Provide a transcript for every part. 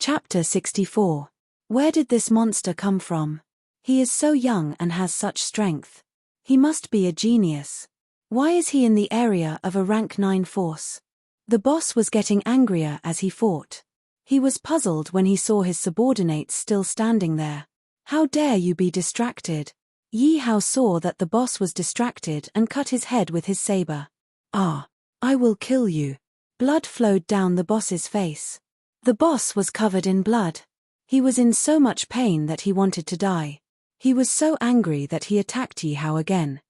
Chapter 64. Where did this monster come from? He is so young and has such strength. He must be a genius. Why is he in the area of a rank 9 force? The boss was getting angrier as he fought. He was puzzled when he saw his subordinates still standing there. How dare you be distracted? Yi Hao saw that the boss was distracted and cut his head with his saber. Ah! I will kill you. Blood flowed down the boss's face. The boss was covered in blood. He was in so much pain that he wanted to die. He was so angry that he attacked Yi Hao again.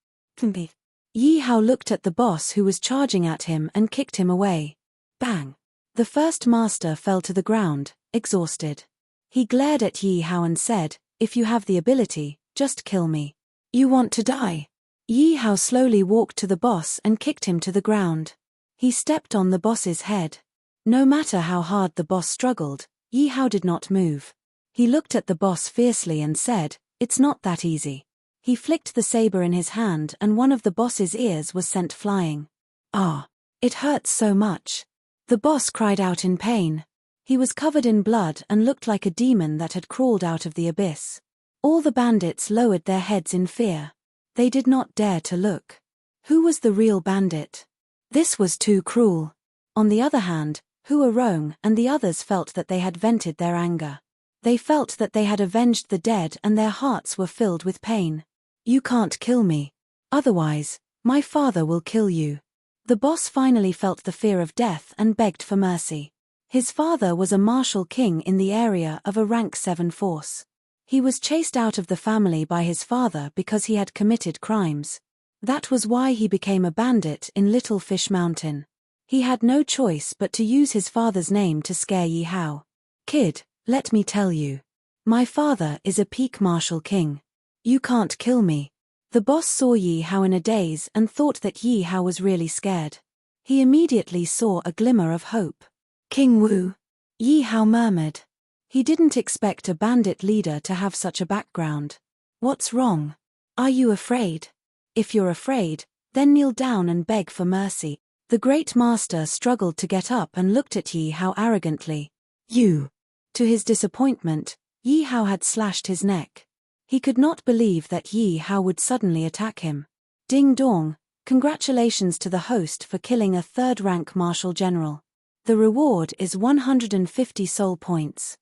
Yi Hao looked at the boss who was charging at him and kicked him away. Bang! The first master fell to the ground, exhausted. He glared at Yi Hao and said, "If you have the ability, just kill me. You want to die?" Yi Hao slowly walked to the boss and kicked him to the ground. He stepped on the boss's head. No matter how hard the boss struggled, Yi Hao did not move. He looked at the boss fiercely and said, "It's not that easy." He flicked the saber in his hand and one of the boss's ears was sent flying. Ah! It hurts so much. The boss cried out in pain. He was covered in blood and looked like a demon that had crawled out of the abyss. All the bandits lowered their heads in fear. They did not dare to look. Who was the real bandit? This was too cruel. On the other hand, Hua Rong and the others felt that they had vented their anger. They felt that they had avenged the dead and their hearts were filled with pain. "You can't kill me. Otherwise, my father will kill you." The boss finally felt the fear of death and begged for mercy. His father was a martial king in the area of a rank 7 force. He was chased out of the family by his father because he had committed crimes. That was why he became a bandit in Little Fish Mountain. He had no choice but to use his father's name to scare Yi Hao. "Kid, let me tell you. My father is a peak martial king. You can't kill me." The boss saw Yi Hao in a daze and thought that Yi Hao was really scared. He immediately saw a glimmer of hope. "King Wu," Yi Hao murmured. He didn't expect a bandit leader to have such a background. "What's wrong? Are you afraid? If you're afraid, then kneel down and beg for mercy." The great master struggled to get up and looked at Yi Hao arrogantly. "You." To his disappointment, Yi Hao had slashed his neck. He could not believe that Yi Hao would suddenly attack him. Ding dong, congratulations to the host for killing a 3rd rank martial general. The reward is 150 soul points.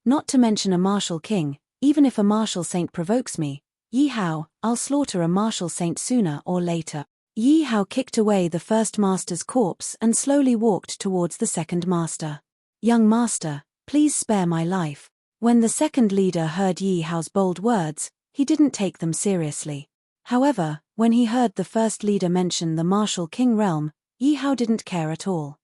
Not to mention a martial king, even if a martial saint provokes me, Yi Hao, I'll slaughter a martial saint sooner or later. Yi Hao kicked away the first master's corpse and slowly walked towards the second master. "Young master, please spare my life." When the second leader heard Yi Hao's bold words, he didn't take them seriously. However, when he heard the first leader mention the martial king realm, Yi Hao didn't care at all.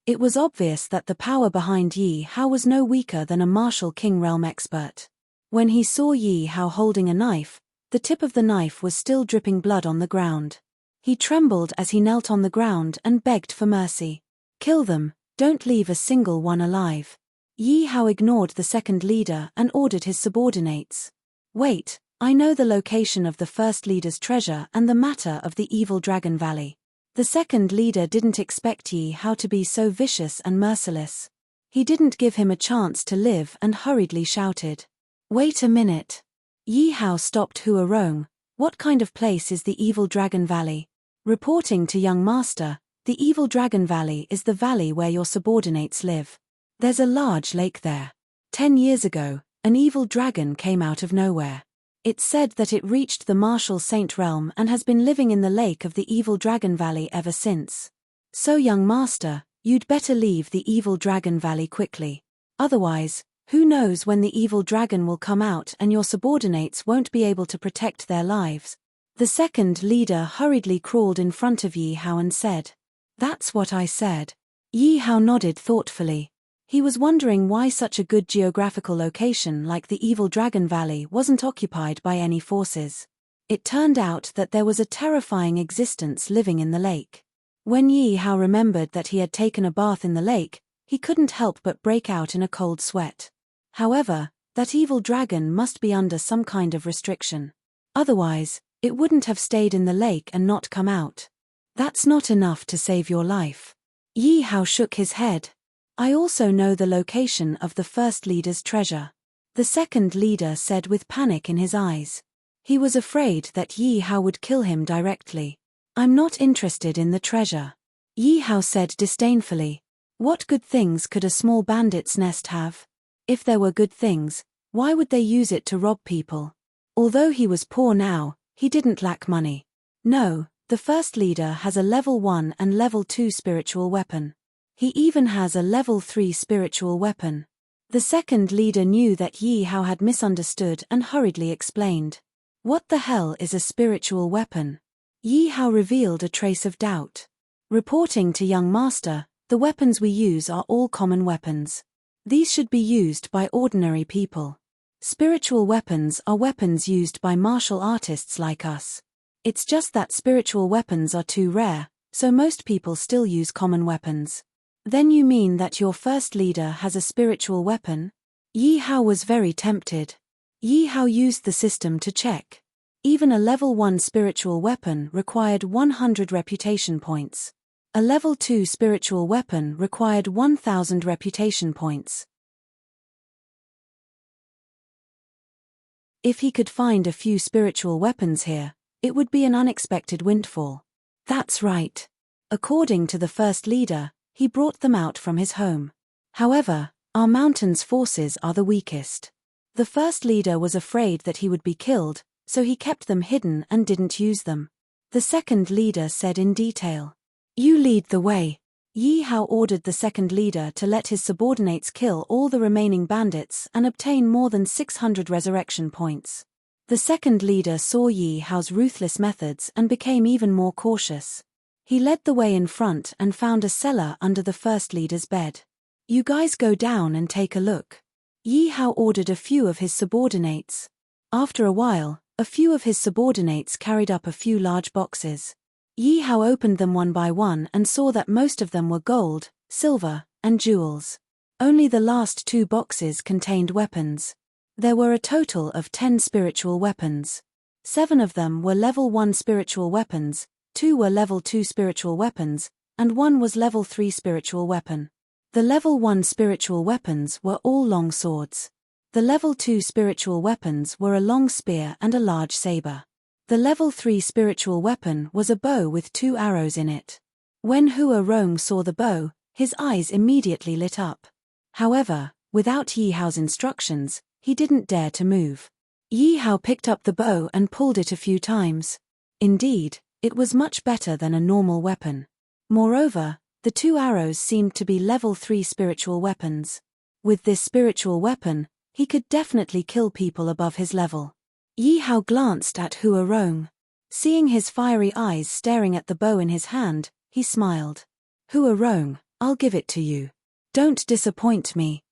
It was obvious that the power behind Yi Hao was no weaker than a martial king realm expert. When he saw Yi Hao holding a knife, the tip of the knife was still dripping blood on the ground. He trembled as he knelt on the ground and begged for mercy. "Kill them, don't leave a single one alive." Yi Hao ignored the second leader and ordered his subordinates. "Wait, I know the location of the first leader's treasure and the matter of the evil Dragon Valley." The second leader didn't expect Yi Hao to be so vicious and merciless. He didn't give him a chance to live and hurriedly shouted, "Wait a minute." Yi Hao stopped Hua Rong. "What kind of place is the evil Dragon Valley?" Reporting to young master, "The evil Dragon Valley is the valley where your subordinates live. There's a large lake there. 10 years ago, an evil dragon came out of nowhere. It's said that it reached the martial saint realm and has been living in the lake of the evil Dragon Valley ever since. So young master, you'd better leave the evil Dragon Valley quickly. Otherwise, who knows when the evil dragon will come out and your subordinates won't be able to protect their lives." The second leader hurriedly crawled in front of Yi Hao and said, "That's what I said." Yi Hao nodded thoughtfully. He was wondering why such a good geographical location like the evil Dragon Valley wasn't occupied by any forces. It turned out that there was a terrifying existence living in the lake. When Yi Hao remembered that he had taken a bath in the lake, he couldn't help but break out in a cold sweat. However, that evil dragon must be under some kind of restriction. Otherwise, it wouldn't have stayed in the lake and not come out. That's not enough to save your life. Yi Hao shook his head. I also know the location of the first leader's treasure. The second leader said with panic in his eyes. He was afraid that Yi Hao would kill him directly. I'm not interested in the treasure. Yi Hao said disdainfully. What good things could a small bandit's nest have? If there were good things, why would they use it to rob people? Although he was poor now, he didn't lack money. No, the first leader has a level 1 and level 2 spiritual weapon. He even has a level 3 spiritual weapon. The second leader knew that Yi Hao had misunderstood and hurriedly explained. What the hell is a spiritual weapon? Yi Hao revealed a trace of doubt. Reporting to young master, the weapons we use are all common weapons. These should be used by ordinary people. Spiritual weapons are weapons used by martial artists like us. It's just that spiritual weapons are too rare, so most people still use common weapons. Then you mean that your first leader has a spiritual weapon? Yi Hao was very tempted. Yi Hao used the system to check. Even a level 1 spiritual weapon required 100 reputation points. A level 2 spiritual weapon required 1000 reputation points. If he could find a few spiritual weapons here, it would be an unexpected windfall. That's right. According to the first leader, he brought them out from his home. However, our mountain's forces are the weakest. The first leader was afraid that he would be killed, so he kept them hidden and didn't use them. The second leader said in detail. You lead the way. Yi Hao ordered the second leader to let his subordinates kill all the remaining bandits and obtain more than 600 resurrection points. The second leader saw Yi Hao's ruthless methods and became even more cautious. He led the way in front and found a cellar under the first leader's bed. You guys go down and take a look. Yi Hao ordered a few of his subordinates. After a while, a few of his subordinates carried up a few large boxes. Yi Hao opened them one by one and saw that most of them were gold, silver, and jewels. Only the last 2 boxes contained weapons. There were a total of 10 spiritual weapons. 7 of them were level 1 spiritual weapons, 2 were level 2 spiritual weapons, and 1 was level 3 spiritual weapon. The level 1 spiritual weapons were all long swords. The level 2 spiritual weapons were a long spear and a large saber. The level 3 spiritual weapon was a bow with 2 arrows in it. When Hua Rong saw the bow, his eyes immediately lit up. However, without Yi Hao's instructions, he didn't dare to move. Yi Hao picked up the bow and pulled it a few times. Indeed, it was much better than a normal weapon. Moreover, the 2 arrows seemed to be level 3 spiritual weapons. With this spiritual weapon, he could definitely kill people above his level. Yi Hao glanced at Hua Rong. Seeing his fiery eyes staring at the bow in his hand, he smiled. Hua Rong, I'll give it to you. Don't disappoint me.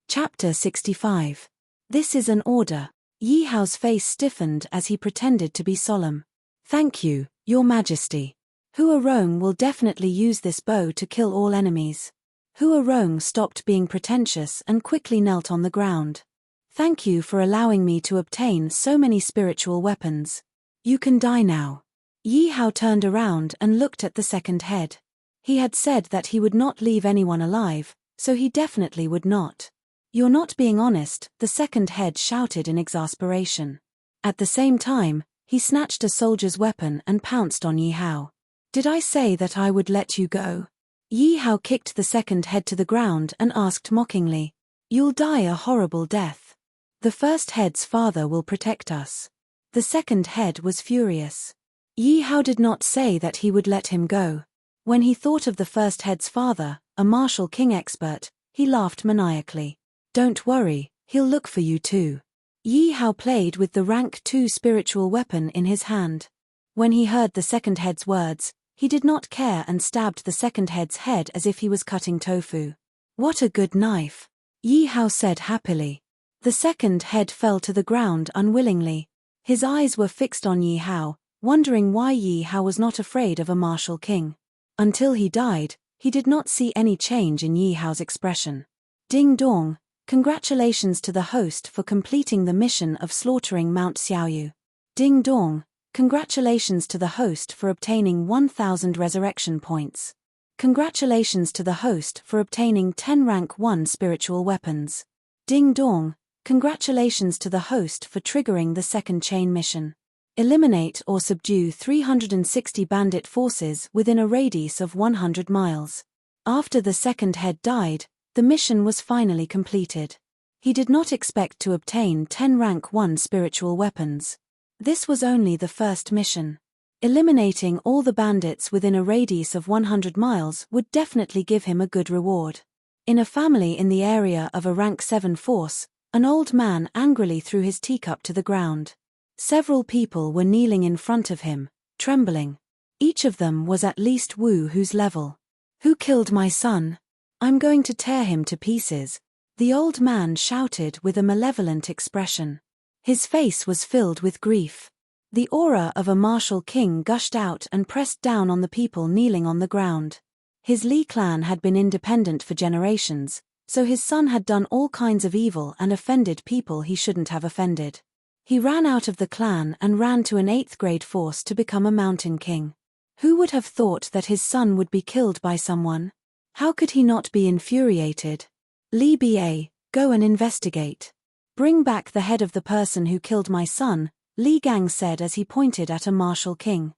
Chapter 65. This is an order. Yi Hao's face stiffened as he pretended to be solemn. Thank you, Your Majesty. Hua Rong will definitely use this bow to kill all enemies. Hua Rong stopped being pretentious and quickly knelt on the ground. Thank you for allowing me to obtain so many spiritual weapons. You can die now. Yi Hao turned around and looked at the second head. He had said that he would not leave anyone alive, so he definitely would not. You're not being honest, the second head shouted in exasperation. At the same time, he snatched a soldier's weapon and pounced on Yi Hao. Did I say that I would let you go? Yi Hao kicked the second head to the ground and asked mockingly. You'll die a horrible death. The first head's father will protect us. The second head was furious. Yi Hao did not say that he would let him go. When he thought of the first head's father, a martial king expert, he laughed maniacally. Don't worry, he'll look for you too. Yi Hao played with the rank 2 spiritual weapon in his hand. When he heard the second head's words, he did not care and stabbed the second head's head as if he was cutting tofu. What a good knife! Yi Hao said happily. The second head fell to the ground unwillingly. His eyes were fixed on Yi Hao, wondering why Yi Hao was not afraid of a martial king. Until he died, he did not see any change in Yi Hao's expression. Ding dong, Congratulations to the host for completing the mission of slaughtering Mount Xiaoyu. Ding dong, congratulations to the host for obtaining 1000 resurrection points. Congratulations to the host for obtaining 10 rank 1 spiritual weapons. Ding dong, congratulations to the host for triggering the second chain mission. Eliminate or subdue 360 bandit forces within a radius of 100 miles. After the second head died, the mission was finally completed. He did not expect to obtain 10 rank 1 spiritual weapons. This was only the first mission. Eliminating all the bandits within a radius of 100 miles would definitely give him a good reward. In a family in the area of a rank 7 force, an old man angrily threw his teacup to the ground. Several people were kneeling in front of him, trembling. Each of them was at least Wu Hu's level. "Who killed my son? I'm going to tear him to pieces," the old man shouted with a malevolent expression. His face was filled with grief. The aura of a martial king gushed out and pressed down on the people kneeling on the ground. His Li clan had been independent for generations, so his son had done all kinds of evil and offended people he shouldn't have offended. He ran out of the clan and ran to an 8th grade force to become a mountain king. Who would have thought that his son would be killed by someone? How could he not be infuriated? "Li Ba, go and investigate. Bring back the head of the person who killed my son," Li Gang said as he pointed at a martial king.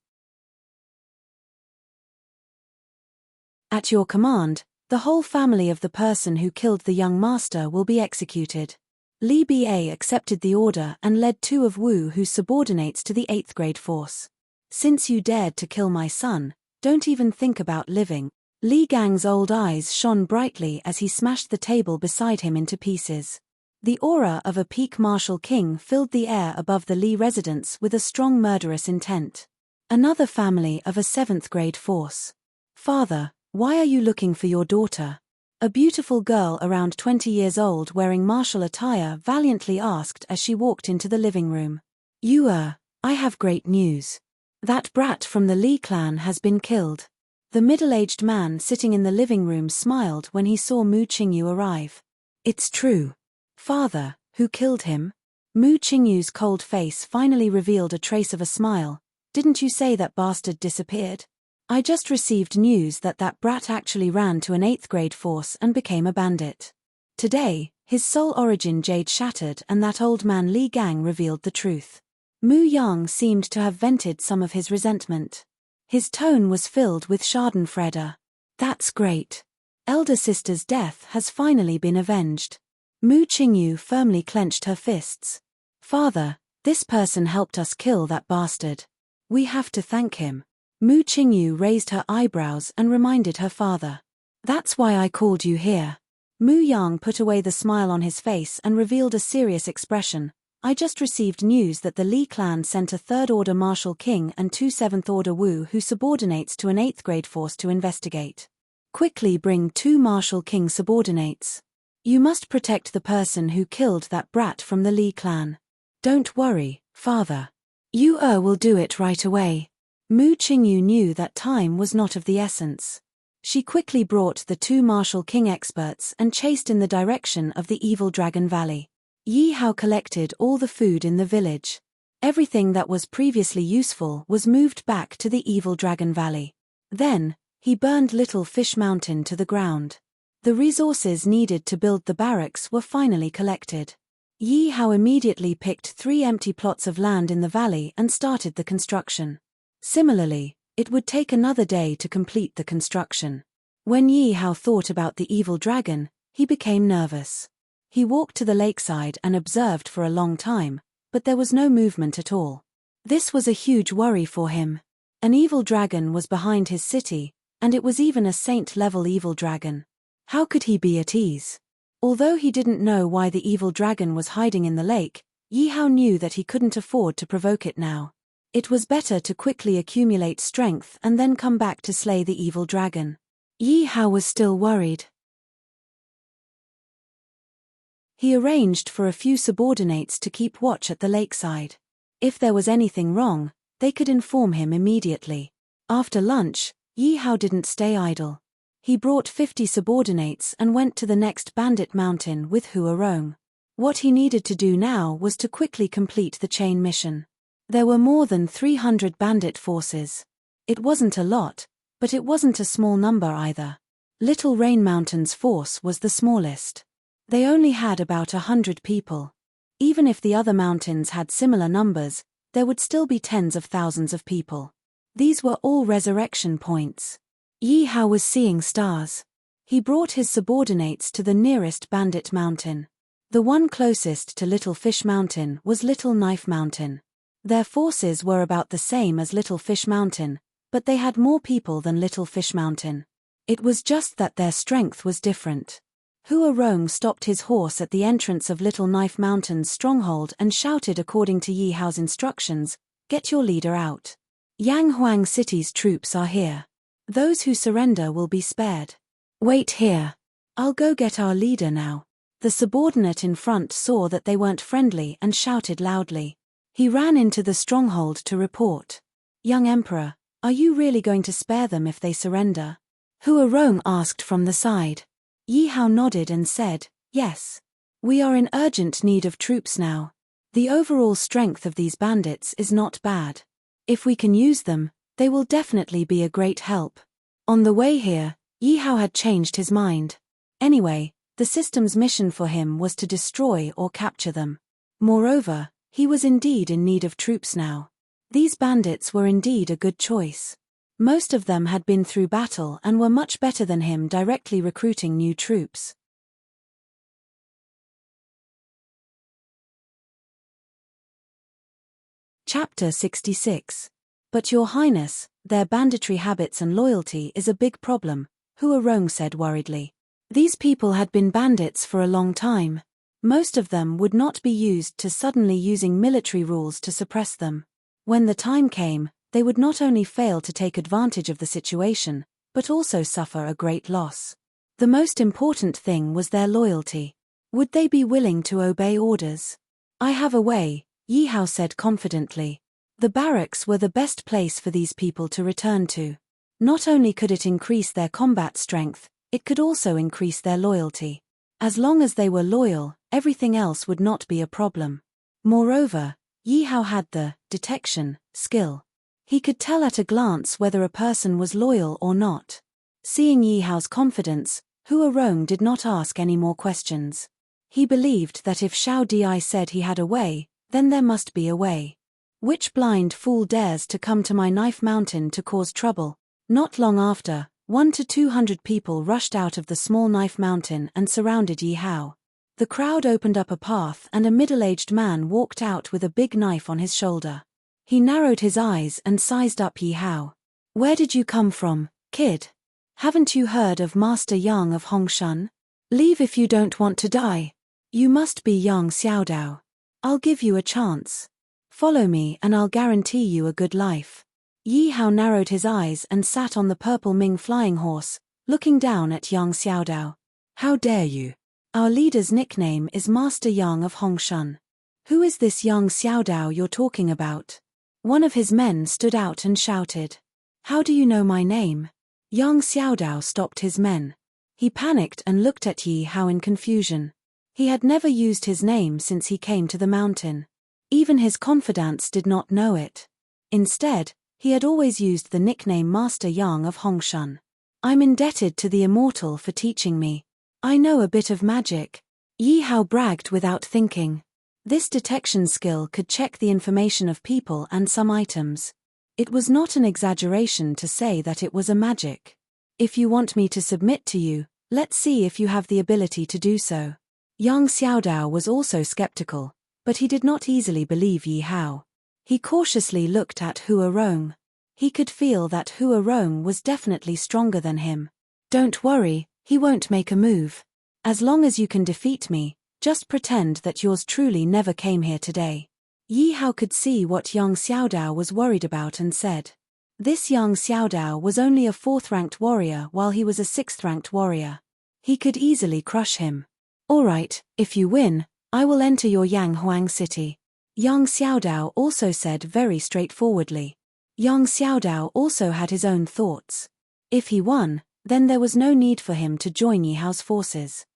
"At your command, the whole family of the person who killed the young master will be executed." Li Ba accepted the order and led 2 of Wu Hu's subordinates to the 8th grade force. "Since you dared to kill my son, don't even think about living." Li Gang's old eyes shone brightly as he smashed the table beside him into pieces. The aura of a peak martial king filled the air above the Li residence with a strong murderous intent. Another family of a 7th grade force. "Father, why are you looking for your daughter?" A beautiful girl around 20 years old wearing martial attire valiantly asked as she walked into the living room. I have great news. That brat from the Li clan has been killed." The middle-aged man sitting in the living room smiled when he saw Mu Qingyu arrive. "It's true. Father, who killed him?" Mu Qingyu's cold face finally revealed a trace of a smile. "Didn't you say that bastard disappeared? I just received news that that brat actually ran to an 8th grade force and became a bandit. Today, his soul origin jade shattered and that old man Li Gang revealed the truth." Mu Yang seemed to have vented some of his resentment. His tone was filled with schadenfreude. "That's great. Elder sister's death has finally been avenged." Mu Qingyu firmly clenched her fists. "Father, this person helped us kill that bastard. We have to thank him." Mu Qingyu raised her eyebrows and reminded her father. "That's why I called you here." Mu Yang put away the smile on his face and revealed a serious expression. "I just received news that the Li clan sent a 3rd order martial king and 2 7th order Wu Hu subordinates to an 8th grade force to investigate. Quickly bring 2 martial king subordinates. You must protect the person who killed that brat from the Li clan." "Don't worry, father. You will do it right away." Mu Qingyu knew that time was not of the essence. She quickly brought the 2 martial king experts and chased in the direction of the evil dragon valley. Yi Hao collected all the food in the village. Everything that was previously useful was moved back to the evil dragon valley. Then, he burned Little Fish Mountain to the ground. The resources needed to build the barracks were finally collected. Yi Hao immediately picked 3 empty plots of land in the valley and started the construction. Similarly, it would take another day to complete the construction. When Yi Hao thought about the evil dragon, he became nervous. He walked to the lakeside and observed for a long time, but there was no movement at all. This was a huge worry for him. An evil dragon was behind his city, and it was even a saint-level evil dragon. How could he be at ease? Although he didn't know why the evil dragon was hiding in the lake, Yi Hao knew that he couldn't afford to provoke it now. It was better to quickly accumulate strength and then come back to slay the evil dragon. Yi Hao was still worried. He arranged for a few subordinates to keep watch at the lakeside. If there was anything wrong, they could inform him immediately. After lunch, Yi Hao didn't stay idle. He brought 50 subordinates and went to the next bandit mountain with Huarong. What he needed to do now was to quickly complete the chain mission. There were more than 300 bandit forces. It wasn't a lot, but it wasn't a small number either. Little Rain Mountain's force was the smallest. They only had about 100 people. Even if the other mountains had similar numbers, there would still be tens of thousands of people. These were all resurrection points. Yi Hao was seeing stars. He brought his subordinates to the nearest bandit mountain. The one closest to Little Fish Mountain was Little Knife Mountain. Their forces were about the same as Little Fish Mountain, but they had more people than Little Fish Mountain. It was just that their strength was different. Huarong stopped his horse at the entrance of Little Knife Mountain's stronghold and shouted according to Yi Hao's instructions, "Get your leader out. Yanghuang City's troops are here. Those who surrender will be spared. Wait here. I'll go get our leader now." The subordinate in front saw that they weren't friendly and shouted loudly. He ran into the stronghold to report. "Young Emperor, are you really going to spare them if they surrender?" Huarong asked from the side. Yi Hao nodded and said, "Yes. We are in urgent need of troops now. The overall strength of these bandits is not bad. If we can use them, they will definitely be a great help." On the way here, Yi Hao had changed his mind. Anyway, the system's mission for him was to destroy or capture them. Moreover, he was indeed in need of troops now. These bandits were indeed a good choice. Most of them had been through battle and were much better than him directly recruiting new troops. Chapter 66. But Your Highness, their banditry habits and loyalty is a big problem, Huarong said worriedly. These people had been bandits for a long time. Most of them would not be used to suddenly using military rules to suppress them. When the time came, they would not only fail to take advantage of the situation, but also suffer a great loss. The most important thing was their loyalty. Would they be willing to obey orders? "I have a way," Yi Hao said confidently. The barracks were the best place for these people to return to. Not only could it increase their combat strength, it could also increase their loyalty. As long as they were loyal, everything else would not be a problem. Moreover, Yi Hao had the detection skill. He could tell at a glance whether a person was loyal or not. Seeing Yi Hao's confidence, Huarong did not ask any more questions. He believed that if Xiao Di said he had a way, then there must be a way. Which blind fool dares to come to my Knife Mountain to cause trouble? Not long after, 100 to 200 people rushed out of the small Knife Mountain and surrounded Yi Hao. The crowd opened up a path and a middle-aged man walked out with a big knife on his shoulder. He narrowed his eyes and sized up Yi Hao. "Where did you come from, kid? Haven't you heard of Master Yang of Hongshan? Leave if you don't want to die. You must be Yang Xiaodao. I'll give you a chance. Follow me and I'll guarantee you a good life." Yi Hao narrowed his eyes and sat on the purple Ming flying horse, looking down at Yang Xiaodao. "How dare you? Our leader's nickname is Master Yang of Hongshan. Who is this Yang Xiaodao you're talking about?" One of his men stood out and shouted. "How do you know my name?" Yang Xiaodao stopped his men. He panicked and looked at Yi Hao in confusion. He had never used his name since he came to the mountain. Even his confidants did not know it. Instead, he had always used the nickname Master Yang of Hongshan. "I'm indebted to the immortal for teaching me. I know a bit of magic." Yi Hao bragged without thinking. This detection skill could check the information of people and some items. It was not an exaggeration to say that it was a magic. "If you want me to submit to you, let's see if you have the ability to do so." Yang Xiaodao was also skeptical, but he did not easily believe Yi Hao. He cautiously looked at Huarong. He could feel that Huarong was definitely stronger than him. "Don't worry, he won't make a move. As long as you can defeat me, just pretend that yours truly never came here today." Yi Hao could see what Yang Xiaodao was worried about and said. This Yang Xiaodao was only a 4th-ranked warrior while he was a 6th-ranked warrior. He could easily crush him. "All right, if you win, I will enter your Yanghuang city," Yang Xiaodao also said very straightforwardly. Yang Xiaodao also had his own thoughts. If he won, Then there was no need for him to join Yi Hao's forces.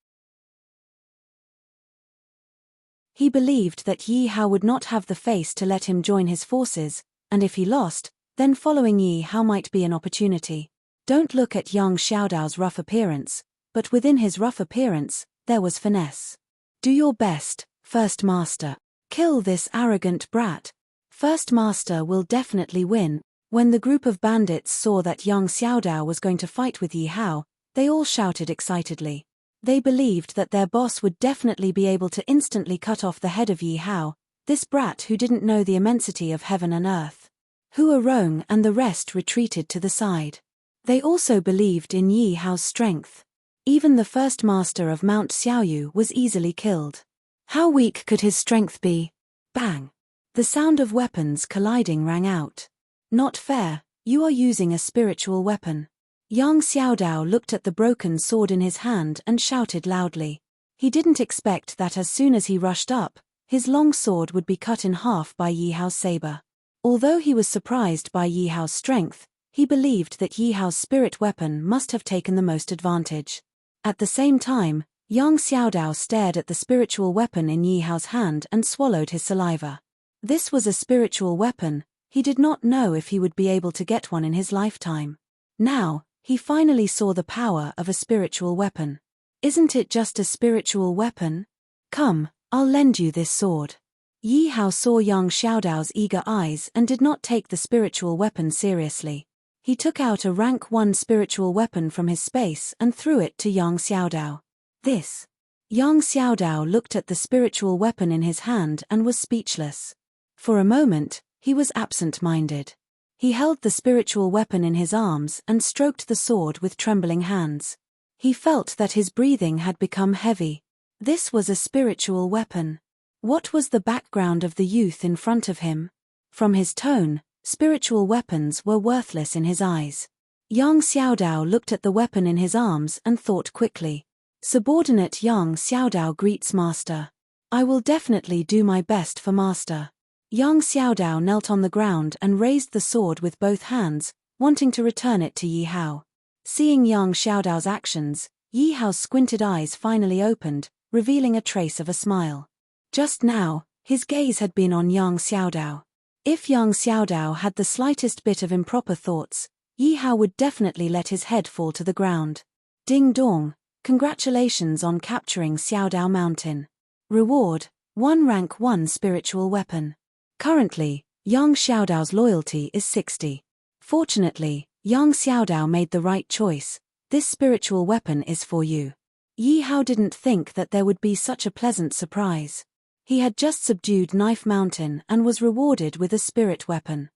He believed that Yi Hao would not have the face to let him join his forces, and if he lost, then following Yi Hao might be an opportunity. Don't look at young Xiaodao's rough appearance, but within his rough appearance, there was finesse. Do your best, First Master. Kill this arrogant brat. First Master will definitely win. When the group of bandits saw that young Xiaodao was going to fight with Yi Hao, they all shouted excitedly. They believed that their boss would definitely be able to instantly cut off the head of Yi Hao, this brat who didn't know the immensity of heaven and earth. Hua Rong and the rest retreated to the side. They also believed in Yi Hao's strength. Even the first master of Mount Xiaoyu was easily killed. How weak could his strength be? Bang! The sound of weapons colliding rang out. Not fair, you are using a spiritual weapon. Yang Xiaodao looked at the broken sword in his hand and shouted loudly. He didn't expect that as soon as he rushed up, his long sword would be cut in half by Yi Hao's saber. Although he was surprised by Yi Hao's strength, he believed that Yi Hao's spirit weapon must have taken the most advantage. At the same time, Yang Xiaodao stared at the spiritual weapon in Yi Hao's hand and swallowed his saliva. This was a spiritual weapon. He did not know if he would be able to get one in his lifetime. Now, he finally saw the power of a spiritual weapon. Isn't it just a spiritual weapon? Come, I'll lend you this sword. Yi Hao saw young Xiaodao's eager eyes and did not take the spiritual weapon seriously. He took out a rank 1 spiritual weapon from his space and threw it to young Xiaodao. This. Young Xiaodao looked at the spiritual weapon in his hand and was speechless. For a moment, he was absent-minded. He held the spiritual weapon in his arms and stroked the sword with trembling hands. He felt that his breathing had become heavy. This was a spiritual weapon. What was the background of the youth in front of him? From his tone, spiritual weapons were worthless in his eyes. Yang Xiaodao looked at the weapon in his arms and thought quickly. Subordinate Yang Xiaodao greets Master. I will definitely do my best for Master. Yang Xiaodao knelt on the ground and raised the sword with both hands, wanting to return it to Yi Hao. Seeing Yang Xiaodao's actions, Yi Hao's squinted eyes finally opened, revealing a trace of a smile. Just now, his gaze had been on Yang Xiaodao. If Yang Xiaodao had the slightest bit of improper thoughts, Yi Hao would definitely let his head fall to the ground. Ding dong, congratulations on capturing Xiaodao Mountain. Reward, 1 rank 1 spiritual weapon. Currently, Yang Xiaodao's loyalty is 60. Fortunately, Yang Xiaodao made the right choice. This spiritual weapon is for you. Yi Hao didn't think that there would be such a pleasant surprise. He had just subdued Knife Mountain and was rewarded with a spirit weapon.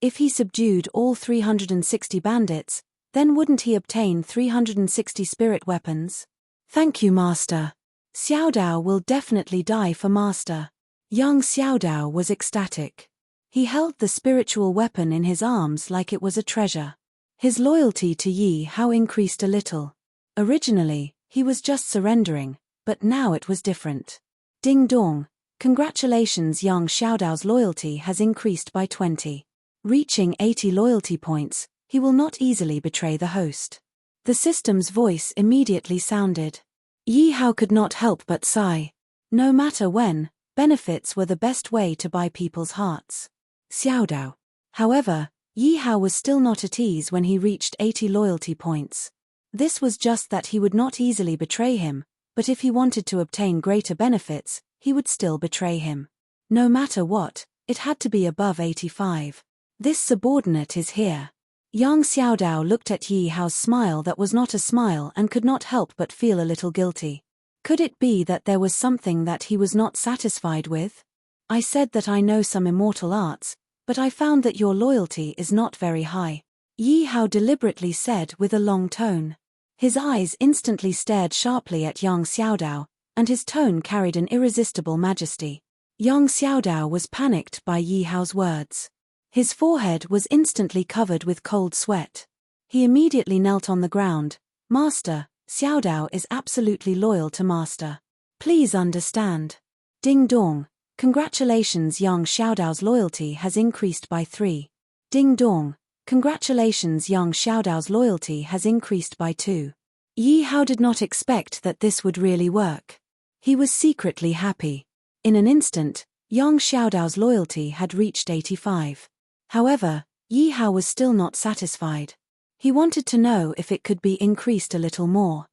If he subdued all 360 bandits, then wouldn't he obtain 360 spirit weapons? Thank you, Master. Xiaodao will definitely die for Master. Young Xiaodao was ecstatic. He held the spiritual weapon in his arms like it was a treasure. His loyalty to Yi Hao increased a little. Originally, he was just surrendering, but now it was different. Ding dong, congratulations, young Xiaodao's loyalty has increased by 20. Reaching 80 loyalty points, he will not easily betray the host. The system's voice immediately sounded. Yi Hao could not help but sigh. No matter when, benefits were the best way to buy people's hearts. Xiaodao. However, Yi Hao was still not at ease when he reached 80 loyalty points. This was just that he would not easily betray him, but if he wanted to obtain greater benefits, he would still betray him. No matter what, it had to be above 85. This subordinate is here. Yang Xiaodao looked at Yi Hao's smile that was not a smile and could not help but feel a little guilty. Could it be that there was something that he was not satisfied with? I said that I know some immortal arts, but I found that your loyalty is not very high. Yi Hao deliberately said with a long tone. His eyes instantly stared sharply at Yang Xiaodao, and his tone carried an irresistible majesty. Yang Xiaodao was panicked by Yi Hao's words. His forehead was instantly covered with cold sweat. He immediately knelt on the ground. Master, Xiaodao is absolutely loyal to Master. Please understand. Ding dong, congratulations, young Xiaodao's loyalty has increased by 3. Ding dong, Congratulations, young Xiaodao's loyalty has increased by 2. Yi Hao did not expect that this would really work. He was secretly happy. In an instant, young Xiaodao's loyalty had reached 85. However, Yi Hao was still not satisfied. He wanted to know if it could be increased a little more.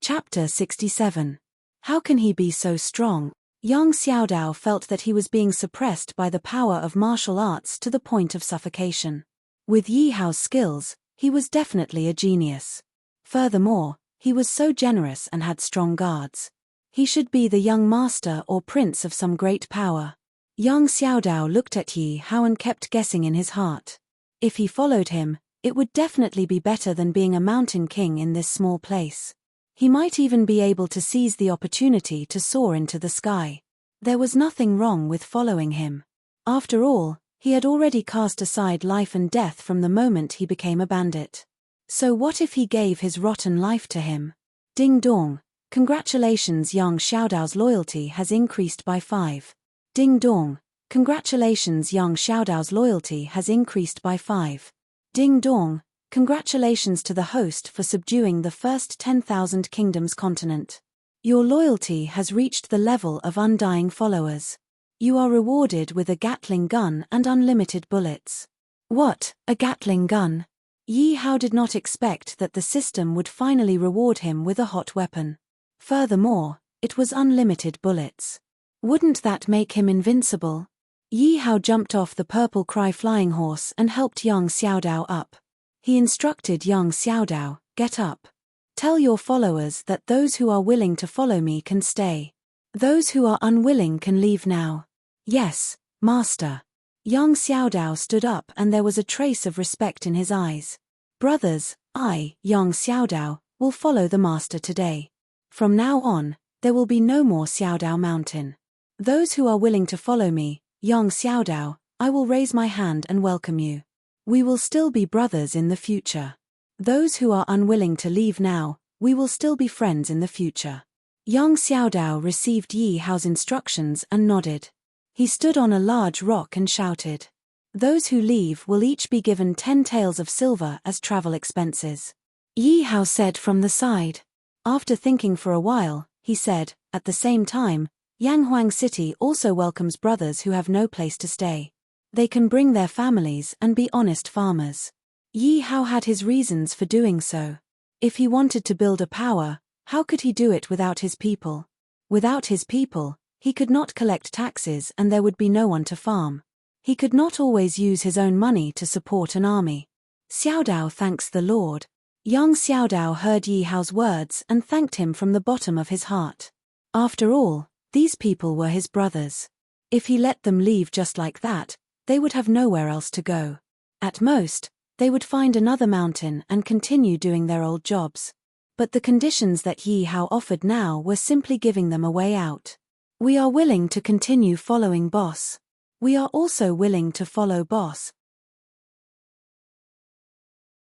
Chapter 67. How can he be so strong? Young Xiaodao felt that he was being suppressed by the power of martial arts to the point of suffocation. With Yi Hao's skills, he was definitely a genius. Furthermore, he was so generous and had strong guards. He should be the young master or prince of some great power. Young Xiaodao looked at Yi Hao and kept guessing in his heart. If he followed him, it would definitely be better than being a mountain king in this small place. He might even be able to seize the opportunity to soar into the sky. There was nothing wrong with following him. After all, he had already cast aside life and death from the moment he became a bandit. So what if he gave his rotten life to him? Ding dong. Congratulations, young Xiaodao's loyalty has increased by 5. Ding dong. Congratulations, young Xiaodao's loyalty has increased by 5. Ding dong. Congratulations to the host for subduing the first 10,000 kingdoms continent. Your loyalty has reached the level of undying followers. You are rewarded with a Gatling gun and unlimited bullets. What, a Gatling gun? Yi Hao did not expect that the system would finally reward him with a hot weapon. Furthermore, it was unlimited bullets. Wouldn't that make him invincible? Yi Hao jumped off the purple cry flying horse and helped young Xiaodao up. He instructed young Xiaodao, get up. Tell your followers that those who are willing to follow me can stay. Those who are unwilling can leave now. Yes, master. Young Xiaodao stood up and there was a trace of respect in his eyes. Brothers, I, young Xiaodao, will follow the master today. From now on, there will be no more Xiaodao Mountain. Those who are willing to follow me, young Xiaodao, I will raise my hand and welcome you. We will still be brothers in the future. Those who are unwilling to leave now, we will still be friends in the future. Young Xiaodao received Yi Hao's instructions and nodded. He stood on a large rock and shouted. Those who leave will each be given 10 taels of silver as travel expenses. Yi Hao said from the side. After thinking for a while, he said, at the same time, Yanghuang City also welcomes brothers who have no place to stay. They can bring their families and be honest farmers. Yi Hao had his reasons for doing so. If he wanted to build a power, how could he do it without his people? Without his people, he could not collect taxes and there would be no one to farm. He could not always use his own money to support an army. Xiaodao thanks the Lord. Young Xiaodao heard Yi Hao's words and thanked him from the bottom of his heart. After all, these people were his brothers. If he let them leave just like that, they would have nowhere else to go. At most, they would find another mountain and continue doing their old jobs. But the conditions that Yi Hao offered now were simply giving them a way out. We are willing to continue following boss. We are also willing to follow boss.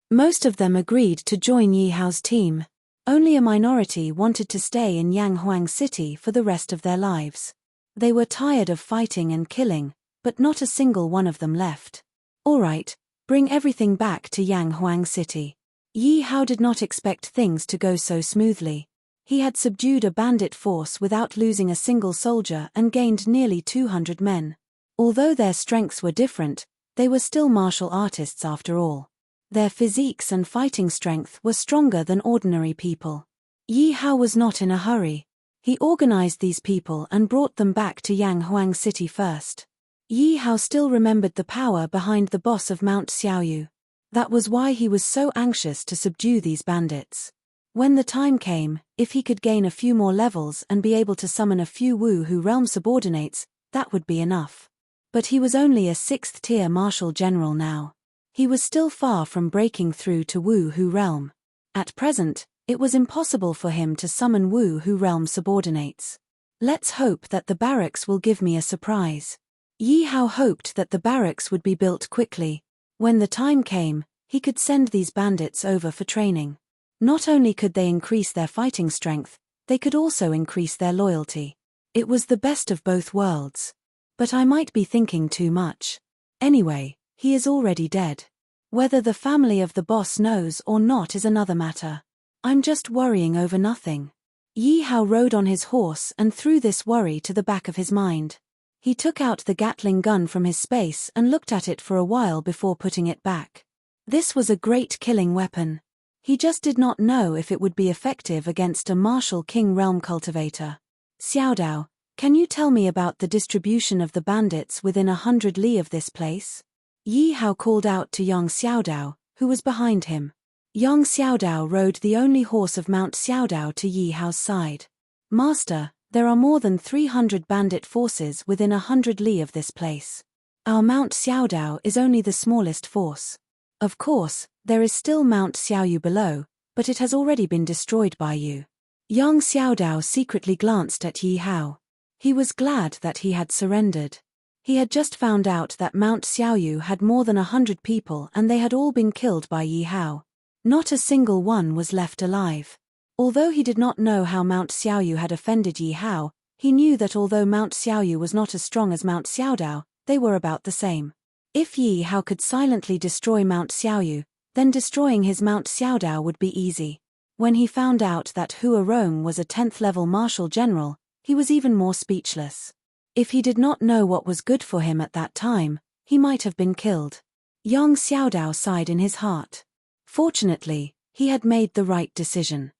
Most of them agreed to join Yi Hao's team. Only a minority wanted to stay in Yanghuang City for the rest of their lives. They were tired of fighting and killing, but not a single one of them left. All right, bring everything back to Yanghuang City. Yi Hao did not expect things to go so smoothly. He had subdued a bandit force without losing a single soldier and gained nearly 200 men. Although their strengths were different, they were still martial artists after all. Their physiques and fighting strength were stronger than ordinary people. Yi Hao was not in a hurry. He organized these people and brought them back to Yanghuang City first. Yi Hao still remembered the power behind the boss of Mount Xiaoyu. That was why he was so anxious to subdue these bandits. When the time came, if he could gain a few more levels and be able to summon a few Wu-Hu realm subordinates, that would be enough. But he was only a 6th-tier martial general now. He was still far from breaking through to Wu-Hu realm. At present, it was impossible for him to summon Wu-Hu realm subordinates. Let's hope that the barracks will give me a surprise. Yi Hao hoped that the barracks would be built quickly. When the time came, he could send these bandits over for training. Not only could they increase their fighting strength, they could also increase their loyalty. It was the best of both worlds. But I might be thinking too much. Anyway, he is already dead. Whether the family of the boss knows or not is another matter. I'm just worrying over nothing. Yi Hao rode on his horse and threw this worry to the back of his mind. He took out the Gatling gun from his space and looked at it for a while before putting it back. This was a great killing weapon. He just did not know if it would be effective against a martial king realm cultivator. Xiaodao, can you tell me about the distribution of the bandits within 100 li of this place? Yi Hao called out to young Xiaodao, who was behind him. Young Xiaodao rode the only horse of Mount Xiaodao to Yi Hao's side. Master, there are more than 300 bandit forces within 100 li of this place. Our Mount Xiaodao is only the smallest force. Of course, there is still Mount Xiaoyu below, but it has already been destroyed by you. Young Xiaodao secretly glanced at Yi Hao. He was glad that he had surrendered. He had just found out that Mount Xiaoyu had more than 100 people and they had all been killed by Yi Hao. Not a single one was left alive. Although he did not know how Mount Xiaoyu had offended Yi Hao, he knew that although Mount Xiaoyu was not as strong as Mount Xiaodao, they were about the same. If Yi Hao could silently destroy Mount Xiaoyu, then destroying his Mount Xiaodao would be easy. When he found out that Hua Rong was a 10th level martial general, he was even more speechless. If he did not know what was good for him at that time, he might have been killed. Young Xiaodao sighed in his heart. Fortunately, he had made the right decision.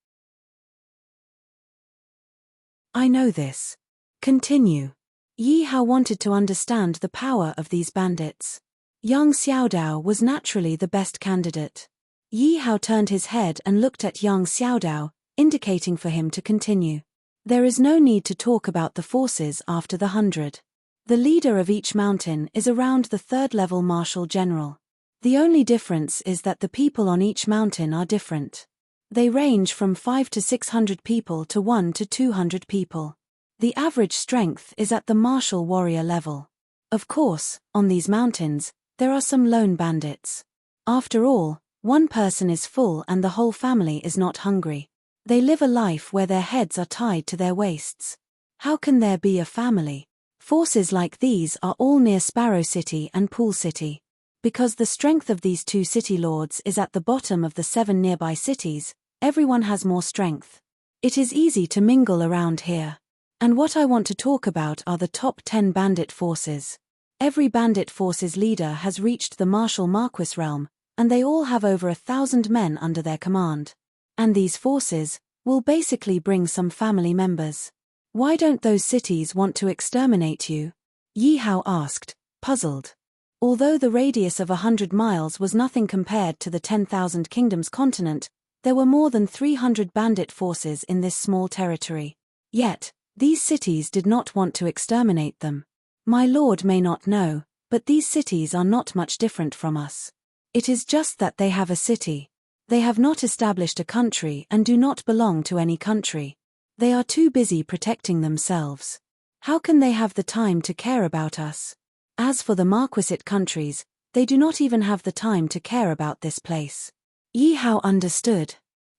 I know this. Continue. Yi Hao wanted to understand the power of these bandits. Young Xiaodao was naturally the best candidate. Yi Hao turned his head and looked at young Xiaodao, indicating for him to continue. There is no need to talk about the forces after the 100. The leader of each mountain is around the 3rd level martial general. The only difference is that the people on each mountain are different. They range from 5 to 600 people to 1 to 200 people. The average strength is at the martial warrior level. Of course, on these mountains, there are some lone bandits. After all, one person is full and the whole family is not hungry. They live a life where their heads are tied to their waists. How can there be a family? Forces like these are all near Sparrow City and Pool City. Because the strength of these two city lords is at the bottom of the 7 nearby cities, everyone has more strength. It is easy to mingle around here. And what I want to talk about are the top 10 bandit forces. Every bandit force's leader has reached the martial Marquis realm, and they all have over 1,000 men under their command. And these forces will basically bring some family members. Why don't those cities want to exterminate you? Yi Hao asked, puzzled. Although the radius of 100 miles was nothing compared to the 10,000 kingdoms continent, there were more than 300 bandit forces in this small territory. Yet, these cities did not want to exterminate them. My lord may not know, but these cities are not much different from us. It is just that they have a city. They have not established a country and do not belong to any country. They are too busy protecting themselves. How can they have the time to care about us? As for the Marquisate countries, they do not even have the time to care about this place. Yi Hao understood.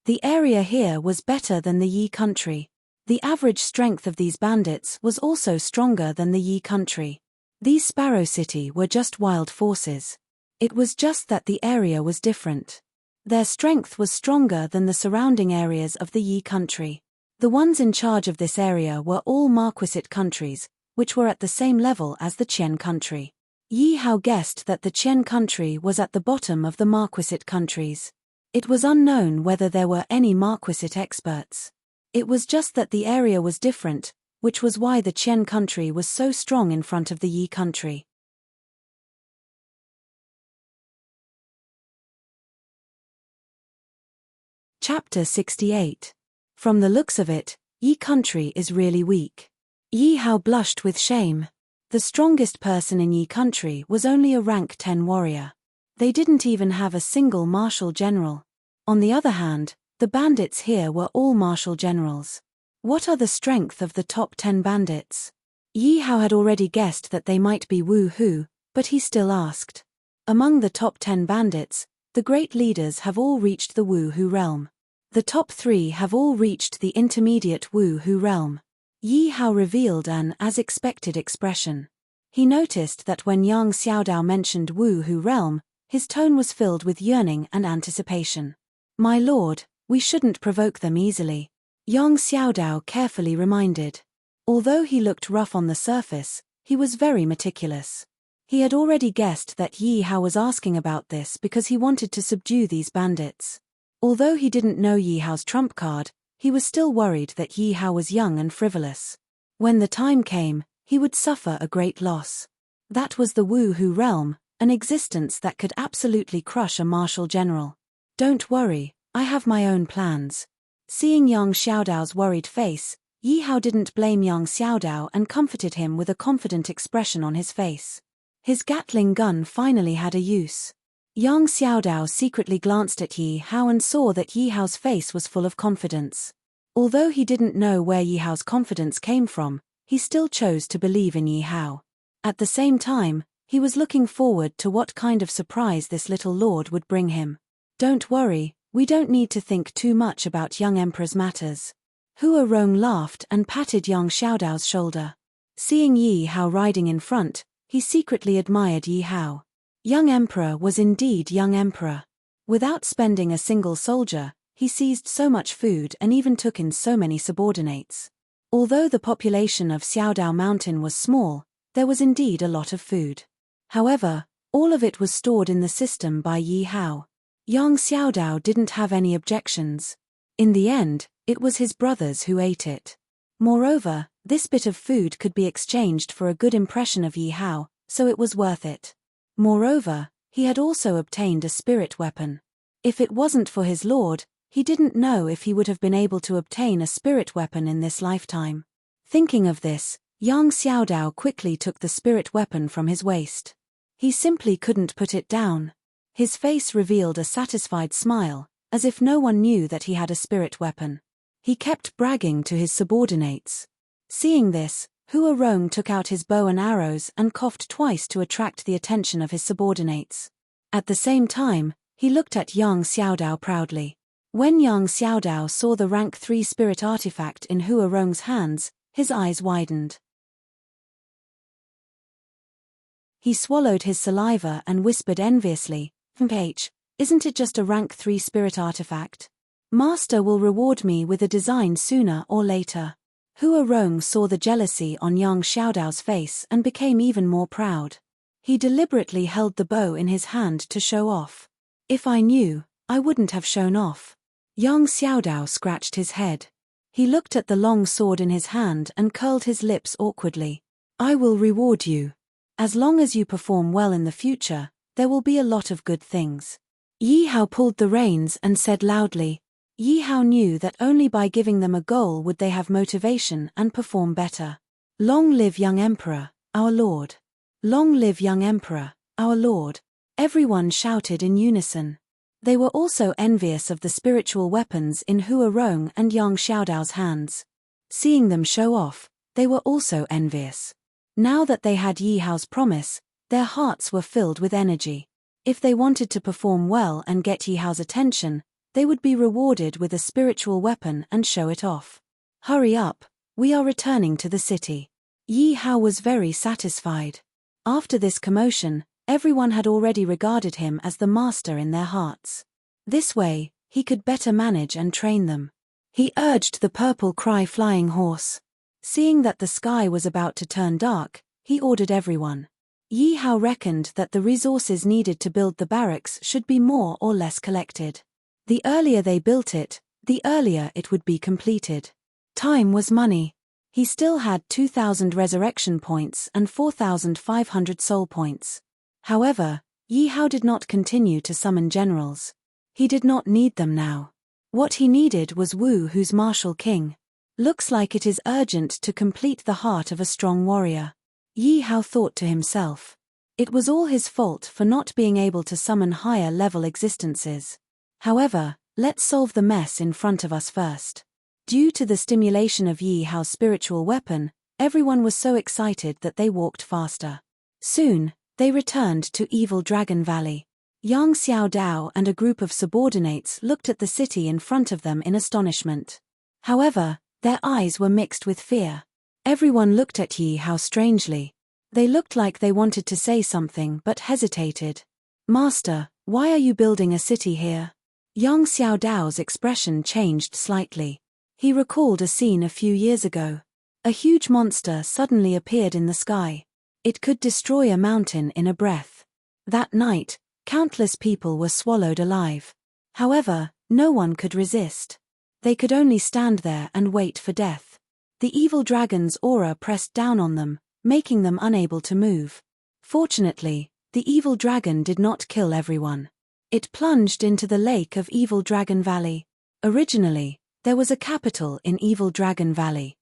The area here was better than the Yi country. The average strength of these bandits was also stronger than the Yi country. These Sparrow City were just wild forces. It was just that the area was different. Their strength was stronger than the surrounding areas of the Yi country. The ones in charge of this area were all Marquisate countries, which were at the same level as the Qian country. Yi Hao guessed that the Qian country was at the bottom of the Marquisate countries. It was unknown whether there were any Marquisate experts. It was just that the area was different, which was why the Qian country was so strong in front of the Yi country. Chapter 68. From the looks of it, Yi country is really weak. Yi Hao blushed with shame. The strongest person in Yi country was only a rank 10 warrior. They didn't even have a single martial general. On the other hand, the bandits here were all martial generals. What are the strength of the top 10 bandits? Yi Hao had already guessed that they might be Wu Hu, but he still asked. Among the top 10 bandits, the great leaders have all reached the Wu Hu realm. The top 3 have all reached the intermediate Wu Hu realm. Yi Hao revealed an as-expected expression. He noticed that when Yang Xiaodao mentioned Wu Hu realm, his tone was filled with yearning and anticipation. My lord, we shouldn't provoke them easily, Yang Xiaodao carefully reminded. Although he looked rough on the surface, he was very meticulous. He had already guessed that Yi Hao was asking about this because he wanted to subdue these bandits. Although he didn't know Yi Hao's trump card, he was still worried that Yi Hao was young and frivolous. When the time came, he would suffer a great loss. That was the Wu Hu realm, an existence that could absolutely crush a martial general. Don't worry, I have my own plans. Seeing Yang Xiaodao's worried face, Yi Hao didn't blame Yang Xiaodao and comforted him with a confident expression on his face. His Gatling gun finally had a use. Yang Xiaodao secretly glanced at Yi Hao and saw that Yi Hao's face was full of confidence. Although he didn't know where Yi Hao's confidence came from, he still chose to believe in Yi Hao. At the same time, he was looking forward to what kind of surprise this little lord would bring him. Don't worry, we don't need to think too much about young emperor's matters. Hua Rong laughed and patted Yang Xiaodao's shoulder. Seeing Yi Hao riding in front, he secretly admired Yi Hao. Young emperor was indeed young emperor. Without spending a single soldier, he seized so much food and even took in so many subordinates. Although the population of Xiaodao Mountain was small, there was indeed a lot of food. However, all of it was stored in the system by Yi Hao. Yang Xiaodao didn't have any objections. In the end, it was his brothers who ate it. Moreover, this bit of food could be exchanged for a good impression of Yi Hao, so it was worth it. Moreover, he had also obtained a spirit weapon. If it wasn't for his lord, he didn't know if he would have been able to obtain a spirit weapon in this lifetime. Thinking of this, Yang Xiaodao quickly took the spirit weapon from his waist. He simply couldn't put it down. His face revealed a satisfied smile, as if no one knew that he had a spirit weapon. He kept bragging to his subordinates. Seeing this, Hua Rong took out his bow and arrows and coughed twice to attract the attention of his subordinates. At the same time, he looked at Yang Xiaodao proudly. When Yang Xiaodao saw the rank 3 spirit artifact in Hua Rong's hands, his eyes widened. He swallowed his saliva and whispered enviously, isn't it just a rank 3 spirit artifact? Master will reward me with a design sooner or later. Hua Rong saw the jealousy on Yang Xiaodao's face and became even more proud. He deliberately held the bow in his hand to show off. If I knew, I wouldn't have shown off. Yang Xiaodao scratched his head. He looked at the long sword in his hand and curled his lips awkwardly. I will reward you. As long as you perform well in the future, there will be a lot of good things. Yi Hao pulled the reins and said loudly. Yi Hao knew that only by giving them a goal would they have motivation and perform better. Long live young emperor, our lord. Long live young emperor, our lord. Everyone shouted in unison. They were also envious of the spiritual weapons in Hua Rong and Yang Xiaodao's hands. Seeing them show off, they were also envious. Now that they had Yi Hao's promise, their hearts were filled with energy. If they wanted to perform well and get Yi Hao's attention, they would be rewarded with a spiritual weapon and show it off. Hurry up, we are returning to the city. Yi Hao was very satisfied. After this commotion, everyone had already regarded him as the master in their hearts. This way, he could better manage and train them. He urged the purple cry flying horse. Seeing that the sky was about to turn dark, he ordered everyone. Yi Hao reckoned that the resources needed to build the barracks should be more or less collected. The earlier they built it, the earlier it would be completed. Time was money. He still had 2,000 resurrection points and 4,500 soul points. However, Yi Hao did not continue to summon generals. He did not need them now. What he needed was Wu Hu's martial king. Looks like it is urgent to complete the heart of a strong warrior. Yi Hao thought to himself. It was all his fault for not being able to summon higher-level existences. However, let's solve the mess in front of us first. Due to the stimulation of Yi Hao's spiritual weapon, everyone was so excited that they walked faster. Soon, they returned to Evil Dragon Valley. Yang Xiaodao and a group of subordinates looked at the city in front of them in astonishment. However, their eyes were mixed with fear. Everyone looked at Yi Hao strangely. They looked like they wanted to say something but hesitated. Master, why are you building a city here? Yang Xiaodao's expression changed slightly. He recalled a scene a few years ago. A huge monster suddenly appeared in the sky. It could destroy a mountain in a breath. That night, countless people were swallowed alive. However, no one could resist. They could only stand there and wait for death. The evil dragon's aura pressed down on them, making them unable to move. Fortunately, the evil dragon did not kill everyone. It plunged into the lake of Evil Dragon Valley. Originally, there was a capital in Evil Dragon Valley.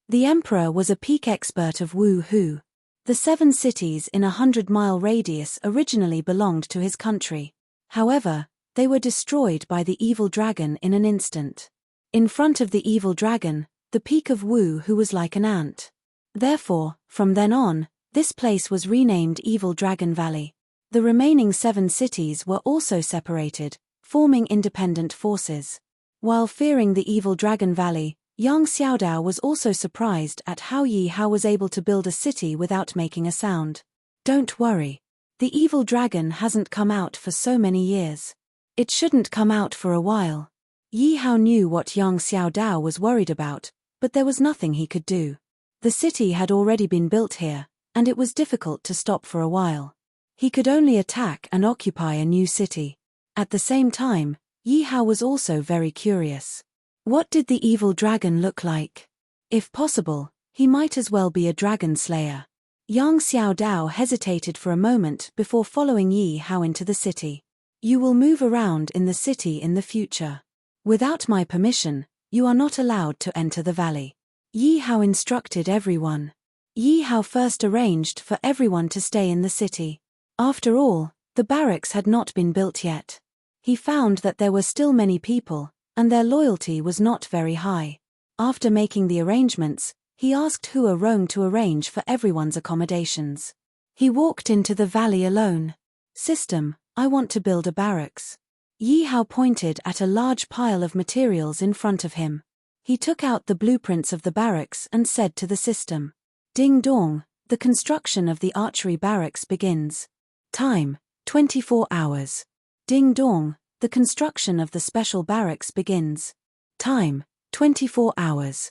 The emperor was a peak expert of Wu-Hu. The 7 cities in a 100-mile radius originally belonged to his country. However, they were destroyed by the evil dragon in an instant. In front of the evil dragon, the peak of Wu-Hu was like an ant. Therefore, from then on, this place was renamed Evil Dragon Valley. The remaining 7 cities were also separated, forming independent forces. While fearing the Evil Dragon Valley, Yang Xiaodao was also surprised at how Yi Hao was able to build a city without making a sound. Don't worry. The evil dragon hasn't come out for so many years. It shouldn't come out for a while. Yi Hao knew what Yang Xiaodao was worried about, but there was nothing he could do. The city had already been built here, and it was difficult to stop for a while. He could only attack and occupy a new city. At the same time, Yi Hao was also very curious. What did the evil dragon look like? If possible, he might as well be a dragon slayer. Yang Xiaodao hesitated for a moment before following Yi Hao into the city. You will move around in the city in the future. Without my permission, you are not allowed to enter the valley. Yi Hao instructed everyone. Yi Hao first arranged for everyone to stay in the city. After all, the barracks had not been built yet. He found that there were still many people, and their loyalty was not very high. After making the arrangements, he asked Hua Rong to arrange for everyone's accommodations. He walked into the valley alone. System, I want to build a barracks. Yi Hao pointed at a large pile of materials in front of him. He took out the blueprints of the barracks and said to the system, Ding dong, the construction of the archery barracks begins. Time, 24 hours. Ding dong, the construction of the special barracks begins. Time, 24 hours.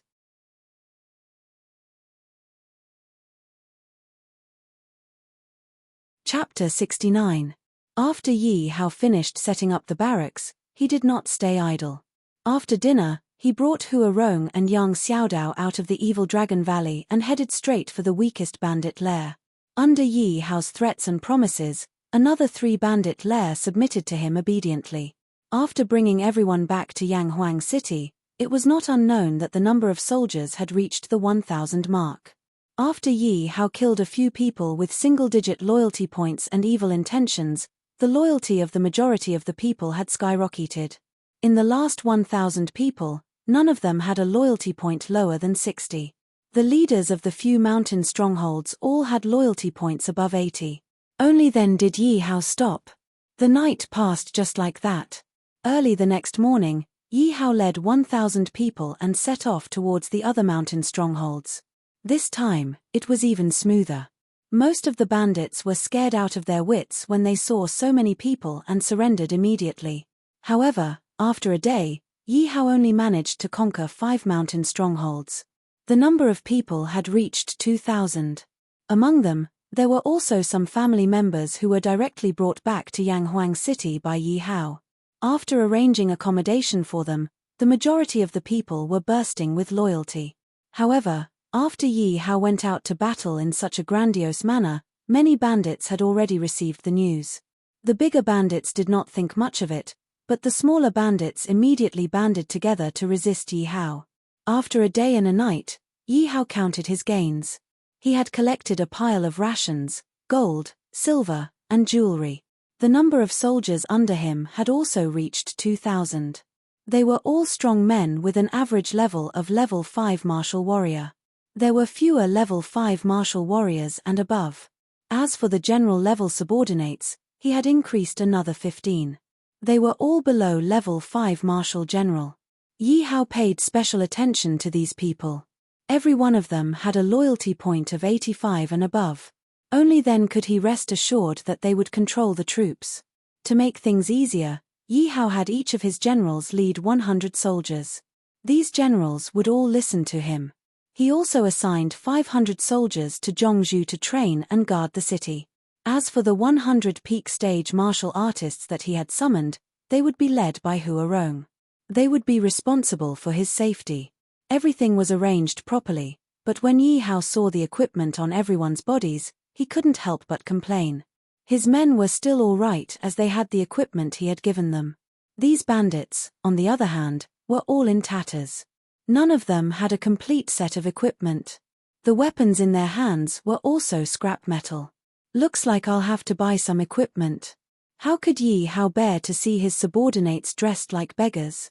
Chapter 69. After Yi Hao finished setting up the barracks, he did not stay idle. After dinner, he brought Hua Rong and Yang Xiaodao out of the Evil Dragon Valley and headed straight for the weakest bandit lair. Under Yi Hao's threats and promises, another 3 bandit lair submitted to him obediently. After bringing everyone back to Yanghuang City, it was not unknown that the number of soldiers had reached the 1,000 mark. After Yi Hao killed a few people with single-digit loyalty points and evil intentions, the loyalty of the majority of the people had skyrocketed. In the last 1,000 people, none of them had a loyalty point lower than 60. The leaders of the few mountain strongholds all had loyalty points above 80. Only then did Yi Hao stop. The night passed just like that. Early the next morning, Yi Hao led 1,000 people and set off towards the other mountain strongholds. This time, it was even smoother. Most of the bandits were scared out of their wits when they saw so many people and surrendered immediately. However, after a day, Yi Hao only managed to conquer 5 mountain strongholds. The number of people had reached 2,000. Among them, there were also some family members who were directly brought back to Yanghuang City by Yi Hao. After arranging accommodation for them, the majority of the people were bursting with loyalty. However, after Yi Hao went out to battle in such a grandiose manner, many bandits had already received the news. The bigger bandits did not think much of it, but the smaller bandits immediately banded together to resist Yi Hao. After a day and a night, Yi Hao counted his gains. He had collected a pile of rations, gold, silver, and jewelry. The number of soldiers under him had also reached 2,000. They were all strong men with an average level of level 5 martial warrior. There were fewer level 5 martial warriors and above. As for the general level subordinates, he had increased another 15. They were all below level 5 martial general. Yi Hao paid special attention to these people. Every one of them had a loyalty point of 85 and above. Only then could he rest assured that they would control the troops. To make things easier, Yi Hao had each of his generals lead 100 soldiers. These generals would all listen to him. He also assigned 500 soldiers to Zhongzhou to train and guard the city. As for the 100 peak stage martial artists that he had summoned, they would be led by Hua Rong. They would be responsible for his safety. Everything was arranged properly, but when Yi Hao saw the equipment on everyone's bodies, he couldn't help but complain. His men were still all right as they had the equipment he had given them. These bandits, on the other hand, were all in tatters. None of them had a complete set of equipment. The weapons in their hands were also scrap metal. Looks like I'll have to buy some equipment. How could Yi Hao bear to see his subordinates dressed like beggars?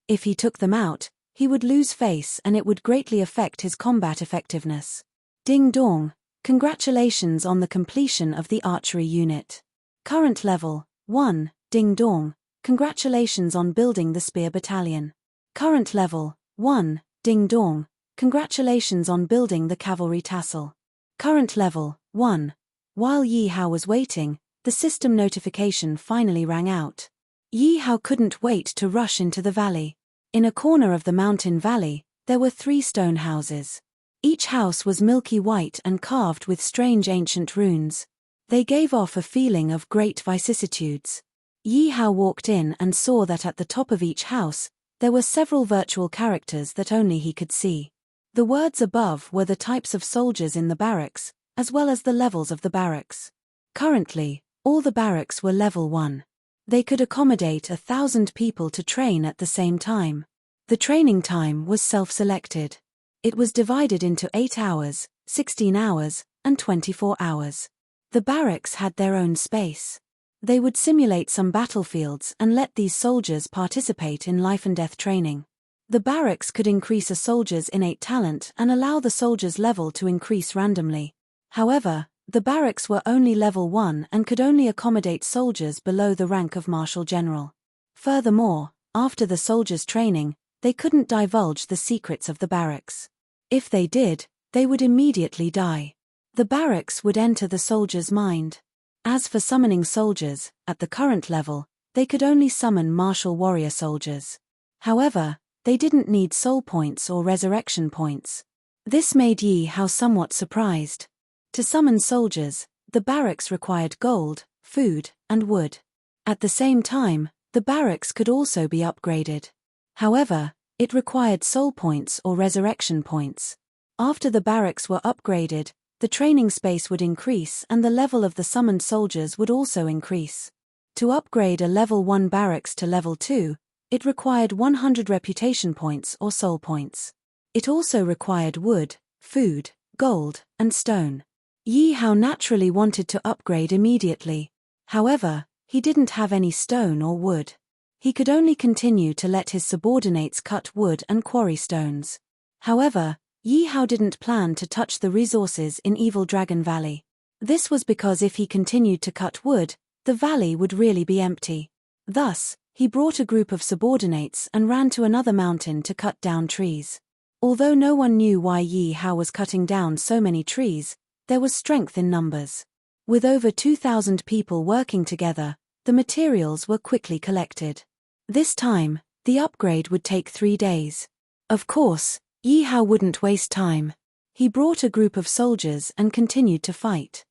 If he took them out, he would lose face and it would greatly affect his combat effectiveness. Ding dong, congratulations on the completion of the archery unit. Current level, 1, ding dong, congratulations on building the spear battalion. Current level, 1, ding dong, congratulations on building the cavalry tassel. Current level, 1. While Yi Hao was waiting, the system notification finally rang out. Yi Hao couldn't wait to rush into the valley. In a corner of the mountain valley, there were 3 stone houses. Each house was milky white and carved with strange ancient runes. They gave off a feeling of great vicissitudes. Yi Hao walked in and saw that at the top of each house, there were several virtual characters that only he could see. The words above were the types of soldiers in the barracks, as well as the levels of the barracks. Currently, all the barracks were level 1. They could accommodate 1,000 people to train at the same time. The training time was self-selected. It was divided into 8 hours, 16 hours, and 24 hours. The barracks had their own space. They would simulate some battlefields and let these soldiers participate in life and death training. The barracks could increase a soldier's innate talent and allow the soldier's level to increase randomly. However, the barracks were only level 1 and could only accommodate soldiers below the rank of Marshal General. Furthermore, after the soldiers' training, they couldn't divulge the secrets of the barracks. If they did, they would immediately die. The barracks would enter the soldier's mind. As for summoning soldiers, at the current level, they could only summon martial warrior soldiers. However, they didn't need soul points or resurrection points. This made Yi Hao somewhat surprised. To summon soldiers, the barracks required gold, food, and wood. At the same time, the barracks could also be upgraded. However, it required soul points or resurrection points. After the barracks were upgraded, the training space would increase and the level of the summoned soldiers would also increase. To upgrade a level 1 barracks to level 2, it required 100 reputation points or soul points. It also required wood, food, gold, and stone. Yi Hao naturally wanted to upgrade immediately. However, he didn't have any stone or wood. He could only continue to let his subordinates cut wood and quarry stones. However, Yi Hao didn't plan to touch the resources in Evil Dragon Valley. This was because if he continued to cut wood, the valley would really be empty. Thus, he brought a group of subordinates and ran to another mountain to cut down trees. Although no one knew why Yi Hao was cutting down so many trees, there was strength in numbers. With over 2,000 people working together, the materials were quickly collected. This time, the upgrade would take 3 days. Of course, Yi Hao wouldn't waste time. He brought a group of soldiers and continued to fight.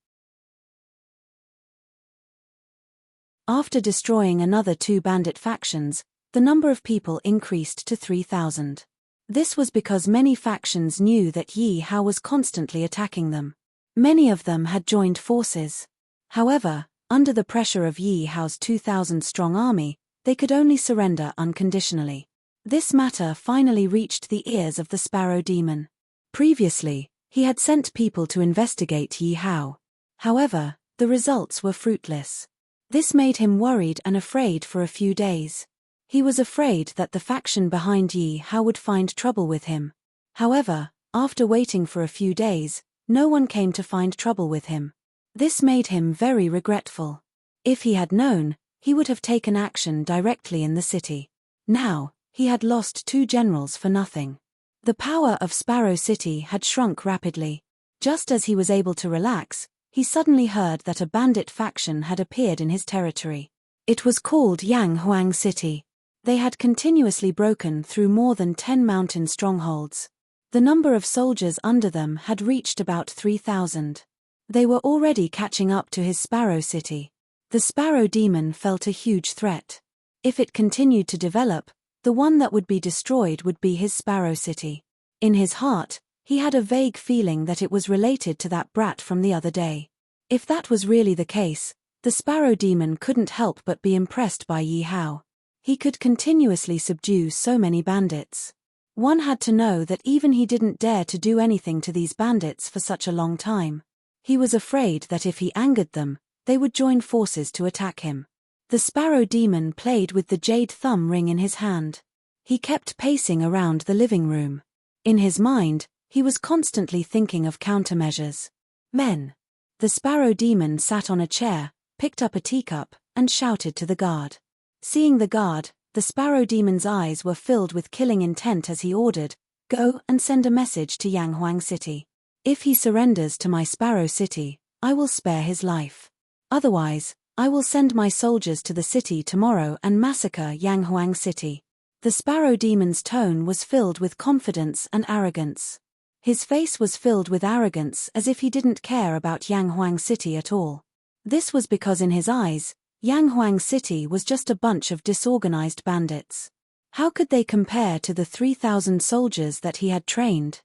After destroying another 2 bandit factions, the number of people increased to 3,000. This was because many factions knew that Yi Hao was constantly attacking them. Many of them had joined forces. However, under the pressure of Yi Hao's 2,000-strong army, they could only surrender unconditionally. This matter finally reached the ears of the Sparrow Demon. Previously, he had sent people to investigate Yi Hao. However, the results were fruitless. This made him worried and afraid for a few days. He was afraid that the faction behind Yi Hao would find trouble with him. However, after waiting for a few days, no one came to find trouble with him. This made him very regretful. If he had known, he would have taken action directly in the city. Now, he had lost 2 generals for nothing. The power of Sparrow City had shrunk rapidly. Just as he was able to relax, he suddenly heard that a bandit faction had appeared in his territory. It was called Yang Huang City. They had continuously broken through more than 10 mountain strongholds. The number of soldiers under them had reached about 3,000. They were already catching up to his Sparrow City. The Sparrow Demon felt a huge threat. If it continued to develop, the one that would be destroyed would be his Sparrow City. In his heart, he had a vague feeling that it was related to that brat from the other day. If that was really the case, the Sparrow Demon couldn't help but be impressed by Yi Hao. He could continuously subdue so many bandits. One had to know that even he didn't dare to do anything to these bandits for such a long time. He was afraid that if he angered them, they would join forces to attack him. The Sparrow Demon played with the jade thumb ring in his hand. He kept pacing around the living room. In his mind, he was constantly thinking of countermeasures. Men. The Sparrow Demon sat on a chair, picked up a teacup, and shouted to the guard. Seeing the guard, the Sparrow Demon's eyes were filled with killing intent as he ordered, "Go and send a message to Yang Huang City. If he surrenders to my Sparrow City, I will spare his life. Otherwise, I will send my soldiers to the city tomorrow and massacre Yang Huang City." The Sparrow Demon's tone was filled with confidence and arrogance. His face was filled with arrogance as if he didn't care about Yang Huang City at all. This was because in his eyes, Yang Huang City was just a bunch of disorganized bandits. How could they compare to the 3,000 soldiers that he had trained?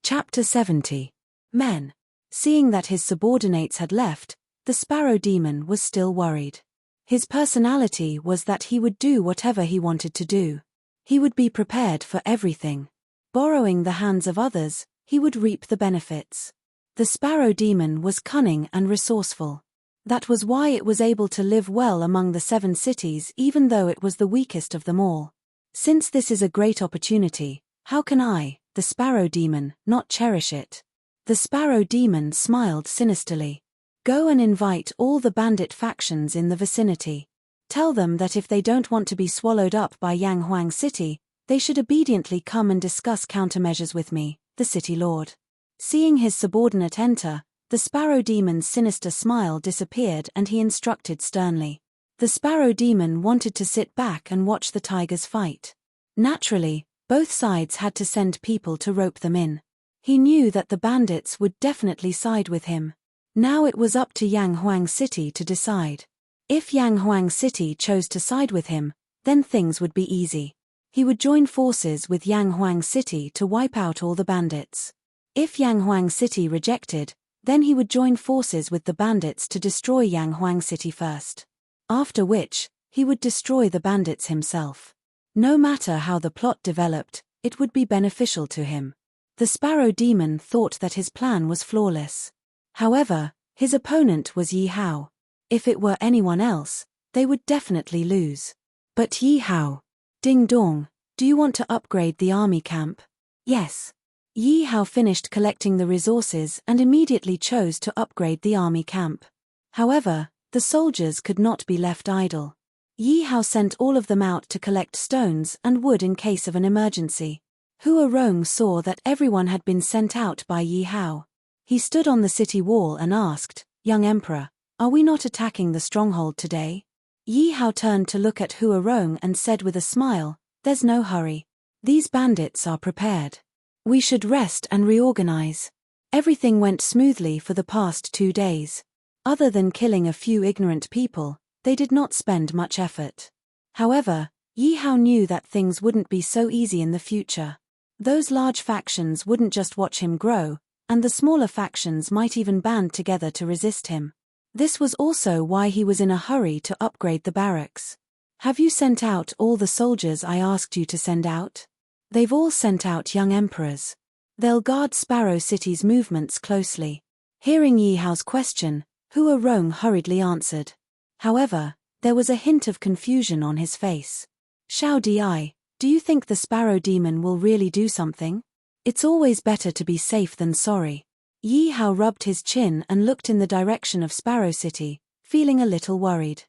Chapter 70. Men. Seeing that his subordinates had left, the Sparrow Demon was still worried. His personality was that he would do whatever he wanted to do. He would be prepared for everything. Borrowing the hands of others, he would reap the benefits. The Sparrow Demon was cunning and resourceful. That was why it was able to live well among the 7 cities even though it was the weakest of them all. Since this is a great opportunity, how can I, the Sparrow Demon, not cherish it? The Sparrow Demon smiled sinisterly. Go and invite all the bandit factions in the vicinity. Tell them that if they don't want to be swallowed up by Yang Huang City, they should obediently come and discuss countermeasures with me, the city lord. Seeing his subordinate enter, the Sparrow Demon's sinister smile disappeared and he instructed sternly. The Sparrow Demon wanted to sit back and watch the tigers fight. Naturally, both sides had to send people to rope them in. He knew that the bandits would definitely side with him. Now it was up to Yang Huang City to decide. If Yang Huang City chose to side with him, then things would be easy. He would join forces with Yang Huang City to wipe out all the bandits. If Yang Huang City rejected, then he would join forces with the bandits to destroy Yang Huang City first. After which, he would destroy the bandits himself. No matter how the plot developed, it would be beneficial to him. The Sparrow Demon thought that his plan was flawless. However, his opponent was Yi Hao. If it were anyone else, they would definitely lose. But Yi Hao. Ding dong, do you want to upgrade the army camp? Yes. Yi Hao finished collecting the resources and immediately chose to upgrade the army camp. However, the soldiers could not be left idle. Yi Hao sent all of them out to collect stones and wood in case of an emergency. Hua Rong saw that everyone had been sent out by Yi Hao. He stood on the city wall and asked, "Young Emperor, are we not attacking the stronghold today?" Yi Hao turned to look at Hua Rong and said with a smile, "There's no hurry. These bandits are prepared. We should rest and reorganize." Everything went smoothly for the past 2 days. Other than killing a few ignorant people, they did not spend much effort. However, Yi Hao knew that things wouldn't be so easy in the future. Those large factions wouldn't just watch him grow, and the smaller factions might even band together to resist him. This was also why he was in a hurry to upgrade the barracks. "Have you sent out all the soldiers I asked you to send out?" "They've all sent out young emperors. They'll guard Sparrow City's movements closely." Hearing Yi Hao's question, Hua Rong hurriedly answered. However, there was a hint of confusion on his face. "Xiao Di, do you think the Sparrow Demon will really do something?" It's always better to be safe than sorry. Yi Hao rubbed his chin and looked in the direction of Sparrow City, feeling a little worried.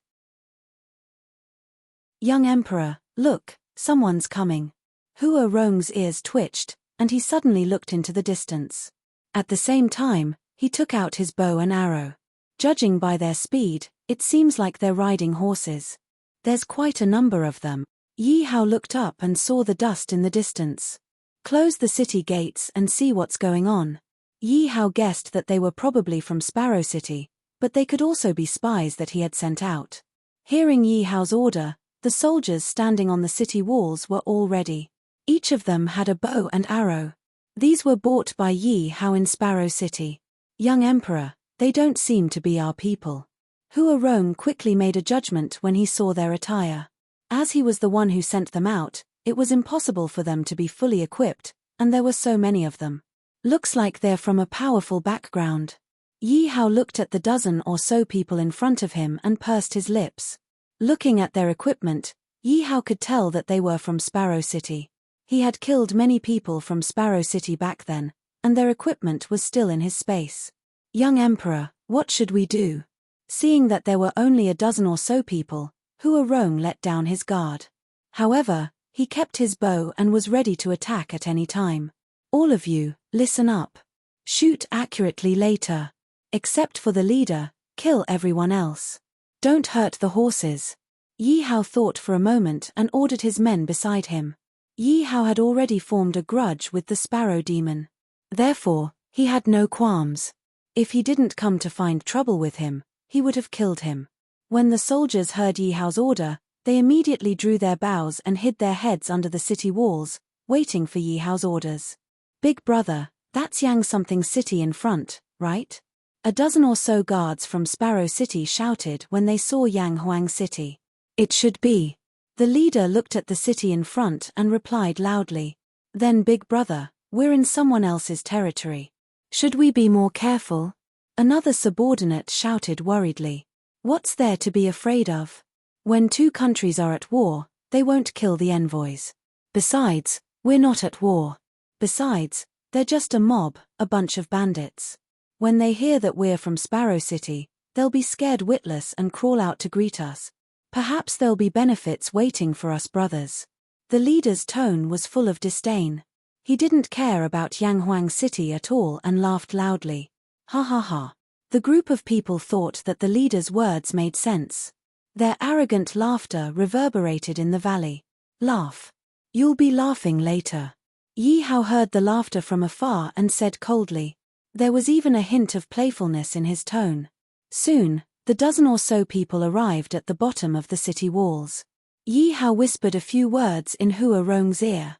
Young Emperor, look, someone's coming. Hua Rong's ears twitched, and he suddenly looked into the distance. At the same time, he took out his bow and arrow. Judging by their speed, it seems like they're riding horses. There's quite a number of them. Yi Hao looked up and saw the dust in the distance. Close the city gates and see what's going on. Yi Hao guessed that they were probably from Sparrow City, but they could also be spies that he had sent out. Hearing Yi Hao's order, the soldiers standing on the city walls were all ready. Each of them had a bow and arrow. These were bought by Yi Hao in Sparrow City. Young Emperor, they don't seem to be our people. Hua Rong quickly made a judgment when he saw their attire. As he was the one who sent them out, it was impossible for them to be fully equipped, and there were so many of them. Looks like they're from a powerful background. Yi Hao looked at the dozen or so people in front of him and pursed his lips. Looking at their equipment, Yi Hao could tell that they were from Sparrow City. He had killed many people from Sparrow City back then, and their equipment was still in his space. Young Emperor, what should we do? Seeing that there were only a dozen or so people, Hua Rong let down his guard. However, he kept his bow and was ready to attack at any time. All of you, listen up. Shoot accurately later. Except for the leader, kill everyone else. Don't hurt the horses. Yi Hao thought for a moment and ordered his men beside him. Yi Hao had already formed a grudge with the Sparrow Demon. Therefore, he had no qualms. If he didn't come to find trouble with him, he would have killed him. When the soldiers heard Yi Hao's order, they immediately drew their bows and hid their heads under the city walls, waiting for Yi Hao's orders. Big brother, that's Yang something city in front, right? A dozen or so guards from Sparrow City shouted when they saw Yang Huang City. It should be. The leader looked at the city in front and replied loudly. Then big brother, we're in someone else's territory. Should we be more careful? Another subordinate shouted worriedly. What's there to be afraid of? When two countries are at war, they won't kill the envoys. Besides, we're not at war. Besides, they're just a mob, a bunch of bandits. When they hear that we're from Sparrow City, they'll be scared witless and crawl out to greet us. Perhaps there'll be benefits waiting for us brothers. The leader's tone was full of disdain. He didn't care about Yang Huang City at all and laughed loudly. Ha ha ha. The group of people thought that the leader's words made sense. Their arrogant laughter reverberated in the valley. Laugh. You'll be laughing later. Yi Hao heard the laughter from afar and said coldly. There was even a hint of playfulness in his tone. Soon, the dozen or so people arrived at the bottom of the city walls. Yi Hao whispered a few words in Hua Rong's ear.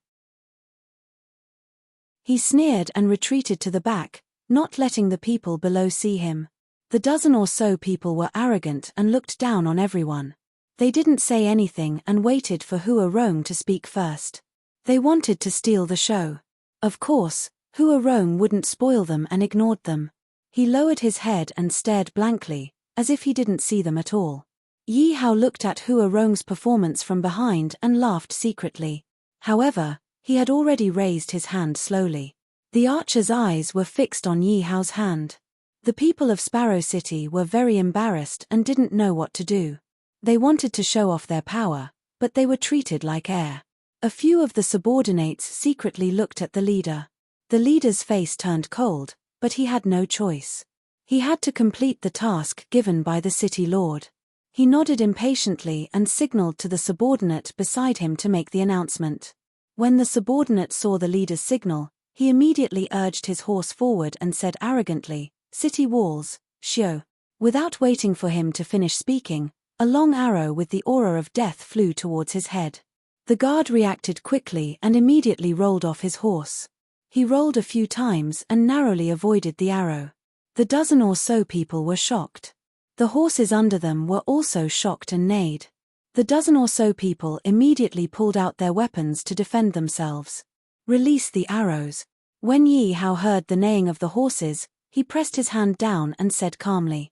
He sneered and retreated to the back, not letting the people below see him. The dozen or so people were arrogant and looked down on everyone. They didn't say anything and waited for Hua Rong to speak first. They wanted to steal the show. Of course, Hua Rong wouldn't spoil them and ignored them. He lowered his head and stared blankly, as if he didn't see them at all. Yi Hao looked at Hua Rong's performance from behind and laughed secretly. However, he had already raised his hand slowly. The archer's eyes were fixed on Yi Hao's hand. The people of Sparrow City were very embarrassed and didn't know what to do. They wanted to show off their power, but they were treated like air. A few of the subordinates secretly looked at the leader. The leader's face turned cold, but he had no choice. He had to complete the task given by the city lord. He nodded impatiently and signaled to the subordinate beside him to make the announcement. When the subordinate saw the leader's signal, he immediately urged his horse forward and said arrogantly, "City walls, Xiu." Without waiting for him to finish speaking, a long arrow with the aura of death flew towards his head. The guard reacted quickly and immediately rolled off his horse. He rolled a few times and narrowly avoided the arrow. The dozen or so people were shocked. The horses under them were also shocked and neighed. The dozen or so people immediately pulled out their weapons to defend themselves. Release the arrows. When Yi Hao heard the neighing of the horses, he pressed his hand down and said calmly.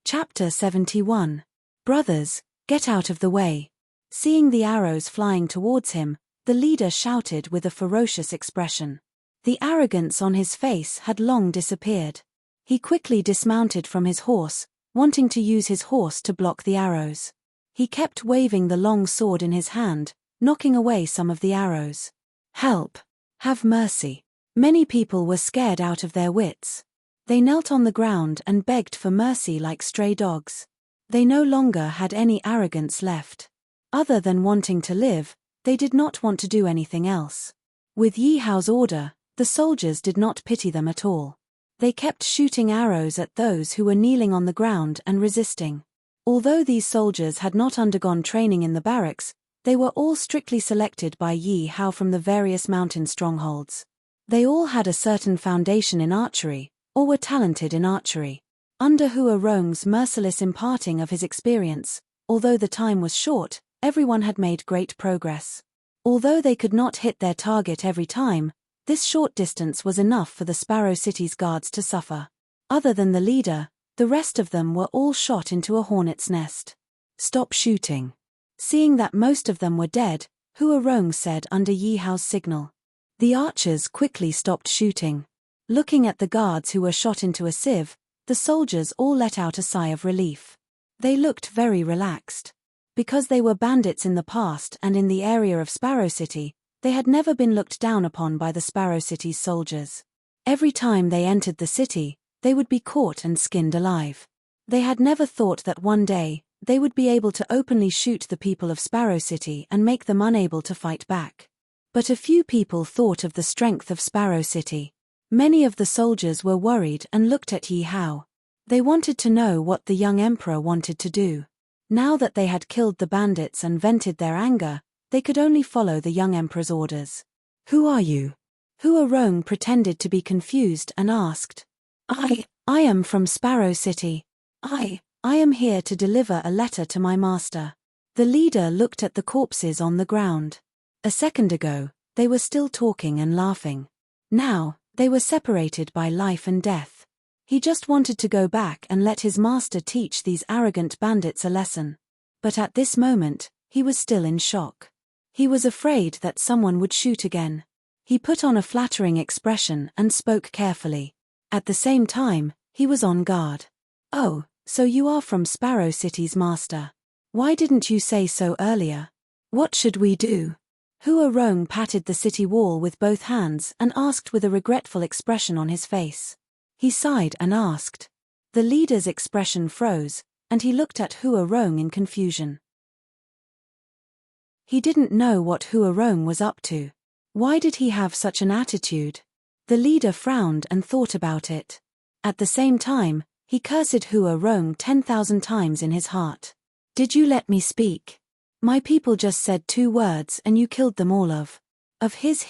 Chapter 71. Brothers, get out of the way. Seeing the arrows flying towards him, the leader shouted with a ferocious expression. The arrogance on his face had long disappeared. He quickly dismounted from his horse, wanting to use his horse to block the arrows. He kept waving the long sword in his hand, knocking away some of the arrows. "Help! Have mercy!" Many people were scared out of their wits. They knelt on the ground and begged for mercy like stray dogs. They no longer had any arrogance left. Other than wanting to live, they did not want to do anything else. With Yi Hao's order, the soldiers did not pity them at all. They kept shooting arrows at those who were kneeling on the ground and resisting. Although these soldiers had not undergone training in the barracks, they were all strictly selected by Yi Hao from the various mountain strongholds. They all had a certain foundation in archery, or were talented in archery. Under Hua Rong's merciless imparting of his experience, although the time was short, everyone had made great progress. Although they could not hit their target every time, this short distance was enough for the Sparrow City's guards to suffer. Other than the leader, the rest of them were all shot into a hornet's nest. "Stop shooting." Seeing that most of them were dead, Hua Rong said under Yi Hao's signal. The archers quickly stopped shooting. Looking at the guards who were shot into a sieve, the soldiers all let out a sigh of relief. They looked very relaxed. Because they were bandits in the past and in the area of Sparrow City, they had never been looked down upon by the Sparrow City's soldiers. Every time they entered the city, they would be caught and skinned alive. They had never thought that one day, they would be able to openly shoot the people of Sparrow City and make them unable to fight back. But a few people thought of the strength of Sparrow City. Many of the soldiers were worried and looked at Yi Hao. They wanted to know what the young emperor wanted to do. Now that they had killed the bandits and vented their anger, they could only follow the young emperor's orders. "Who are you?" Hua Rong pretended to be confused and asked. I am from Sparrow City. I am here to deliver a letter to my master." The leader looked at the corpses on the ground. A second ago, they were still talking and laughing. Now, they were separated by life and death. He just wanted to go back and let his master teach these arrogant bandits a lesson. But at this moment, he was still in shock. He was afraid that someone would shoot again. He put on a flattering expression and spoke carefully. At the same time, he was on guard. "Oh, so you are from Sparrow City's master. Why didn't you say so earlier? What should we do?" Hua Rong patted the city wall with both hands and asked with a regretful expression on his face. He sighed and asked. The leader's expression froze, and he looked at Hua Rong in confusion. He didn't know what Hua Rong was up to. Why did he have such an attitude? The leader frowned and thought about it. At the same time, he cursed Hua Rong 10,000 times in his heart. "Did you let me speak? My people just said 2 words and you killed them all of his.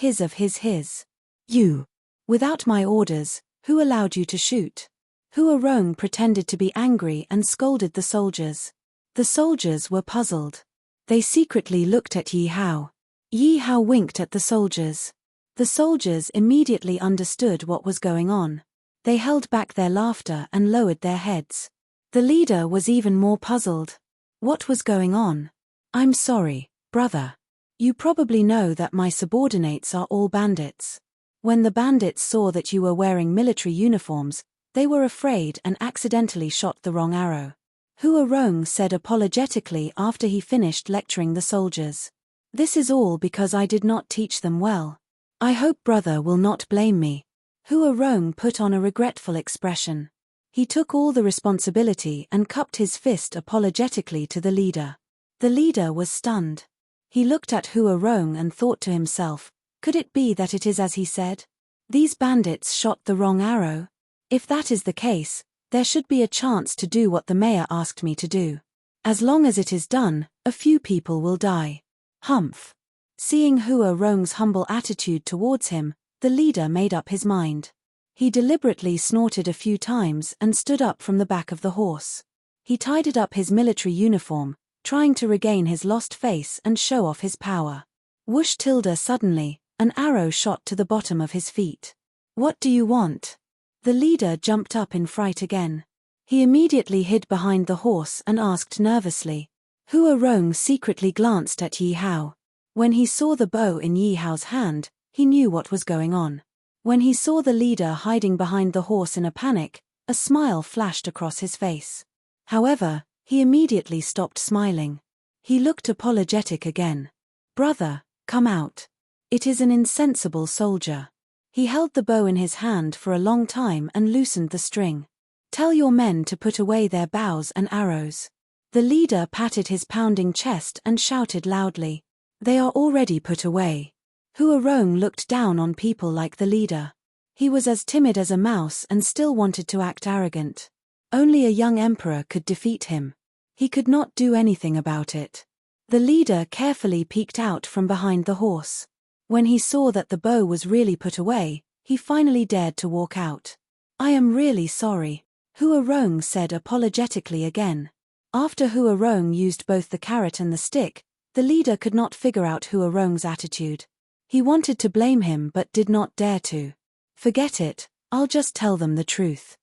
You. Without my orders, who allowed you to shoot?" Hua Rong pretended to be angry and scolded the soldiers. The soldiers were puzzled. They secretly looked at Yi Hao. Yi Hao winked at the soldiers. The soldiers immediately understood what was going on. They held back their laughter and lowered their heads. The leader was even more puzzled. What was going on? "I'm sorry, brother. You probably know that my subordinates are all bandits. When the bandits saw that you were wearing military uniforms, they were afraid and accidentally shot the wrong arrow." Hua Rong said apologetically after he finished lecturing the soldiers. "This is all because I did not teach them well. I hope brother will not blame me." Hua Rong put on a regretful expression. He took all the responsibility and cupped his fist apologetically to the leader. The leader was stunned. He looked at Hua Rong and thought to himself, could it be that it is as he said? These bandits shot the wrong arrow? If that is the case, there should be a chance to do what the mayor asked me to do. As long as it is done, a few people will die. Humph. Seeing Hua Rong's humble attitude towards him, the leader made up his mind. He deliberately snorted a few times and stood up from the back of the horse. He tidied up his military uniform, trying to regain his lost face and show off his power. Whoosh! Suddenly, an arrow shot to the bottom of his feet. "What do you want?" The leader jumped up in fright again. He immediately hid behind the horse and asked nervously, Hua Rong secretly glanced at Yi Hao. When he saw the bow in Yi Hao's hand, he knew what was going on. When he saw the leader hiding behind the horse in a panic, a smile flashed across his face. However, he immediately stopped smiling. He looked apologetic again. "Brother, come out. It is an insensible soldier." He held the bow in his hand for a long time and loosened the string. "Tell your men to put away their bows and arrows." The leader patted his pounding chest and shouted loudly, "They are already put away." Hua Rong looked down on people like the leader. He was as timid as a mouse and still wanted to act arrogant. Only a young emperor could defeat him. He could not do anything about it. The leader carefully peeked out from behind the horse. When he saw that the bow was really put away, he finally dared to walk out. "I am really sorry," Hua Rong said apologetically again. After Hua Rong used both the carrot and the stick, the leader could not figure out Hua Rong's attitude. He wanted to blame him but did not dare to. "Forget it, I'll just tell them the truth.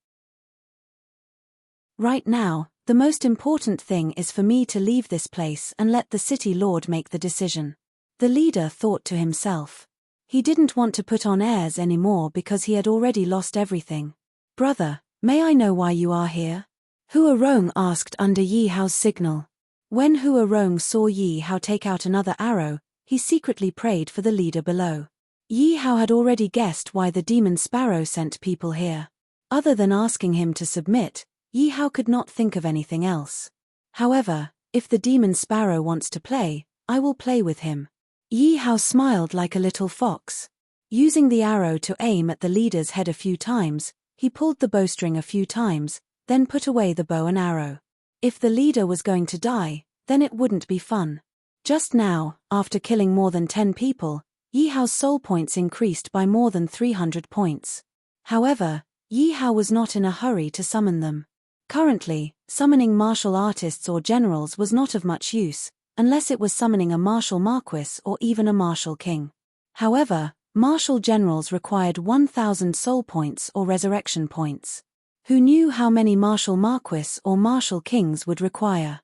Right now, the most important thing is for me to leave this place and let the city lord make the decision." The leader thought to himself. He didn't want to put on airs anymore because he had already lost everything. "Brother, may I know why you are here?" Hua Rong asked under Yi Hao's signal. When Hua Rong saw Yi Hao take out another arrow, he secretly prayed for the leader below. Yi Hao had already guessed why the demon sparrow sent people here. Other than asking him to submit, Yi Hao could not think of anything else. "However, if the demon sparrow wants to play, I will play with him." Yi Hao smiled like a little fox. Using the arrow to aim at the leader's head a few times, he pulled the bowstring a few times, then put away the bow and arrow. If the leader was going to die, then it wouldn't be fun. Just now, after killing more than 10 people, Yi Hao's soul points increased by more than 300 points. However, Yi Hao was not in a hurry to summon them. Currently, summoning martial artists or generals was not of much use, unless it was summoning a martial marquis or even a martial king. However, martial generals required 1,000 soul points or resurrection points. Who knew how many martial marquis or martial kings would require?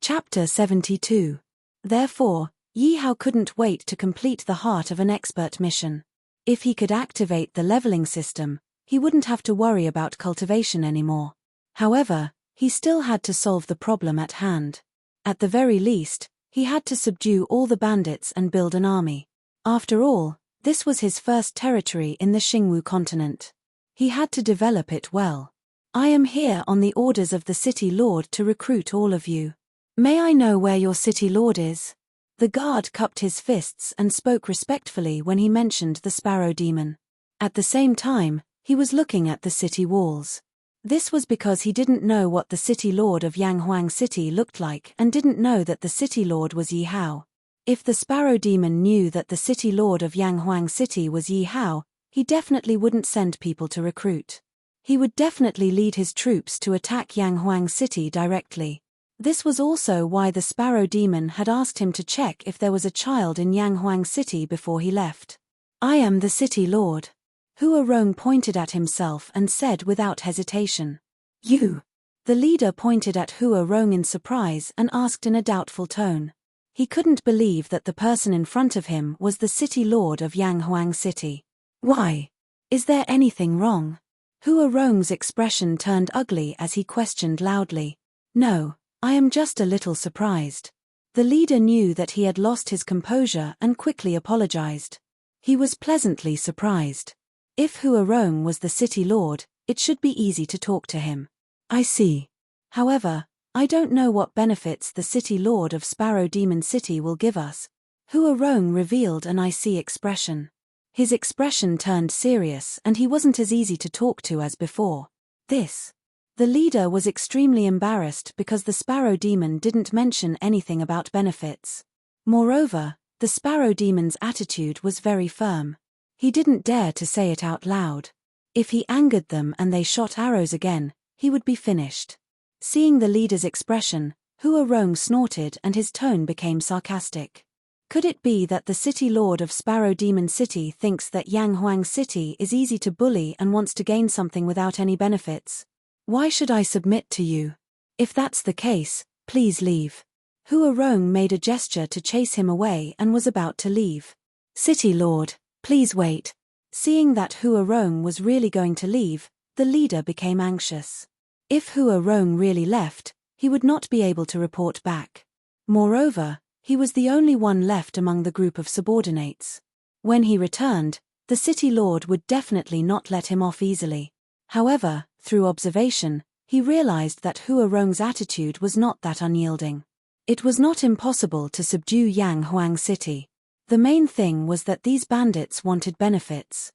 Chapter 72. Therefore, Yi Hao couldn't wait to complete the heart of an expert mission. If he could activate the leveling system, he wouldn't have to worry about cultivation anymore. However, he still had to solve the problem at hand. At the very least, he had to subdue all the bandits and build an army. After all, this was his first territory in the Xingwu continent. He had to develop it well. "I am here on the orders of the city lord to recruit all of you. May I know where your city lord is?" The guard cupped his fists and spoke respectfully when he mentioned the sparrow demon. At the same time, he was looking at the city walls. This was because he didn't know what the city lord of Yanghuang City looked like and didn't know that the city lord was Yi Hao. If the sparrow demon knew that the city lord of Yanghuang City was Yi Hao, he definitely wouldn't send people to recruit. He would definitely lead his troops to attack Yanghuang City directly. This was also why the sparrow demon had asked him to check if there was a child in Yanghuang City before he left. "I am the city lord." Hua Rong pointed at himself and said without hesitation. "You?" The leader pointed at Hua Rong in surprise and asked in a doubtful tone. He couldn't believe that the person in front of him was the city lord of Yanghuang City. "Why? Is there anything wrong?" Hua Rong's expression turned ugly as he questioned loudly. "No, I am just a little surprised." The leader knew that he had lost his composure and quickly apologized. He was pleasantly surprised. If Hua Rong was the city lord, it should be easy to talk to him. "I see. However, I don't know what benefits the city lord of Sparrow Demon City will give us." Hua Rong revealed an icy expression. His expression turned serious and he wasn't as easy to talk to as before. The leader was extremely embarrassed because the Sparrow Demon didn't mention anything about benefits. Moreover, the Sparrow Demon's attitude was very firm. He didn't dare to say it out loud. If he angered them and they shot arrows again, he would be finished. Seeing the leader's expression, Hua Rong snorted and his tone became sarcastic. Could it be that the city lord of Sparrow Demon City thinks that Yanghuang City is easy to bully and wants to gain something without any benefits? Why should I submit to you? If that's the case, please leave. Hua Rong made a gesture to chase him away and was about to leave. City Lord, please wait. Seeing that Hua Rong was really going to leave, the leader became anxious. If Hua Rong really left, he would not be able to report back. Moreover, he was the only one left among the group of subordinates. When he returned, the city lord would definitely not let him off easily. However, through observation, he realized that Hua Rong's attitude was not that unyielding. It was not impossible to subdue Yang Huang City. The main thing was that these bandits wanted benefits.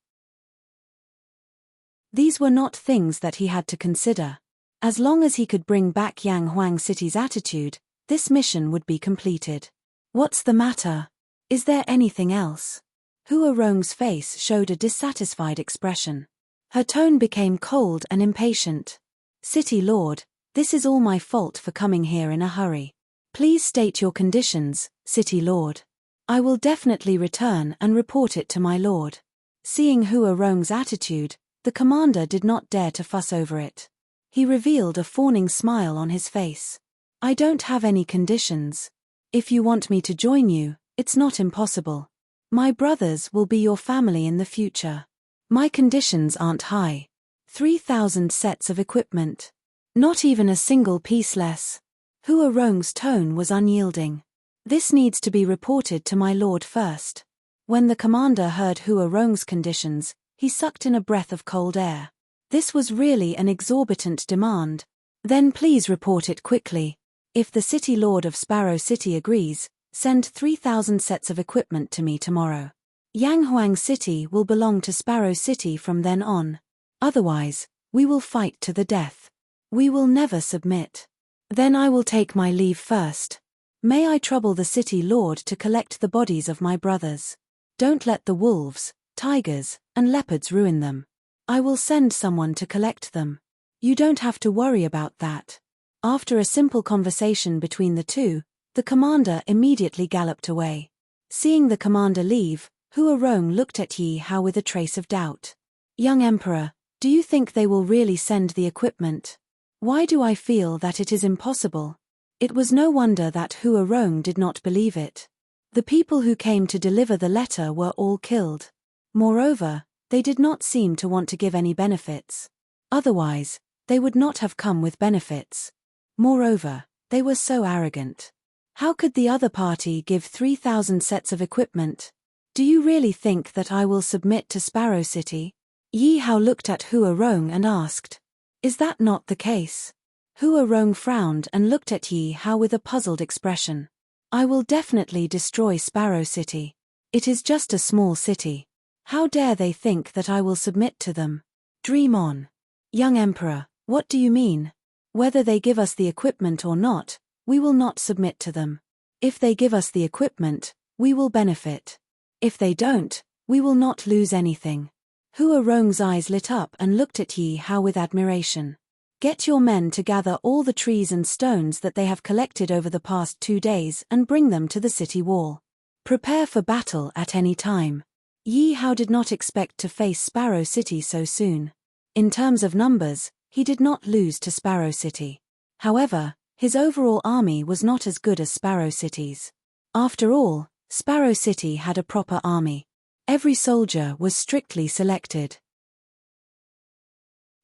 These were not things that he had to consider. As long as he could bring back Yang Huang City's attitude, this mission would be completed. What's the matter? Is there anything else? Hua Rong's face showed a dissatisfied expression. Her tone became cold and impatient. City Lord, this is all my fault for coming here in a hurry. Please state your conditions, City Lord. I will definitely return and report it to my lord. Seeing Hua Rong's attitude, the commander did not dare to fuss over it. He revealed a fawning smile on his face. I don't have any conditions. If you want me to join you, it's not impossible. My brothers will be your family in the future. My conditions aren't high. 3,000 sets of equipment. Not even a single piece less. Hua Rong's tone was unyielding. This needs to be reported to my lord first. When the commander heard Hua Rong's conditions, he sucked in a breath of cold air. This was really an exorbitant demand. Then please report it quickly. If the city lord of Sparrow City agrees, send 3,000 sets of equipment to me tomorrow. Yang Huang City will belong to Sparrow City from then on. Otherwise, we will fight to the death. We will never submit. Then I will take my leave first. May I trouble the city lord to collect the bodies of my brothers. Don't let the wolves, tigers, and leopards ruin them. I will send someone to collect them. You don't have to worry about that. After a simple conversation between the two, the commander immediately galloped away. Seeing the commander leave, Hua Rong looked at Yi Hao with a trace of doubt. Young Emperor, do you think they will really send the equipment? Why do I feel that it is impossible? It was no wonder that Hua Rong did not believe it. The people who came to deliver the letter were all killed. Moreover, they did not seem to want to give any benefits. Otherwise, they would not have come with benefits. Moreover, they were so arrogant. How could the other party give 3,000 sets of equipment? Do you really think that I will submit to Sparrow City? Yi Hao looked at Hua Rong and asked. Is that not the case? Hua Rong frowned and looked at Yi Hao with a puzzled expression. I will definitely destroy Sparrow City. It is just a small city. How dare they think that I will submit to them? Dream on. Young Emperor, what do you mean? Whether they give us the equipment or not, we will not submit to them. If they give us the equipment, we will benefit. If they don't, we will not lose anything. Hua Rong's eyes lit up and looked at Yi Hao with admiration. Get your men to gather all the trees and stones that they have collected over the past 2 days and bring them to the city wall. Prepare for battle at any time. Yi Hao did not expect to face Sparrow City so soon. In terms of numbers, he did not lose to Sparrow City. However, his overall army was not as good as Sparrow City's. After all, Sparrow City had a proper army. Every soldier was strictly selected.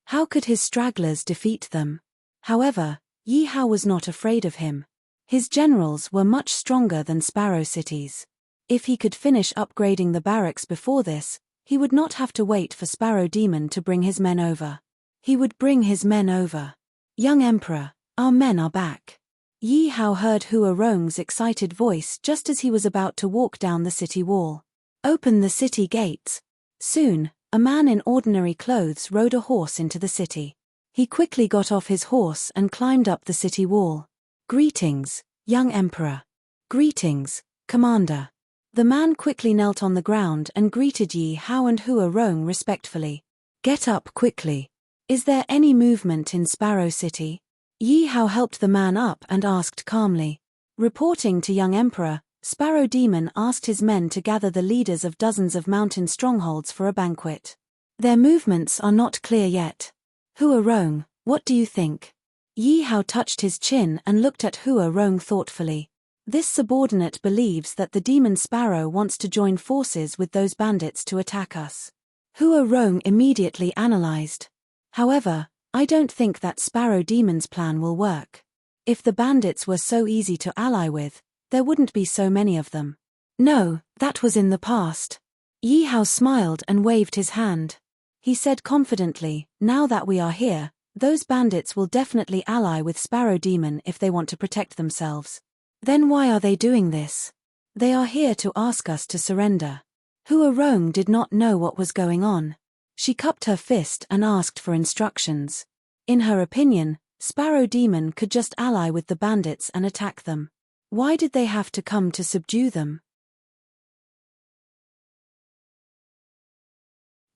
How could his stragglers defeat them? However, Yi Hao was not afraid of him. His generals were much stronger than Sparrow City's. If he could finish upgrading the barracks before this, he would not have to wait for Sparrow Demon to bring his men over. He would bring his men over. Young Emperor, our men are back. Yi Hao heard Hua Rong's excited voice just as he was about to walk down the city wall. Open the city gates. Soon, a man in ordinary clothes rode a horse into the city. He quickly got off his horse and climbed up the city wall. Greetings, young Emperor. Greetings, Commander. The man quickly knelt on the ground and greeted Yi Hao and Hua Rong respectfully. Get up quickly. Is there any movement in Sparrow City? Yi Hao helped the man up and asked calmly. Reporting to young Emperor, Sparrow Demon asked his men to gather the leaders of dozens of mountain strongholds for a banquet. Their movements are not clear yet. Hua Rong, What do you think? Yi Hao touched his chin and looked at Hua Rong thoughtfully. This subordinate believes that the demon sparrow wants to join forces with those bandits to attack us. Hua Rong immediately analyzed. However, I don't think that Sparrow Demon's plan will work. If the bandits were so easy to ally with, there wouldn't be so many of them. No, that was in the past. Yi Hao smiled and waved his hand. He said confidently, now that we are here, those bandits will definitely ally with Sparrow Demon if they want to protect themselves. Then why are they doing this? They are here to ask us to surrender. Hua Rong did not know what was going on. She cupped her fist and asked for instructions. In her opinion, Sparrow Demon could just ally with the bandits and attack them. Why did they have to come to subdue them?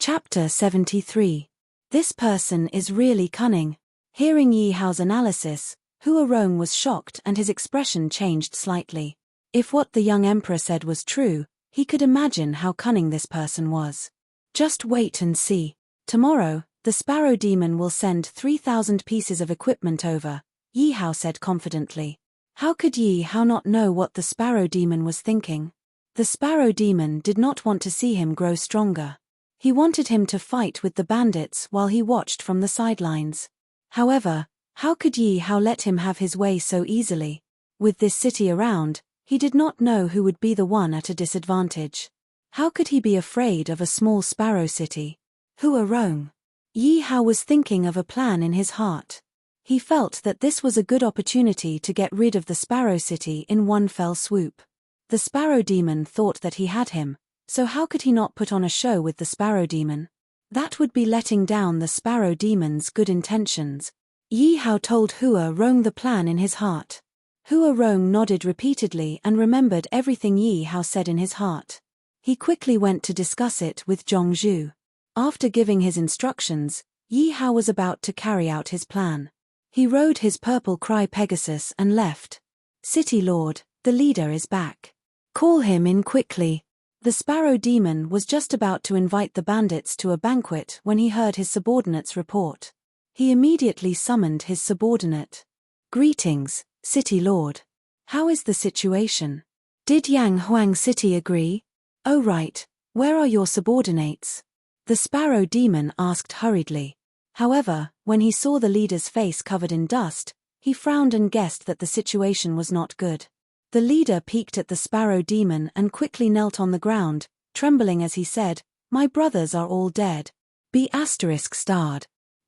Chapter 73. This person is really cunning. Hearing Yi Hao's analysis, Hua Rong was shocked and his expression changed slightly. If what the young emperor said was true, he could imagine how cunning this person was. Just wait and see. Tomorrow, the Sparrow Demon will send 3,000 pieces of equipment over, Yi Hao said confidently. How could Yi Hao not know what the Sparrow Demon was thinking? The Sparrow Demon did not want to see him grow stronger. He wanted him to fight with the bandits while he watched from the sidelines. However, how could Yi Hao let him have his way so easily? With this city around, he did not know who would be the one at a disadvantage. How could he be afraid of a small sparrow city? Hua Rong. Yi Hao was thinking of a plan in his heart. He felt that this was a good opportunity to get rid of the Sparrow City in one fell swoop. The Sparrow Demon thought that he had him, so how could he not put on a show with the Sparrow Demon? That would be letting down the Sparrow Demon's good intentions. Yi Hao told Hua Rong the plan in his heart. Hua Rong nodded repeatedly and remembered everything Yi Hao said in his heart. He quickly went to discuss it with Zhongzhu. After giving his instructions, Yi Hao was about to carry out his plan. He rode his purple cry Pegasus and left. City Lord, the leader is back. Call him in quickly. The Sparrow Demon was just about to invite the bandits to a banquet when he heard his subordinate's report. He immediately summoned his subordinate. Greetings, City Lord. How is the situation? Did Yang Huang City agree? Oh right, where are your subordinates? The Sparrow Demon asked hurriedly. However, when he saw the leader's face covered in dust, he frowned and guessed that the situation was not good. The leader peeked at the Sparrow Demon and quickly knelt on the ground, trembling as he said, "My brothers are all dead." B*****.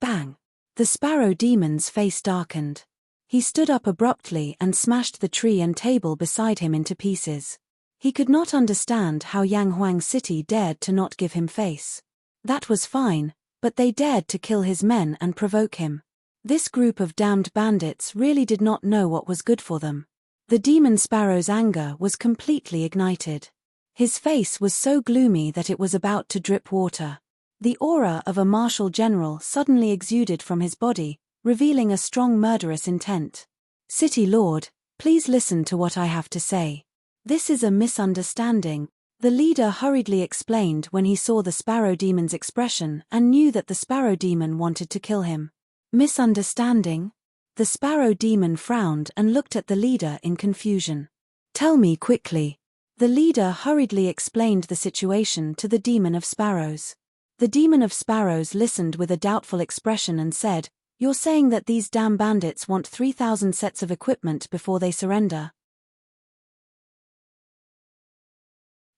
Bang! The Sparrow Demon's face darkened. He stood up abruptly and smashed the tree and table beside him into pieces. He could not understand how Yang Huang City dared to not give him face. That was fine, but they dared to kill his men and provoke him. This group of damned bandits really did not know what was good for them. The demon sparrow's anger was completely ignited. His face was so gloomy that it was about to drip water. The aura of a martial general suddenly exuded from his body, revealing a strong murderous intent. City Lord, please listen to what I have to say. This is a misunderstanding, the leader hurriedly explained when he saw the Sparrow Demon's expression and knew that the Sparrow Demon wanted to kill him. Misunderstanding? The Sparrow Demon frowned and looked at the leader in confusion. Tell me quickly. The leader hurriedly explained the situation to the Demon of Sparrows. The Demon of Sparrows listened with a doubtful expression and said, "You're saying that these damn bandits want 3,000 sets of equipment before they surrender?"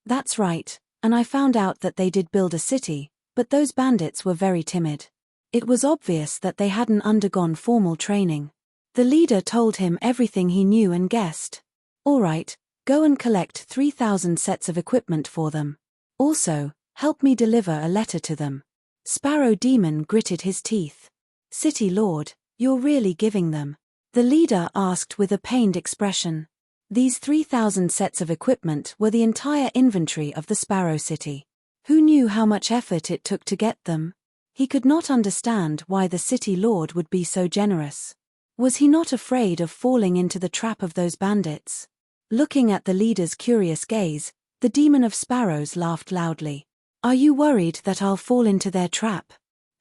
That's right, and I found out that they did build a city, but those bandits were very timid. It was obvious that they hadn't undergone formal training. The leader told him everything he knew and guessed. All right, go and collect 3,000 sets of equipment for them. Also, help me deliver a letter to them. Sparrow Demon gritted his teeth. City Lord, you're really giving them? The leader asked with a pained expression. These 3,000 sets of equipment were the entire inventory of the Sparrow City. Who knew how much effort it took to get them? He could not understand why the City Lord would be so generous. Was he not afraid of falling into the trap of those bandits? Looking at the leader's curious gaze, the Demon of Sparrows laughed loudly. Are you worried that I'll fall into their trap?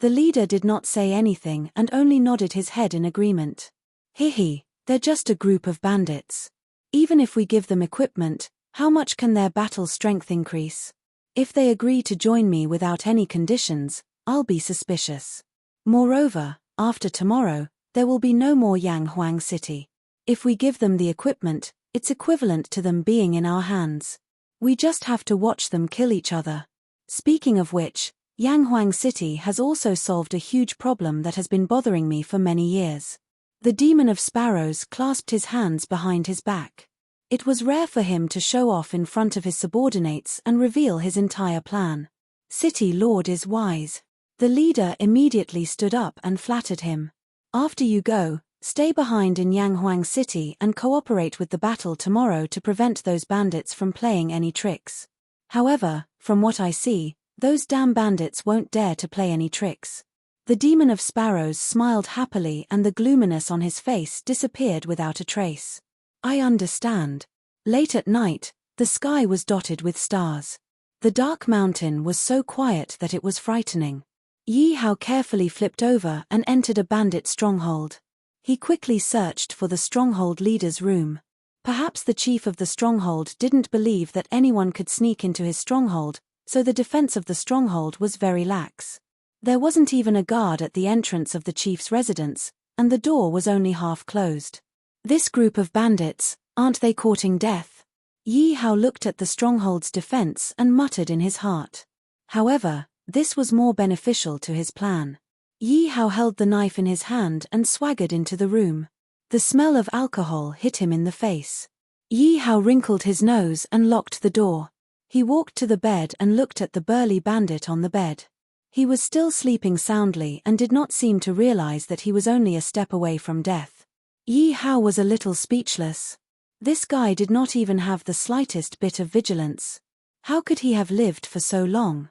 The leader did not say anything and only nodded his head in agreement. Hehe, they're just a group of bandits. Even if we give them equipment, how much can their battle strength increase? If they agree to join me without any conditions, I'll be suspicious. Moreover, after tomorrow, there will be no more Yanghuang City. If we give them the equipment, it's equivalent to them being in our hands. We just have to watch them kill each other. Speaking of which, Yanghuang City has also solved a huge problem that has been bothering me for many years. The Demon of Sparrows clasped his hands behind his back. It was rare for him to show off in front of his subordinates and reveal his entire plan. City Lord is wise. The leader immediately stood up and flattered him. After you go, stay behind in Yanghuang City and cooperate with the battle tomorrow to prevent those bandits from playing any tricks. However, from what I see, those damn bandits won't dare to play any tricks. The Demon of Sparrows smiled happily and the gloominess on his face disappeared without a trace. I understand. Late at night, the sky was dotted with stars. The dark mountain was so quiet that it was frightening. Yi Hao carefully flipped over and entered a bandit stronghold. He quickly searched for the stronghold leader's room. Perhaps the chief of the stronghold didn't believe that anyone could sneak into his stronghold, so the defense of the stronghold was very lax. There wasn't even a guard at the entrance of the chief's residence, and the door was only half closed. This group of bandits, aren't they courting death? Yi Hao looked at the stronghold's defense and muttered in his heart. However, this was more beneficial to his plan. Yi Hao held the knife in his hand and swaggered into the room. The smell of alcohol hit him in the face. Yi Hao wrinkled his nose and locked the door. He walked to the bed and looked at the burly bandit on the bed. He was still sleeping soundly and did not seem to realize that he was only a step away from death. Yi Hao was a little speechless. This guy did not even have the slightest bit of vigilance. How could he have lived for so long?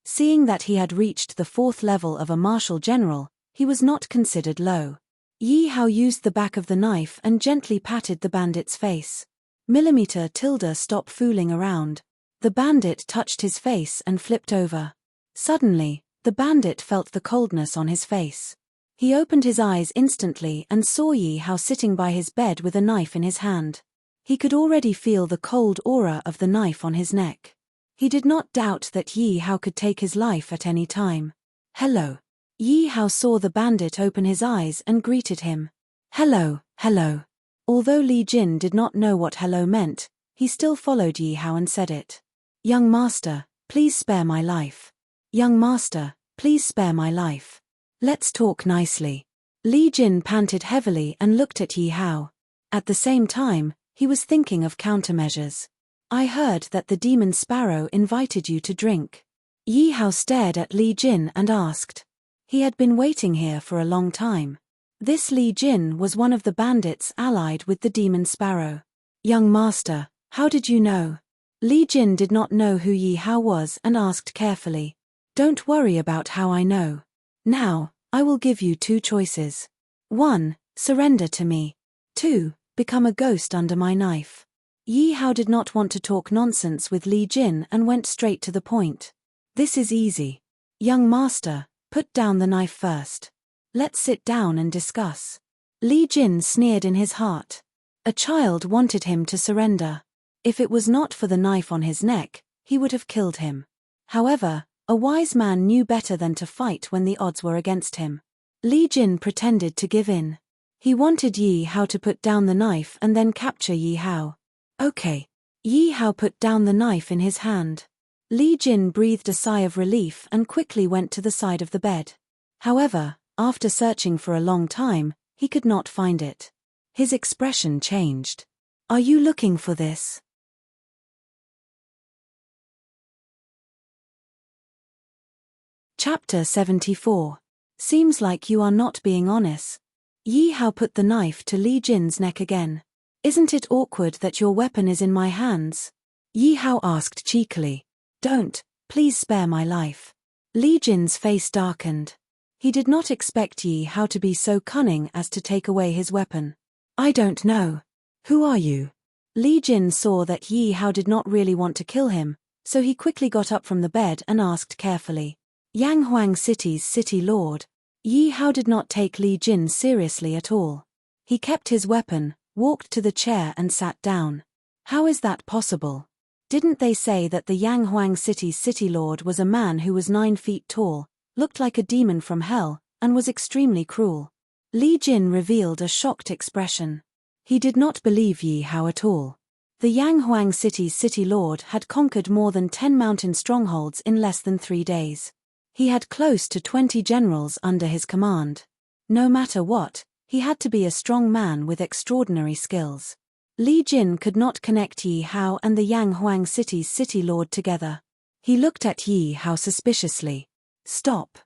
Seeing that he had reached the 4th level of a martial general, he was not considered low. Yi Hao used the back of the knife and gently patted the bandit's face. Stop fooling around. The bandit touched his face and flipped over. Suddenly, the bandit felt the coldness on his face. He opened his eyes instantly and saw Yi Hao sitting by his bed with a knife in his hand. He could already feel the cold aura of the knife on his neck. He did not doubt that Yi Hao could take his life at any time. Hello. Yi Hao saw the bandit open his eyes and greeted him. Hello, hello. Although Li Jin did not know what hello meant, he still followed Yi Hao and said it. Young master, please spare my life. Young master, please spare my life. Let's talk nicely. Li Jin panted heavily and looked at Yi Hao. At the same time, he was thinking of countermeasures. I heard that the demon sparrow invited you to drink. Yi Hao stared at Li Jin and asked. He had been waiting here for a long time. This Li Jin was one of the bandits allied with the demon sparrow. Young master, how did you know? Li Jin did not know who Yi Hao was and asked carefully. Don't worry about how I know. Now, I will give you 2 choices. 1. Surrender to me. 2. Become a ghost under my knife. Yi Hao did not want to talk nonsense with Li Jin and went straight to the point. This is easy. Young master, put down the knife first. Let's sit down and discuss. Li Jin sneered in his heart. A child wanted him to surrender. If it was not for the knife on his neck, he would have killed him. However, a wise man knew better than to fight when the odds were against him. Li Jin pretended to give in. He wanted Yi Hao to put down the knife and then capture Yi Hao. Okay. Yi Hao put down the knife in his hand. Li Jin breathed a sigh of relief and quickly went to the side of the bed. However, after searching for a long time, he could not find it. His expression changed. Are you looking for this? Chapter 74. Seems like you are not being honest. Yi Hao put the knife to Li Jin's neck again. Isn't it awkward that your weapon is in my hands? Yi Hao asked cheekily. Don't, please spare my life. Li Jin's face darkened. He did not expect Yi Hao to be so cunning as to take away his weapon. I don't know. Who are you? Li Jin saw that Yi Hao did not really want to kill him, so he quickly got up from the bed and asked carefully. Yanghuang City's city lord. Yi Hao did not take Li Jin seriously at all. He kept his weapon, walked to the chair and sat down. How is that possible? Didn't they say that the Yanghuang City's city lord was a man who was 9 feet tall, looked like a demon from hell, and was extremely cruel? Li Jin revealed a shocked expression. He did not believe Yi Hao at all. The Yanghuang City's city lord had conquered more than 10 mountain strongholds in less than 3 days. He had close to 20 generals under his command. No matter what, he had to be a strong man with extraordinary skills. Li Jin could not connect Yi Hao and the Yanghuang City's city lord together. He looked at Yi Hao suspiciously. Stop.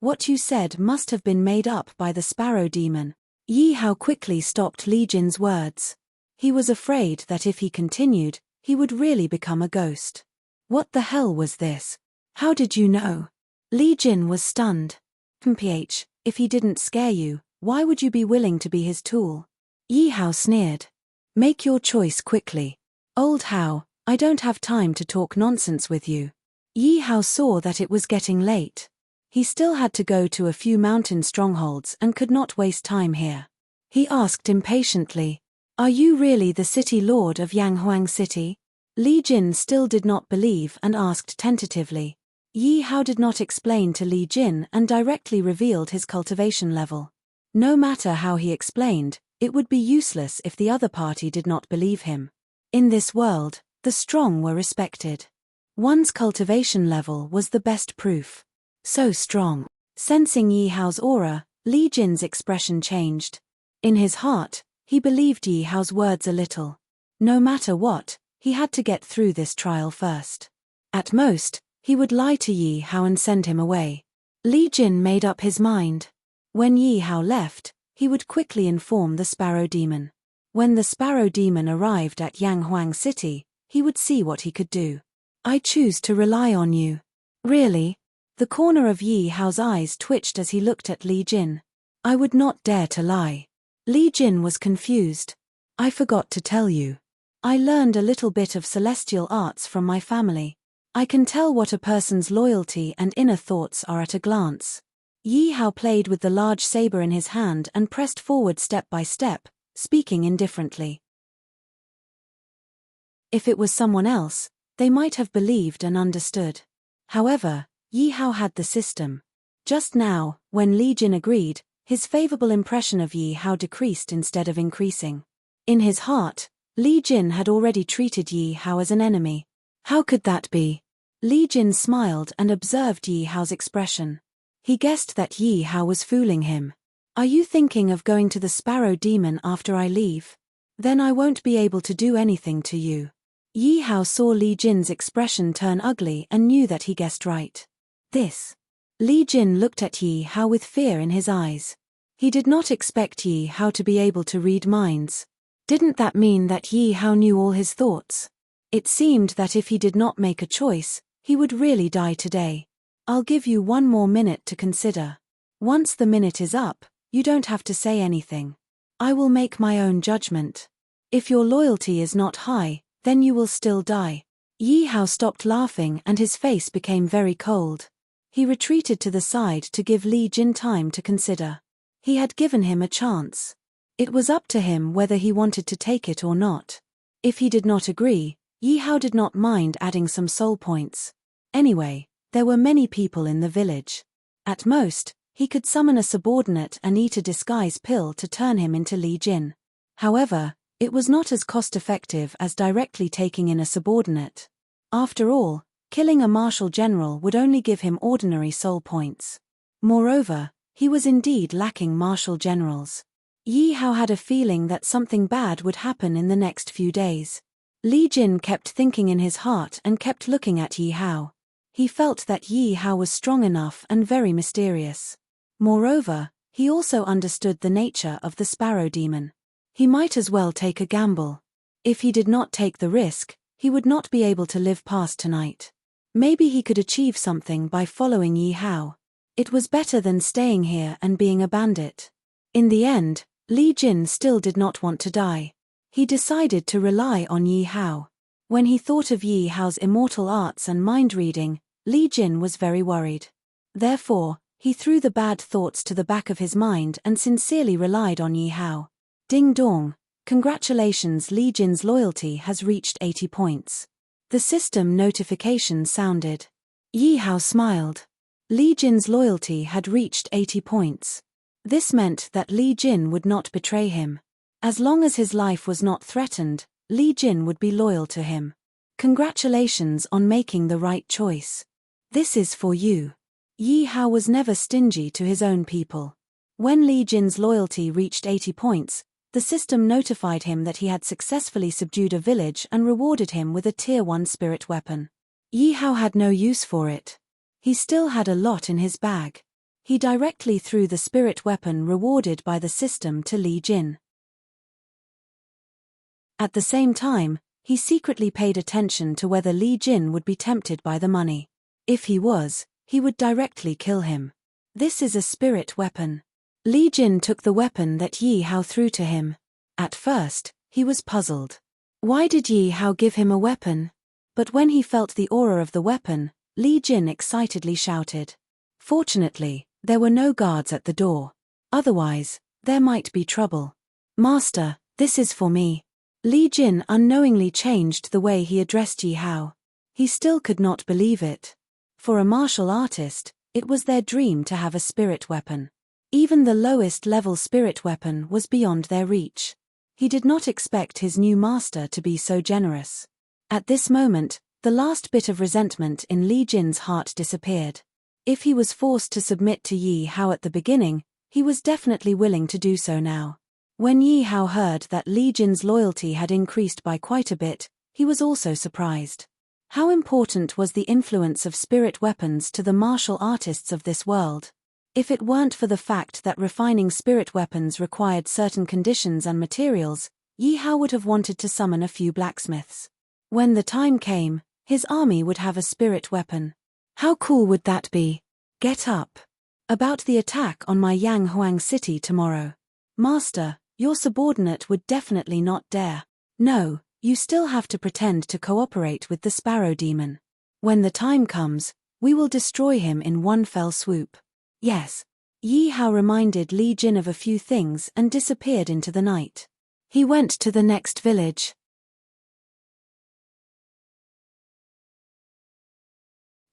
What you said must have been made up by the sparrow demon. Yi Hao quickly stopped Li Jin's words. He was afraid that if he continued, he would really become a ghost. What the hell was this? How did you know? Li Jin was stunned. If he didn't scare you, why would you be willing to be his tool? Yi Hao sneered. Make your choice quickly. Old Hao, I don't have time to talk nonsense with you. Yi Hao saw that it was getting late. He still had to go to a few mountain strongholds and could not waste time here. He asked impatiently, Are you really the city lord of Yanghuang City? Li Jin still did not believe and asked tentatively. Yi Hao did not explain to Li Jin and directly revealed his cultivation level. No matter how he explained, it would be useless if the other party did not believe him. In this world, the strong were respected. One's cultivation level was the best proof. So strong. Sensing Yi Hao's aura, Li Jin's expression changed. In his heart, he believed Yi Hao's words a little. No matter what, he had to get through this trial first. At most, he would lie to Yi Hao and send him away. Li Jin made up his mind. When Yi Hao left, he would quickly inform the Sparrow Demon. When the Sparrow Demon arrived at Yanghuang City, he would see what he could do. I choose to rely on you. Really? The corner of Yi Hao's eyes twitched as he looked at Li Jin. I would not dare to lie. Li Jin was confused. I forgot to tell you. I learned a little bit of celestial arts from my family. I can tell what a person's loyalty and inner thoughts are at a glance. Yi Hao played with the large saber in his hand and pressed forward step by step, speaking indifferently. If it was someone else, they might have believed and understood. However, Yi Hao had the system. Just now, when Li Jin agreed, his favorable impression of Yi Hao decreased instead of increasing. In his heart, Li Jin had already treated Yi Hao as an enemy. How could that be? Li Jin smiled and observed Yi Hao's expression. He guessed that Yi Hao was fooling him. Are you thinking of going to the Sparrow Demon after I leave? Then I won't be able to do anything to you. Yi Hao saw Li Jin's expression turn ugly and knew that he guessed right. This. Li Jin looked at Yi Hao with fear in his eyes. He did not expect Yi Hao to be able to read minds. Didn't that mean that Yi Hao knew all his thoughts? It seemed that if he did not make a choice, he would really die today. I'll give you 1 more minute to consider. Once the minute is up, you don't have to say anything. I will make my own judgment. If your loyalty is not high, then you will still die. Yi Hao stopped laughing and his face became very cold. He retreated to the side to give Li Jin time to consider. He had given him a chance. It was up to him whether he wanted to take it or not. If he did not agree, Yi Hao did not mind adding some soul points. Anyway, there were many people in the village. At most, he could summon a subordinate and eat a disguise pill to turn him into Li Jin. However, it was not as cost-effective as directly taking in a subordinate. After all, killing a martial general would only give him ordinary soul points. Moreover, he was indeed lacking martial generals. Yi Hao had a feeling that something bad would happen in the next few days. Li Jin kept thinking in his heart and kept looking at Yi Hao. He felt that Yi Hao was strong enough and very mysterious. Moreover, he also understood the nature of the Sparrow Demon. He might as well take a gamble. If he did not take the risk, he would not be able to live past tonight. Maybe he could achieve something by following Yi Hao. It was better than staying here and being a bandit. In the end, Li Jin still did not want to die. He decided to rely on Yi Hao. When he thought of Yi Hao's immortal arts and mind reading, Li Jin was very worried. Therefore, he threw the bad thoughts to the back of his mind and sincerely relied on Yi Hao. Ding dong. Congratulations, Li Jin's loyalty has reached 80 points. The system notification sounded. Yi Hao smiled. Li Jin's loyalty had reached 80 points. This meant that Li Jin would not betray him. As long as his life was not threatened, Li Jin would be loyal to him. Congratulations on making the right choice. This is for you. Yi Hao was never stingy to his own people. When Li Jin's loyalty reached 80 points, the system notified him that he had successfully subdued a village and rewarded him with a Tier 1 spirit weapon. Yi Hao had no use for it. He still had a lot in his bag. He directly threw the spirit weapon rewarded by the system to Li Jin. At the same time, he secretly paid attention to whether Li Jin would be tempted by the money. If he was, he would directly kill him. This is a spirit weapon. Li Jin took the weapon that Yi Hao threw to him. At first, he was puzzled. Why did Yi Hao give him a weapon? But when he felt the aura of the weapon, Li Jin excitedly shouted. Fortunately, there were no guards at the door. Otherwise, there might be trouble. Master, this is for me. Li Jin unknowingly changed the way he addressed Yi Hao. He still could not believe it. For a martial artist, it was their dream to have a spirit weapon. Even the lowest level spirit weapon was beyond their reach. He did not expect his new master to be so generous. At this moment, the last bit of resentment in Li Jin's heart disappeared. If he was forced to submit to Yi Hao at the beginning, he was definitely willing to do so now. When Yi Hao heard that Li Jin's loyalty had increased by quite a bit, he was also surprised. How important was the influence of spirit weapons to the martial artists of this world? If it weren't for the fact that refining spirit weapons required certain conditions and materials, Yi Hao would have wanted to summon a few blacksmiths. When the time came, his army would have a spirit weapon. How cool would that be? Get up. About the attack on my Yanghuang city tomorrow. Master, your subordinate would definitely not dare. No, you still have to pretend to cooperate with the Sparrow Demon. When the time comes, we will destroy him in one fell swoop. Yes. Yi Hao reminded Li Jin of a few things and disappeared into the night. He went to the next village.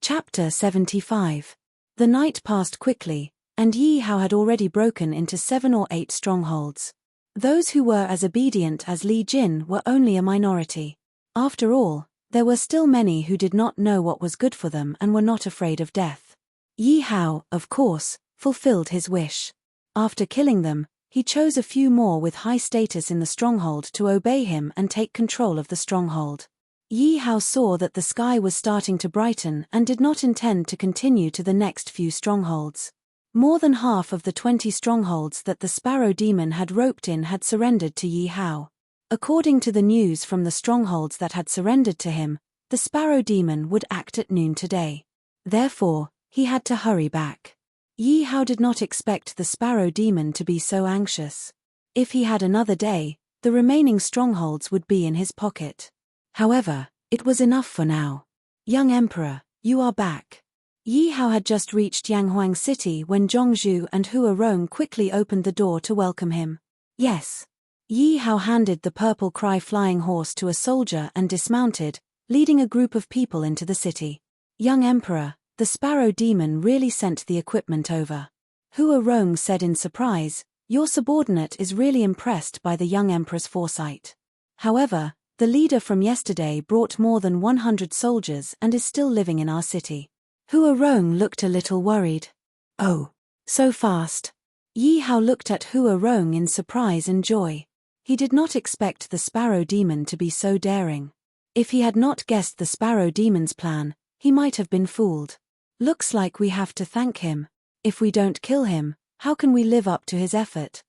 Chapter 75. The night passed quickly, and Yi Hao had already broken into 7 or 8 strongholds. Those who were as obedient as Li Jin were only a minority. After all, there were still many who did not know what was good for them and were not afraid of death. Yi Hao, of course, fulfilled his wish. After killing them, he chose a few more with high status in the stronghold to obey him and take control of the stronghold. Yi Hao saw that the sky was starting to brighten and did not intend to continue to the next few strongholds. More than half of the 20 strongholds that the Sparrow Demon had roped in had surrendered to Yi Hao. According to the news from the strongholds that had surrendered to him, the Sparrow Demon would act at noon today. Therefore, he had to hurry back. Yi Hao did not expect the Sparrow Demon to be so anxious. If he had another day, the remaining strongholds would be in his pocket. However, it was enough for now. Young Emperor, you are back. Yi Hao had just reached Yanghuang City when Zhongzhu and Hua Rong quickly opened the door to welcome him. Yes. Yi Hao handed the purple cry flying horse to a soldier and dismounted, leading a group of people into the city. Young Emperor, the Sparrow Demon really sent the equipment over. Hua Rong said in surprise, your subordinate is really impressed by the young Emperor's foresight. However, the leader from yesterday brought more than 100 soldiers and is still living in our city. Hua Rong looked a little worried. Oh, so fast. Yi Hao looked at Hua Rong in surprise and joy. He did not expect the Sparrow Demon to be so daring. If he had not guessed the Sparrow Demon's plan, he might have been fooled. Looks like we have to thank him. If we don't kill him, how can we live up to his effort?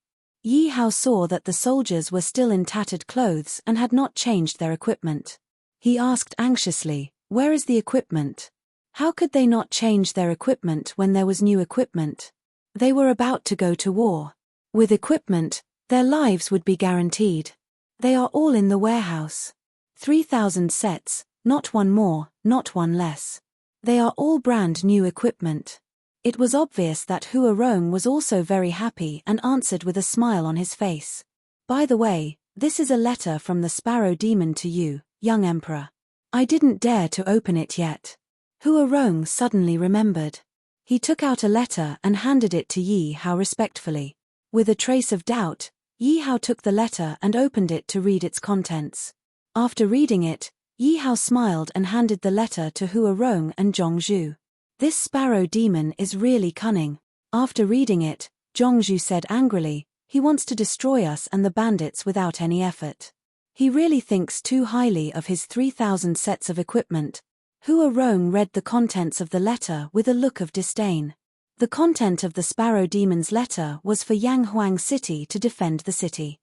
Yi Hao saw that the soldiers were still in tattered clothes and had not changed their equipment. He asked anxiously, where is the equipment? How could they not change their equipment when there was new equipment? They were about to go to war. With equipment, their lives would be guaranteed. They are all in the warehouse. 3,000 sets, not one more, not one less. They are all brand new equipment. It was obvious that Hua Rong was also very happy and answered with a smile on his face. By the way, this is a letter from the Sparrow Demon to you, young Emperor. I didn't dare to open it yet. Hua Rong suddenly remembered. He took out a letter and handed it to Yi Hao respectfully. With a trace of doubt, Yi Hao took the letter and opened it to read its contents. After reading it, Yi Hao smiled and handed the letter to Hua Rong and Zhongzhu. This Sparrow Demon is really cunning. After reading it, Zhongzhu said angrily, he wants to destroy us and the bandits without any effort. He really thinks too highly of his 3,000 sets of equipment. Hua Rong read the contents of the letter with a look of disdain. The content of the Sparrow Demon's letter was for Yanghuang City to defend the city.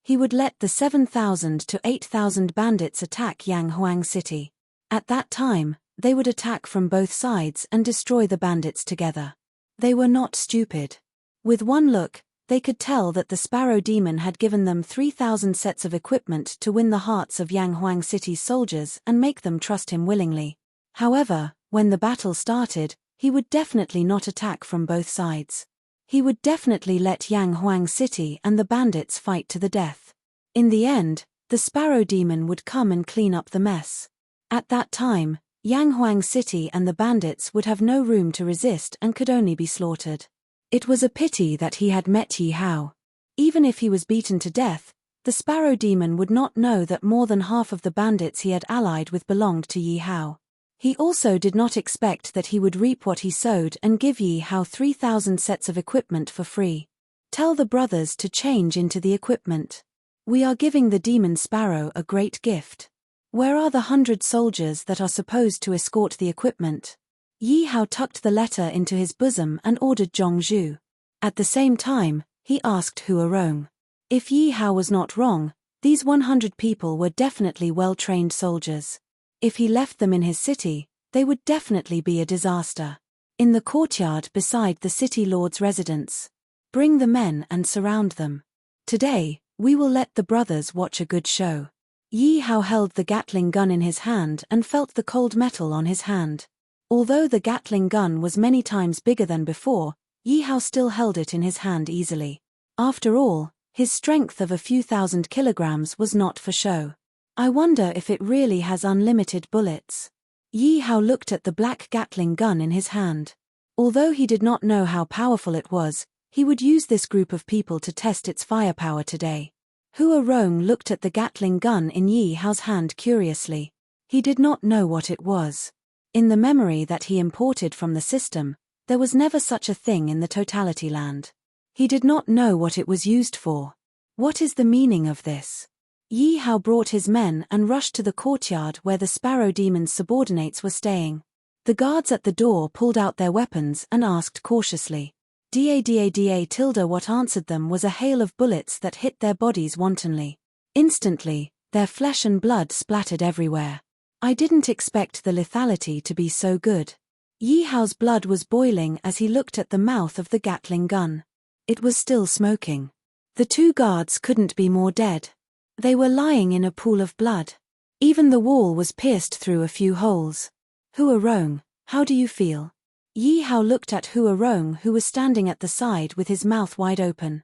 He would let the 7,000 to 8,000 bandits attack Yanghuang City. At that time, they would attack from both sides and destroy the bandits together. They were not stupid. With one look, they could tell that the Sparrow Demon had given them 3,000 sets of equipment to win the hearts of Yanghuang City's soldiers and make them trust him willingly. However, when the battle started, he would definitely not attack from both sides. He would definitely let Yanghuang City and the bandits fight to the death. In the end, the Sparrow Demon would come and clean up the mess. At that time, Yanghuang City and the bandits would have no room to resist and could only be slaughtered. It was a pity that he had met Yi Hao. Even if he was beaten to death, the Sparrow Demon would not know that more than half of the bandits he had allied with belonged to Yi Hao. He also did not expect that he would reap what he sowed and give Yi Hao 3,000 sets of equipment for free. Tell the brothers to change into the equipment. We are giving the Demon Sparrow a great gift. Where are the 100 soldiers that are supposed to escort the equipment? Yi Hao tucked the letter into his bosom and ordered Zhongzhu. At the same time, he asked Hua Rong. If Yi Hao was not wrong, these 100 people were definitely well-trained soldiers. If he left them in his city, they would definitely be a disaster. In the courtyard beside the city lord's residence. Bring the men and surround them. Today, we will let the brothers watch a good show. Yi Hao held the Gatling gun in his hand and felt the cold metal on his hand. Although the Gatling gun was many times bigger than before, Yi Hao still held it in his hand easily. After all, his strength of a few thousand kilograms was not for show. I wonder if it really has unlimited bullets. Yi Hao looked at the black Gatling gun in his hand. Although he did not know how powerful it was, he would use this group of people to test its firepower today. Hua Rong looked at the Gatling gun in Yi Hao's hand curiously. He did not know what it was. In the memory that he imported from the system, there was never such a thing in the Totality Land. He did not know what it was used for. What is the meaning of this? Yi Hao brought his men and rushed to the courtyard where the Sparrow Demon's subordinates were staying. The guards at the door pulled out their weapons and asked cautiously. Da. What answered them was a hail of bullets that hit their bodies wantonly. Instantly, their flesh and blood splattered everywhere. I didn't expect the lethality to be so good. Yi Hao's blood was boiling as he looked at the mouth of the Gatling gun. It was still smoking. The two guards couldn't be more dead. They were lying in a pool of blood. Even the wall was pierced through a few holes. Hua Rong, how do you feel? Yi Hao looked at Hua Rong, who was standing at the side with his mouth wide open.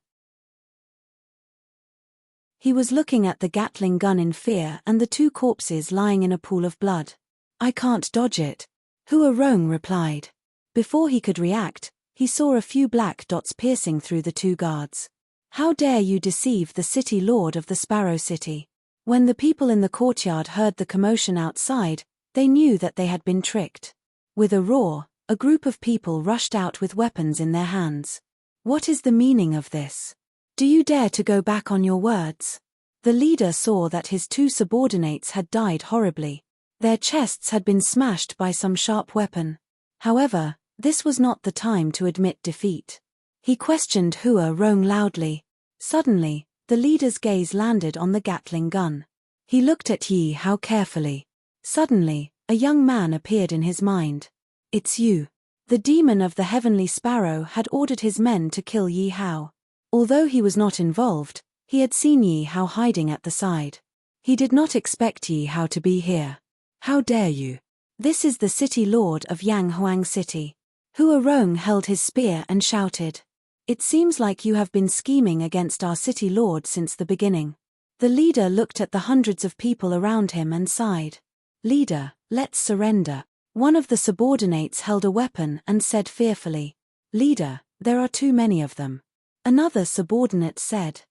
He was looking at the Gatling gun in fear and the two corpses lying in a pool of blood. I can't dodge it, Hua Rong replied. Before he could react, he saw a few black dots piercing through the two guards. How dare you deceive the city lord of the Sparrow City? When the people in the courtyard heard the commotion outside, they knew that they had been tricked. With a roar, a group of people rushed out with weapons in their hands. What is the meaning of this? Do you dare to go back on your words? The leader saw that his two subordinates had died horribly. Their chests had been smashed by some sharp weapon. However, this was not the time to admit defeat. He questioned Hua Rong loudly. Suddenly, the leader's gaze landed on the Gatling gun. He looked at Yi Hao carefully. Suddenly, a young man appeared in his mind. It's you. The demon of the heavenly sparrow had ordered his men to kill Yi Hao. Although he was not involved, he had seen Yi Hao hiding at the side. He did not expect Yi Hao to be here. How dare you? This is the city lord of Yang Huang City. Hua Rong held his spear and shouted. It seems like you have been scheming against our city lord since the beginning. The leader looked at the hundreds of people around him and sighed. Leader, let's surrender. One of the subordinates held a weapon and said fearfully. Leader, there are too many of them. Another subordinate said.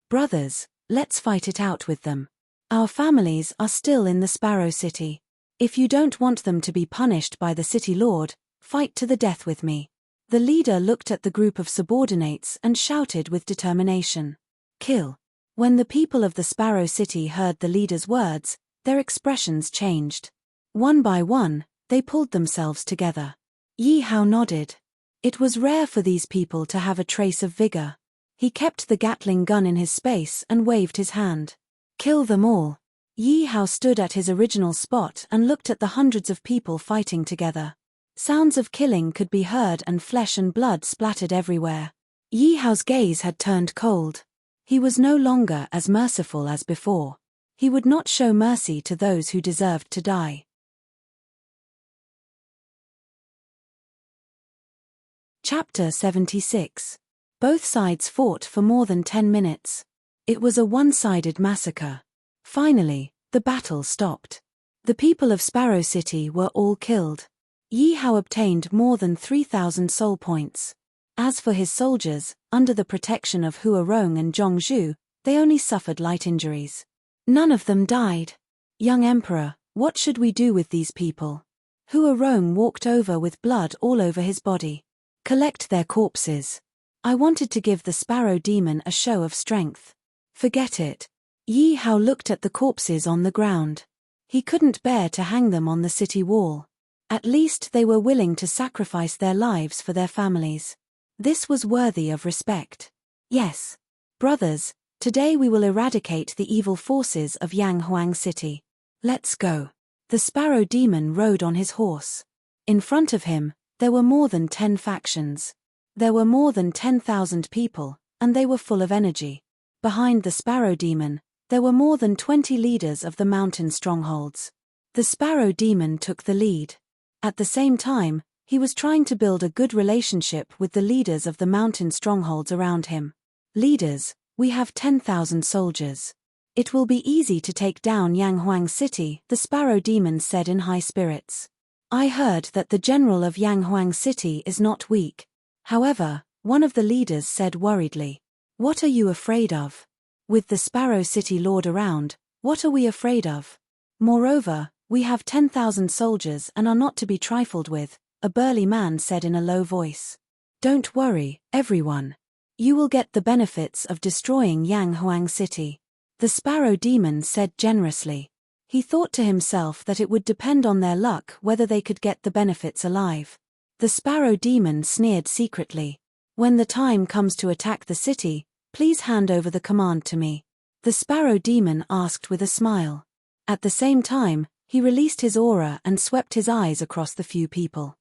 Brothers, let's fight it out with them. Our families are still in the Sparrow City. If you don't want them to be punished by the city lord, fight to the death with me. The leader looked at the group of subordinates and shouted with determination. Kill. When the people of the Sparrow City heard the leader's words, their expressions changed. One by one, they pulled themselves together. Yi Hao nodded. It was rare for these people to have a trace of vigor. He kept the Gatling gun in his space and waved his hand. Kill them all. Yi Hao stood at his original spot and looked at the hundreds of people fighting together. Sounds of killing could be heard and flesh and blood splattered everywhere. Yi Hao's gaze had turned cold. He was no longer as merciful as before. He would not show mercy to those who deserved to die. Chapter 76. Both sides fought for more than 10 minutes. It was a one-sided massacre. Finally, the battle stopped. The people of Sparrow City were all killed. Yi Hao obtained more than 3,000 soul points. As for his soldiers, under the protection of Hua Rong and Zhong Zhu, they only suffered light injuries. None of them died. Young Emperor, what should we do with these people? Hua Rong walked over with blood all over his body. Collect their corpses. I wanted to give the Sparrow Demon a show of strength. Forget it. Yi Hao looked at the corpses on the ground. He couldn't bear to hang them on the city wall. At least they were willing to sacrifice their lives for their families. This was worthy of respect. Yes. Brothers, today we will eradicate the evil forces of Yang Huang City. Let's go. The Sparrow Demon rode on his horse. In front of him, there were more than 10 factions. There were more than 10,000 people, and they were full of energy. Behind the Sparrow Demon, there were more than 20 leaders of the mountain strongholds. The Sparrow Demon took the lead. At the same time, he was trying to build a good relationship with the leaders of the mountain strongholds around him. Leaders, we have 10,000 soldiers. It will be easy to take down Yang Huang City, the Sparrow Demon said in high spirits. I heard that the general of Yang Huang City is not weak. However, one of the leaders said worriedly. What are you afraid of? With the Sparrow City Lord around, what are we afraid of? Moreover, we have 10,000 soldiers and are not to be trifled with, a burly man said in a low voice. Don't worry, everyone. You will get the benefits of destroying Yang Huang City. The Sparrow Demon said generously. He thought to himself that it would depend on their luck whether they could get the benefits alive. The Sparrow Demon sneered secretly. When the time comes to attack the city, please hand over the command to me. The Sparrow Demon asked with a smile. At the same time, he released his aura and swept his eyes across the few people.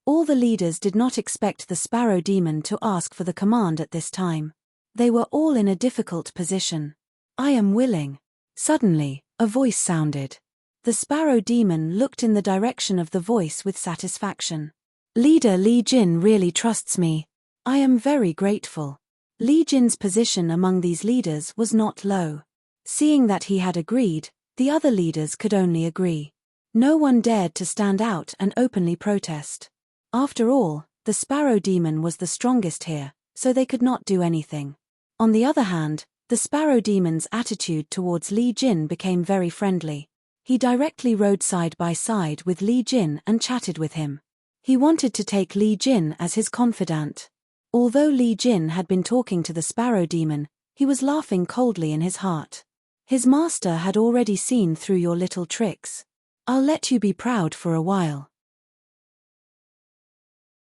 All the leaders did not expect the Sparrow Demon to ask for the command at this time. They were all in a difficult position. I am willing. Suddenly, a voice sounded. The Sparrow Demon looked in the direction of the voice with satisfaction. Leader Li Jin really trusts me. I am very grateful. Li Jin's position among these leaders was not low. Seeing that he had agreed, the other leaders could only agree. No one dared to stand out and openly protest. After all, the Sparrow Demon was the strongest here, so they could not do anything. On the other hand, the Sparrow Demon's attitude towards Li Jin became very friendly. He directly rode side by side with Li Jin and chatted with him. He wanted to take Li Jin as his confidant. Although Li Jin had been talking to the Sparrow Demon, he was laughing coldly in his heart. His master had already seen through your little tricks. I'll let you be proud for a while.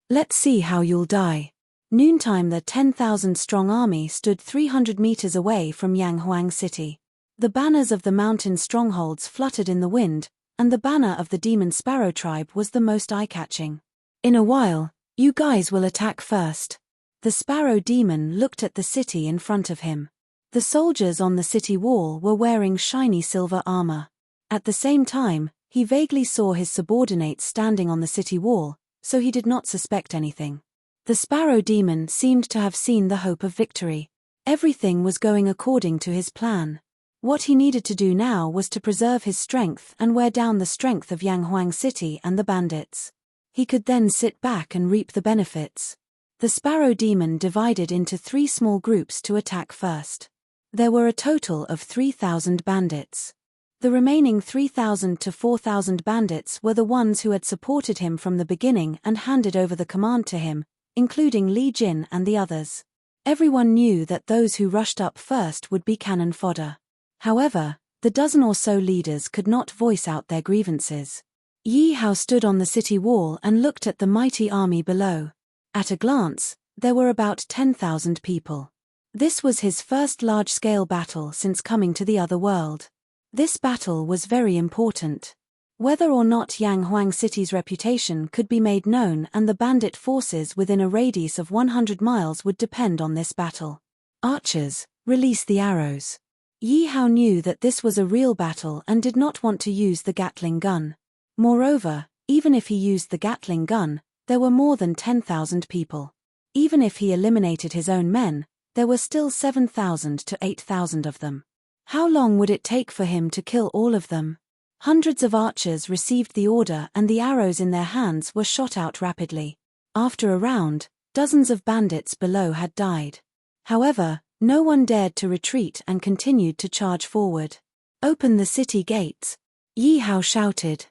Let's see how you'll die. Noontime, the 10,000-strong army stood 300 meters away from Yang Huang City. The banners of the mountain strongholds fluttered in the wind, and the banner of the Demon Sparrow tribe was the most eye-catching. In a while, you guys will attack first. The Sparrow Demon looked at the city in front of him. The soldiers on the city wall were wearing shiny silver armor. At the same time, he He vaguely saw his subordinates standing on the city wall, so he did not suspect anything. The Sparrow Demon seemed to have seen the hope of victory. Everything was going according to his plan. What he needed to do now was to preserve his strength and wear down the strength of Yanghuang City and the bandits. He could then sit back and reap the benefits. The Sparrow Demon divided into 3 small groups to attack first. There were a total of 3,000 bandits. The remaining 3,000 to 4,000 bandits were the ones who had supported him from the beginning and handed over the command to him, including Li Jin and the others. Everyone knew that those who rushed up first would be cannon fodder. However, the dozen or so leaders could not voice out their grievances. Yi Hao stood on the city wall and looked at the mighty army below. At a glance, there were about 10,000 people. This was his first large-scale battle since coming to the other world. This battle was very important. Whether or not Yanghuang City's reputation could be made known and the bandit forces within a radius of 100 miles would depend on this battle. Archers, release the arrows. Yi Hao knew that this was a real battle and did not want to use the Gatling gun. Moreover, even if he used the Gatling gun, there were more than 10,000 people. Even if he eliminated his own men, there were still 7,000 to 8,000 of them. How long would it take for him to kill all of them? Hundreds of archers received the order and the arrows in their hands were shot out rapidly. After a round, dozens of bandits below had died. However, no one dared to retreat and continued to charge forward. Open the city gates! Yi Hao shouted.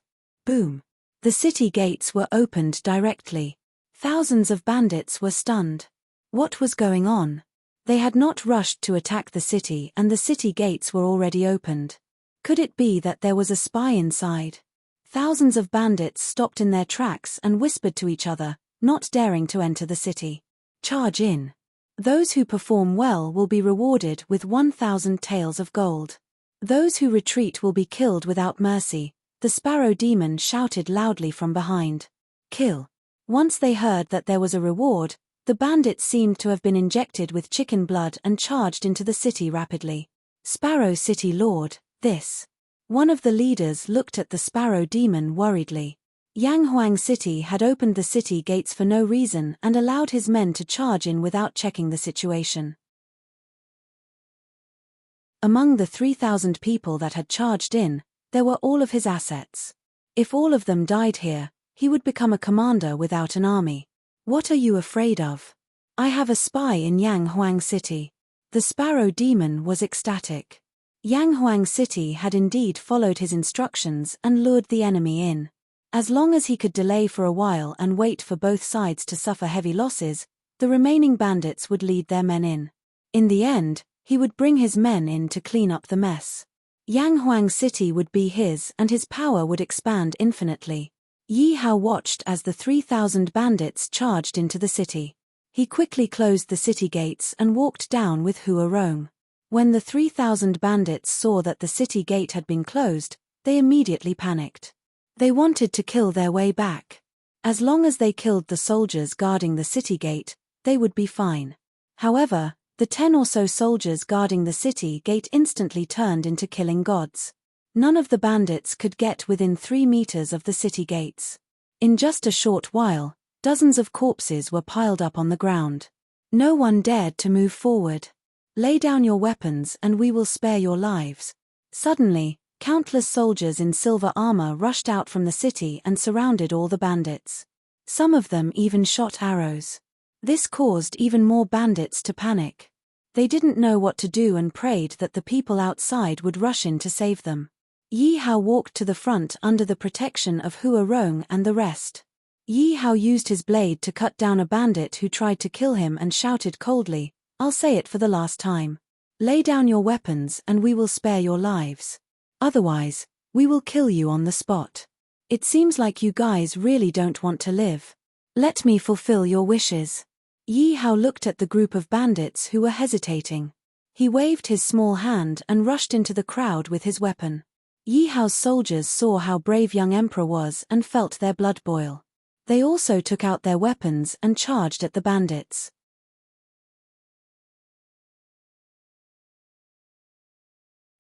Boom! The city gates were opened directly. Thousands of bandits were stunned. What was going on? They had not rushed to attack the city and the city gates were already opened. Could it be that there was a spy inside? Thousands of bandits stopped in their tracks and whispered to each other, not daring to enter the city. Charge in. Those who perform well will be rewarded with 1,000 taels of gold. Those who retreat will be killed without mercy, the Sparrow Demon shouted loudly from behind. Kill. Once they heard that there was a reward, the bandits seemed to have been injected with chicken blood and charged into the city rapidly. Sparrow City Lord, this. One of the leaders looked at the Sparrow Demon worriedly. Yanghuang City had opened the city gates for no reason and allowed his men to charge in without checking the situation. Among the 3,000 people that had charged in, there were all of his assets. If all of them died here, he would become a commander without an army. What are you afraid of? I have a spy in Yanghuang City. The Sparrow Demon was ecstatic. Yanghuang City had indeed followed his instructions and lured the enemy in. As long as he could delay for a while and wait for both sides to suffer heavy losses, the remaining bandits would lead their men in. In the end, he would bring his men in to clean up the mess. Yanghuang City would be his and his power would expand infinitely. Yi Hao watched as the 3,000 bandits charged into the city. He quickly closed the city gates and walked down with Hua Rong. When the 3,000 bandits saw that the city gate had been closed, they immediately panicked. They wanted to kill their way back. As long as they killed the soldiers guarding the city gate, they would be fine. However, the 10 or so soldiers guarding the city gate instantly turned into killing gods. None of the bandits could get within 3 meters of the city gates. In just a short while, dozens of corpses were piled up on the ground. No one dared to move forward. Lay down your weapons and we will spare your lives. Suddenly, countless soldiers in silver armor rushed out from the city and surrounded all the bandits. Some of them even shot arrows. This caused even more bandits to panic. They didn't know what to do and prayed that the people outside would rush in to save them. Yi Hao walked to the front under the protection of Hua Rong and the rest. Yi Hao used his blade to cut down a bandit who tried to kill him and shouted coldly, "I'll say it for the last time. Lay down your weapons and we will spare your lives. Otherwise, we will kill you on the spot. It seems like you guys really don't want to live. Let me fulfill your wishes." Yi Hao looked at the group of bandits who were hesitating. He waved his small hand and rushed into the crowd with his weapon. Yi Hao's soldiers saw how brave young emperor was and felt their blood boil. They also took out their weapons and charged at the bandits.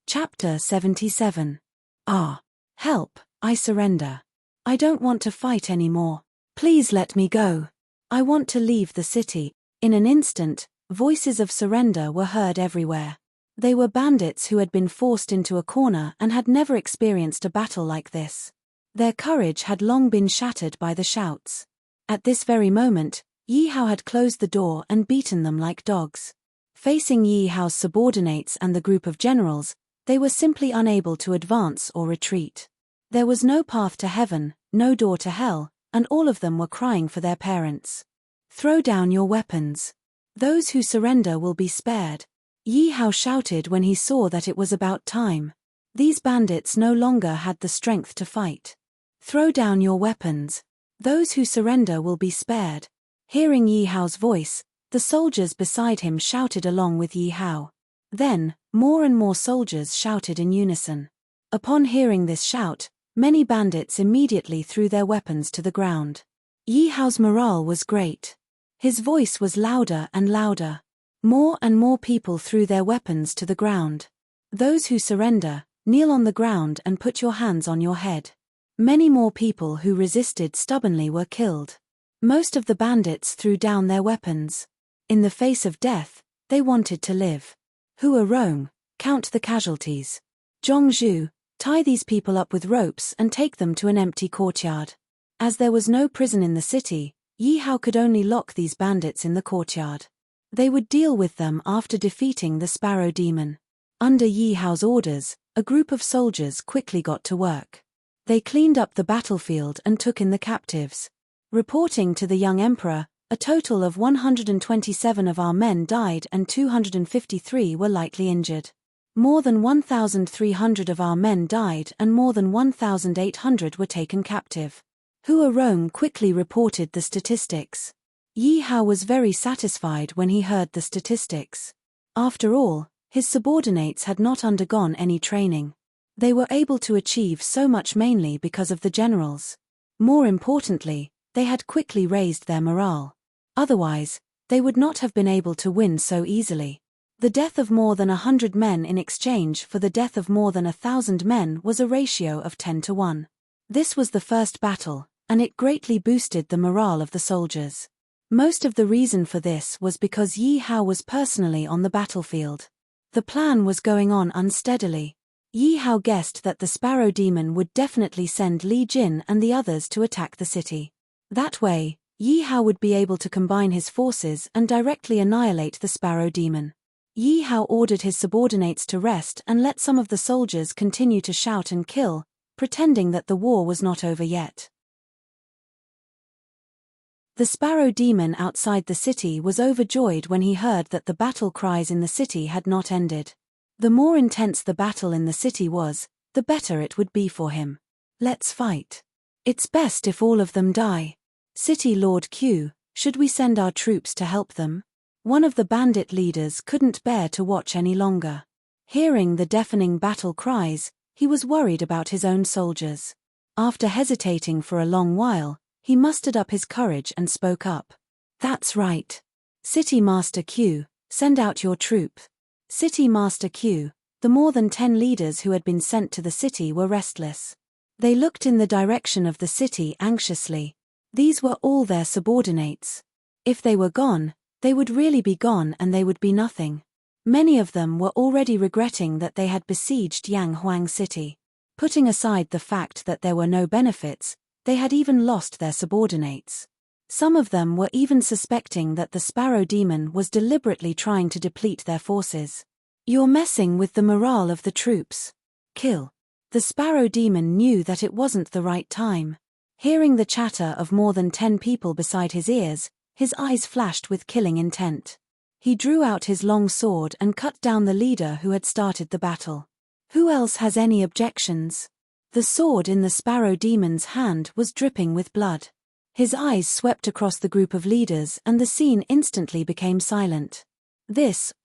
Chapter 77. Ah! Help! I surrender. I don't want to fight anymore. Please let me go. I want to leave the city. In an instant, voices of surrender were heard everywhere. They were bandits who had been forced into a corner and had never experienced a battle like this. Their courage had long been shattered by the shouts. At this very moment, Yi Hao had closed the door and beaten them like dogs. Facing Yi Hao's subordinates and the group of generals, they were simply unable to advance or retreat. There was no path to heaven, no door to hell, and all of them were crying for their parents. Throw down your weapons. Those who surrender will be spared. Yi Hao shouted when he saw that it was about time. These bandits no longer had the strength to fight. Throw down your weapons. Those who surrender will be spared. Hearing Yi Hao's voice, the soldiers beside him shouted along with Yi Hao. Then, more and more soldiers shouted in unison. Upon hearing this shout, many bandits immediately threw their weapons to the ground. Yi Hao's morale was great. His voice was louder and louder. More and more people threw their weapons to the ground. Those who surrender, kneel on the ground and put your hands on your head. Many more people who resisted stubbornly were killed. Most of the bandits threw down their weapons. In the face of death, they wanted to live. Hua Rong, count the casualties. Zhongzhu, tie these people up with ropes and take them to an empty courtyard. As there was no prison in the city, Yi Hao could only lock these bandits in the courtyard. They would deal with them after defeating the Sparrow Demon. Under Yi Hao's orders, a group of soldiers quickly got to work. They cleaned up the battlefield and took in the captives. Reporting to the young emperor, a total of 127 of our men died and 253 were lightly injured. More than 1,300 of our men died and more than 1,800 were taken captive. Hua Rong quickly reported the statistics. Yi Hao was very satisfied when he heard the statistics. After all, his subordinates had not undergone any training. They were able to achieve so much mainly because of the generals. More importantly, they had quickly raised their morale. Otherwise, they would not have been able to win so easily. The death of more than 100 men in exchange for the death of more than 1,000 men was a ratio of 10 to 1. This was the first battle, and it greatly boosted the morale of the soldiers. Most of the reason for this was because Yi Hao was personally on the battlefield. The plan was going on unsteadily. Yi Hao guessed that the Sparrow Demon would definitely send Li Jin and the others to attack the city. That way, Yi Hao would be able to combine his forces and directly annihilate the Sparrow Demon. Yi Hao ordered his subordinates to rest and let some of the soldiers continue to shout and kill, pretending that the war was not over yet. The Sparrow Demon outside the city was overjoyed when he heard that the battle cries in the city had not ended. The more intense the battle in the city was, the better it would be for him. Let's fight. It's best if all of them die. City Lord Q, should we send our troops to help them? One of the bandit leaders couldn't bear to watch any longer. Hearing the deafening battle cries, he was worried about his own soldiers. After hesitating for a long while, he mustered up his courage and spoke up. That's right. City Master Q, send out your troop. City Master Q, the more than 10 leaders who had been sent to the city were restless. They looked in the direction of the city anxiously. These were all their subordinates. If they were gone, they would really be gone and they would be nothing. Many of them were already regretting that they had besieged Yanghuang City. Putting aside the fact that there were no benefits, they had even lost their subordinates. Some of them were even suspecting that the Sparrow Demon was deliberately trying to deplete their forces. You're messing with the morale of the troops. Kill. The Sparrow Demon knew that it wasn't the right time. Hearing the chatter of more than 10 people beside his ears, his eyes flashed with killing intent. He drew out his long sword and cut down the leader who had started the battle. Who else has any objections? The sword in the Sparrow Demon's hand was dripping with blood. His eyes swept across the group of leaders and the scene instantly became silent.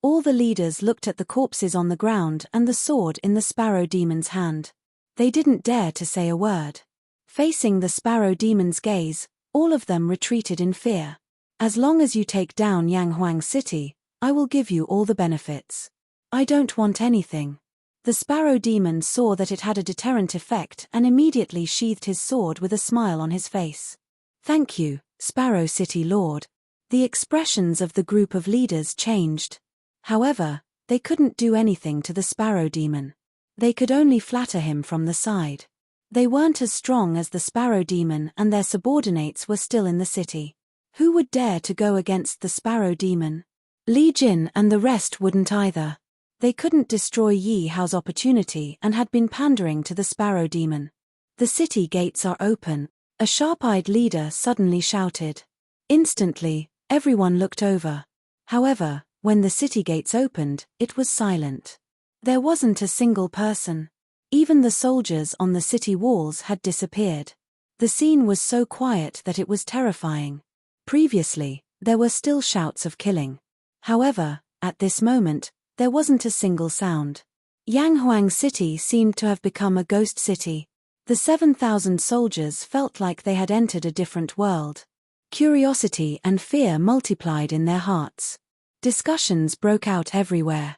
All the leaders looked at the corpses on the ground and the sword in the Sparrow Demon's hand. They didn't dare to say a word. Facing the Sparrow Demon's gaze, all of them retreated in fear. As long as you take down Yanghuang City, I will give you all the benefits. I don't want anything. The sparrow demon saw that it had a deterrent effect and immediately sheathed his sword with a smile on his face. "Thank you, Sparrow City Lord." The expressions of the group of leaders changed. However, they couldn't do anything to the sparrow demon. They could only flatter him from the side. They weren't as strong as the sparrow demon and their subordinates were still in the city. Who would dare to go against the sparrow demon? Li Jin and the rest wouldn't either. They couldn't destroy Yi Hao's opportunity and had been pandering to the sparrow demon. "The city gates are open," a sharp-eyed leader suddenly shouted. Instantly, everyone looked over. However, when the city gates opened, it was silent. There wasn't a single person. Even the soldiers on the city walls had disappeared. The scene was so quiet that it was terrifying. Previously, there were still shouts of killing. However, at this moment, there wasn't a single sound. Yanghuang City seemed to have become a ghost city. The 7,000 soldiers felt like they had entered a different world. Curiosity and fear multiplied in their hearts. Discussions broke out everywhere.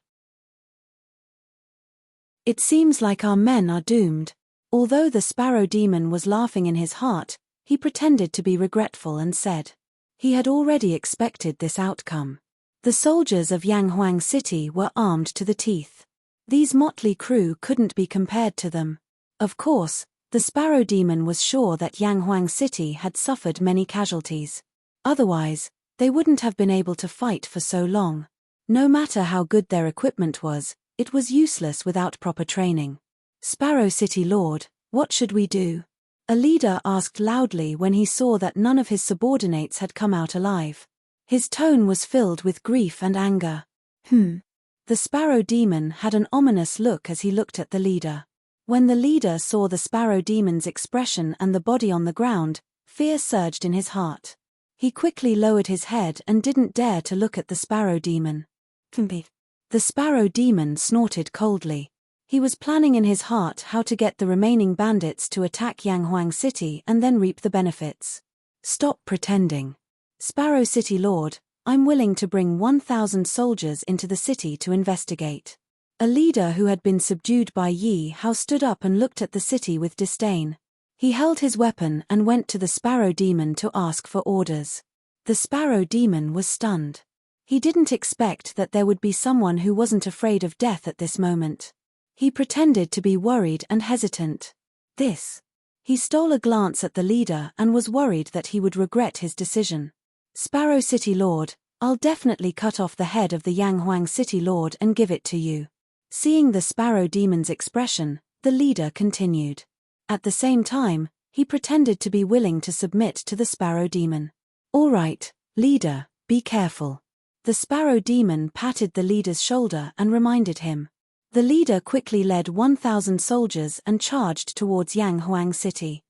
"It seems like our men are doomed." Although the sparrow demon was laughing in his heart, he pretended to be regretful and said. He had already expected this outcome. The soldiers of Yanghuang City were armed to the teeth. These motley crew couldn't be compared to them. Of course, the sparrow demon was sure that Yanghuang City had suffered many casualties. Otherwise, they wouldn't have been able to fight for so long. No matter how good their equipment was, it was useless without proper training. "Sparrow City Lord, what should we do?" a leader asked loudly when he saw that none of his subordinates had come out alive. His tone was filled with grief and anger. The sparrow demon had an ominous look as he looked at the leader. When the leader saw the sparrow demon's expression and the body on the ground, fear surged in his heart. He quickly lowered his head and didn't dare to look at the sparrow demon. The sparrow demon snorted coldly. He was planning in his heart how to get the remaining bandits to attack Yanghuang City and then reap the benefits. "Stop pretending. Sparrow City Lord, I'm willing to bring 1,000 soldiers into the city to investigate." A leader who had been subdued by Yi Hao stood up and looked at the city with disdain. He held his weapon and went to the sparrow demon to ask for orders. The sparrow demon was stunned. He didn't expect that there would be someone who wasn't afraid of death at this moment. He pretended to be worried and hesitant. He stole a glance at the leader and was worried that he would regret his decision. "Sparrow City Lord, I'll definitely cut off the head of the Yanghuang City Lord and give it to you." Seeing the sparrow demon's expression, the leader continued. At the same time, he pretended to be willing to submit to the sparrow demon. "All right, leader, be careful." The sparrow demon patted the leader's shoulder and reminded him. The leader quickly led 1,000 soldiers and charged towards Yanghuang City.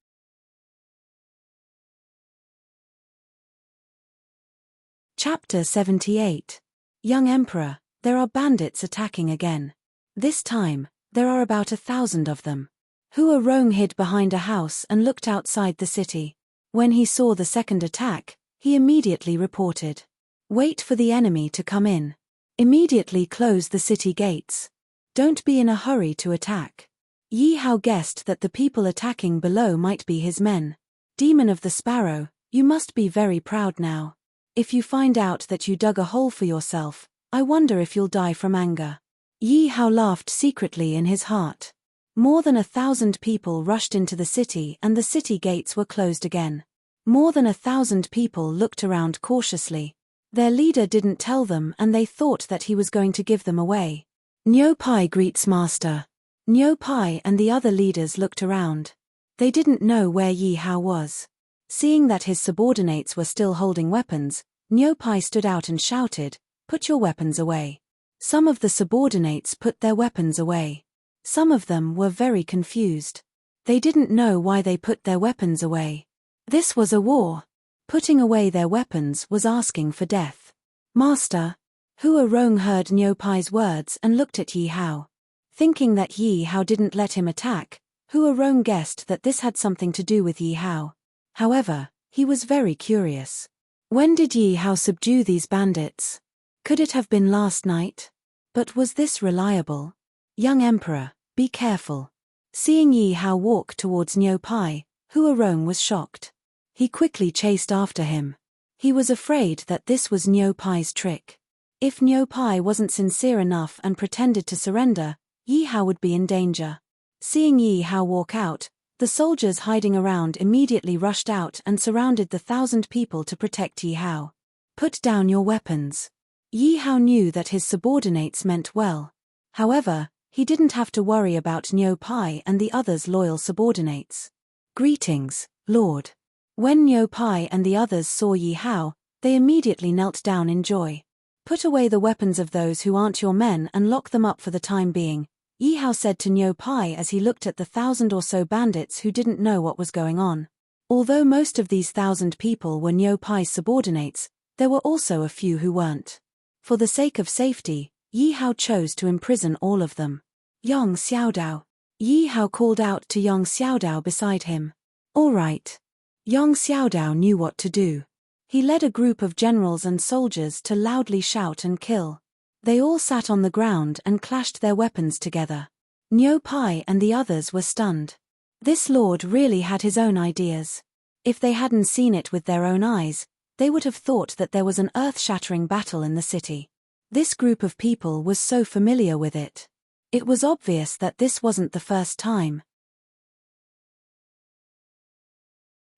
Chapter 78. Young Emperor, there are bandits attacking again. This time, there are about 1,000 of them. Hua Rong hid behind a house and looked outside the city. When he saw the second attack, he immediately reported. "Wait for the enemy to come in. Immediately close the city gates. Don't be in a hurry to attack." Yi Hao guessed that the people attacking below might be his men. "Demon of the Sparrow, you must be very proud now. If you find out that you dug a hole for yourself, I wonder if you'll die from anger." Yi Hao laughed secretly in his heart. More than 1,000 people rushed into the city and the city gates were closed again. More than 1,000 people looked around cautiously. Their leader didn't tell them and they thought that he was going to give them away. "Niu Pai greets master." Niu Pai and the other leaders looked around. They didn't know where Yi Hao was. Seeing that his subordinates were still holding weapons, Niu Pai stood out and shouted, "Put your weapons away." Some of the subordinates put their weapons away. Some of them were very confused. They didn't know why they put their weapons away. This was a war. Putting away their weapons was asking for death. "Master." Hua Rong heard Niu Pai's words and looked at Yi Hao. Thinking that Yi Hao didn't let him attack, Hua Rong guessed that this had something to do with Yi Hao. However, he was very curious. When did Yi Hao subdue these bandits? Could it have been last night? But was this reliable? Young Emperor, be careful. Seeing Yi Hao walk towards Niu Pai, Hua Rong was shocked. He quickly chased after him. He was afraid that this was Niu Pai's trick. If Niu Pai wasn't sincere enough and pretended to surrender, Yi Hao would be in danger. Seeing Yi Hao walk out, the soldiers hiding around immediately rushed out and surrounded the 1,000 people to protect Yi Hao. Put down your weapons. Yi Hao knew that his subordinates meant well. However, he didn't have to worry about Niu Pai and the others' loyal subordinates. Greetings, Lord. When Niu Pai and the others saw Yi Hao, they immediately knelt down in joy. Put away the weapons of those who aren't your men and lock them up for the time being, Yi Hao said to Niu Pai as he looked at the 1,000 or so bandits who didn't know what was going on. Although most of these 1,000 people were Niu Pai's subordinates, there were also a few who weren't. For the sake of safety, Yi Hao chose to imprison all of them. Yang Xiaodao. Yi Hao called out to Yang Xiaodao beside him. All right. Yang Xiaodao knew what to do. He led a group of generals and soldiers to loudly shout and kill. They all sat on the ground and clashed their weapons together. Niu Pai and the others were stunned. This lord really had his own ideas. If they hadn't seen it with their own eyes, they would have thought that there was an earth-shattering battle in the city. This group of people was so familiar with it. It was obvious that this wasn't the first time.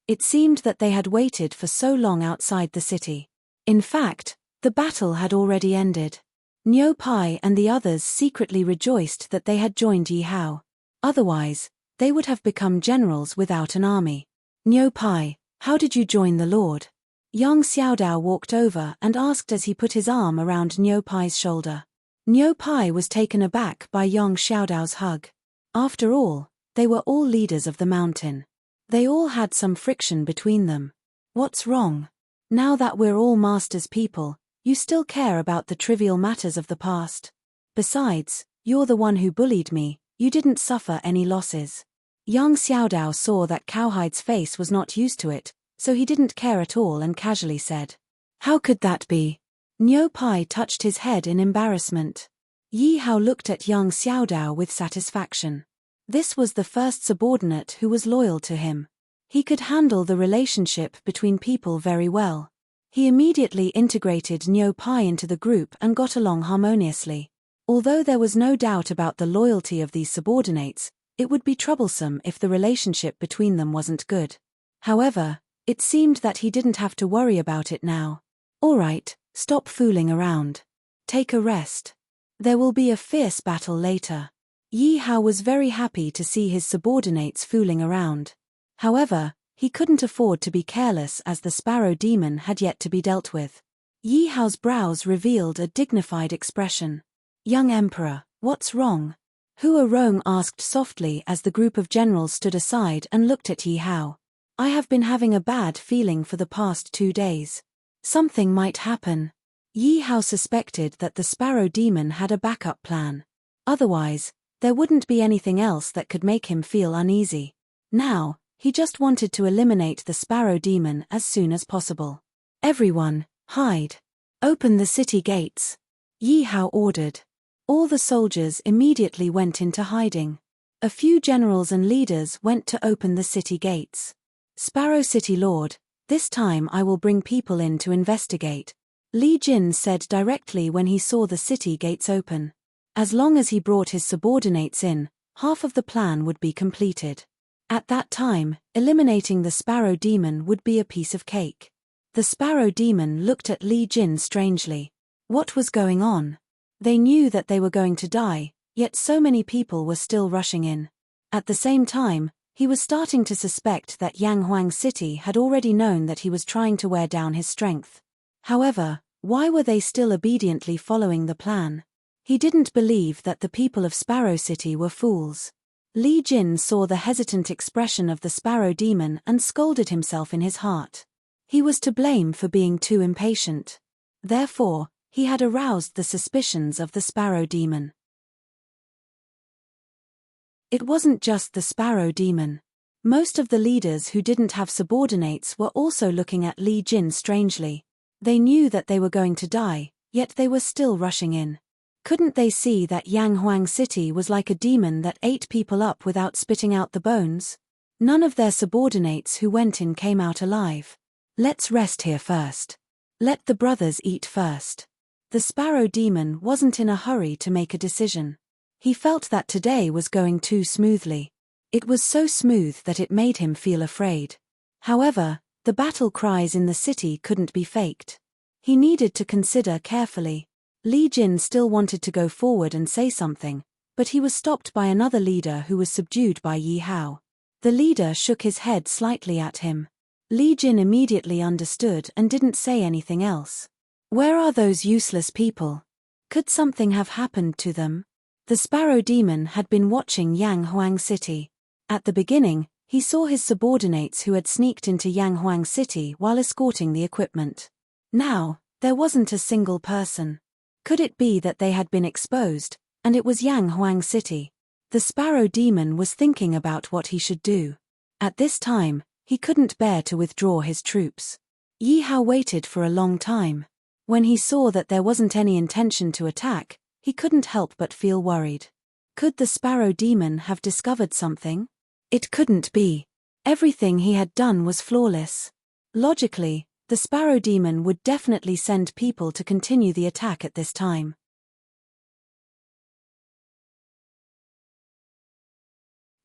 It seemed that they had waited for so long outside the city. In fact, the battle had already ended. Niu Pai and the others secretly rejoiced that they had joined Yi Hao. Otherwise, they would have become generals without an army. Niu Pai, how did you join the Lord? Yang Xiaodao walked over and asked as he put his arm around Niu Pai's shoulder. Niu Pai was taken aback by Yang Xiaodao's hug. After all, they were all leaders of the mountain. They all had some friction between them. What's wrong? Now that we're all masters' people, you still care about the trivial matters of the past. Besides, you're the one who bullied me, you didn't suffer any losses. Yang Xiaodao saw that Cowhide's face was not used to it, so he didn't care at all and casually said, how could that be? Niu Pai touched his head in embarrassment. Yi Hao looked at Yang Xiaodao with satisfaction. This was the first subordinate who was loyal to him. He could handle the relationship between people very well. He immediately integrated Niu Pai into the group and got along harmoniously. Although there was no doubt about the loyalty of these subordinates, it would be troublesome if the relationship between them wasn't good. However, it seemed that he didn't have to worry about it now. All right, stop fooling around. Take a rest. There will be a fierce battle later. Yi Hao was very happy to see his subordinates fooling around. However, he couldn't afford to be careless as the Sparrow Demon had yet to be dealt with. Yi Hao's brows revealed a dignified expression. Young Emperor, what's wrong? Hua Rong asked softly as the group of generals stood aside and looked at Yi Hao. I have been having a bad feeling for the past 2 days. Something might happen. Yi Hao suspected that the Sparrow Demon had a backup plan. Otherwise, there wouldn't be anything else that could make him feel uneasy. Now, he just wanted to eliminate the Sparrow Demon as soon as possible. Everyone, hide. Open the city gates. Yi Hao ordered. All the soldiers immediately went into hiding. A few generals and leaders went to open the city gates. Sparrow City Lord, this time I will bring people in to investigate, Li Jin said directly when he saw the city gates open. As long as he brought his subordinates in, half of the plan would be completed. At that time, eliminating the Sparrow Demon would be a piece of cake. The Sparrow Demon looked at Li Jin strangely. What was going on? They knew that they were going to die, yet so many people were still rushing in. At the same time, he was starting to suspect that Yanghuang City had already known that he was trying to wear down his strength. However, why were they still obediently following the plan? He didn't believe that the people of Sparrow City were fools. Li Jin saw the hesitant expression of the Sparrow Demon and scolded himself in his heart. He was to blame for being too impatient. Therefore, he had aroused the suspicions of the Sparrow Demon. It wasn't just the Sparrow Demon. Most of the leaders who didn't have subordinates were also looking at Li Jin strangely. They knew that they were going to die, yet they were still rushing in. Couldn't they see that Yanghuang City was like a demon that ate people up without spitting out the bones? None of their subordinates who went in came out alive. Let's rest here first. Let the brothers eat first. The Sparrow Demon wasn't in a hurry to make a decision. He felt that today was going too smoothly. It was so smooth that it made him feel afraid. However, the battle cries in the city couldn't be faked. He needed to consider carefully. Li Jin still wanted to go forward and say something, but he was stopped by another leader who was subdued by Yi Hao. The leader shook his head slightly at him. Li Jin immediately understood and didn't say anything else. Where are those useless people? Could something have happened to them? The Sparrow Demon had been watching Yanghuang City. At the beginning, he saw his subordinates who had sneaked into Yanghuang City while escorting the equipment. Now, there wasn't a single person. Could it be that they had been exposed, and it was Yanghuang City? The Sparrow Demon was thinking about what he should do. At this time, he couldn't bear to withdraw his troops. Yi Hao waited for a long time. When he saw that there wasn't any intention to attack, he couldn't help but feel worried. Could the Sparrow Demon have discovered something? It couldn't be. Everything he had done was flawless. Logically, the Sparrow Demon would definitely send people to continue the attack at this time.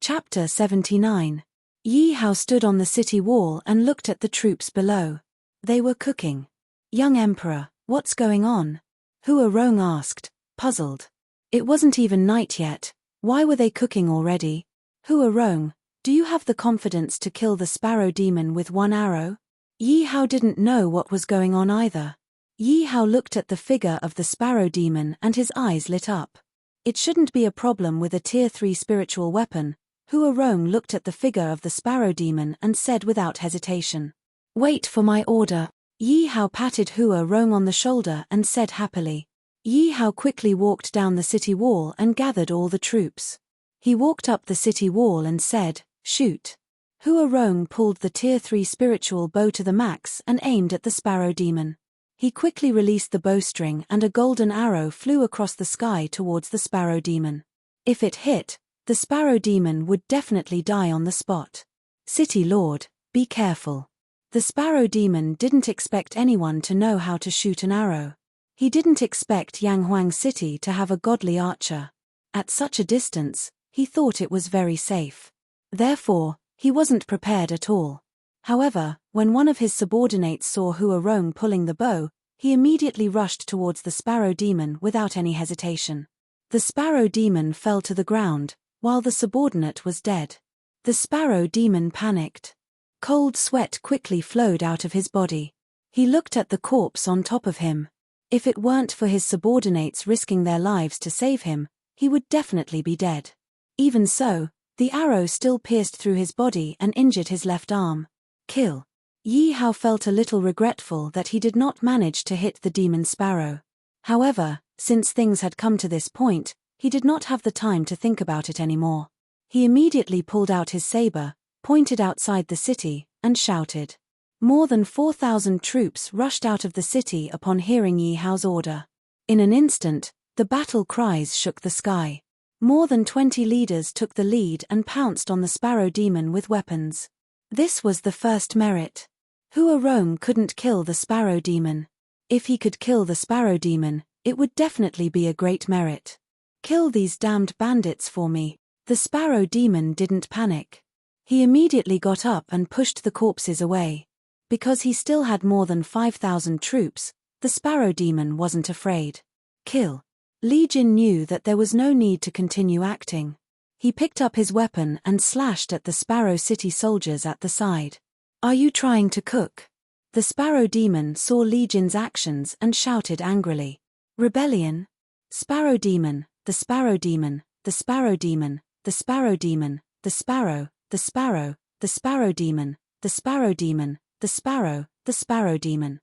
Chapter 79. Yi Hao stood on the city wall and looked at the troops below. They were cooking. Young Emperor, what's going on? Hua Rong asked, puzzled. It wasn't even night yet. Why were they cooking already? Hua Rong, do you have the confidence to kill the Sparrow Demon with one arrow? Yi Hao didn't know what was going on either. Yi Hao looked at the figure of the Sparrow Demon and his eyes lit up. It shouldn't be a problem with a Tier 3 spiritual weapon. Hua Rong looked at the figure of the Sparrow Demon and said without hesitation. Wait for my order. Yi Hao patted Hua Rong on the shoulder and said happily. Yi Hao quickly walked down the city wall and gathered all the troops. He walked up the city wall and said, shoot. Hua Rong pulled the Tier 3 spiritual bow to the max and aimed at the Sparrow Demon. He quickly released the bowstring and a golden arrow flew across the sky towards the Sparrow Demon. If it hit, the Sparrow Demon would definitely die on the spot. City Lord, be careful. The Sparrow Demon didn't expect anyone to know how to shoot an arrow. He didn't expect Yanghuang City to have a godly archer. At such a distance, he thought it was very safe. Therefore, he wasn't prepared at all. However, when one of his subordinates saw Hua Rong pulling the bow, he immediately rushed towards the Sparrow Demon without any hesitation. The Sparrow Demon fell to the ground, while the subordinate was dead. The Sparrow Demon panicked. Cold sweat quickly flowed out of his body. He looked at the corpse on top of him. If it weren't for his subordinates risking their lives to save him, he would definitely be dead. Even so, the arrow still pierced through his body and injured his left arm. Kill. Yi Hao felt a little regretful that he did not manage to hit the demon sparrow. However, since things had come to this point, he did not have the time to think about it anymore. He immediately pulled out his saber, pointed outside the city, and shouted. More than 4,000 troops rushed out of the city upon hearing Yi Hao's order. In an instant, the battle cries shook the sky. More than 20 leaders took the lead and pounced on the Sparrow Demon with weapons. This was the first merit. Hua Rong couldn't kill the Sparrow Demon. If he could kill the Sparrow Demon, it would definitely be a great merit. Kill these damned bandits for me. The Sparrow Demon didn't panic. He immediately got up and pushed the corpses away. Because he still had more than 5,000 troops, the Sparrow Demon wasn't afraid. Kill. Li Jin knew that there was no need to continue acting. He picked up his weapon and slashed at the Sparrow City soldiers at the side. Are you trying to cook? The Sparrow Demon saw Li Jin's actions and shouted angrily. Rebellion? Sparrow Demon, the Sparrow Demon, the Sparrow Demon, the Sparrow Demon, the Sparrow, the Sparrow, the Sparrow Demon, the Sparrow Demon, the Sparrow, the Sparrow Demon.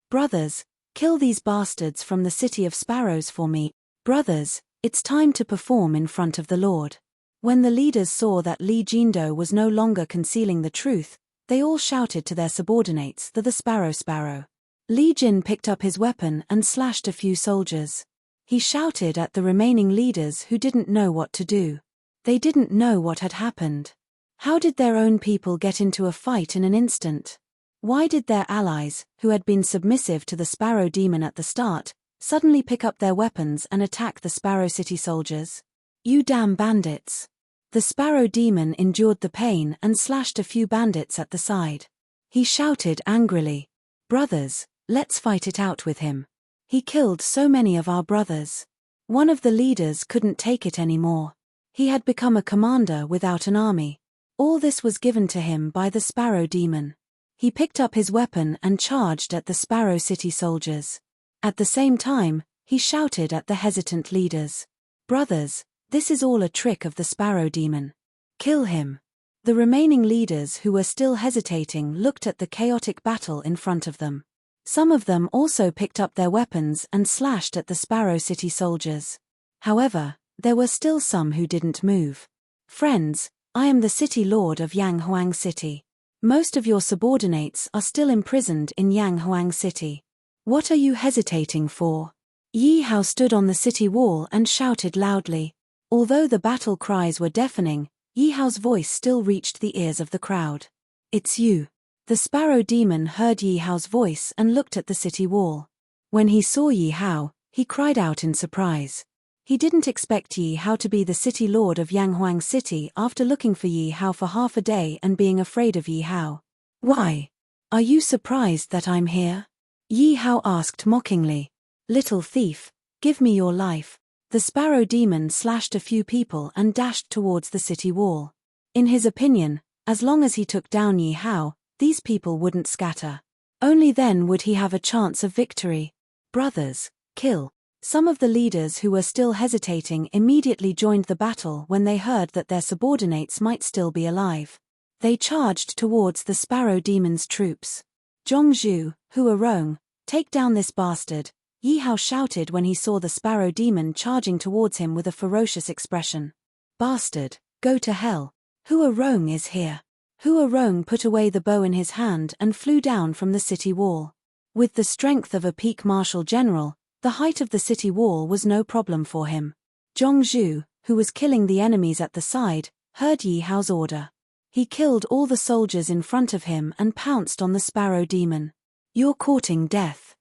Brothers, kill these bastards from the city of sparrows for me. Brothers, it's time to perform in front of the Lord. When the leaders saw that Li Jindo was no longer concealing the truth, they all shouted to their subordinates that the Sparrow. Li Jin picked up his weapon and slashed a few soldiers. He shouted at the remaining leaders who didn't know what to do. They didn't know what had happened. How did their own people get into a fight in an instant? Why did their allies, who had been submissive to the Sparrow Demon at the start, suddenly pick up their weapons and attack the Sparrow City soldiers? You damn bandits! The Sparrow Demon endured the pain and slashed a few bandits at the side. He shouted angrily, "Brothers, let's fight it out with him. He killed so many of our brothers." One of the leaders couldn't take it anymore. He had become a commander without an army. All this was given to him by the Sparrow Demon. He picked up his weapon and charged at the Sparrow City soldiers. At the same time, he shouted at the hesitant leaders, "Brothers, this is all a trick of the Sparrow Demon. Kill him." The remaining leaders who were still hesitating looked at the chaotic battle in front of them. Some of them also picked up their weapons and slashed at the Sparrow City soldiers. However, there were still some who didn't move. "Friends, I am the city lord of Yanghuang City. Most of your subordinates are still imprisoned in Yanghuang City. What are you hesitating for?" Yi Hao stood on the city wall and shouted loudly. Although the battle cries were deafening, Yi Hao's voice still reached the ears of the crowd. "It's you." The Sparrow Demon heard Yi Hao's voice and looked at the city wall. When he saw Yi Hao, he cried out in surprise. He didn't expect Yi Hao to be the city lord of Yanghuang City after looking for Yi Hao for half a day and being afraid of Yi Hao. "Why? Are you surprised that I'm here?" Yi Hao asked mockingly. "Little thief, give me your life." The Sparrow Demon slashed a few people and dashed towards the city wall. In his opinion, as long as he took down Yi Hao, these people wouldn't scatter. Only then would he have a chance of victory. "Brothers, kill." Some of the leaders who were still hesitating immediately joined the battle when they heard that their subordinates might still be alive. They charged towards the Sparrow Demon's troops. "Zhongzhu, Hua Rong, take down this bastard," Yi Hao shouted when he saw the Sparrow Demon charging towards him with a ferocious expression. "Bastard, go to hell. Hua Rong is here." Hua Rong put away the bow in his hand and flew down from the city wall. With the strength of a peak martial general, the height of the city wall was no problem for him. Zhongzhu, who was killing the enemies at the side, heard Yi Hao's order. He killed all the soldiers in front of him and pounced on the Sparrow Demon. "You're courting death."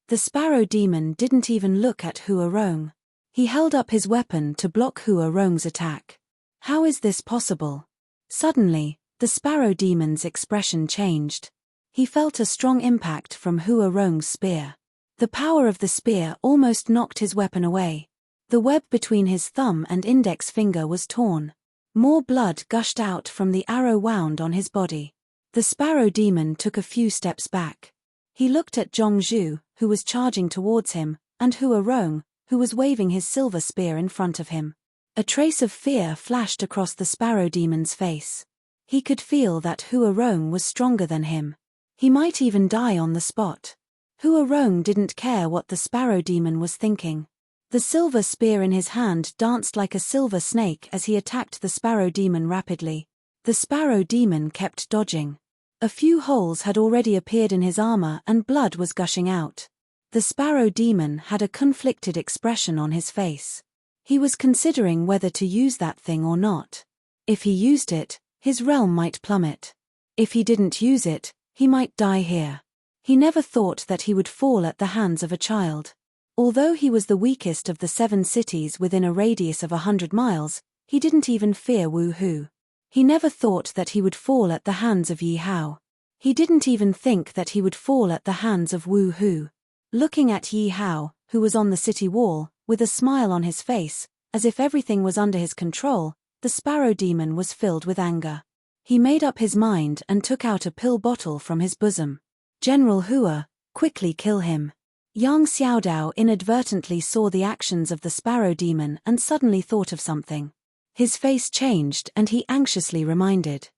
The Sparrow Demon didn't even look at Hua Rong. He held up his weapon to block Hua Rong's attack. How is this possible? Suddenly, the Sparrow Demon's expression changed. He felt a strong impact from Hua Rong's spear. The power of the spear almost knocked his weapon away. The web between his thumb and index finger was torn. More blood gushed out from the arrow wound on his body. The Sparrow Demon took a few steps back. He looked at Zhongzhu, who was charging towards him, and Hua Rong, who was waving his silver spear in front of him. A trace of fear flashed across the Sparrow Demon's face. He could feel that Hua Rong was stronger than him. He might even die on the spot. Hua Rong didn't care what the Sparrow Demon was thinking. The silver spear in his hand danced like a silver snake as he attacked the Sparrow Demon rapidly. The Sparrow Demon kept dodging. A few holes had already appeared in his armor and blood was gushing out. The Sparrow Demon had a conflicted expression on his face. He was considering whether to use that thing or not. If he used it, his realm might plummet. If he didn't use it, he might die here. He never thought that he would fall at the hands of a child. Although he was the weakest of the 7 cities within a radius of 100 miles, he didn't even fear Wu Hu. He never thought that he would fall at the hands of Yi Hao. He didn't even think that he would fall at the hands of Wu Hu. Looking at Yi Hao, who was on the city wall, with a smile on his face, as if everything was under his control, the Sparrow Demon was filled with anger. He made up his mind and took out a pill bottle from his bosom. "General Hua, quickly kill him." Yang Xiaodao inadvertently saw the actions of the Sparrow Demon and suddenly thought of something. His face changed and he anxiously reminded.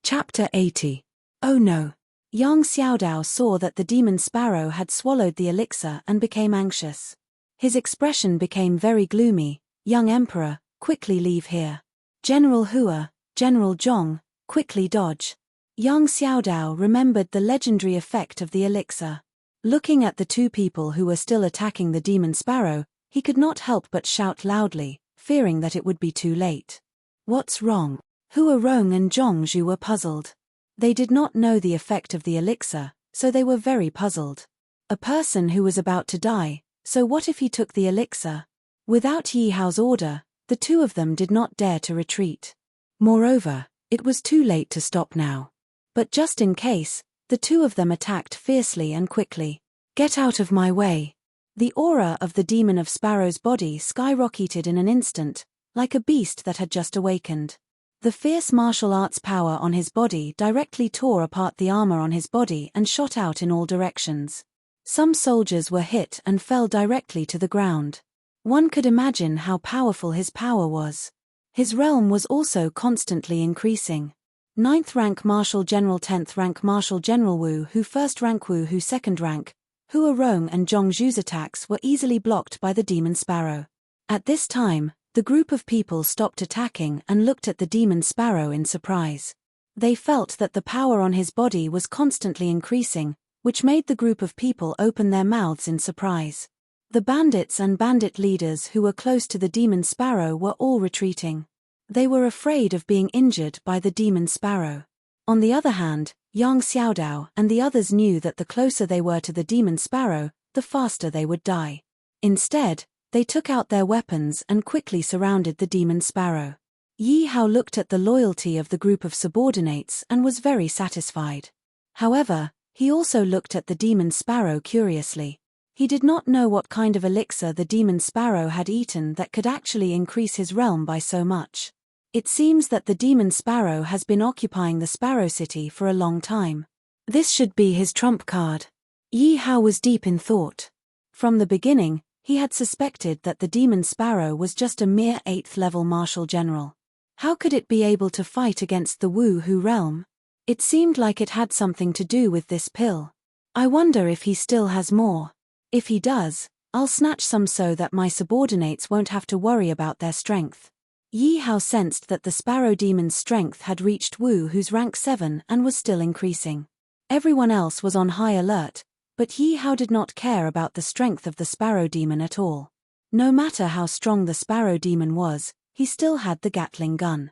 Chapter 80. Oh no. Yang Xiaodao saw that the demon sparrow had swallowed the elixir and became anxious. His expression became very gloomy. "Young Emperor, quickly leave here." General Hua, General Zhong, quickly dodge. Yang Xiaodao remembered the legendary effect of the elixir. Looking at the two people who were still attacking the demon sparrow, he could not help but shout loudly, fearing that it would be too late. What's wrong? Hua Rong and Zhong Zhu were puzzled. They did not know the effect of the elixir, so they were very puzzled. A person who was about to die, so what if he took the elixir? Without Yi Hao's order, the two of them did not dare to retreat. Moreover, it was too late to stop now. But just in case, the two of them attacked fiercely and quickly. Get out of my way! The aura of the demon of Sparrow's body skyrocketed in an instant, like a beast that had just awakened. The fierce martial arts power on his body directly tore apart the armor on his body and shot out in all directions. Some soldiers were hit and fell directly to the ground. One could imagine how powerful his power was. His realm was also constantly increasing. 9th rank Martial General, 10th rank Martial General Wu Hu, 1st rank Wu Hu, 2nd rank, Hua Rong and Zhong Zhu's attacks were easily blocked by the demon sparrow. At this time, the group of people stopped attacking and looked at the demon sparrow in surprise. They felt that the power on his body was constantly increasing, which made the group of people open their mouths in surprise. The bandits and bandit leaders who were close to the demon sparrow were all retreating. They were afraid of being injured by the demon sparrow. On the other hand, Yang Xiaodao and the others knew that the closer they were to the demon sparrow, the faster they would die. Instead, they took out their weapons and quickly surrounded the demon sparrow. Yi Hao looked at the loyalty of the group of subordinates and was very satisfied. However, he also looked at the demon sparrow curiously. He did not know what kind of elixir the demon sparrow had eaten that could actually increase his realm by so much. It seems that the demon sparrow has been occupying the Sparrow City for a long time. This should be his trump card. Yi Hao was deep in thought. From the beginning, he had suspected that the demon sparrow was just a mere 8th level martial general. How could it be able to fight against the Wu Hu realm? It seemed like it had something to do with this pill. I wonder if he still has more. If he does, I'll snatch some so that my subordinates won't have to worry about their strength. Yi Hao sensed that the sparrow demon's strength had reached Wu Hu's rank 7 and was still increasing. Everyone else was on high alert, but Yi Hao did not care about the strength of the sparrow demon at all. No matter how strong the sparrow demon was, he still had the Gatling gun.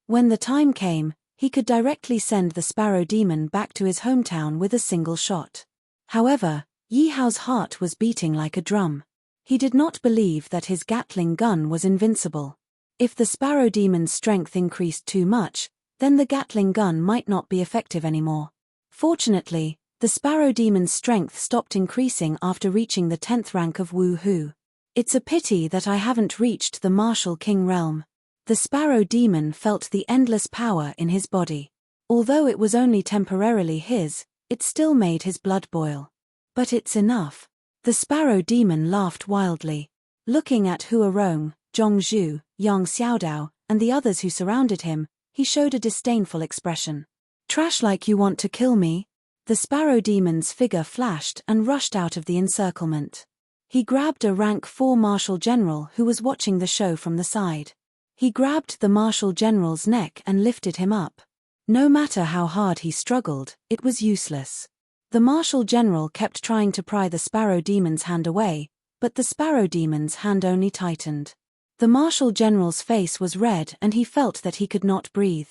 When the time came, he could directly send the sparrow demon back to his hometown with a single shot. However, Yi Hao's heart was beating like a drum. He did not believe that his Gatling gun was invincible. If the sparrow demon's strength increased too much, then the Gatling gun might not be effective anymore. Fortunately, the sparrow demon's strength stopped increasing after reaching the 10th rank of Wu Hu. It's a pity that I haven't reached the Martial King realm. The sparrow demon felt the endless power in his body. Although it was only temporarily his, it still made his blood boil. But it's enough. The sparrow demon laughed wildly. Looking at Hua Rong, Zhong Zhu, Yang Xiaodao, and the others who surrounded him, he showed a disdainful expression. Trash, like you want to kill me? The sparrow demon's figure flashed and rushed out of the encirclement. He grabbed a rank 4 martial general who was watching the show from the side. He grabbed the martial general's neck and lifted him up. No matter how hard he struggled, it was useless. The martial general kept trying to pry the sparrow demon's hand away, but the sparrow demon's hand only tightened. The martial general's face was red and he felt that he could not breathe.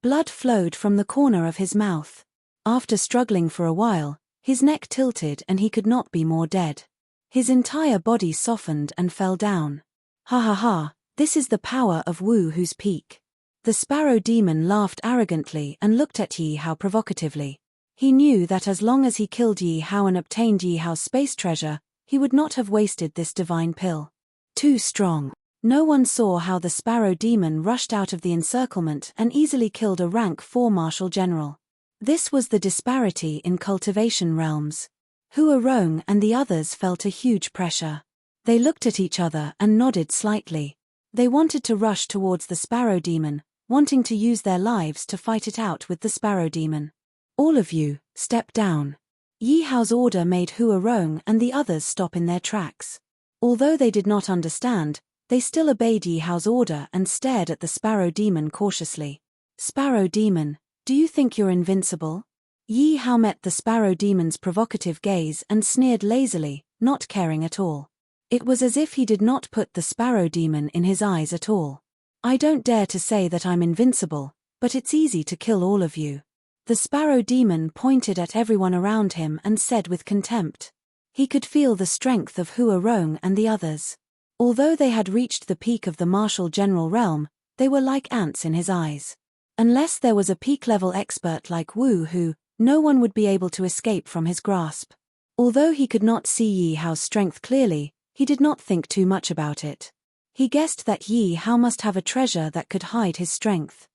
Blood flowed from the corner of his mouth. After struggling for a while, his neck tilted and he could not be more dead. His entire body softened and fell down. Ha ha ha, this is the power of Wu Hu's peak. The sparrow demon laughed arrogantly and looked at Yi Hao provocatively. He knew that as long as he killed Yi Hao and obtained Yi Hao's space treasure, he would not have wasted this divine pill. Too strong. No one saw how the sparrow demon rushed out of the encirclement and easily killed a rank 4 martial general. This was the disparity in cultivation realms. Hua Rong and the others felt a huge pressure. They looked at each other and nodded slightly. They wanted to rush towards the sparrow demon, wanting to use their lives to fight it out with the sparrow demon. All of you, step down. Yi Hao's order made Hua Rong and the others stop in their tracks. Although they did not understand, They still obeyed Yi Hao's order and stared at the Sparrow Demon cautiously. Sparrow Demon, do you think you're invincible? Yi Hao met the Sparrow Demon's provocative gaze and sneered lazily, not caring at all. It was as if he did not put the Sparrow Demon in his eyes at all. I don't dare to say that I'm invincible, but it's easy to kill all of you. The Sparrow Demon pointed at everyone around him and said with contempt. He could feel the strength of Hua Rong and the others. Although they had reached the peak of the martial general realm, they were like ants in his eyes. Unless there was a peak-level expert like Wu Hu, no one would be able to escape from his grasp. Although he could not see Yi Hao's strength clearly, he did not think too much about it. He guessed that Yi Hao must have a treasure that could hide his strength.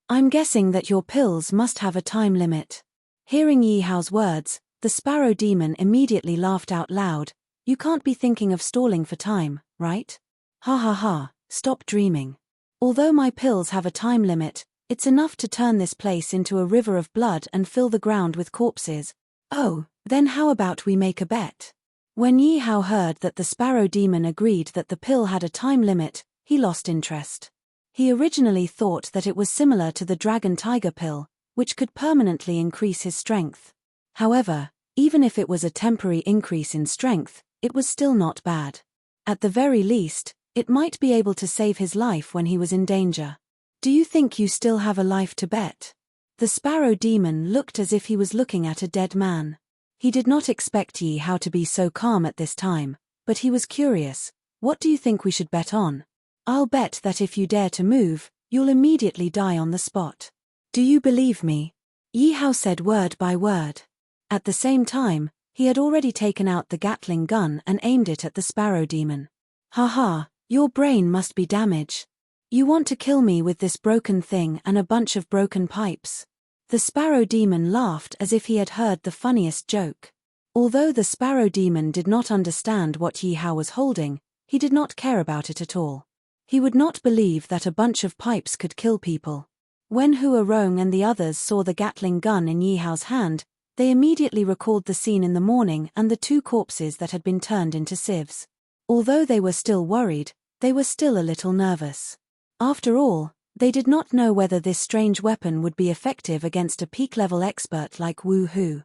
I'm guessing that your pills must have a time limit. Hearing Yi Hao's words, the Sparrow Demon immediately laughed out loud. You can't be thinking of stalling for time, right? Ha ha ha, stop dreaming. Although my pills have a time limit, it's enough to turn this place into a river of blood and fill the ground with corpses. Oh, then how about we make a bet? When Yi Hao heard that the Sparrow Demon agreed that the pill had a time limit, he lost interest. He originally thought that it was similar to the Dragon Tiger pill, which could permanently increase his strength. However, even if it was a temporary increase in strength, it was still not bad. At the very least, it might be able to save his life when he was in danger. Do you think you still have a life to bet? The Sparrow Demon looked as if he was looking at a dead man. He did not expect Yi Hao to be so calm at this time, but he was curious. What do you think we should bet on? I'll bet that if you dare to move, you'll immediately die on the spot. Do you believe me? Yi Hao said word by word. At the same time, he had already taken out the Gatling gun and aimed it at the Sparrow Demon. Ha ha, your brain must be damaged. You want to kill me with this broken thing and a bunch of broken pipes. The Sparrow Demon laughed as if he had heard the funniest joke. Although the Sparrow Demon did not understand what Yi Hao was holding, he did not care about it at all. He would not believe that a bunch of pipes could kill people. When Hua Rong and the others saw the Gatling gun in Yi Hao's hand, they immediately recalled the scene in the morning and the two corpses that had been turned into sieves. Although they were still worried, they were still a little nervous. After all, they did not know whether this strange weapon would be effective against a peak-level expert like Wu Hu.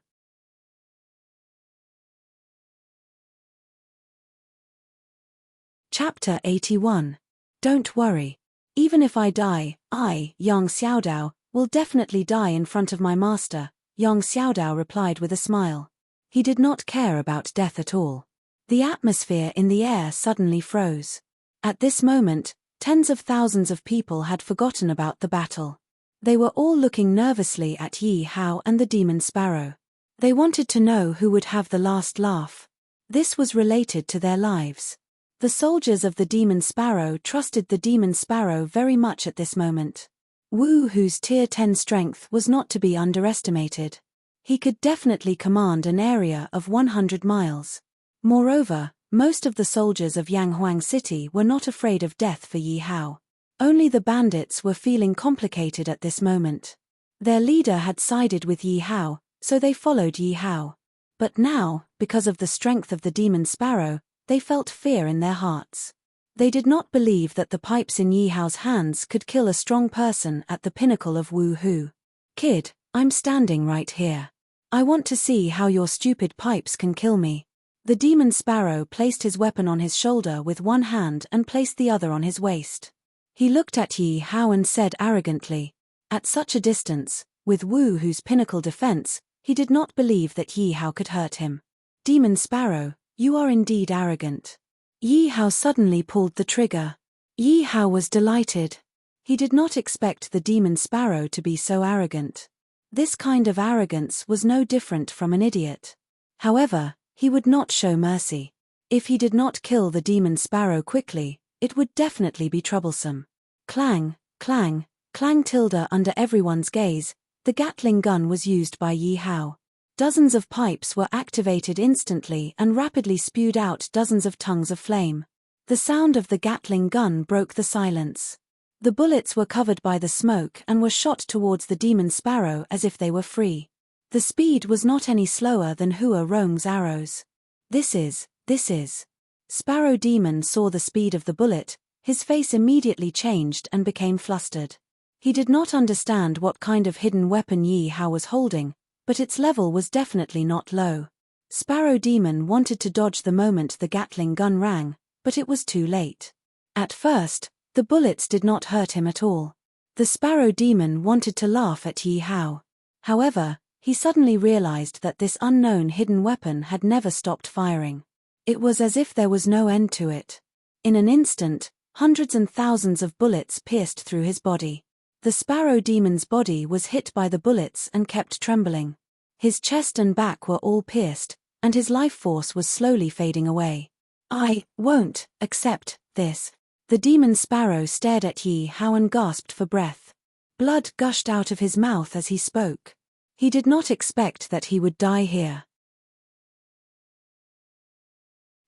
Chapter 81. Don't worry. Even if I die, I, Yang Xiaodao, will definitely die in front of my master, Yang Xiaodao replied with a smile. He did not care about death at all. The atmosphere in the air suddenly froze. At this moment, tens of thousands of people had forgotten about the battle. They were all looking nervously at Yi Hao and the Demon Sparrow. They wanted to know who would have the last laugh. This was related to their lives. The soldiers of the Demon Sparrow trusted the Demon Sparrow very much at this moment. Wu Hu's Tier 10 strength was not to be underestimated. He could definitely command an area of 100 miles. Moreover, most of the soldiers of Yanghuang City were not afraid of death for Yi Hao. Only the bandits were feeling complicated at this moment. Their leader had sided with Yi Hao, so they followed Yi Hao. But now, because of the strength of the Demon Sparrow, they felt fear in their hearts. They did not believe that the pipes in Yi Hao's hands could kill a strong person at the pinnacle of Wu Hu. Kid, I'm standing right here. I want to see how your stupid pipes can kill me. The Demon Sparrow placed his weapon on his shoulder with one hand and placed the other on his waist. He looked at Yi Hao and said arrogantly. At such a distance, with Wu Hu's pinnacle defense, he did not believe that Yi Hao could hurt him. Demon Sparrow, you are indeed arrogant. Yi Hao suddenly pulled the trigger. Yi Hao was delighted. He did not expect the Demon Sparrow to be so arrogant. This kind of arrogance was no different from an idiot. However, he would not show mercy. If he did not kill the Demon Sparrow quickly, it would definitely be troublesome. Clang, clang, clang tilde under everyone's gaze, the Gatling gun was used by Yi Hao. Dozens of pipes were activated instantly and rapidly spewed out dozens of tongues of flame. The sound of the Gatling gun broke the silence. The bullets were covered by the smoke and were shot towards the Demon Sparrow as if they were free. The speed was not any slower than Hua Rong's arrows. This is This is. Sparrow Demon saw the speed of the bullet, his face immediately changed and became flustered. He did not understand what kind of hidden weapon Yi Hao was holding, but its level was definitely not low. Sparrow Demon wanted to dodge the moment the Gatling gun rang, but it was too late. At first, the bullets did not hurt him at all. The Sparrow Demon wanted to laugh at Yi Hao. However, he suddenly realized that this unknown hidden weapon had never stopped firing. It was as if there was no end to it. In an instant, hundreds and thousands of bullets pierced through his body. The Sparrow Demon's body was hit by the bullets and kept trembling. His chest and back were all pierced, and his life force was slowly fading away. "I won't accept this." The demon sparrow stared at Yi Hao and gasped for breath. Blood gushed out of his mouth as he spoke. He did not expect that he would die here.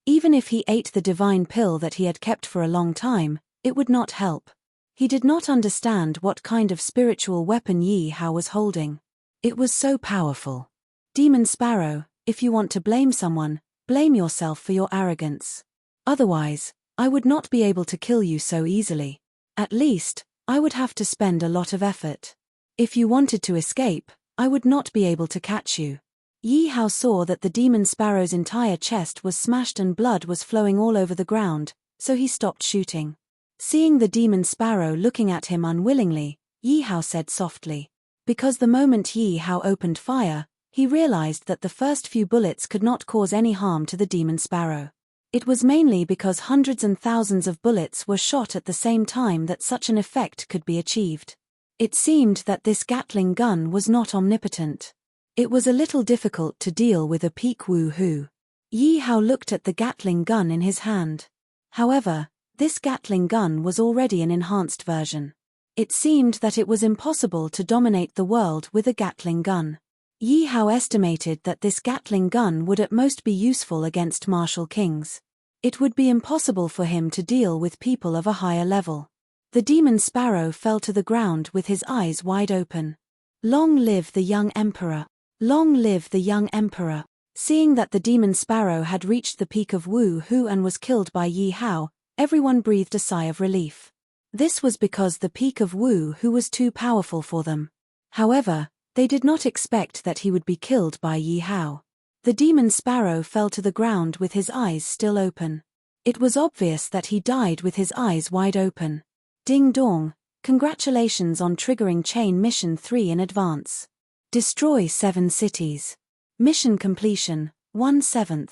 Even if he ate the divine pill that he had kept for a long time, it would not help. He did not understand what kind of spiritual weapon Yi Hao was holding. It was so powerful. Demon Sparrow, if you want to blame someone, blame yourself for your arrogance. Otherwise, I would not be able to kill you so easily. At least, I would have to spend a lot of effort. If you wanted to escape, I would not be able to catch you. Yi Hao saw that the demon sparrow's entire chest was smashed and blood was flowing all over the ground, so he stopped shooting. Seeing the demon sparrow looking at him unwillingly, Yi Hao said softly. Because the moment Yi Hao opened fire, he realized that the first few bullets could not cause any harm to the demon sparrow. It was mainly because hundreds and thousands of bullets were shot at the same time that such an effect could be achieved. It seemed that this Gatling gun was not omnipotent. It was a little difficult to deal with a peak woo-hoo. Yi Hao looked at the Gatling gun in his hand. However, this Gatling gun was already an enhanced version. It seemed that it was impossible to dominate the world with a Gatling gun. Yi Hao estimated that this Gatling gun would at most be useful against martial kings. It would be impossible for him to deal with people of a higher level. The demon sparrow fell to the ground with his eyes wide open. Long live the young emperor! Long live the young emperor! Seeing that the demon sparrow had reached the peak of woo-hoo and was killed by Yi Hao, everyone breathed a sigh of relief. This was because the peak of woo-hoo was too powerful for them. However, they did not expect that he would be killed by Yi Hao. The demon sparrow fell to the ground with his eyes still open. It was obvious that he died with his eyes wide open. Ding dong, congratulations on triggering Chain Mission 3 in advance. Destroy 7 cities. Mission completion, 1/7.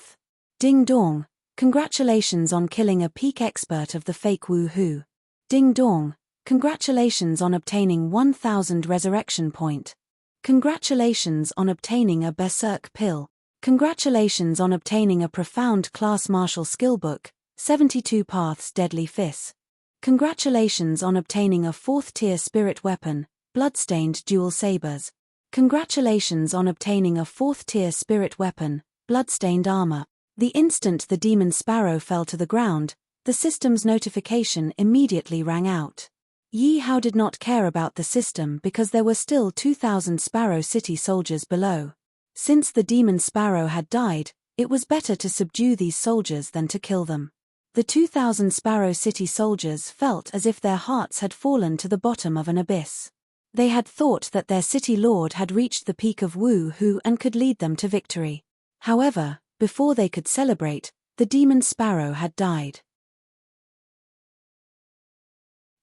Ding dong, congratulations on killing a peak expert of the fake woo-hoo. Ding dong, congratulations on obtaining 1000 resurrection point. Congratulations on obtaining a berserk pill. Congratulations on obtaining a profound class martial skill book, 72 Paths Deadly Fist. Congratulations on obtaining a 4th tier spirit weapon, bloodstained dual sabers. Congratulations on obtaining a 4th tier spirit weapon, bloodstained armor. The instant the demon sparrow fell to the ground, the system's notification immediately rang out. Yi Hao did not care about the system because there were still 2000 Sparrow City soldiers below. Since the demon sparrow had died, it was better to subdue these soldiers than to kill them. The 2000 Sparrow City soldiers felt as if their hearts had fallen to the bottom of an abyss. They had thought that their city lord had reached the peak of woo-hoo and could lead them to victory. However, before they could celebrate, the demon sparrow had died.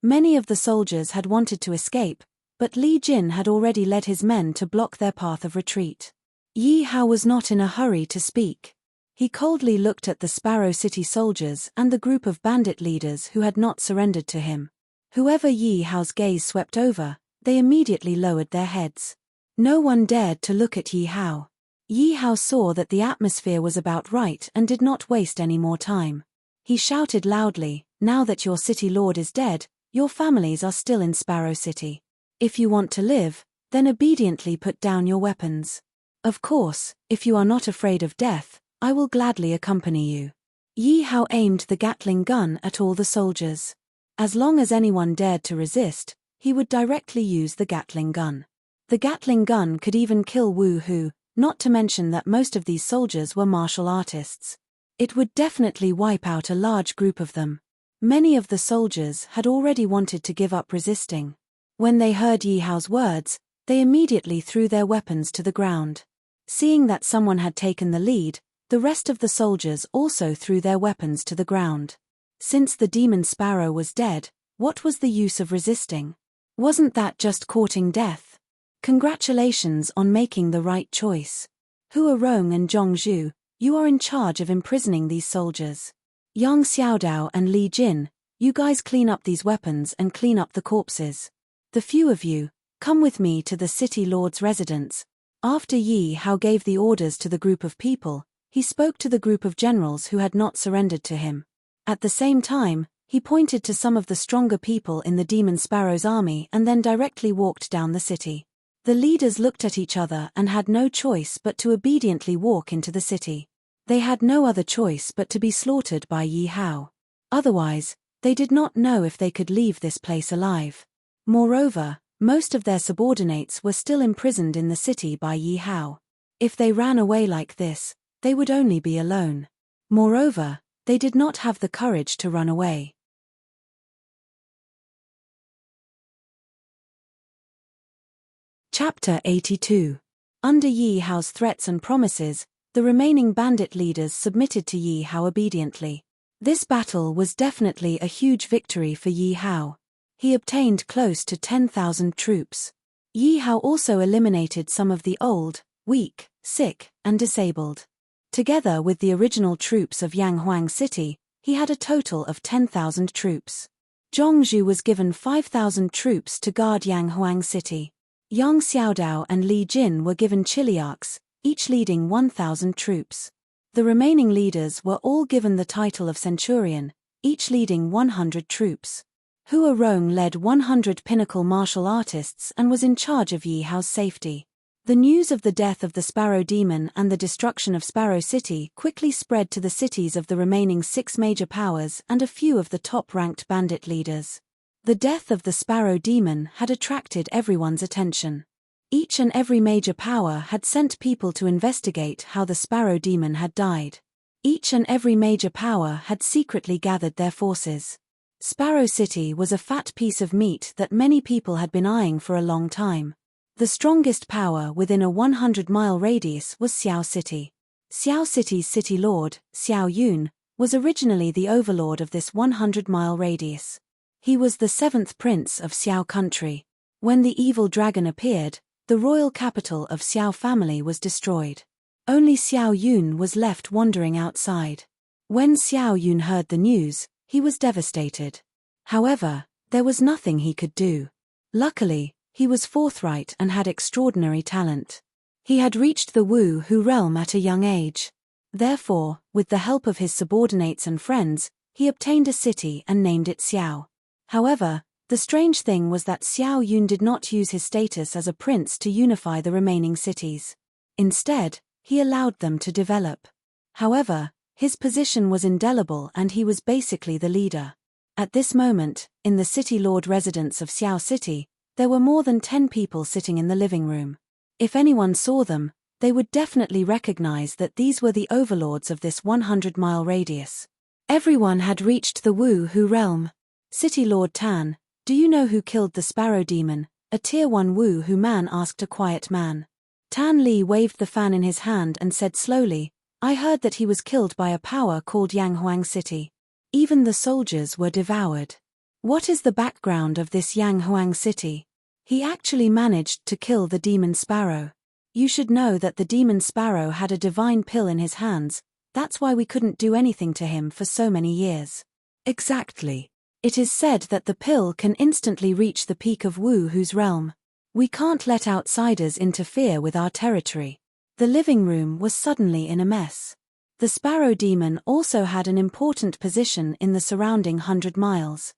Many of the soldiers had wanted to escape, but Li Jin had already led his men to block their path of retreat. Yi Hao was not in a hurry to speak. He coldly looked at the Sparrow City soldiers and the group of bandit leaders who had not surrendered to him. Whoever Yi Hao's gaze swept over, they immediately lowered their heads. No one dared to look at Yi Hao. Yi Hao saw that the atmosphere was about right and did not waste any more time. He shouted loudly, "Now that your city lord is dead, your families are still in Sparrow City. If you want to live, then obediently put down your weapons. Of course, if you are not afraid of death, I will gladly accompany you." Yi Hao aimed the Gatling gun at all the soldiers. As long as anyone dared to resist, he would directly use the Gatling gun. The Gatling gun could even kill woo-hoo, not to mention that most of these soldiers were martial artists. It would definitely wipe out a large group of them. Many of the soldiers had already wanted to give up resisting. When they heard Yi Hao's words, they immediately threw their weapons to the ground. Seeing that someone had taken the lead, the rest of the soldiers also threw their weapons to the ground. Since the demon sparrow was dead, what was the use of resisting? Wasn't that just courting death? Congratulations on making the right choice. Hua Rong and Zhongzhu, you are in charge of imprisoning these soldiers. Yang Xiaodao and Li Jin, you guys clean up these weapons and clean up the corpses. The few of you, come with me to the city lord's residence. After Yi Hao gave the orders to the group of people, he spoke to the group of generals who had not surrendered to him. At the same time, he pointed to some of the stronger people in the Demon Sparrow's army and then directly walked down the city. The leaders looked at each other and had no choice but to obediently walk into the city. They had no other choice but to be slaughtered by Yi Hao. Otherwise, they did not know if they could leave this place alive. Moreover, most of their subordinates were still imprisoned in the city by Yi Hao. If they ran away like this, they would only be alone. Moreover, they did not have the courage to run away. Chapter 82. Under Yi Hao's threats and promises, the remaining bandit leaders submitted to Yi Hao obediently. This battle was definitely a huge victory for Yi Hao. He obtained close to 10,000 troops. Yi Hao also eliminated some of the old, weak, sick, and disabled. Together with the original troops of Yanghuang City, he had a total of 10,000 troops. Zhongzhu was given 5,000 troops to guard Yanghuang City. Yang Xiaodao and Li Jin were given chiliarchs, each leading 1,000 troops. The remaining leaders were all given the title of centurion, each leading 100 troops. Hua Rong led 100 pinnacle martial artists and was in charge of Yi Hao's safety. The news of the death of the Sparrow Demon and the destruction of Sparrow City quickly spread to the cities of the remaining 6 major powers and a few of the top-ranked bandit leaders. The death of the Sparrow Demon had attracted everyone's attention. Each and every major power had sent people to investigate how the Sparrow Demon had died. Each and every major power had secretly gathered their forces. Sparrow City was a fat piece of meat that many people had been eyeing for a long time. The strongest power within a 100-mile radius was Xiao City. Xiao City's city lord, Xiao Yun, was originally the overlord of this 100-mile radius. He was the 7th prince of Xiao country. When the evil dragon appeared, the royal capital of Xiao family was destroyed. Only Xiao Yun was left wandering outside. When Xiao Yun heard the news, he was devastated. However, there was nothing he could do. Luckily, he was forthright and had extraordinary talent. He had reached the Wu Hu realm at a young age. Therefore, with the help of his subordinates and friends, he obtained a city and named it Xiao. However, the strange thing was that Xiao Yun did not use his status as a prince to unify the remaining cities. Instead, he allowed them to develop. However, his position was indelible and he was basically the leader. At this moment, in the city lord residence of Xiao City, there were more than 10 people sitting in the living room. If anyone saw them, they would definitely recognize that these were the overlords of this 100-mile radius. Everyone had reached the Wu Hu realm. City Lord Tan, do you know who killed the Sparrow Demon? A Tier 1 Wu Hu man asked a quiet man. Tan Li waved the fan in his hand and said slowly, I heard that he was killed by a power called Yanghuang City. Even the soldiers were devoured. What is the background of this Yanghuang City? He actually managed to kill the Demon Sparrow. You should know that the Demon Sparrow had a divine pill in his hands, that's why we couldn't do anything to him for so many years. Exactly. It is said that the pill can instantly reach the peak of Wu Hu's realm. We can't let outsiders interfere with our territory. The living room was suddenly in a mess. The Sparrow Demon also had an important position in the surrounding 100 miles.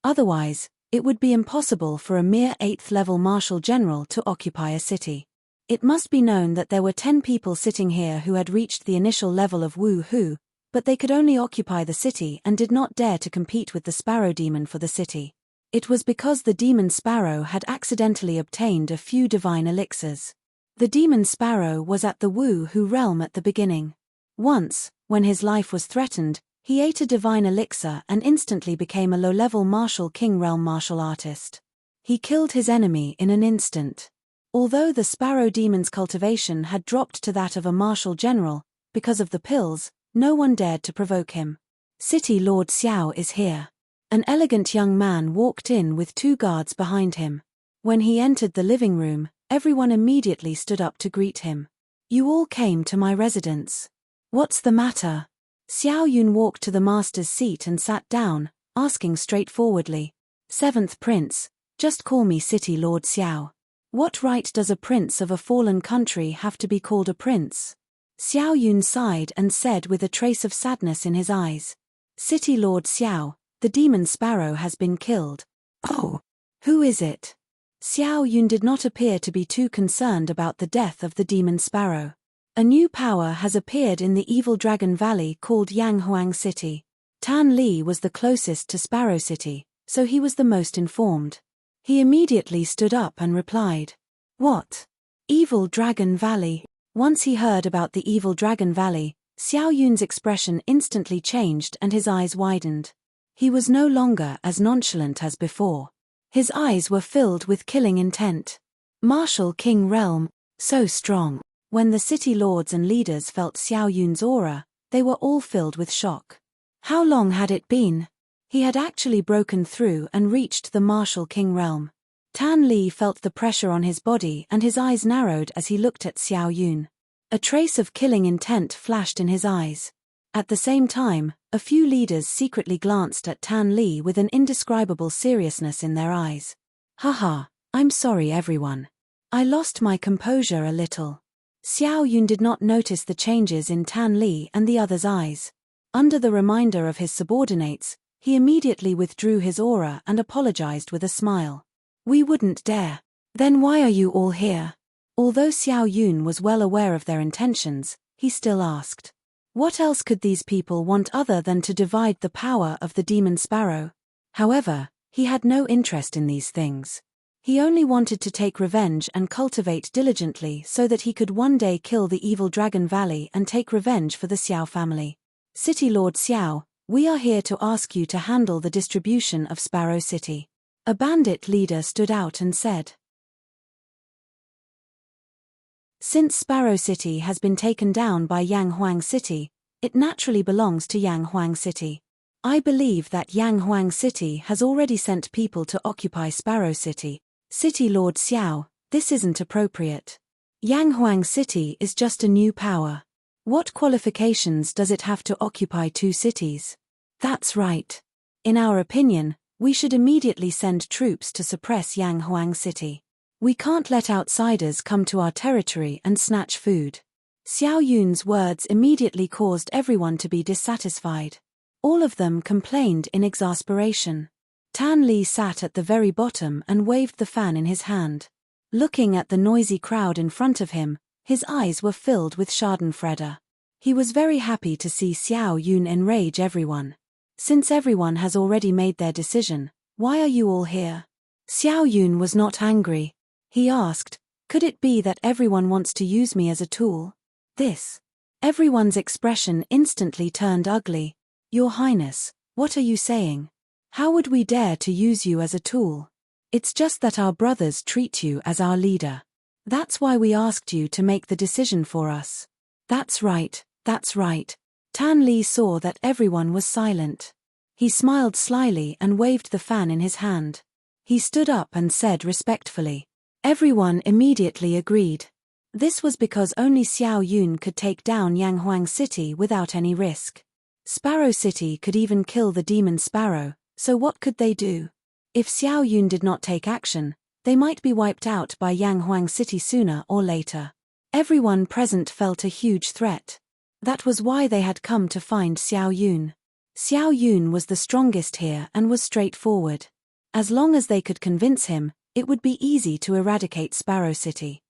Otherwise, it would be impossible for a mere 8th-level marshal general to occupy a city. It must be known that there were 10 people sitting here who had reached the initial level of Wu Hu, but they could only occupy the city and did not dare to compete with the Sparrow Demon for the city. It was because the Demon Sparrow had accidentally obtained a few divine elixirs. The demon sparrow was at the Wu-Hu realm at the beginning. Once, when his life was threatened, he ate a divine elixir and instantly became a low-level martial king realm martial artist. He killed his enemy in an instant. Although the sparrow demon's cultivation had dropped to that of a martial general, because of the pills, no one dared to provoke him. City Lord Xiao is here. An elegant young man walked in with 2 guards behind him. When he entered the living room, everyone immediately stood up to greet him. You all came to my residence. What's the matter? Xiao Yun walked to the master's seat and sat down, asking straightforwardly. 7th Prince, just call me City Lord Xiao. What right does a prince of a fallen country have to be called a prince? Xiao Yun sighed and said with a trace of sadness in his eyes. City Lord Xiao, the demon sparrow has been killed. Oh, who is it? Xiao Yun did not appear to be too concerned about the death of the demon sparrow. A new power has appeared in the evil dragon valley called Yanghuang City. Tan Li was the closest to Sparrow City, so he was the most informed. He immediately stood up and replied. What? Evil Dragon Valley? Once he heard about the evil Dragon Valley, Xiao Yun's expression instantly changed and his eyes widened. He was no longer as nonchalant as before. His eyes were filled with killing intent. Martial King Realm, so strong. When the city lords and leaders felt Xiao Yun's aura, they were all filled with shock. How long had it been? He had actually broken through and reached the martial king realm. Tan Li felt the pressure on his body and his eyes narrowed as he looked at Xiao Yun. A trace of killing intent flashed in his eyes. At the same time, a few leaders secretly glanced at Tan Li with an indescribable seriousness in their eyes. Haha, I'm sorry everyone. I lost my composure a little. Xiao Yun did not notice the changes in Tan Li and the others' eyes. Under the reminder of his subordinates, he immediately withdrew his aura and apologized with a smile. We wouldn't dare. Then why are you all here? Although Xiao Yun was well aware of their intentions, he still asked. What else could these people want other than to divide the power of the demon sparrow? However, he had no interest in these things. He only wanted to take revenge and cultivate diligently so that he could one day kill the evil Dragon Valley and take revenge for the Xiao family. City Lord Xiao, we are here to ask you to handle the distribution of Sparrow City. A bandit leader stood out and said. Since Sparrow City has been taken down by Yanghuang City, it naturally belongs to Yanghuang City. I believe that Yanghuang City has already sent people to occupy Sparrow City. City Lord Xiao, this isn't appropriate. Yanghuang City is just a new power. What qualifications does it have to occupy 2 cities? That's right. In our opinion, we should immediately send troops to suppress Yanghuang City. We can't let outsiders come to our territory and snatch food. Xiao Yun's words immediately caused everyone to be dissatisfied. All of them complained in exasperation. Tan Li sat at the very bottom and waved the fan in his hand. Looking at the noisy crowd in front of him, his eyes were filled with schadenfreude. He was very happy to see Xiao Yun enrage everyone. Since everyone has already made their decision, why are you all here? Xiao Yun was not angry. He asked, could it be that everyone wants to use me as a tool? Everyone's expression instantly turned ugly. Your Highness, what are you saying? How would we dare to use you as a tool? It's just that our brothers treat you as our leader. That's why we asked you to make the decision for us. That's right, that's right. Tan Li saw that everyone was silent. He smiled slyly and waved the fan in his hand. He stood up and said respectfully. Everyone immediately agreed. This was because only Xiao Yun could take down Yanghuang City without any risk. Sparrow City could even kill the demon sparrow, so what could they do? If Xiao Yun did not take action, they might be wiped out by Yanghuang City sooner or later. Everyone present felt a huge threat. That was why they had come to find Xiao Yun. Xiao Yun was the strongest here and was straightforward. As long as they could convince him, it would be easy to eradicate Sparrow City.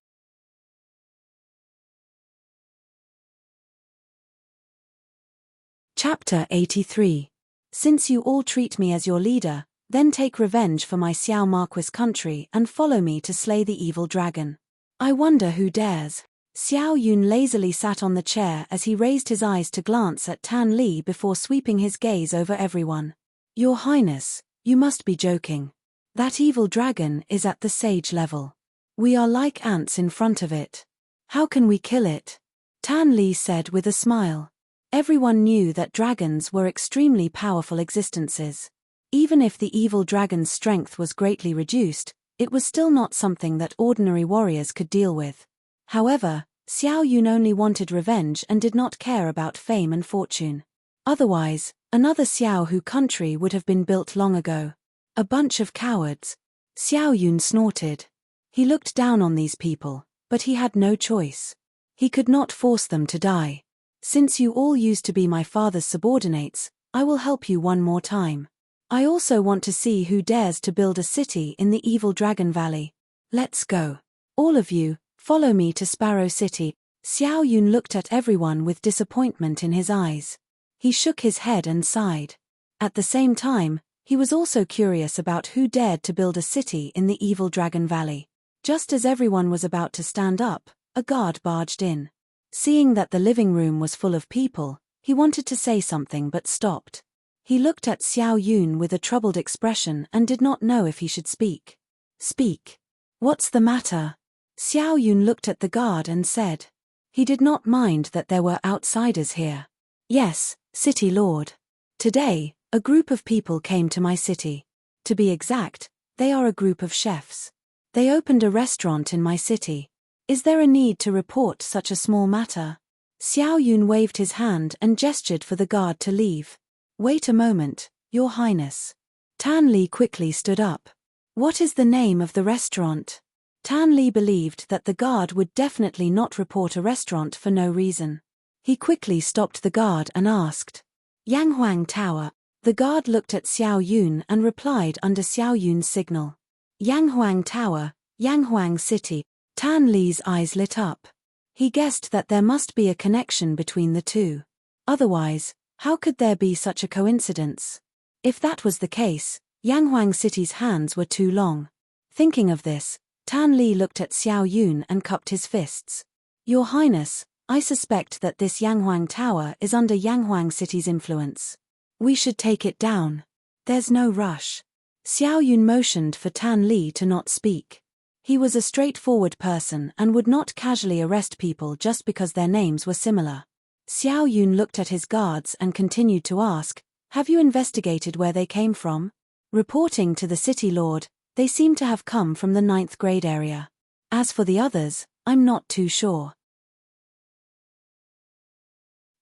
Chapter 83. Since you all treat me as your leader, then take revenge for my Xiao Marquis country and follow me to slay the evil dragon. I wonder who dares. Xiao Yun lazily sat on the chair as he raised his eyes to glance at Tan Li before sweeping his gaze over everyone. Your Highness, you must be joking. That evil dragon is at the sage level. We are like ants in front of it. How can we kill it? Tan Li said with a smile. Everyone knew that dragons were extremely powerful existences. Even if the evil dragon's strength was greatly reduced, it was still not something that ordinary warriors could deal with. However, Xiao Yun only wanted revenge and did not care about fame and fortune. Otherwise, another Xiao Hu country would have been built long ago. A bunch of cowards. Xiao Yun snorted. He looked down on these people, but he had no choice. He could not force them to die. Since you all used to be my father's subordinates, I will help you one more time. I also want to see who dares to build a city in the evil Dragon Valley. Let's go. All of you, follow me to Sparrow City. Xiao Yun looked at everyone with disappointment in his eyes. He shook his head and sighed. At the same time, he was also curious about who dared to build a city in the evil Dragon Valley. Just as everyone was about to stand up, a guard barged in. Seeing that the living room was full of people, he wanted to say something but stopped. He looked at Xiao Yun with a troubled expression and did not know if he should speak. Speak. What's the matter? Xiao Yun looked at the guard and said. He did not mind that there were outsiders here. Yes, City Lord. Today, a group of people came to my city. To be exact, they are a group of chefs. They opened a restaurant in my city. Is there a need to report such a small matter? Xiao Yun waved his hand and gestured for the guard to leave. Wait a moment, Your Highness. Tan Li quickly stood up. What is the name of the restaurant? Tan Li believed that the guard would definitely not report a restaurant for no reason. He quickly stopped the guard and asked. Yanghuang Tower. The guard looked at Xiao Yun and replied under Xiao Yun's signal. Yanghuang Tower, Yanghuang City. Tan Li's eyes lit up. He guessed that there must be a connection between the two. Otherwise, how could there be such a coincidence? If that was the case, Yanghuang City's hands were too long. Thinking of this, Tan Li looked at Xiao Yun and cupped his fists. Your Highness, I suspect that this Yanghuang Tower is under Yanghuang City's influence. We should take it down. There's no rush. Xiao Yun motioned for Tan Li to not speak. He was a straightforward person and would not casually arrest people just because their names were similar. Xiao Yun looked at his guards and continued to ask, have you investigated where they came from? Reporting to the City Lord, they seem to have come from the 9th grade area. As for the others, I'm not too sure.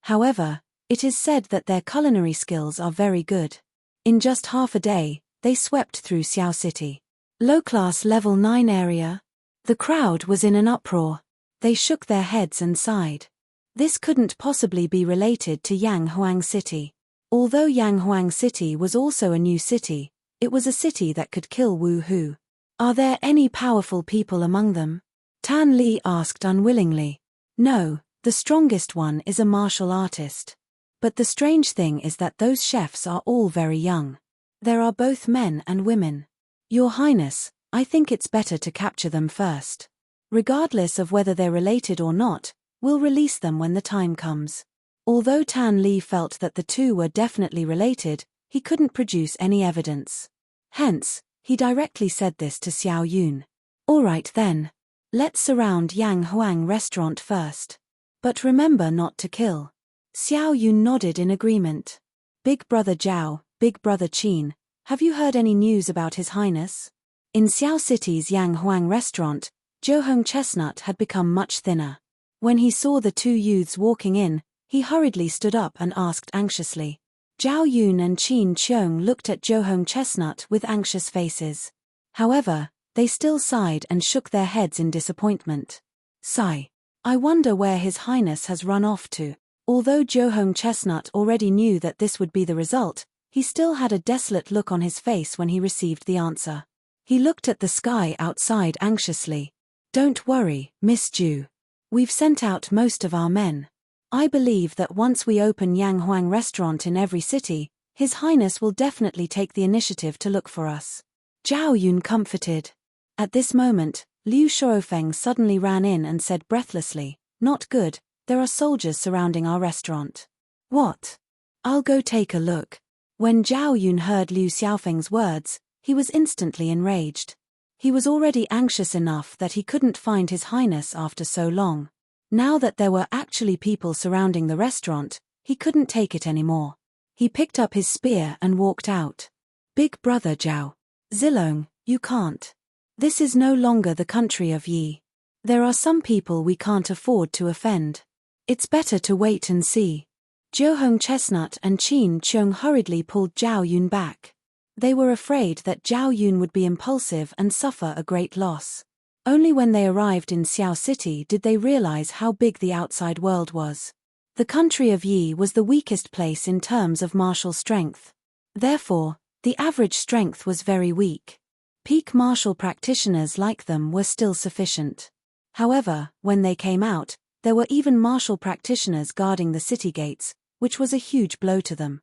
However, it is said that their culinary skills are very good. In just half a day, they swept through Xiao City. Low-class level 9 area? The crowd was in an uproar. They shook their heads and sighed. This couldn't possibly be related to Yanghuang City. Although Yanghuang City was also a new city, it was a city that could kill Wu Hu. Are there any powerful people among them? Tan Li asked unwillingly. No, the strongest one is a martial artist. But the strange thing is that those chefs are all very young. There are both men and women. Your Highness, I think it's better to capture them first. Regardless of whether they're related or not, we'll release them when the time comes. Although Tan Li felt that the two were definitely related, he couldn't produce any evidence. Hence, he directly said this to Xiao Yun. All right then. Let's surround Yang Huang restaurant first. But remember not to kill. Xiao Yun nodded in agreement. Big Brother Zhao, Big Brother Qin, have you heard any news about His Highness? In Xiao City's Yang Huang restaurant, Zhou Chestnut had become much thinner. When he saw the two youths walking in, he hurriedly stood up and asked anxiously. Zhao Yun and Qin Qiong looked at Zhou Chestnut with anxious faces. However, they still sighed and shook their heads in disappointment. Sigh. I wonder where His Highness has run off to. Although Zhou Chestnut already knew that this would be the result, he still had a desolate look on his face when he received the answer. He looked at the sky outside anxiously. Don't worry, Miss Zhu. We've sent out most of our men. I believe that once we open Yang Huang restaurant in every city, His Highness will definitely take the initiative to look for us. Zhao Yun comforted. At this moment, Liu Shuofeng suddenly ran in and said breathlessly, "Not good, there are soldiers surrounding our restaurant." "What? I'll go take a look." When Zhao Yun heard Liu Xiaofeng's words, he was instantly enraged. He was already anxious enough that he couldn't find His Highness after so long. Now that there were actually people surrounding the restaurant, he couldn't take it anymore. He picked up his spear and walked out. "Big brother Zhao Zilong, you can't. This is no longer the country of Yi. There are some people we can't afford to offend. It's better to wait and see." Zhou Chestnut and Qin Cheung hurriedly pulled Zhao Yun back. They were afraid that Zhao Yun would be impulsive and suffer a great loss. Only when they arrived in Xiao City did they realize how big the outside world was. The country of Yi was the weakest place in terms of martial strength. Therefore, the average strength was very weak. Peak martial practitioners like them were still sufficient. However, when they came out, there were even martial practitioners guarding the city gates, which was a huge blow to them.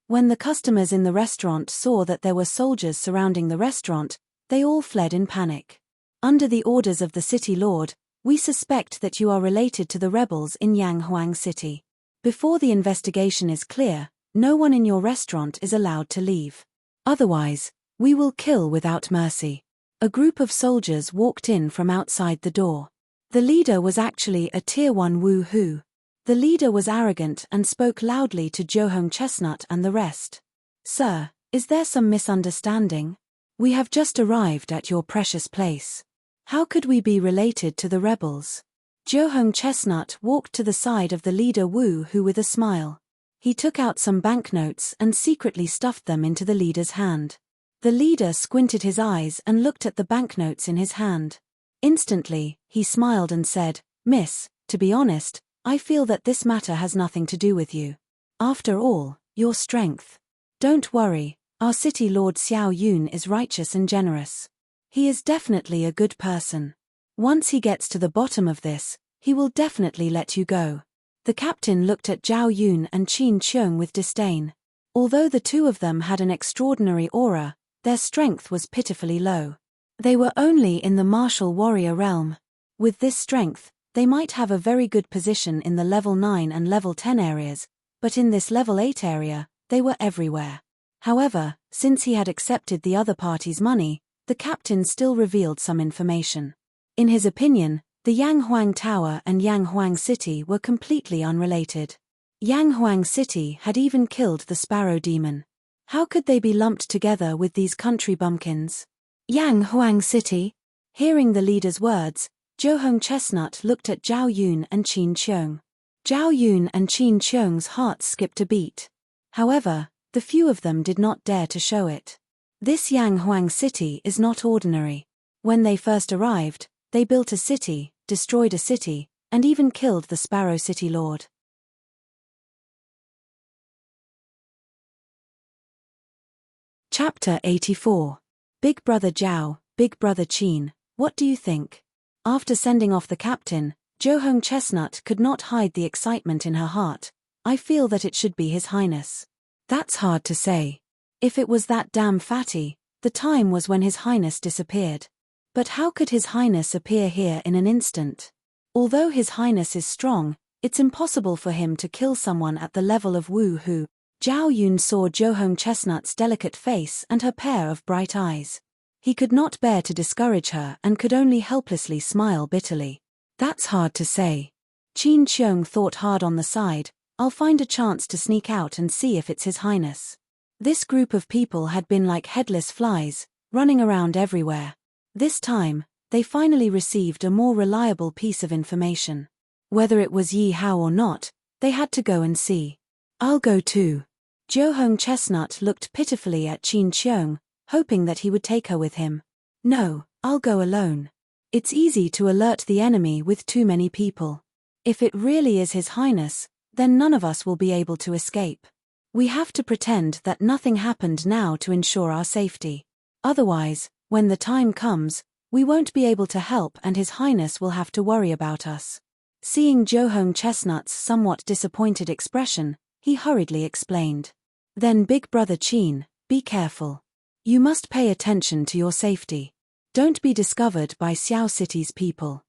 When the customers in the restaurant saw that there were soldiers surrounding the restaurant, they all fled in panic. "Under the orders of the city lord, we suspect that you are related to the rebels in Yanghuang City. Before the investigation is clear, no one in your restaurant is allowed to leave. Otherwise, we will kill without mercy." A group of soldiers walked in from outside the door. The leader was actually a Tier 1 Wu Hu. The leader was arrogant and spoke loudly to Zhou Chestnut and the rest. "Sir, is there some misunderstanding? We have just arrived at your precious place. How could we be related to the rebels?" Zhou Chestnut walked to the side of the leader Wu Hu with a smile. He took out some banknotes and secretly stuffed them into the leader's hand. The leader squinted his eyes and looked at the banknotes in his hand. Instantly, he smiled and said, "Miss, to be honest, I feel that this matter has nothing to do with you. After all, your strength. Don't worry, our city lord Xiao Yun is righteous and generous. He is definitely a good person. Once he gets to the bottom of this, he will definitely let you go." The captain looked at Zhao Yun and Qin Cheung with disdain. Although the two of them had an extraordinary aura, their strength was pitifully low. They were only in the martial warrior realm. With this strength, they might have a very good position in the level 9 and level 10 areas, but in this level 8 area, they were everywhere. However, since he had accepted the other party's money, the captain still revealed some information. In his opinion, the Yanghuang Tower and Yanghuang City were completely unrelated. Yanghuang City had even killed the Sparrow Demon. How could they be lumped together with these country bumpkins? Yanghuang City? Hearing the leader's words, Zhou Chestnut looked at Zhao Yun and Qin Cheung. Zhao Yun and Qin Cheung's hearts skipped a beat. However, the few of them did not dare to show it. This Yanghuang City is not ordinary. When they first arrived, they built a city, destroyed a city, and even killed the Sparrow City Lord. Chapter 84. Big Brother Zhao, Big Brother Qin, what do you think? After sending off the captain, Zhou Chestnut could not hide the excitement in her heart. "I feel that it should be His Highness." That's hard to say. If it was that damn fatty, the time was when His Highness disappeared. But how could His Highness appear here in an instant? Although His Highness is strong, it's impossible for him to kill someone at the level of Wu Hu. Zhao Yun saw Zhou Chestnut's delicate face and her pair of bright eyes. He could not bear to discourage her and could only helplessly smile bitterly. That's hard to say. Qin Cheung thought hard on the side. "I'll find a chance to sneak out and see if it's His Highness." This group of people had been like headless flies, running around everywhere. This time, they finally received a more reliable piece of information. Whether it was Yi Hao or not, they had to go and see. "I'll go too." Zhou Chestnut looked pitifully at Qin Cheung, hoping that he would take her with him. "No, I'll go alone. It's easy to alert the enemy with too many people. If it really is His Highness, then none of us will be able to escape. We have to pretend that nothing happened now to ensure our safety. Otherwise, when the time comes, we won't be able to help and His Highness will have to worry about us." Seeing Zhou Chestnut's somewhat disappointed expression, he hurriedly explained. "Then Big Brother Qin, be careful. You must pay attention to your safety. Don't be discovered by Xiao City's people.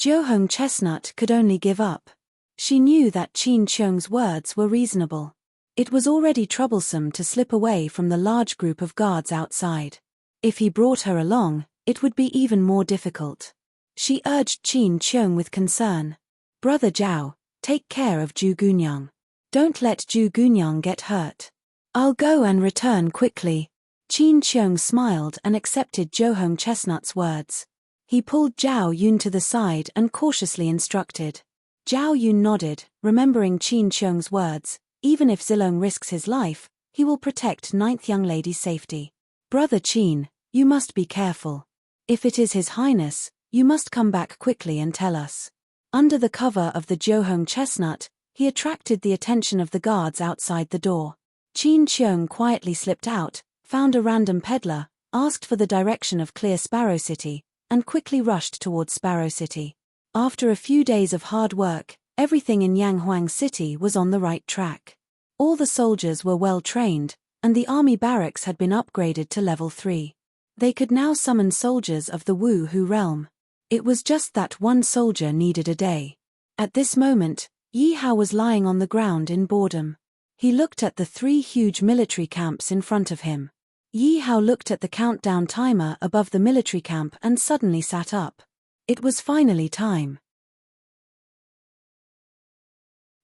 Zhuohong Chestnut could only give up. She knew that Qin Qiong's words were reasonable. It was already troublesome to slip away from the large group of guards outside. If he brought her along, it would be even more difficult. She urged Qin Qiong with concern. Brother Zhao, take care of Zhu Gunyang. Don't let Zhu Gunyang get hurt. I'll go and return quickly. Qin Qiong smiled and accepted Zhuohong Chestnut's words. He pulled Zhao Yun to the side and cautiously instructed. Zhao Yun nodded, remembering Qin Qiong's words. Even if Zilong risks his life, he will protect ninth young lady's safety. Brother Qin, you must be careful. If it is His Highness, you must come back quickly and tell us. Under the cover of the Zhuohong Chestnut, he attracted the attention of the guards outside the door. Qin Qiong quietly slipped out, found a random peddler, asked for the direction of Clear Sparrow City, and quickly rushed towards Sparrow City. After a few days of hard work, everything in Yanghuang City was on the right track. All the soldiers were well trained, and the army barracks had been upgraded to level 3. They could now summon soldiers of the Wu Hu realm. It was just that one soldier needed a day. At this moment, Yi Hao was lying on the ground in boredom. He looked at the 3 huge military camps in front of him. Yi Hao looked at the countdown timer above the military camp and suddenly sat up. It was finally time.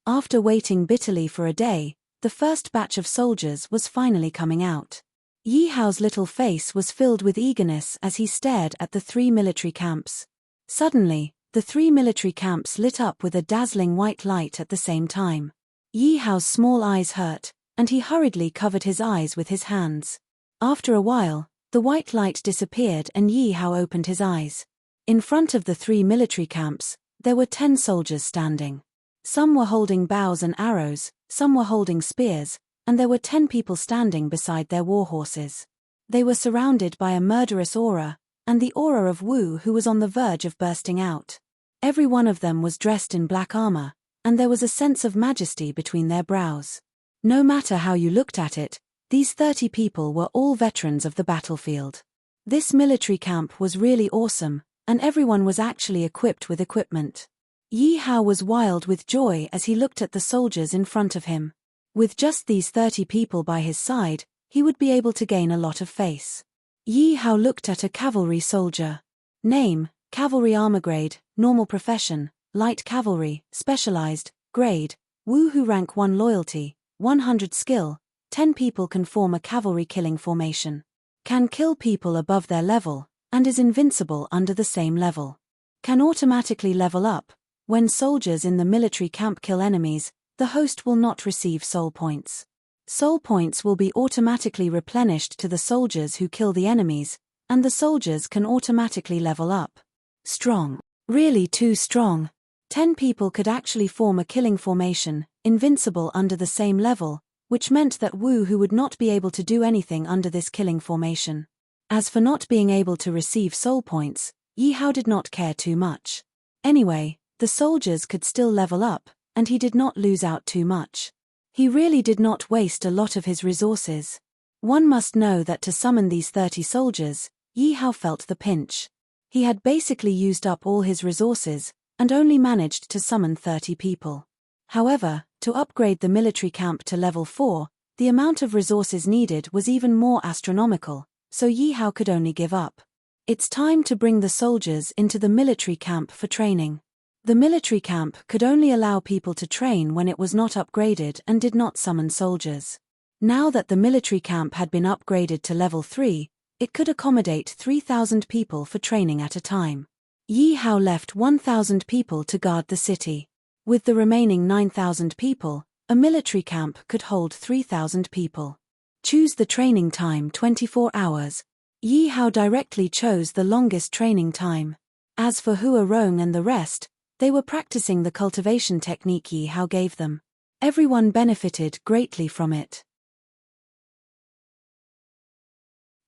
After waiting bitterly for a day, the first batch of soldiers was finally coming out. Yi Hao's little face was filled with eagerness as he stared at the 3 military camps. Suddenly, the 3 military camps lit up with a dazzling white light at the same time. Yi Hao's small eyes hurt, and he hurriedly covered his eyes with his hands. After a while, the white light disappeared and Yi Hao opened his eyes. In front of the 3 military camps, there were 10 soldiers standing. Some were holding bows and arrows, some were holding spears, and there were 10 people standing beside their war horses. They were surrounded by a murderous aura, and the aura of Wu who was on the verge of bursting out. Every one of them was dressed in black armor, and there was a sense of majesty between their brows. No matter how you looked at it, these 30 people were all veterans of the battlefield. This military camp was really awesome, and everyone was actually equipped with equipment. Yi Hao was wild with joy as he looked at the soldiers in front of him. With just these 30 people by his side, he would be able to gain a lot of face. Yi Hao looked at a cavalry soldier. Name, cavalry armor grade, normal profession, light cavalry, specialized, grade, Woohoo rank 1 loyalty, 100 skill, 10 people can form a cavalry killing formation. Can kill people above their level, and is invincible under the same level. Can automatically level up. When soldiers in the military camp kill enemies, the host will not receive soul points. Soul points will be automatically replenished to the soldiers who kill the enemies, and the soldiers can automatically level up. Strong. Really too strong. 10 people could actually form a killing formation, invincible under the same level, which meant that Wu Hu would not be able to do anything under this killing formation. As for not being able to receive soul points, Yi Hao did not care too much. Anyway, the soldiers could still level up, and he did not lose out too much. He really did not waste a lot of his resources. One must know that to summon these 30 soldiers, Yi Hao felt the pinch. He had basically used up all his resources, and only managed to summon 30 people. However, to upgrade the military camp to level 4, the amount of resources needed was even more astronomical, so Yi Hao could only give up. It's time to bring the soldiers into the military camp for training. The military camp could only allow people to train when it was not upgraded and did not summon soldiers. Now that the military camp had been upgraded to level 3, it could accommodate 3,000 people for training at a time. Yi Hao left 1,000 people to guard the city. With the remaining 9,000 people, a military camp could hold 3,000 people. Choose the training time 24 hours. Yi Hao directly chose the longest training time. As for Hua Rong and the rest, they were practicing the cultivation technique Yi Hao gave them. Everyone benefited greatly from it.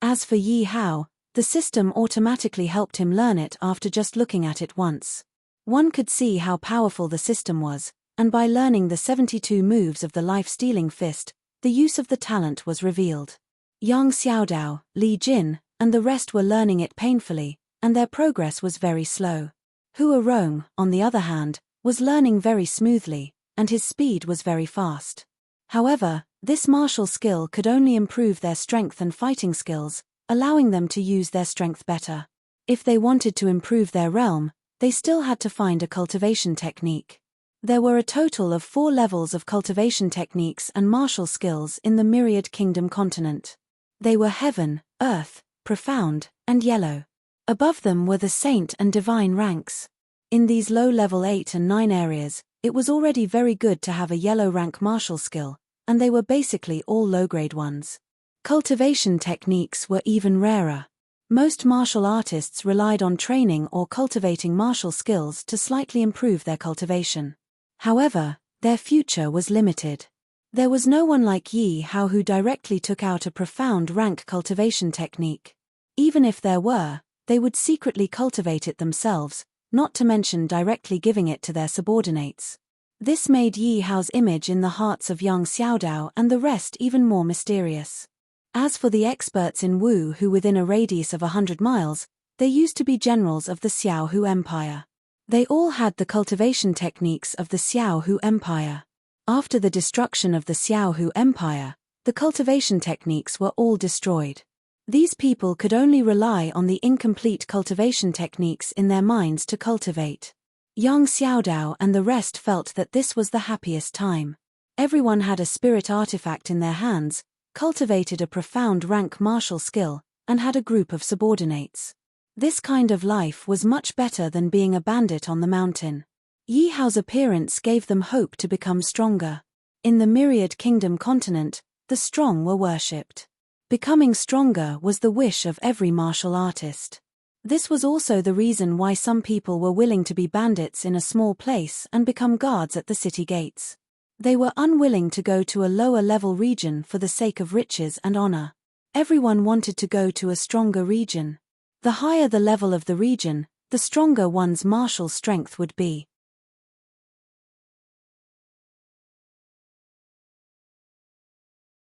As for Yi Hao, the system automatically helped him learn it after just looking at it once. One could see how powerful the system was, and by learning the 72 moves of the life-stealing fist, the use of the talent was revealed. Yang Xiaodao, Li Jin, and the rest were learning it painfully, and their progress was very slow. Hua Rong, on the other hand, was learning very smoothly, and his speed was very fast. However, this martial skill could only improve their strength and fighting skills, allowing them to use their strength better. If they wanted to improve their realm, they still had to find a cultivation technique. There were a total of 4 levels of cultivation techniques and martial skills in the Myriad Kingdom continent. They were Heaven, Earth, Profound, and Yellow. Above them were the Saint and Divine ranks. In these low-level 8 and 9 areas, it was already very good to have a yellow rank martial skill, and they were basically all low-grade ones. Cultivation techniques were even rarer. Most martial artists relied on training or cultivating martial skills to slightly improve their cultivation. However, their future was limited. There was no one like Yi Hao who directly took out a profound rank cultivation technique. Even if there were, they would secretly cultivate it themselves, not to mention directly giving it to their subordinates. This made Yi Hao's image in the hearts of Yang Xiaodao and the rest even more mysterious. As for the experts in Wu who within a radius of 100 miles, they used to be generals of the Xiaohu Empire. They all had the cultivation techniques of the Xiaohu Empire. After the destruction of the Xiaohu Empire, the cultivation techniques were all destroyed. These people could only rely on the incomplete cultivation techniques in their minds to cultivate. Yang Xiaodao and the rest felt that this was the happiest time. Everyone had a spirit artifact in their hands, cultivated a profound rank martial skill, and had a group of subordinates. This kind of life was much better than being a bandit on the mountain. Yi Hao's appearance gave them hope to become stronger. In the Myriad Kingdom continent, the strong were worshipped. Becoming stronger was the wish of every martial artist. This was also the reason why some people were willing to be bandits in a small place and become guards at the city gates. They were unwilling to go to a lower-level region for the sake of riches and honor. Everyone wanted to go to a stronger region. The higher the level of the region, the stronger one's martial strength would be.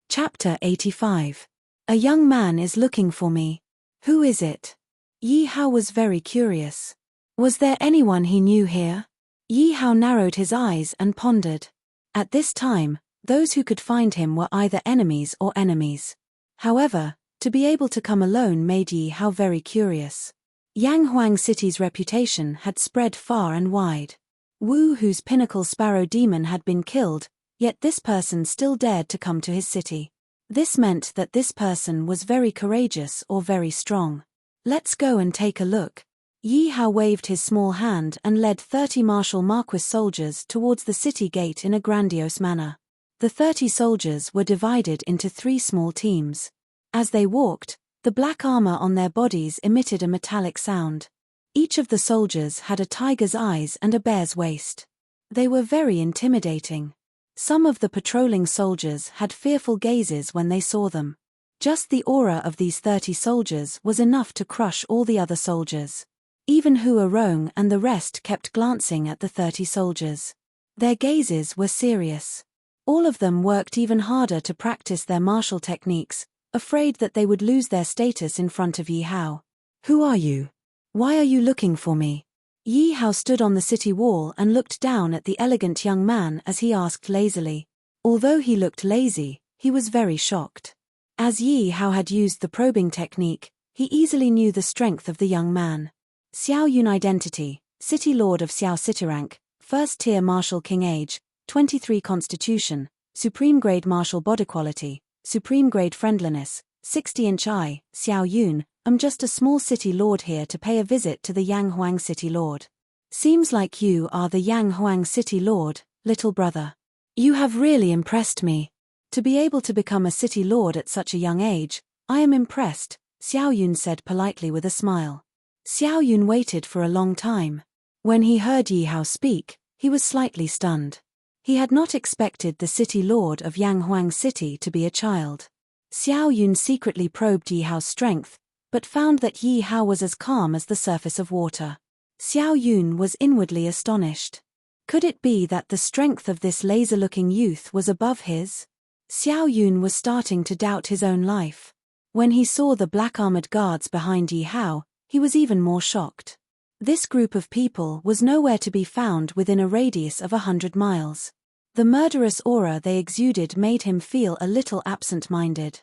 Chapter 85. A young man is looking for me. Who is it? Yi Hao was very curious. Was there anyone he knew here? Yi Hao narrowed his eyes and pondered. At this time, those who could find him were either enemies or enemies. However, to be able to come alone made Yi Hao very curious. Yanghuang City's reputation had spread far and wide. Wu, whose pinnacle sparrow demon, had been killed, yet this person still dared to come to his city. This meant that this person was very courageous or very strong. Let's go and take a look. Yi Hao waved his small hand and led 30 martial Marquis soldiers towards the city gate in a grandiose manner. The 30 soldiers were divided into 3 small teams. As they walked, the black armor on their bodies emitted a metallic sound. Each of the soldiers had a tiger's eyes and a bear's waist. They were very intimidating. Some of the patrolling soldiers had fearful gazes when they saw them. Just the aura of these 30 soldiers was enough to crush all the other soldiers. Even Hua Rong and the rest kept glancing at the 30 soldiers. Their gazes were serious. All of them worked even harder to practice their martial techniques, afraid that they would lose their status in front of Yi Hao. Who are you? Why are you looking for me? Yi Hao stood on the city wall and looked down at the elegant young man as he asked lazily. Although he looked lazy, he was very shocked. As Yi Hao had used the probing technique, he easily knew the strength of the young man. Xiao Yun identity, City Lord of Xiao City rank, 1st tier martial king age, 23 constitution, supreme grade martial body quality, supreme grade friendliness, 60-inch eye. Xiao Yun, I'm just a small city lord here to pay a visit to the Yanghuang City Lord. Seems like you are the Yanghuang City Lord, little brother. You have really impressed me. To be able to become a city lord at such a young age, I am impressed, Xiao Yun said politely with a smile. Xiao Yun waited for a long time. When he heard Yi Hao speak, he was slightly stunned. He had not expected the city lord of Yanghuang City to be a child. Xiao Yun secretly probed Yi Hao's strength, but found that Yi Hao was as calm as the surface of water. Xiao Yun was inwardly astonished. Could it be that the strength of this laser-looking youth was above his? Xiao Yun was starting to doubt his own life. When he saw the black armored guards behind Yi Hao, he was even more shocked. This group of people was nowhere to be found within a radius of 100 miles. The murderous aura they exuded made him feel a little absent-minded.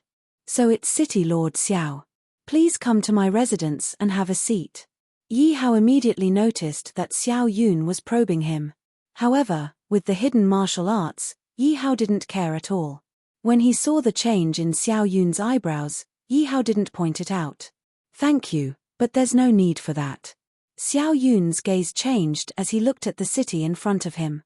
So it's City Lord Xiao. Please come to my residence and have a seat. Yi Hao immediately noticed that Xiao Yun was probing him. However, with the hidden martial arts, Yi Hao didn't care at all. When he saw the change in Xiao Yun's eyebrows, Yi Hao didn't point it out. Thank you, but there's no need for that. Xiao Yun's gaze changed as he looked at the city in front of him.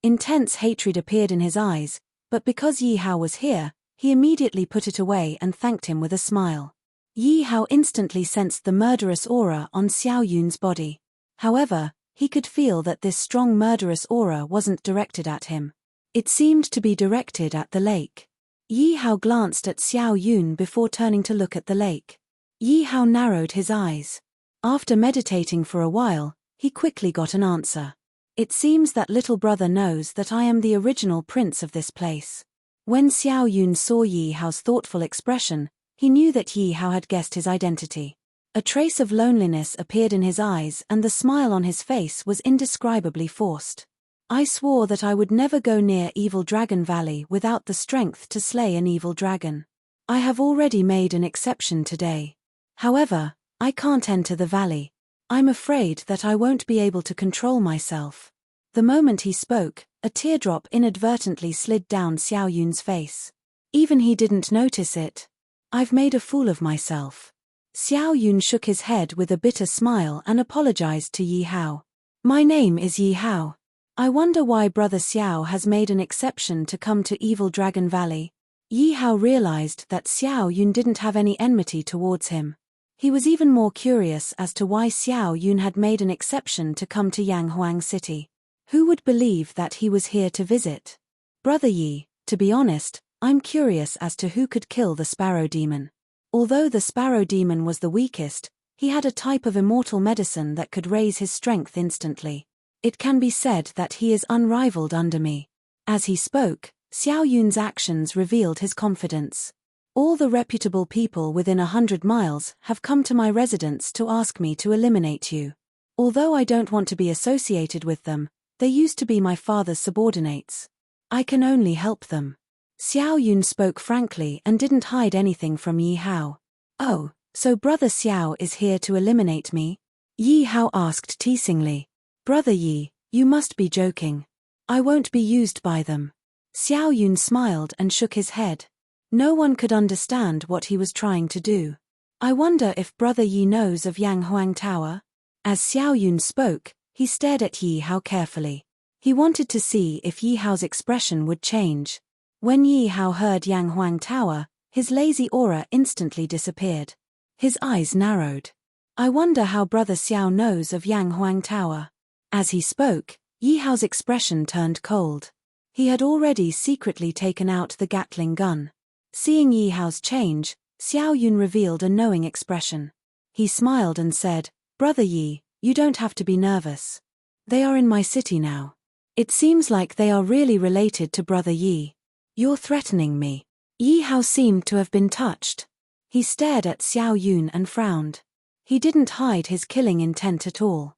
Intense hatred appeared in his eyes, but because Yi Hao was here, he immediately put it away and thanked him with a smile. Yi Hao instantly sensed the murderous aura on Xiao Yun's body. However, he could feel that this strong murderous aura wasn't directed at him. It seemed to be directed at the lake. Yi Hao glanced at Xiao Yun before turning to look at the lake. Yi Hao narrowed his eyes. After meditating for a while, he quickly got an answer. It seems that little brother knows that I am the original prince of this place. When Xiao Yun saw Yi Hao's thoughtful expression, he knew that Yi Hao had guessed his identity. A trace of loneliness appeared in his eyes and the smile on his face was indescribably forced. I swore that I would never go near Evil Dragon Valley without the strength to slay an evil dragon. I have already made an exception today. However, I can't enter the valley. I'm afraid that I won't be able to control myself. The moment he spoke, a teardrop inadvertently slid down Xiao Yun's face. Even he didn't notice it. I've made a fool of myself. Xiao Yun shook his head with a bitter smile and apologized to Yi Hao. My name is Yi Hao. I wonder why Brother Xiao has made an exception to come to Evil Dragon Valley. Yi Hao realized that Xiao Yun didn't have any enmity towards him. He was even more curious as to why Xiao Yun had made an exception to come to Yanghuang City. Who would believe that he was here to visit? Brother Yi, to be honest, I'm curious as to who could kill the Sparrow Demon. Although the Sparrow Demon was the weakest, he had a type of immortal medicine that could raise his strength instantly. It can be said that he is unrivaled under me. As he spoke, Xiao Yun's actions revealed his confidence. All the reputable people within 100 miles have come to my residence to ask me to eliminate you. Although I don't want to be associated with them, they used to be my father's subordinates. I can only help them. Xiao Yun spoke frankly and didn't hide anything from Yi Hao. Oh, so Brother Xiao is here to eliminate me? Yi Hao asked teasingly. Brother Yi, you must be joking. I won't be used by them. Xiao Yun smiled and shook his head. No one could understand what he was trying to do. I wonder if Brother Yi knows of Yanghuang Tower? As Xiao Yun spoke, he stared at Yi Hao carefully. He wanted to see if Yi Hao's expression would change. When Yi Hao heard Yanghuang Tower, his lazy aura instantly disappeared. His eyes narrowed. I wonder how Brother Xiao knows of Yanghuang Tower. As he spoke, Yi Hao's expression turned cold. He had already secretly taken out the Gatling gun. Seeing Yi Hao's change, Xiao Yun revealed a knowing expression. He smiled and said, Brother Yi, you don't have to be nervous. They are in my city now. It seems like they are really related to Brother Yi. You're threatening me. Yi Hao seemed to have been touched. He stared at Xiao Yun and frowned. He didn't hide his killing intent at all.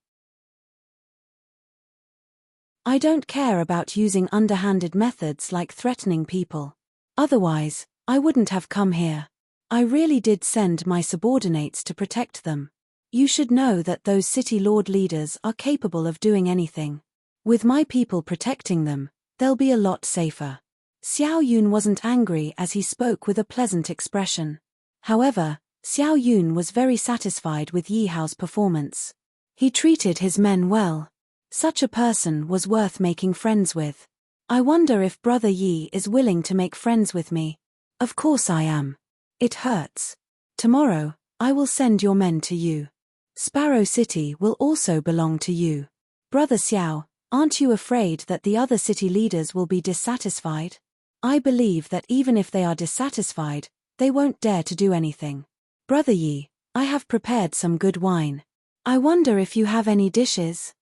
I don't care about using underhanded methods like threatening people. Otherwise, I wouldn't have come here. I really did send my subordinates to protect them. You should know that those city lord leaders are capable of doing anything. With my people protecting them, they'll be a lot safer. Xiao Yun wasn't angry as he spoke with a pleasant expression. However, Xiao Yun was very satisfied with Yi Hao's performance. He treated his men well. Such a person was worth making friends with. I wonder if Brother Yi is willing to make friends with me. Of course I am. It hurts. Tomorrow, I will send your men to you. Sparrow City will also belong to you. Brother Xiao, aren't you afraid that the other city leaders will be dissatisfied? I believe that even if they are dissatisfied, they won't dare to do anything. Brother Yi, I have prepared some good wine. I wonder if you have any dishes?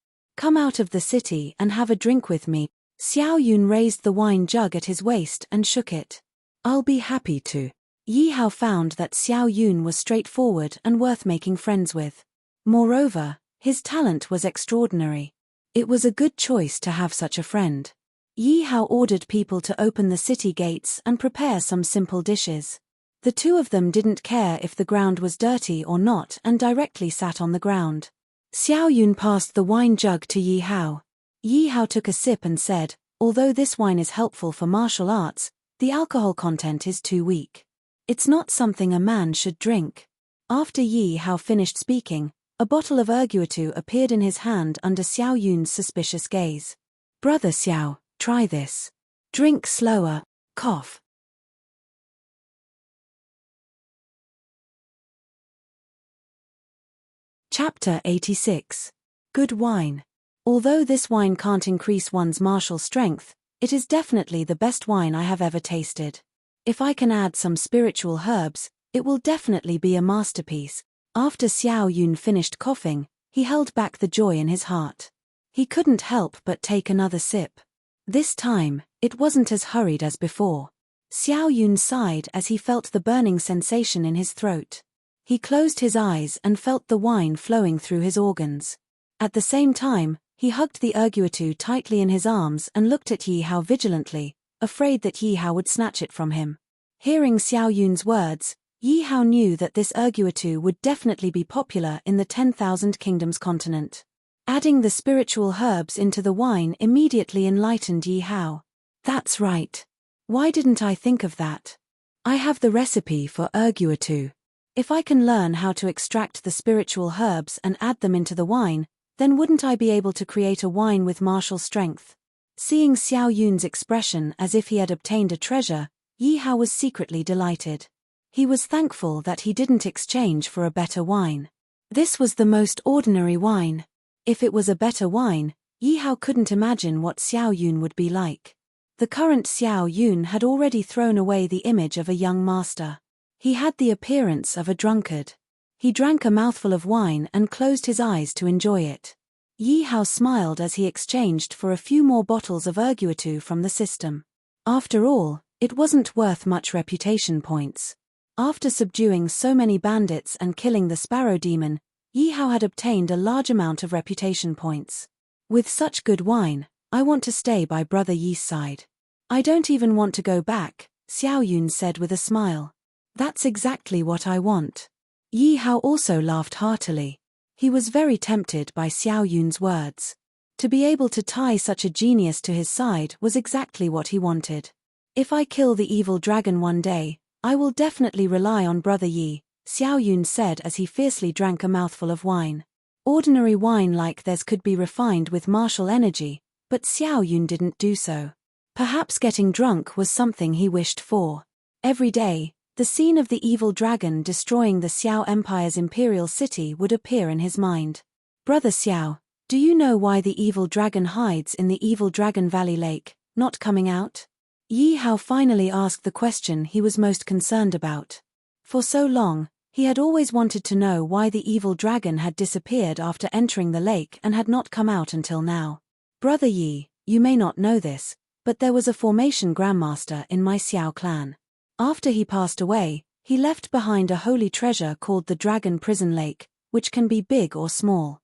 Come out of the city and have a drink with me. Xiao Yun raised the wine jug at his waist and shook it. I'll be happy to. Yi Hao found that Xiao Yun was straightforward and worth making friends with. Moreover, his talent was extraordinary. It was a good choice to have such a friend. Yi Hao ordered people to open the city gates and prepare some simple dishes. The two of them didn't care if the ground was dirty or not and directly sat on the ground. Xiao Yun passed the wine jug to Yi Hao. Yi Hao took a sip and said, "Although this wine is helpful for martial arts, the alcohol content is too weak. It's not something a man should drink." After Yi Hao finished speaking, a bottle of erguitu appeared in his hand under Xiao Yun's suspicious gaze. "Brother Xiao, try this. Drink slower, cough." Chapter 86. Good wine. Although this wine can't increase one's martial strength, it is definitely the best wine I have ever tasted. If I can add some spiritual herbs, it will definitely be a masterpiece. After Xiao Yun finished coughing, he held back the joy in his heart. He couldn't help but take another sip. This time, it wasn't as hurried as before. Xiao Yun sighed as he felt the burning sensation in his throat. He closed his eyes and felt the wine flowing through his organs. At the same time, he hugged the erguitu tightly in his arms and looked at Yi Hao vigilantly, afraid that Yi Hao would snatch it from him. Hearing Xiao Yun's words, Yi Hao knew that this erguitu would definitely be popular in the 10,000 Kingdoms continent. Adding the spiritual herbs into the wine immediately enlightened Yi Hao. "That's right. Why didn't I think of that? I have the recipe for erguitu. If I can learn how to extract the spiritual herbs and add them into the wine, then wouldn't I be able to create a wine with martial strength?" Seeing Xiao Yun's expression as if he had obtained a treasure, Yi Hao was secretly delighted. He was thankful that he didn't exchange for a better wine. This was the most ordinary wine. If it was a better wine, Yi Hao couldn't imagine what Xiao Yun would be like. The current Xiao Yun had already thrown away the image of a young master. He had the appearance of a drunkard. He drank a mouthful of wine and closed his eyes to enjoy it. Yi Hao smiled as he exchanged for a few more bottles of erguitu from the system. After all, it wasn't worth much reputation points. After subduing so many bandits and killing the sparrow demon, Yi Hao had obtained a large amount of reputation points. With such good wine, I want to stay by Brother Yi's side. I don't even want to go back, Xiao Yun said with a smile. That's exactly what I want. Yi Hao also laughed heartily. He was very tempted by Xiao Yun's words. To be able to tie such a genius to his side was exactly what he wanted. If I kill the evil dragon one day, I will definitely rely on Brother Yi, Xiao Yun said as he fiercely drank a mouthful of wine. Ordinary wine like theirs could be refined with martial energy, but Xiao Yun didn't do so. Perhaps getting drunk was something he wished for. Every day, the scene of the evil dragon destroying the Xiao Empire's imperial city would appear in his mind. "Brother Xiao, do you know why the evil dragon hides in the evil dragon valley lake, not coming out?" Yi Hao finally asked the question he was most concerned about. For so long, he had always wanted to know why the evil dragon had disappeared after entering the lake and had not come out until now. "Brother Yi, you may not know this, but there was a formation grandmaster in my Xiao clan. After he passed away, he left behind a holy treasure called the Dragon Prison Lake, which can be big or small.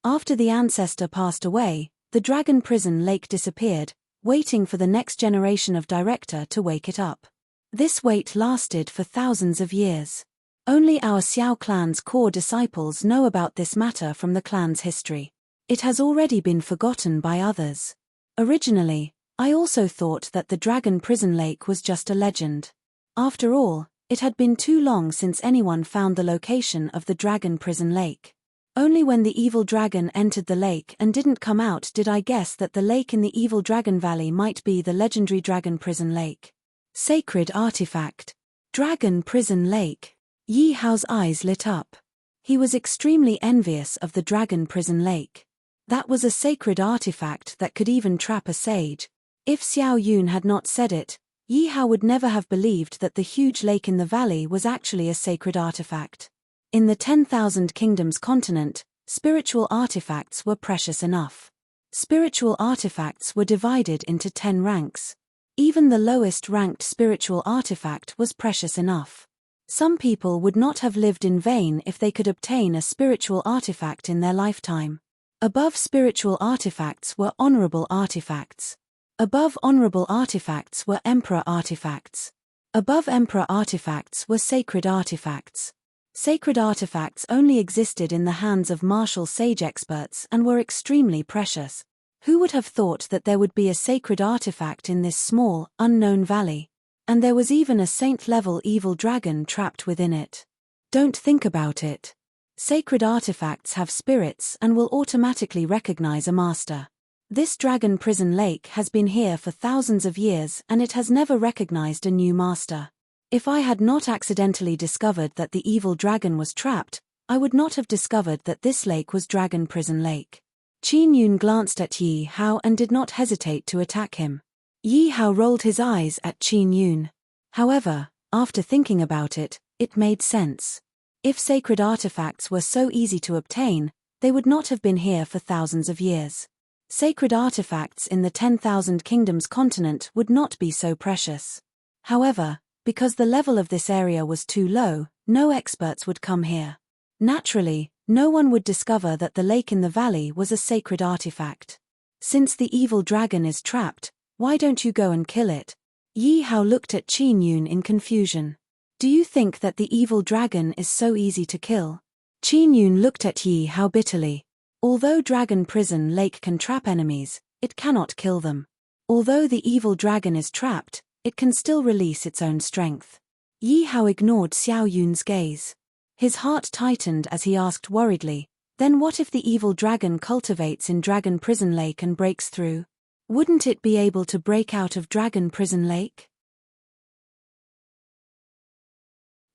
After the ancestor passed away, the Dragon Prison Lake disappeared, waiting for the next generation of director to wake it up. This wait lasted for thousands of years. Only our Xiao clan's core disciples know about this matter from the clan's history. It has already been forgotten by others. Originally, I also thought that the Dragon Prison Lake was just a legend. After all, it had been too long since anyone found the location of the Dragon Prison Lake. Only when the evil dragon entered the lake and didn't come out did I guess that the lake in the evil dragon valley might be the legendary Dragon Prison Lake. Sacred artifact. Dragon Prison Lake. Yi Hao's eyes lit up. He was extremely envious of the Dragon Prison Lake. That was a sacred artifact that could even trap a sage. If Xiao Yun had not said it, Yi Hao would never have believed that the huge lake in the valley was actually a sacred artifact. In the 10,000 Kingdoms continent, spiritual artifacts were precious enough. Spiritual artifacts were divided into 10 ranks. Even the lowest ranked spiritual artifact was precious enough. Some people would not have lived in vain if they could obtain a spiritual artifact in their lifetime. Above spiritual artifacts were honorable artifacts. Above honorable artifacts were emperor artifacts. Above emperor artifacts were sacred artifacts. Sacred artifacts only existed in the hands of martial sage experts and were extremely precious. Who would have thought that there would be a sacred artifact in this small, unknown valley? And there was even a saint-level evil dragon trapped within it. Don't think about it. Sacred artifacts have spirits and will automatically recognize a master. This dragon prison lake has been here for thousands of years and it has never recognized a new master. If I had not accidentally discovered that the evil dragon was trapped, I would not have discovered that this lake was Dragon Prison Lake. Qin Yun glanced at Yi Hao and did not hesitate to attack him. Yi Hao rolled his eyes at Qin Yun. However, after thinking about it, it made sense. If sacred artifacts were so easy to obtain, they would not have been here for thousands of years. Sacred artifacts in the 10,000 Kingdoms continent would not be so precious. However, because the level of this area was too low, no experts would come here. Naturally, no one would discover that the lake in the valley was a sacred artifact. Since the evil dragon is trapped, why don't you go and kill it? Yi Hao looked at Qin Yun in confusion. Do you think that the evil dragon is so easy to kill? Qin Yun looked at Yi Hao bitterly. Although Dragon Prison Lake can trap enemies, it cannot kill them. Although the evil dragon is trapped, it can still release its own strength. Yi Hao ignored Xiao Yun's gaze. His heart tightened as he asked worriedly, then what if the evil dragon cultivates in Dragon Prison Lake and breaks through? Wouldn't it be able to break out of Dragon Prison Lake?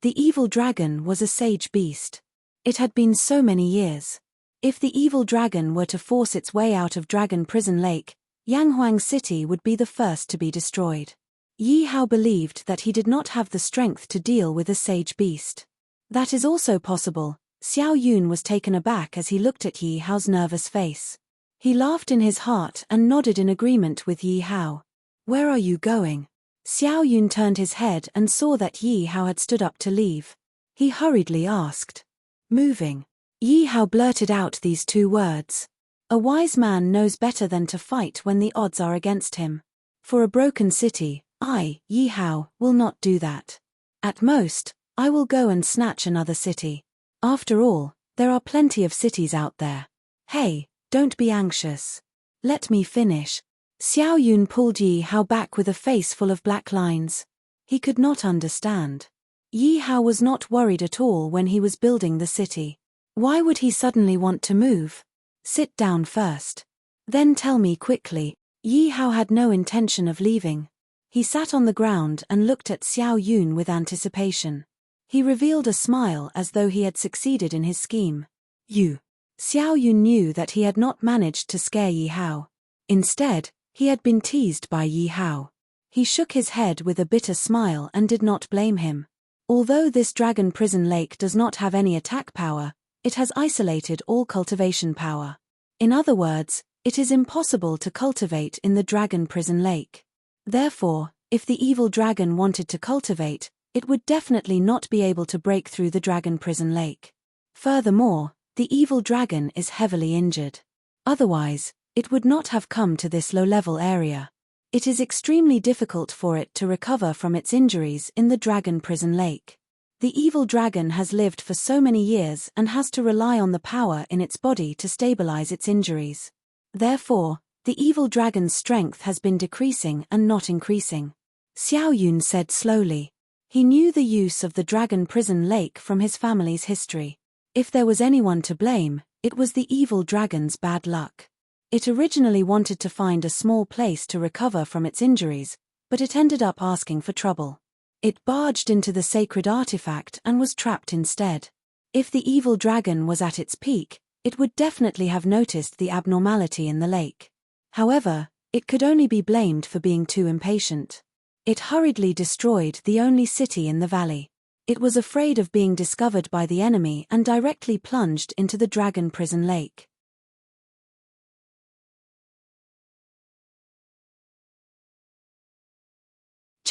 The evil dragon was a sage beast. It had been so many years. If the evil dragon were to force its way out of Dragon Prison Lake, Yanghuang City would be the first to be destroyed. Yi Hao believed that he did not have the strength to deal with a sage beast. That is also possible. Xiao Yun was taken aback as he looked at Yi Hao's nervous face. He laughed in his heart and nodded in agreement with Yi Hao. Where are you going? Xiao Yun turned his head and saw that Yi Hao had stood up to leave. He hurriedly asked. Moving. Yi Hao blurted out these 2 words. A wise man knows better than to fight when the odds are against him. For a broken city, I, Yi Hao, will not do that. At most, I will go and snatch another city. After all, there are plenty of cities out there. Hey, don't be anxious. Let me finish. Xiao Yun pulled Yi Hao back with a face full of black lines. He could not understand. Yi Hao was not worried at all when he was building the city. Why would he suddenly want to move? Sit down first. Then tell me quickly. Yi Hao had no intention of leaving. He sat on the ground and looked at Xiao Yun with anticipation. He revealed a smile as though he had succeeded in his scheme. You. Xiao Yun knew that he had not managed to scare Yi Hao. Instead, he had been teased by Yi Hao. He shook his head with a bitter smile and did not blame him. Although this Dragon Prison Lake does not have any attack power, it has isolated all cultivation power. In other words, it is impossible to cultivate in the Dragon Prison Lake. Therefore, if the evil dragon wanted to cultivate, it would definitely not be able to break through the Dragon Prison Lake. Furthermore, the evil dragon is heavily injured. Otherwise, it would not have come to this low-level area. It is extremely difficult for it to recover from its injuries in the Dragon Prison Lake. The evil dragon has lived for so many years and has to rely on the power in its body to stabilize its injuries. Therefore, the evil dragon's strength has been decreasing and not increasing. Xiao Yun said slowly. He knew the use of the Dragon Prison Lake from his family's history. If there was anyone to blame, it was the evil dragon's bad luck. It originally wanted to find a small place to recover from its injuries, but it ended up asking for trouble. It barged into the sacred artifact and was trapped instead. If the evil dragon was at its peak, it would definitely have noticed the abnormality in the lake. However, it could only be blamed for being too impatient. It hurriedly destroyed the only city in the valley. It was afraid of being discovered by the enemy and directly plunged into the Dragon Prison Lake.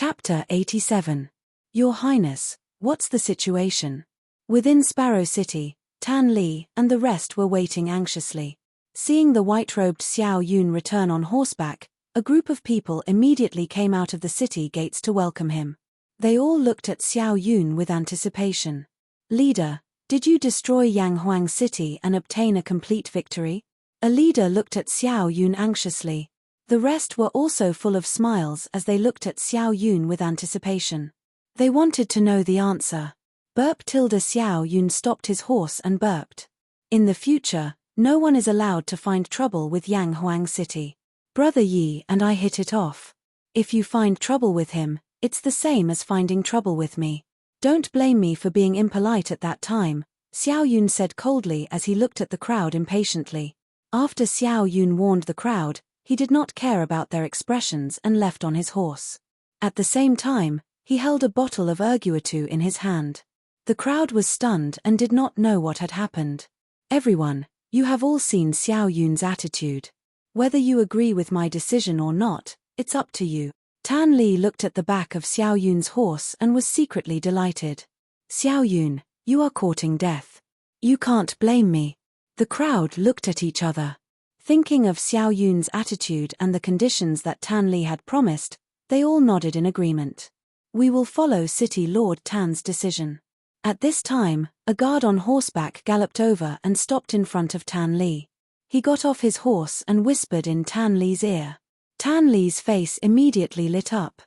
Chapter 87. Your Highness, what's the situation? Within Sparrow City, Tan Li and the rest were waiting anxiously. Seeing the white-robed Xiao Yun return on horseback, a group of people immediately came out of the city gates to welcome him. They all looked at Xiao Yun with anticipation. Leader, did you destroy Yang Huang City and obtain a complete victory? A leader looked at Xiao Yun anxiously. The rest were also full of smiles as they looked at Xiao Yun with anticipation. They wanted to know the answer. Xiao Yun stopped his horse and burped. In the future, no one is allowed to find trouble with Yang Huang City. Brother Yi and I hit it off. If you find trouble with him, it's the same as finding trouble with me. Don't blame me for being impolite at that time, Xiao Yun said coldly as he looked at the crowd impatiently. After Xiao Yun warned the crowd, he did not care about their expressions and left on his horse. At the same time, he held a bottle of erguatu in his hand. The crowd was stunned and did not know what had happened. Everyone, you have all seen Xiao Yun's attitude. Whether you agree with my decision or not, it's up to you. Tan Li looked at the back of Xiao Yun's horse and was secretly delighted. Xiao Yun, you are courting death. You can't blame me. The crowd looked at each other. Thinking of Xiao Yun's attitude and the conditions that Tan Li had promised, they all nodded in agreement. We will follow City Lord Tan's decision. At this time, a guard on horseback galloped over and stopped in front of Tan Li. He got off his horse and whispered in Tan Li's ear. Tan Li's face immediately lit up.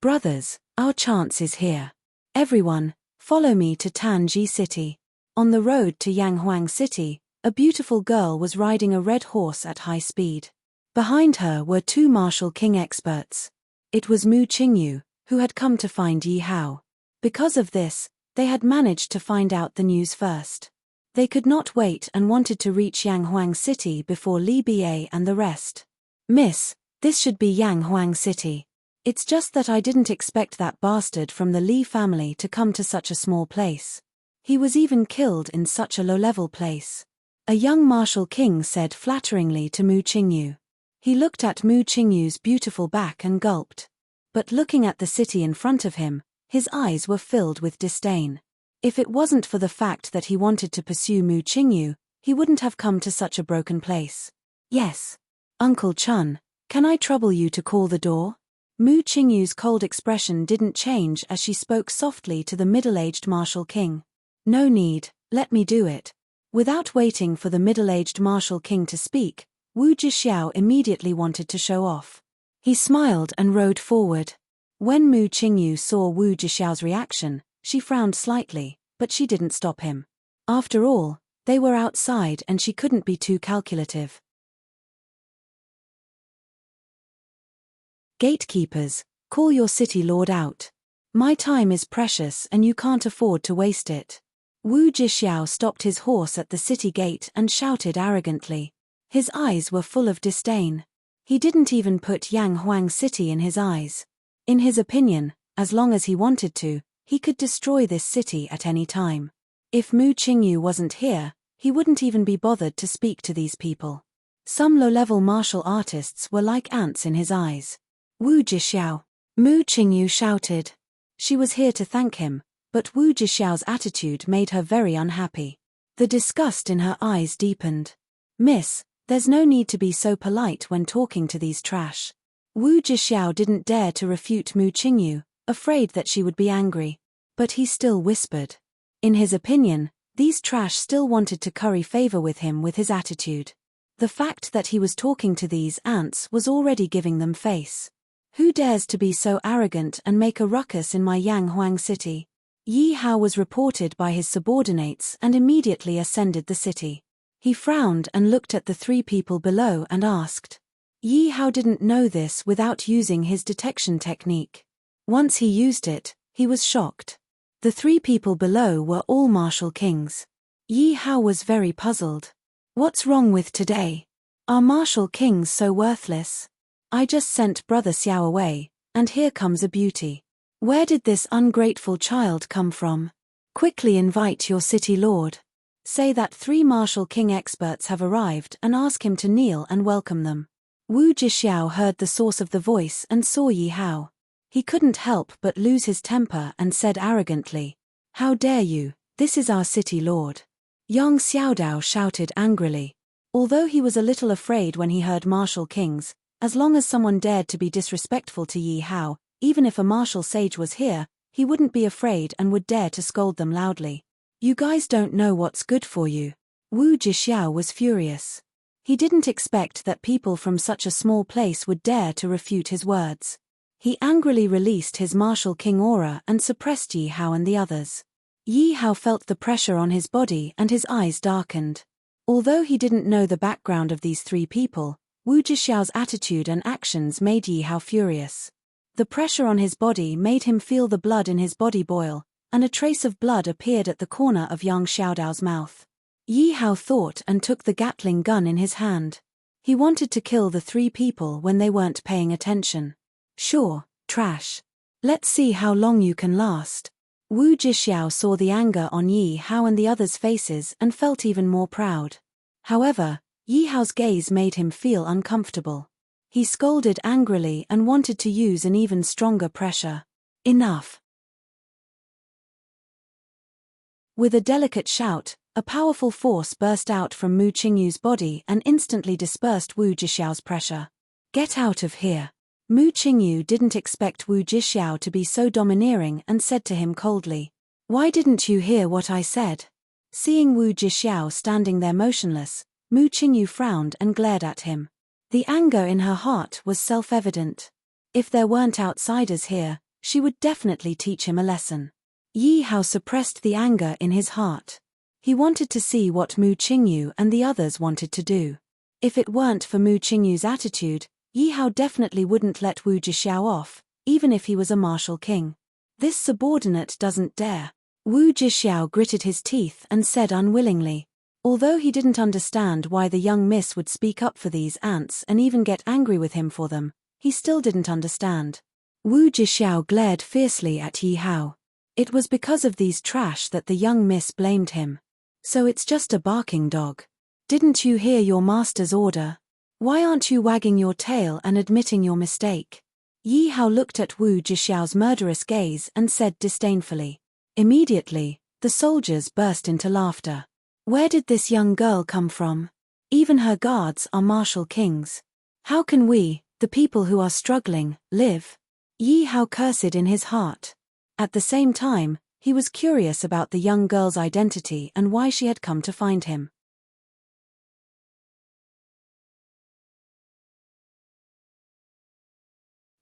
Brothers, our chance is here. Everyone, follow me to Tanji City. On the road to Yang Huang City, a beautiful girl was riding a red horse at high speed. Behind her were two martial king experts. It was Mu Qingyu, who had come to find Yi Hao. Because of this, they had managed to find out the news first. They could not wait and wanted to reach Yang Huang City before Li Ba and the rest. Miss, this should be Yang Huang City. It's just that I didn't expect that bastard from the Li family to come to such a small place. He was even killed in such a low-level place. A young martial king said flatteringly to Mu Qingyu. He looked at Mu Qingyu's beautiful back and gulped. But looking at the city in front of him, his eyes were filled with disdain. If it wasn't for the fact that he wanted to pursue Mu Qingyu, he wouldn't have come to such a broken place. Yes. Uncle Chun, can I trouble you to call the door? Mu Qingyu's cold expression didn't change as she spoke softly to the middle-aged martial king. No need, let me do it. Without waiting for the middle-aged martial king to speak, Wu Zhixiao immediately wanted to show off. He smiled and rode forward. When Mu Qingyu saw Wu Zhixiao's reaction, she frowned slightly, but she didn't stop him. After all, they were outside and she couldn't be too calculative. Gatekeepers, call your city lord out. My time is precious and you can't afford to waste it. Wu Zhixiao stopped his horse at the city gate and shouted arrogantly. His eyes were full of disdain. He didn't even put Yang Huang City in his eyes. In his opinion, as long as he wanted to, he could destroy this city at any time. If Mu Qingyu wasn't here, he wouldn't even be bothered to speak to these people. Some low-level martial artists were like ants in his eyes. Wu Zhixiao, Mu Qingyu shouted. She was here to thank him, but Wu Zhixiao's attitude made her very unhappy. The disgust in her eyes deepened. Miss, there's no need to be so polite when talking to these trash. Wu Zhixiao didn't dare to refute Mu Qingyu, afraid that she would be angry. But he still whispered. In his opinion, these trash still wanted to curry favor with him with his attitude. The fact that he was talking to these ants was already giving them face. Who dares to be so arrogant and make a ruckus in my Yang Huang City? Yi Hao was reported by his subordinates and immediately ascended the city. He frowned and looked at the three people below and asked. Yi Hao didn't know this without using his detection technique. Once he used it, he was shocked. The three people below were all martial kings. Yi Hao was very puzzled. What's wrong with today? Are martial kings so worthless? I just sent Brother Xiao away, and here comes a beauty. Where did this ungrateful child come from? Quickly invite your city lord. Say that 3 martial king experts have arrived and ask him to kneel and welcome them. Wu Zhixiao heard the source of the voice and saw Yi Hao. He couldn't help but lose his temper and said arrogantly, "How dare you, this is our city lord." Yang Xiaodao shouted angrily. Although he was a little afraid when he heard martial kings, as long as someone dared to be disrespectful to Yi Hao, even if a martial sage was here, he wouldn't be afraid and would dare to scold them loudly. "You guys don't know what's good for you." Wu Jixiao was furious. He didn't expect that people from such a small place would dare to refute his words. He angrily released his martial king aura and suppressed Yi Hao and the others. Yi Hao felt the pressure on his body and his eyes darkened. Although he didn't know the background of these three people, Wu Jixiao's attitude and actions made Yi Hao furious. The pressure on his body made him feel the blood in his body boil, and a trace of blood appeared at the corner of Yang Xiaodao's mouth. Yi Hao thought and took the Gatling gun in his hand. He wanted to kill the three people when they weren't paying attention. "Sure, trash. Let's see how long you can last." Wu Jixiao saw the anger on Yi Hao and the others' faces and felt even more proud. However, Yi Hao's gaze made him feel uncomfortable. He scolded angrily and wanted to use an even stronger pressure. "Enough." With a delicate shout, a powerful force burst out from Mu Qingyu's body and instantly dispersed Wu Jixiao's pressure. "Get out of here." Mu Qingyu didn't expect Wu Jixiao to be so domineering and said to him coldly, "Why didn't you hear what I said?" Seeing Wu Jixiao standing there motionless, Mu Qingyu frowned and glared at him. The anger in her heart was self-evident. If there weren't outsiders here, she would definitely teach him a lesson. Yi Hao suppressed the anger in his heart. He wanted to see what Mu Qingyu and the others wanted to do. If it weren't for Mu Qingyu's attitude, Yi Hao definitely wouldn't let Wu Jixiao off, even if he was a martial king. "This subordinate doesn't dare." Wu Jixiao gritted his teeth and said unwillingly. Although he didn't understand why the young miss would speak up for these ants and even get angry with him for them, he still didn't understand. Wu Jixiao glared fiercely at Yi Hao. It was because of these trash that the young miss blamed him. "So it's just a barking dog. Didn't you hear your master's order? Why aren't you wagging your tail and admitting your mistake?" Yi Hao looked at Wu Jixiao's murderous gaze and said disdainfully. Immediately, the soldiers burst into laughter. Where did this young girl come from? Even her guards are martial kings. How can we, the people who are struggling, live? Yi Hao cursed in his heart. At the same time, he was curious about the young girl's identity and why she had come to find him.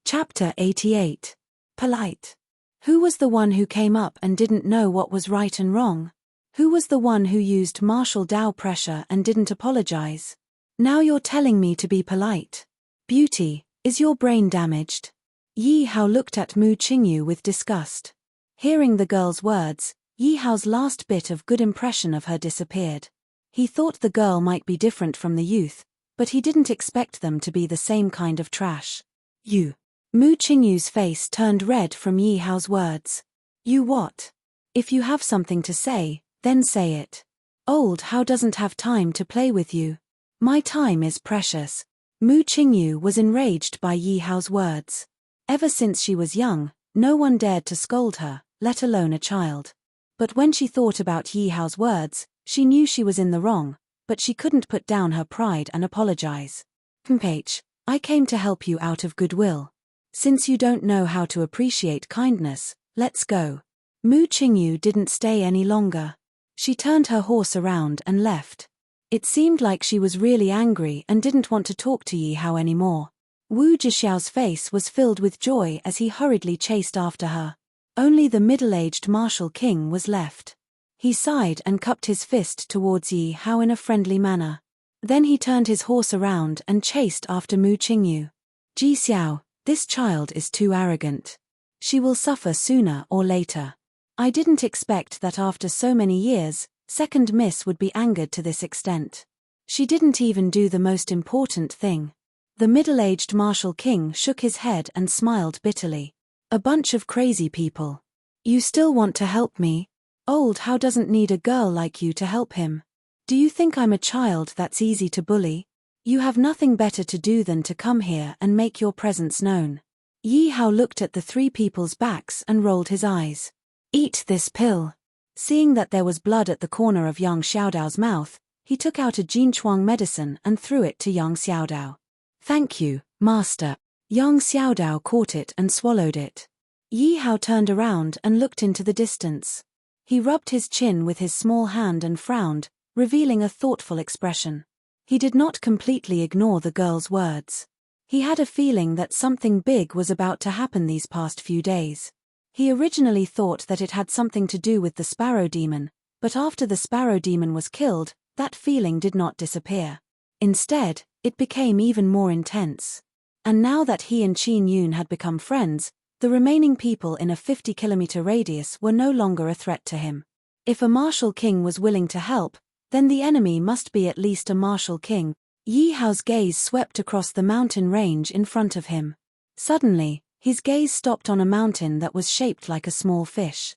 Chapter 88. Polite. Who was the one who came up and didn't know what was right and wrong? Who was the one who used martial Dao pressure and didn't apologize? Now you're telling me to be polite. Beauty, is your brain damaged? Yi Hao looked at Mu Qingyu with disgust. Hearing the girl's words, Yi Hao's last bit of good impression of her disappeared. He thought the girl might be different from the youth, but he didn't expect them to be the same kind of trash. "You." Mu Qingyu's face turned red from Yi Hao's words. "You what? If you have something to say, then say it. Old Hao doesn't have time to play with you. My time is precious." Mu Qingyu was enraged by Yi Hao's words. Ever since she was young, no one dared to scold her, let alone a child. But when she thought about Yi Hao's words, she knew she was in the wrong, but she couldn't put down her pride and apologize. "Mph, I came to help you out of goodwill. Since you don't know how to appreciate kindness, let's go." Mu Qingyu didn't stay any longer. She turned her horse around and left. It seemed like she was really angry and didn't want to talk to Yi Hao anymore. Wu Jixiao's face was filled with joy as he hurriedly chased after her. Only the middle-aged martial king was left. He sighed and cupped his fist towards Yi Hao in a friendly manner. Then he turned his horse around and chased after Mu Qingyu. "Ji Xiao, this child is too arrogant. She will suffer sooner or later. I didn't expect that after so many years, second miss would be angered to this extent. She didn't even do the most important thing." The middle-aged martial king shook his head and smiled bitterly. "A bunch of crazy people. You still want to help me? Old Hao doesn't need a girl like you to help him. Do you think I'm a child that's easy to bully? You have nothing better to do than to come here and make your presence known." Yi Hao looked at the three people's backs and rolled his eyes. Eat this pill. Seeing that there was blood at the corner of Yang Xiaodao's mouth, he took out a Jinchuang medicine and threw it to Yang Xiaodao. Thank you, master. Yang Xiaodao caught it and swallowed it. Yi Hao turned around and looked into the distance. He rubbed his chin with his small hand and frowned, revealing a thoughtful expression. He did not completely ignore the girl's words. He had a feeling that something big was about to happen these past few days. He originally thought that it had something to do with the Sparrow Demon, but after the Sparrow Demon was killed, that feeling did not disappear. Instead, it became even more intense. And now that he and Qin Yun had become friends, the remaining people in a 50-kilometer radius were no longer a threat to him. If a martial king was willing to help, then the enemy must be at least a martial king. Yi Hao's gaze swept across the mountain range in front of him. Suddenly, his gaze stopped on a mountain that was shaped like a small fish.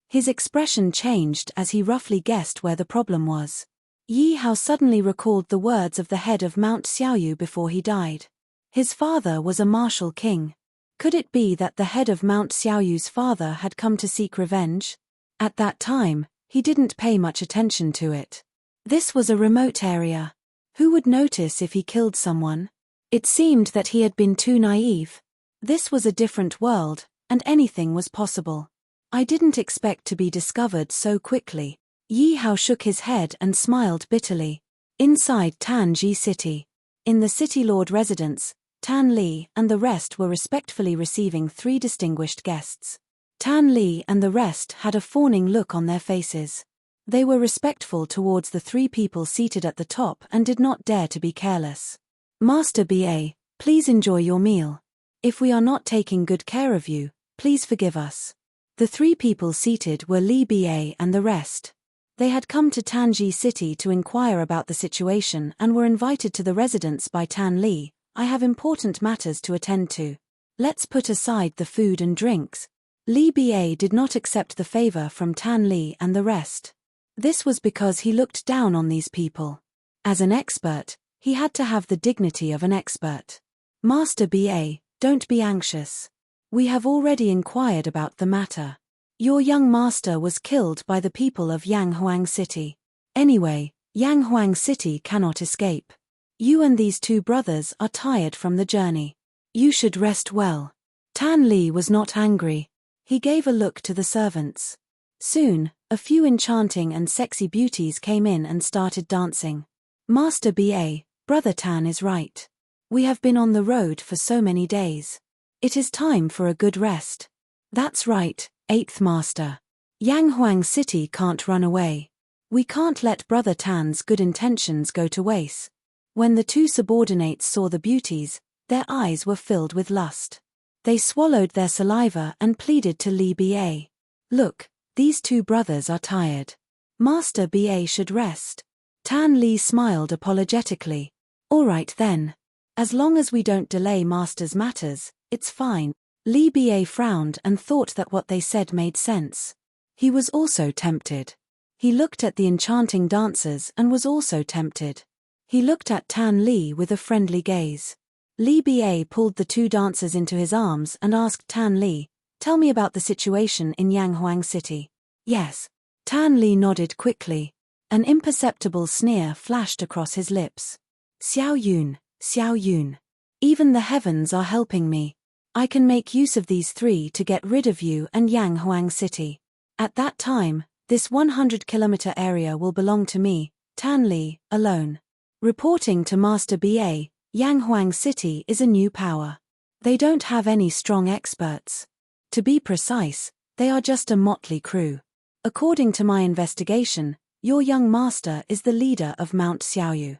His expression changed as he roughly guessed where the problem was. Yi Hao suddenly recalled the words of the head of Mount Xiaoyu before he died. His father was a martial king. Could it be that the head of Mount Xiaoyu's father had come to seek revenge? At that time, he didn't pay much attention to it. This was a remote area. Who would notice if he killed someone? It seemed that he had been too naive. This was a different world, and anything was possible. I didn't expect to be discovered so quickly. Yi Hao shook his head and smiled bitterly. Inside Tanji City. In the city lord residence, Tan Li and the rest were respectfully receiving three distinguished guests. Tan Li and the rest had a fawning look on their faces. They were respectful towards the three people seated at the top and did not dare to be careless. Master BA, please enjoy your meal. If we are not taking good care of you, please forgive us. The three people seated were Li BA and the rest. They had come to Tanji City to inquire about the situation and were invited to the residence by Tan Li. I have important matters to attend to. Let's put aside the food and drinks. Li BA did not accept the favor from Tan Li and the rest. This was because he looked down on these people. As an expert, he had to have the dignity of an expert. Master BA, don't be anxious. We have already inquired about the matter. Your young master was killed by the people of Yanghuang City. Anyway, Yanghuang City cannot escape. You and these two brothers are tired from the journey. You should rest well. Tan Li was not angry. He gave a look to the servants. Soon, a few enchanting and sexy beauties came in and started dancing. Master BA, Brother Tan is right. We have been on the road for so many days. It is time for a good rest. That's right, 8th Master. Yanghuang City can't run away. We can't let Brother Tan's good intentions go to waste. When the two subordinates saw the beauties, their eyes were filled with lust. They swallowed their saliva and pleaded to Li BA. Look, these two brothers are tired. Master BA should rest. Tan Li smiled apologetically. All right then. As long as we don't delay Master's matters, it's fine. Li BA frowned and thought that what they said made sense. He was also tempted. He looked at the enchanting dancers and was also tempted. He looked at Tan Li with a friendly gaze. Li BA pulled the two dancers into his arms and asked Tan Li, tell me about the situation in Yanghuang City. Yes. Tan Li nodded quickly. An imperceptible sneer flashed across his lips. Xiao Yun. Even the heavens are helping me. I can make use of these three to get rid of you and Yanghuang City. At that time, this 100-kilometer area will belong to me, Tan Li, alone. Reporting to Master BA, Yanghuang City is a new power. They don't have any strong experts. To be precise, they are just a motley crew. According to my investigation, your young master is the leader of Mount Xiaoyu.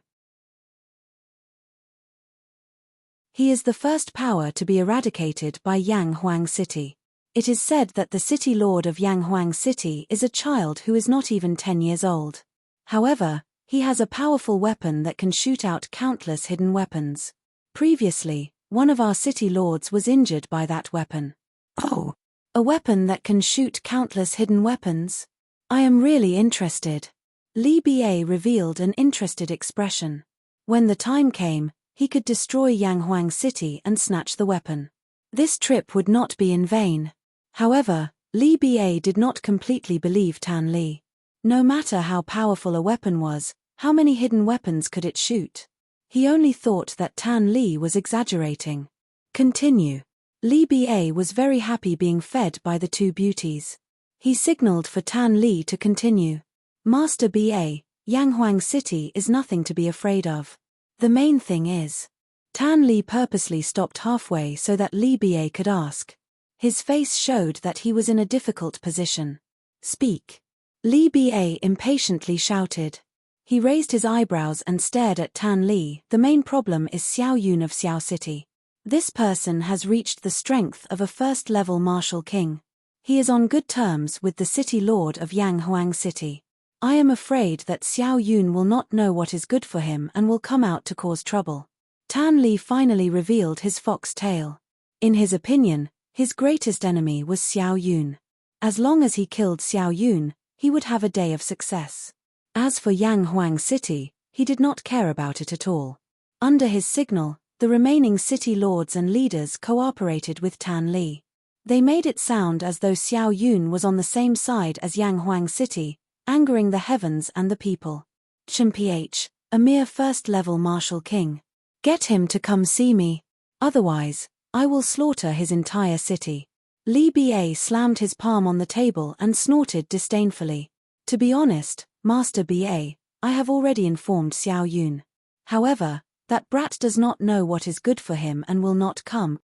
He is the first power to be eradicated by Yanghuang City. It is said that the city lord of Yanghuang City is a child who is not even 10 years old. However, he has a powerful weapon that can shoot out countless hidden weapons. Previously, one of our city lords was injured by that weapon. Oh, a weapon that can shoot countless hidden weapons? I am really interested. Li BA revealed an interested expression. When the time came, he could destroy Yanghuang City and snatch the weapon. This trip would not be in vain. However, Li Ba did not completely believe Tan Li. No matter how powerful a weapon was, how many hidden weapons could it shoot? He only thought that Tan Li was exaggerating. Continue. Li Ba was very happy being fed by the two beauties. He signaled for Tan Li to continue. Master Ba, Yanghuang City is nothing to be afraid of. The main thing is. Tan Li purposely stopped halfway so that Li Ba could ask. His face showed that he was in a difficult position. Speak. Li Ba impatiently shouted. He raised his eyebrows and stared at Tan Li. The main problem is Xiao Yun of Xiao City. This person has reached the strength of a first-level martial king. He is on good terms with the city lord of Yanghuang City. I am afraid that Xiao Yun will not know what is good for him and will come out to cause trouble. Tan Li finally revealed his fox tail. In his opinion, his greatest enemy was Xiao Yun. As long as he killed Xiao Yun, he would have a day of success. As for Yanghuang City, he did not care about it at all. Under his signal, the remaining city lords and leaders cooperated with Tan Li. They made it sound as though Xiao Yun was on the same side as Yanghuang City, angering the heavens and the people. Chen Ph, a mere first-level martial king. Get him to come see me. Otherwise, I will slaughter his entire city. Li Ba slammed his palm on the table and snorted disdainfully. To be honest, Master Ba, I have already informed Xiao Yun. However, that brat does not know what is good for him and will not come.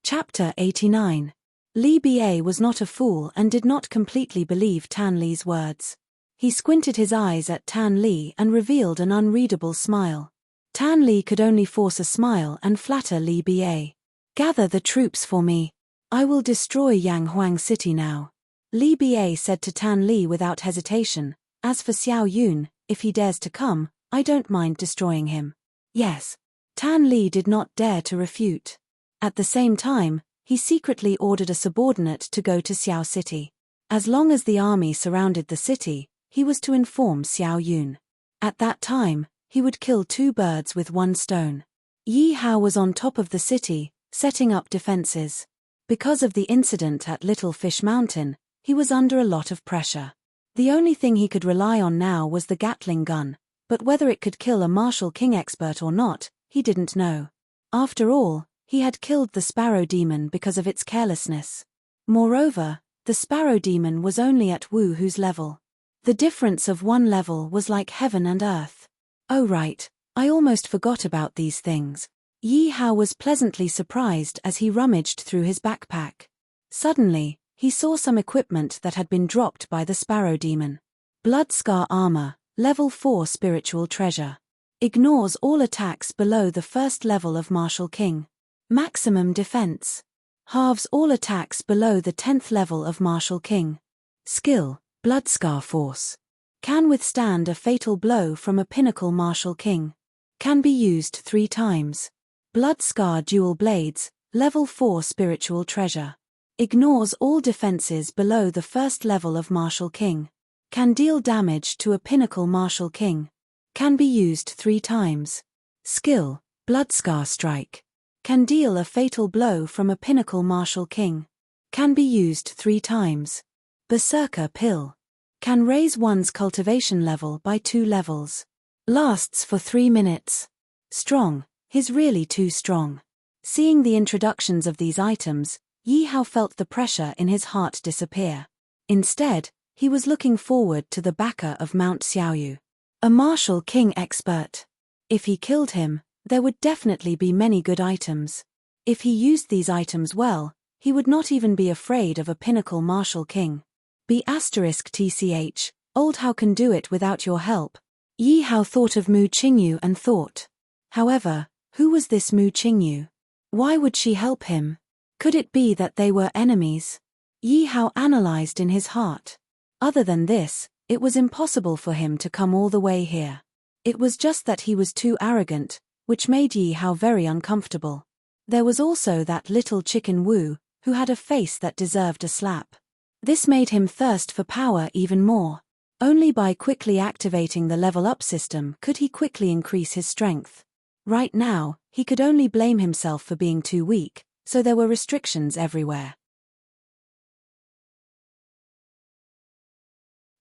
Chapter 89. Li Ba was not a fool and did not completely believe Tan Li's words. He squinted his eyes at Tan Li and revealed an unreadable smile. Tan Li could only force a smile and flatter Li Ba. Gather the troops for me. I will destroy Yanghuang City now. Li Ba said to Tan Li without hesitation. As for Xiao Yun, if he dares to come, I don't mind destroying him. Yes. Tan Li did not dare to refute. At the same time, he secretly ordered a subordinate to go to Xiao City. As long as the army surrounded the city, he was to inform Xiao Yun. At that time, he would kill two birds with one stone. Yi Hao was on top of the city, setting up defenses. Because of the incident at Little Fish Mountain, he was under a lot of pressure. The only thing he could rely on now was the Gatling gun, but whether it could kill a martial king expert or not, he didn't know. After all, he had killed the Sparrow Demon because of its carelessness. Moreover, the Sparrow Demon was only at Wu Hu's level. The difference of one level was like heaven and earth. Oh right, I almost forgot about these things. Yi Hao was pleasantly surprised as he rummaged through his backpack. Suddenly, he saw some equipment that had been dropped by the Sparrow Demon. Blood Scar Armor, Level 4 Spiritual Treasure. Ignores all attacks below the first level of Martial King. Maximum Defense. Halves all attacks below the 10th level of Martial King. Skill, Bloodscar Force. Can withstand a fatal blow from a pinnacle Martial King. Can be used 3 times. Bloodscar Dual Blades, Level 4 Spiritual Treasure. Ignores all defenses below the first level of Martial King. Can deal damage to a pinnacle Martial King. Can be used 3 times. Skill, Bloodscar Strike. Can deal a fatal blow from a pinnacle Martial King. Can be used 3 times. Berserker Pill. Can raise one's cultivation level by 2 levels. Lasts for 3 minutes. Strong, he's really too strong. Seeing the introductions of these items, Yi Hao felt the pressure in his heart disappear. Instead, he was looking forward to the backer of Mount Xiaoyu. A martial king expert. If he killed him, there would definitely be many good items. If he used these items well, he would not even be afraid of a pinnacle martial king. *TCH, old Hao can do it without your help. Yi Hao thought of Mu Qingyu and thought. However, who was this Mu Qingyu? Why would she help him? Could it be that they were enemies? Yi Hao analyzed in his heart. Other than this, it was impossible for him to come all the way here. It was just that he was too arrogant, which made Yi Hao very uncomfortable. There was also that little chicken Wu, who had a face that deserved a slap. This made him thirst for power even more. Only by quickly activating the level-up system could he quickly increase his strength. Right now, he could only blame himself for being too weak, so there were restrictions everywhere.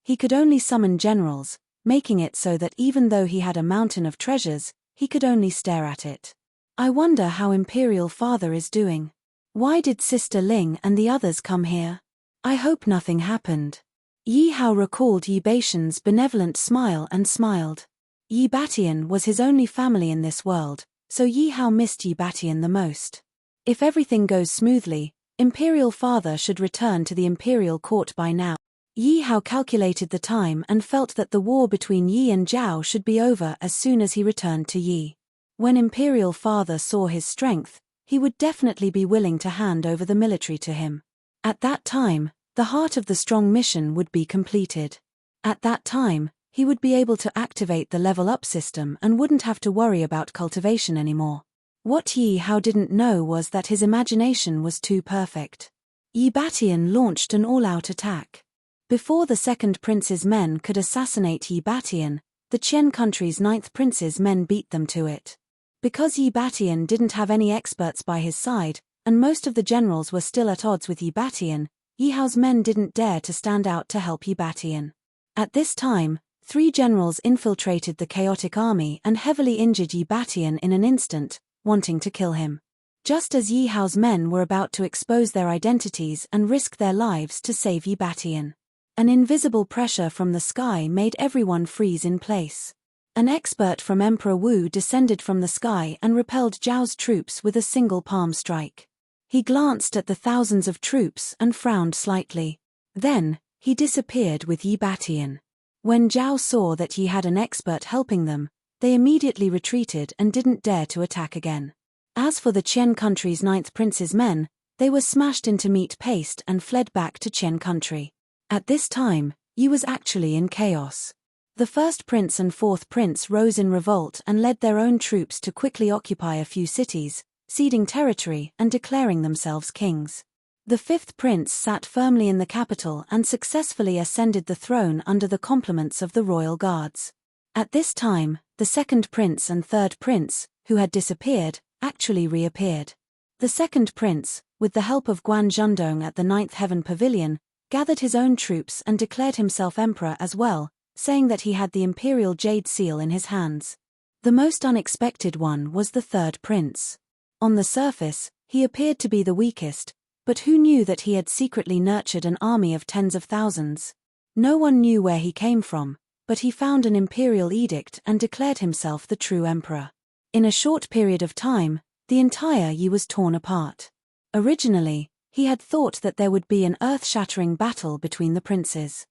He could only summon generals, making it so that even though he had a mountain of treasures, he could only stare at it. I wonder how Imperial Father is doing. Why did Sister Ling and the others come here? I hope nothing happened. Yi Hao recalled Yi Batian's benevolent smile and smiled. Yi Batian was his only family in this world, so Yi Hao missed Yi Batian the most. If everything goes smoothly, Imperial Father should return to the Imperial Court by now. Yi Hao calculated the time and felt that the war between Yi and Zhao should be over as soon as he returned to Yi. When Imperial Father saw his strength, he would definitely be willing to hand over the military to him. At that time, the heart of the strong mission would be completed. At that time, he would be able to activate the level-up system and wouldn't have to worry about cultivation anymore. What Yi Hao didn't know was that his imagination was too perfect. Yi Batian launched an all-out attack. Before the second prince's men could assassinate Yi Batian, the Qian country's 9th prince's men beat them to it. Because Yi Batian didn't have any experts by his side, and most of the generals were still at odds with Yi Batian, Yi Hao's men didn't dare to stand out to help Yi Batian. At this time, 3 generals infiltrated the chaotic army and heavily injured Yi Batian in an instant, wanting to kill him. Just as Yi Hao's men were about to expose their identities and risk their lives to save Yi Batian, an invisible pressure from the sky made everyone freeze in place. An expert from Emperor Wu descended from the sky and repelled Zhao's troops with a single palm strike. He glanced at the thousands of troops and frowned slightly. Then, he disappeared with Yi Batian. When Zhao saw that he had an expert helping them, they immediately retreated and didn't dare to attack again. As for the Qian country's 9th prince's men, they were smashed into meat paste and fled back to Qian country. At this time, Yi was actually in chaos. The 1st prince and 4th prince rose in revolt and led their own troops to quickly occupy a few cities, ceding territory and declaring themselves kings. The 5th prince sat firmly in the capital and successfully ascended the throne under the compliments of the royal guards. At this time, the 2nd prince and 3rd prince, who had disappeared, actually reappeared. The 2nd prince, with the help of Guan Zhendong at the 9th Heaven Pavilion, gathered his own troops and declared himself emperor as well, saying that he had the imperial jade seal in his hands. The most unexpected one was the 3rd prince. On the surface, he appeared to be the weakest, but who knew that he had secretly nurtured an army of tens of thousands? No one knew where he came from, but he found an imperial edict and declared himself the true emperor. In a short period of time, the entire Yi was torn apart. Originally, he had thought that there would be an earth-shattering battle between the princes.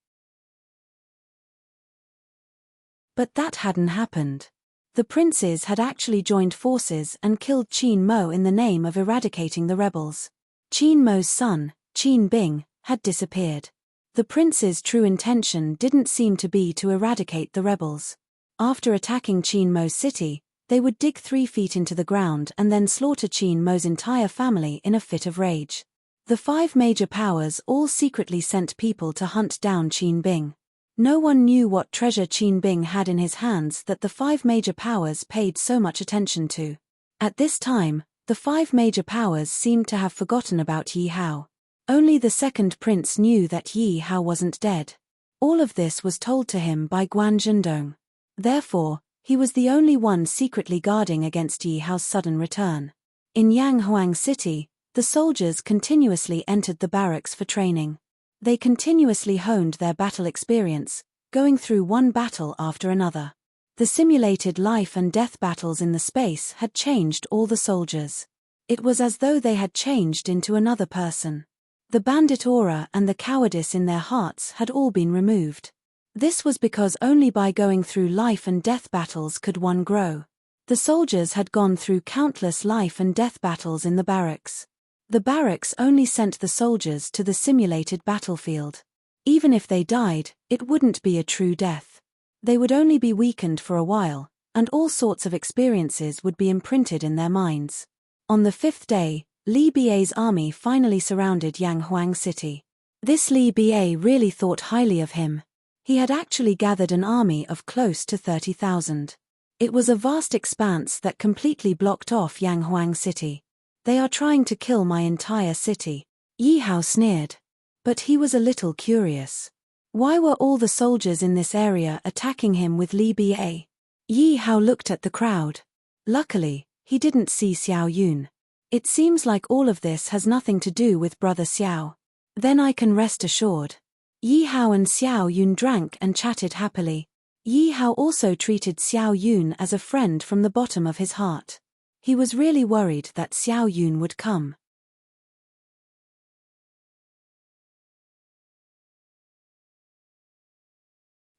But that hadn't happened. The princes had actually joined forces and killed Qin Mo in the name of eradicating the rebels. Qin Mo's son, Qin Bing, had disappeared. The princes' true intention didn't seem to be to eradicate the rebels. After attacking Qin Mo's city, they would dig 3 feet into the ground and then slaughter Qin Mo's entire family in a fit of rage. The 5 major powers all secretly sent people to hunt down Qin Bing. No one knew what treasure Qin Bing had in his hands that the 5 major powers paid so much attention to. At this time, the 5 major powers seemed to have forgotten about Yi Hao. Only the 2nd prince knew that Yi Hao wasn't dead. All of this was told to him by Guan Zhendong. Therefore, he was the only one secretly guarding against Yi Hao's sudden return. In Yanghuang City, the soldiers continuously entered the barracks for training. They continuously honed their battle experience, going through one battle after another. The simulated life and death battles in the space had changed all the soldiers. It was as though they had changed into another person. The bandit aura and the cowardice in their hearts had all been removed. This was because only by going through life and death battles could one grow. The soldiers had gone through countless life and death battles in the barracks. The barracks only sent the soldiers to the simulated battlefield. Even if they died, it wouldn't be a true death. They would only be weakened for a while, and all sorts of experiences would be imprinted in their minds. On the 5th day, Li Bai's army finally surrounded Yanghuang City. This Li Ba really thought highly of him. He had actually gathered an army of close to 30,000. It was a vast expanse that completely blocked off Yanghuang City. They are trying to kill my entire city. Yi Hao sneered. But he was a little curious. Why were all the soldiers in this area attacking him with Li Ba? Yi Hao looked at the crowd. Luckily, he didn't see Xiao Yun. It seems like all of this has nothing to do with Brother Xiao. Then I can rest assured. Yi Hao and Xiao Yun drank and chatted happily. Yi Hao also treated Xiao Yun as a friend from the bottom of his heart. He was really worried that Xiao Yun would come.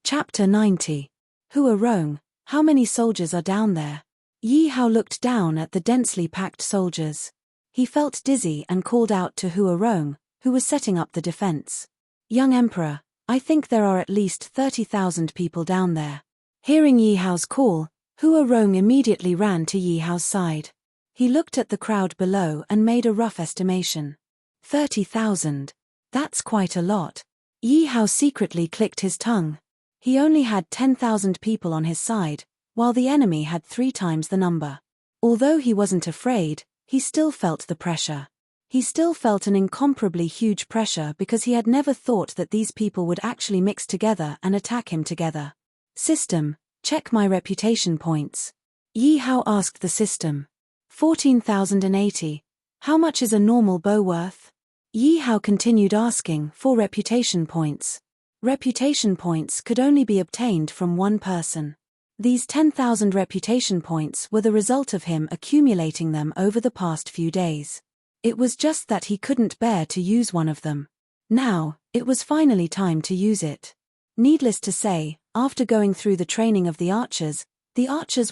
Chapter 90. Hua Rong, how many soldiers are down there? Yi Hao looked down at the densely packed soldiers. He felt dizzy and called out to Hua Rong, who was setting up the defense. Young Emperor, I think there are at least 30,000 people down there. Hearing Yi Hao's call, Hua Rong immediately ran to Yi Hao's side. He looked at the crowd below and made a rough estimation. 30,000. That's quite a lot. Yi Hao secretly clicked his tongue. He only had 10,000 people on his side, while the enemy had 3 times the number. Although he wasn't afraid, he still felt the pressure. He still felt an incomparably huge pressure because he had never thought that these people would actually mix together and attack him together. System, check my reputation points. Yi Hao asked the system. 14,080. How much is a normal bow worth? Yi Hao continued asking for reputation points. Reputation points could only be obtained from one person. These 10,000 reputation points were the result of him accumulating them over the past few days. It was just that he couldn't bear to use one of them. Now, it was finally time to use it. Needless to say, after going through the training of the archers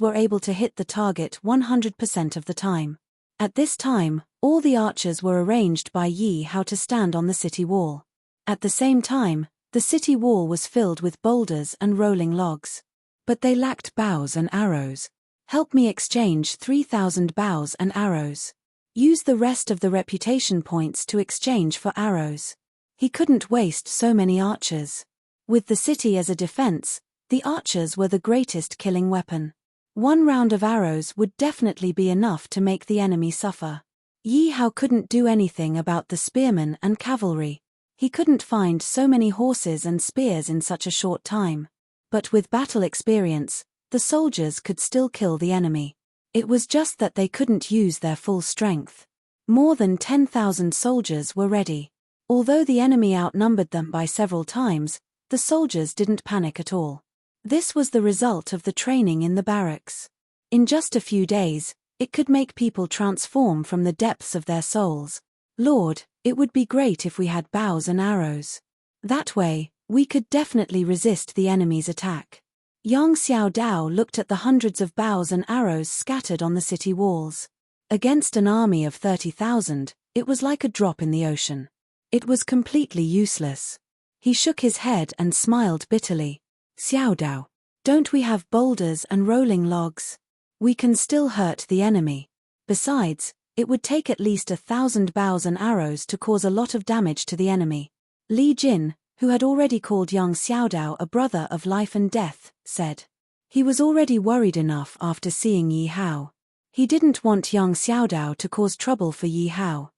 were able to hit the target 100% of the time. At this time, all the archers were arranged by Yi Hao to stand on the city wall. At the same time, the city wall was filled with boulders and rolling logs. But they lacked bows and arrows. Help me exchange 3,000 bows and arrows. Use the rest of the reputation points to exchange for arrows. He couldn't waste so many archers. With the city as a defense, the archers were the greatest killing weapon. One round of arrows would definitely be enough to make the enemy suffer. Yi Hao couldn't do anything about the spearmen and cavalry. He couldn't find so many horses and spears in such a short time. But with battle experience, the soldiers could still kill the enemy. It was just that they couldn't use their full strength. More than 10,000 soldiers were ready. Although the enemy outnumbered them by several times, the soldiers didn't panic at all. This was the result of the training in the barracks. In just a few days, it could make people transform from the depths of their souls. Lord, it would be great if we had bows and arrows. That way, we could definitely resist the enemy's attack. Yang Xiaodao looked at the hundreds of bows and arrows scattered on the city walls. Against an army of 30,000, it was like a drop in the ocean. It was completely useless. He shook his head and smiled bitterly. Xiaodao, don't we have boulders and rolling logs? We can still hurt the enemy. Besides, it would take at least 1,000 bows and arrows to cause a lot of damage to the enemy. Li Jin, who had already called Yang Xiaodao a brother of life and death, said. He was already worried enough after seeing Yi Hao. He didn't want Yang Xiaodao to cause trouble for Yi Hao.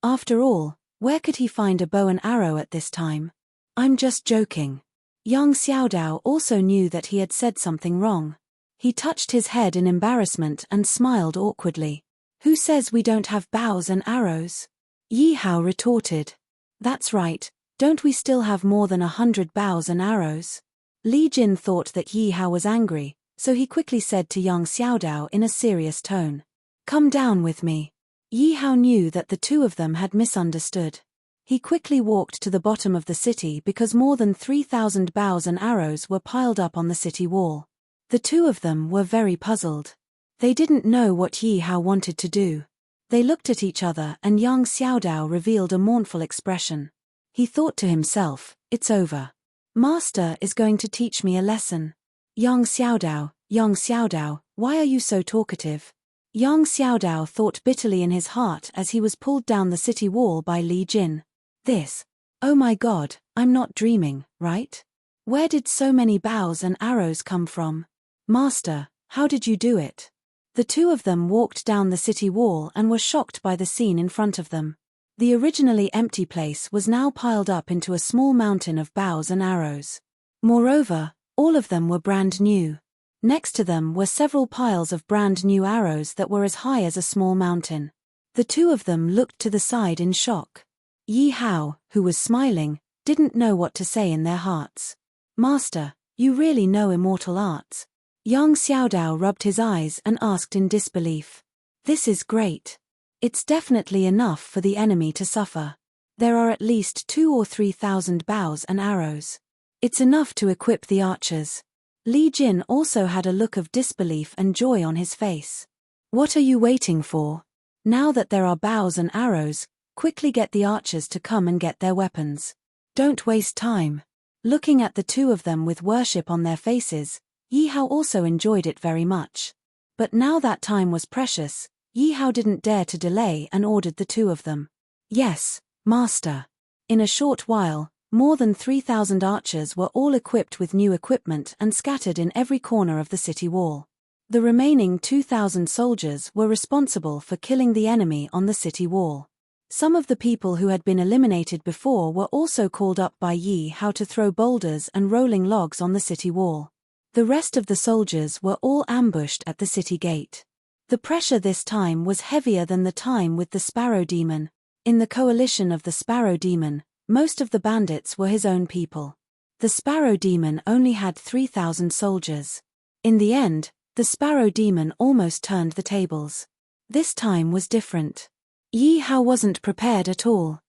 After all, where could he find a bow and arrow at this time? I'm just joking. Yang Xiaodao also knew that he had said something wrong. He touched his head in embarrassment and smiled awkwardly. Who says we don't have bows and arrows? Yi Hao retorted. That's right, don't we still have more than 100 bows and arrows? Li Jin thought that Yi Hao was angry, so he quickly said to Yang Xiaodao in a serious tone. Come down with me. Yi Hao knew that the two of them had misunderstood. He quickly walked to the bottom of the city because more than 3,000 bows and arrows were piled up on the city wall. The two of them were very puzzled. They didn't know what Yi Hao wanted to do. They looked at each other and Yang Xiaodao revealed a mournful expression. He thought to himself, it's over. Master is going to teach me a lesson. Yang Xiaodao, why are you so talkative? Yang Xiaodao thought bitterly in his heart as he was pulled down the city wall by Li Jin. Oh my God, I'm not dreaming, right? Where did so many bows and arrows come from? Master, how did you do it? The two of them walked down the city wall and were shocked by the scene in front of them. The originally empty place was now piled up into a small mountain of bows and arrows. Moreover, all of them were brand new. Next to them were several piles of brand new arrows that were as high as a small mountain. The two of them looked to the side in shock. Yi Hao, who was smiling, didn't know what to say in their hearts. Master, you really know immortal arts? Yang Xiaodao rubbed his eyes and asked in disbelief. This is great. It's definitely enough for the enemy to suffer. There are at least 2,000 or 3,000 bows and arrows. It's enough to equip the archers. Li Jin also had a look of disbelief and joy on his face. What are you waiting for? Now that there are bows and arrows, quickly get the archers to come and get their weapons. Don't waste time. Looking at the two of them with worship on their faces, Yi Hao also enjoyed it very much. But now that time was precious, Yi Hao didn't dare to delay and ordered the two of them. Yes, Master. In a short while, more than 3,000 archers were all equipped with new equipment and scattered in every corner of the city wall. The remaining 2,000 soldiers were responsible for killing the enemy on the city wall. Some of the people who had been eliminated before were also called up by Yi Hao to throw boulders and rolling logs on the city wall. The rest of the soldiers were all ambushed at the city gate. The pressure this time was heavier than the time with the Sparrow Demon. In the coalition of the Sparrow Demon, most of the bandits were his own people. The Sparrow Demon only had 3,000 soldiers. In the end, the Sparrow Demon almost turned the tables. This time was different. Yi Hao wasn't prepared at all.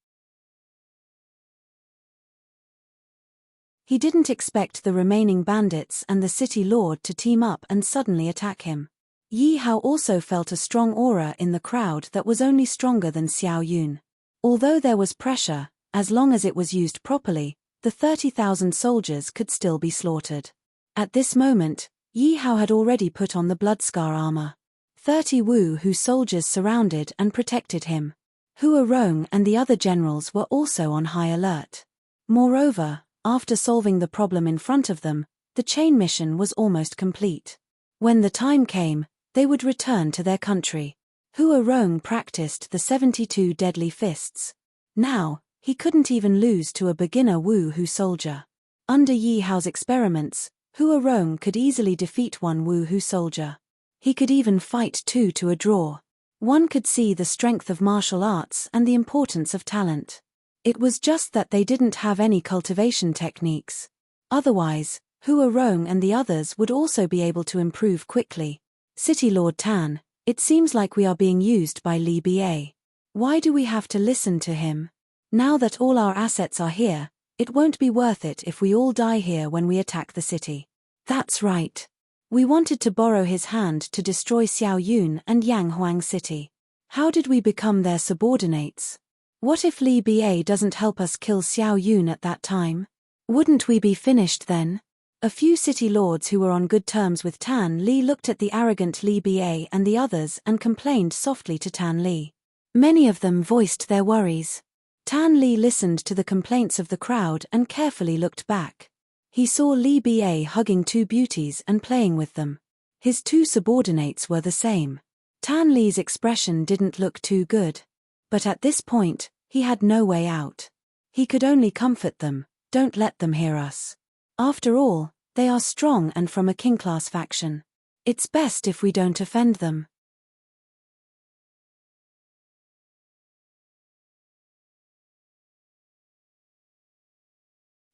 He didn't expect the remaining bandits and the city lord to team up and suddenly attack him. Yi Hao also felt a strong aura in the crowd that was only stronger than Xiao Yun. Although there was pressure, as long as it was used properly, the 30,000 soldiers could still be slaughtered. At this moment, Yi Hao had already put on the Bloodscar armor. 30 Wu Hu soldiers surrounded and protected him. Hua Rong and the other generals were also on high alert. Moreover, after solving the problem in front of them, the chain mission was almost complete. When the time came, they would return to their country. Hua Rong practiced the 72 deadly fists. Now, he couldn't even lose to a beginner Wu Hu soldier. Under Yi Hao's experiments, Hua Rong could easily defeat one Wu Hu soldier. He could even fight two to a draw. One could see the strength of martial arts and the importance of talent. It was just that they didn't have any cultivation techniques. Otherwise, Hua Rong and the others would also be able to improve quickly. City Lord Tan, it seems like we are being used by Li Ba. Why do we have to listen to him? Now that all our assets are here, it won't be worth it if we all die here when we attack the city. That's right. We wanted to borrow his hand to destroy Xiao Yun and Yang Huang City. How did we become their subordinates? What if Li Ba doesn't help us kill Xiao Yun at that time? Wouldn't we be finished then? A few city lords who were on good terms with Tan Li looked at the arrogant Li Ba and the others and complained softly to Tan Li. Many of them voiced their worries. Tan Li listened to the complaints of the crowd and carefully looked back. He saw Li Ba hugging two beauties and playing with them. His two subordinates were the same. Tan Li's expression didn't look too good. But at this point, he had no way out. He could only comfort them, don't let them hear us. After all, they are strong and from a king-class faction. It's best if we don't offend them.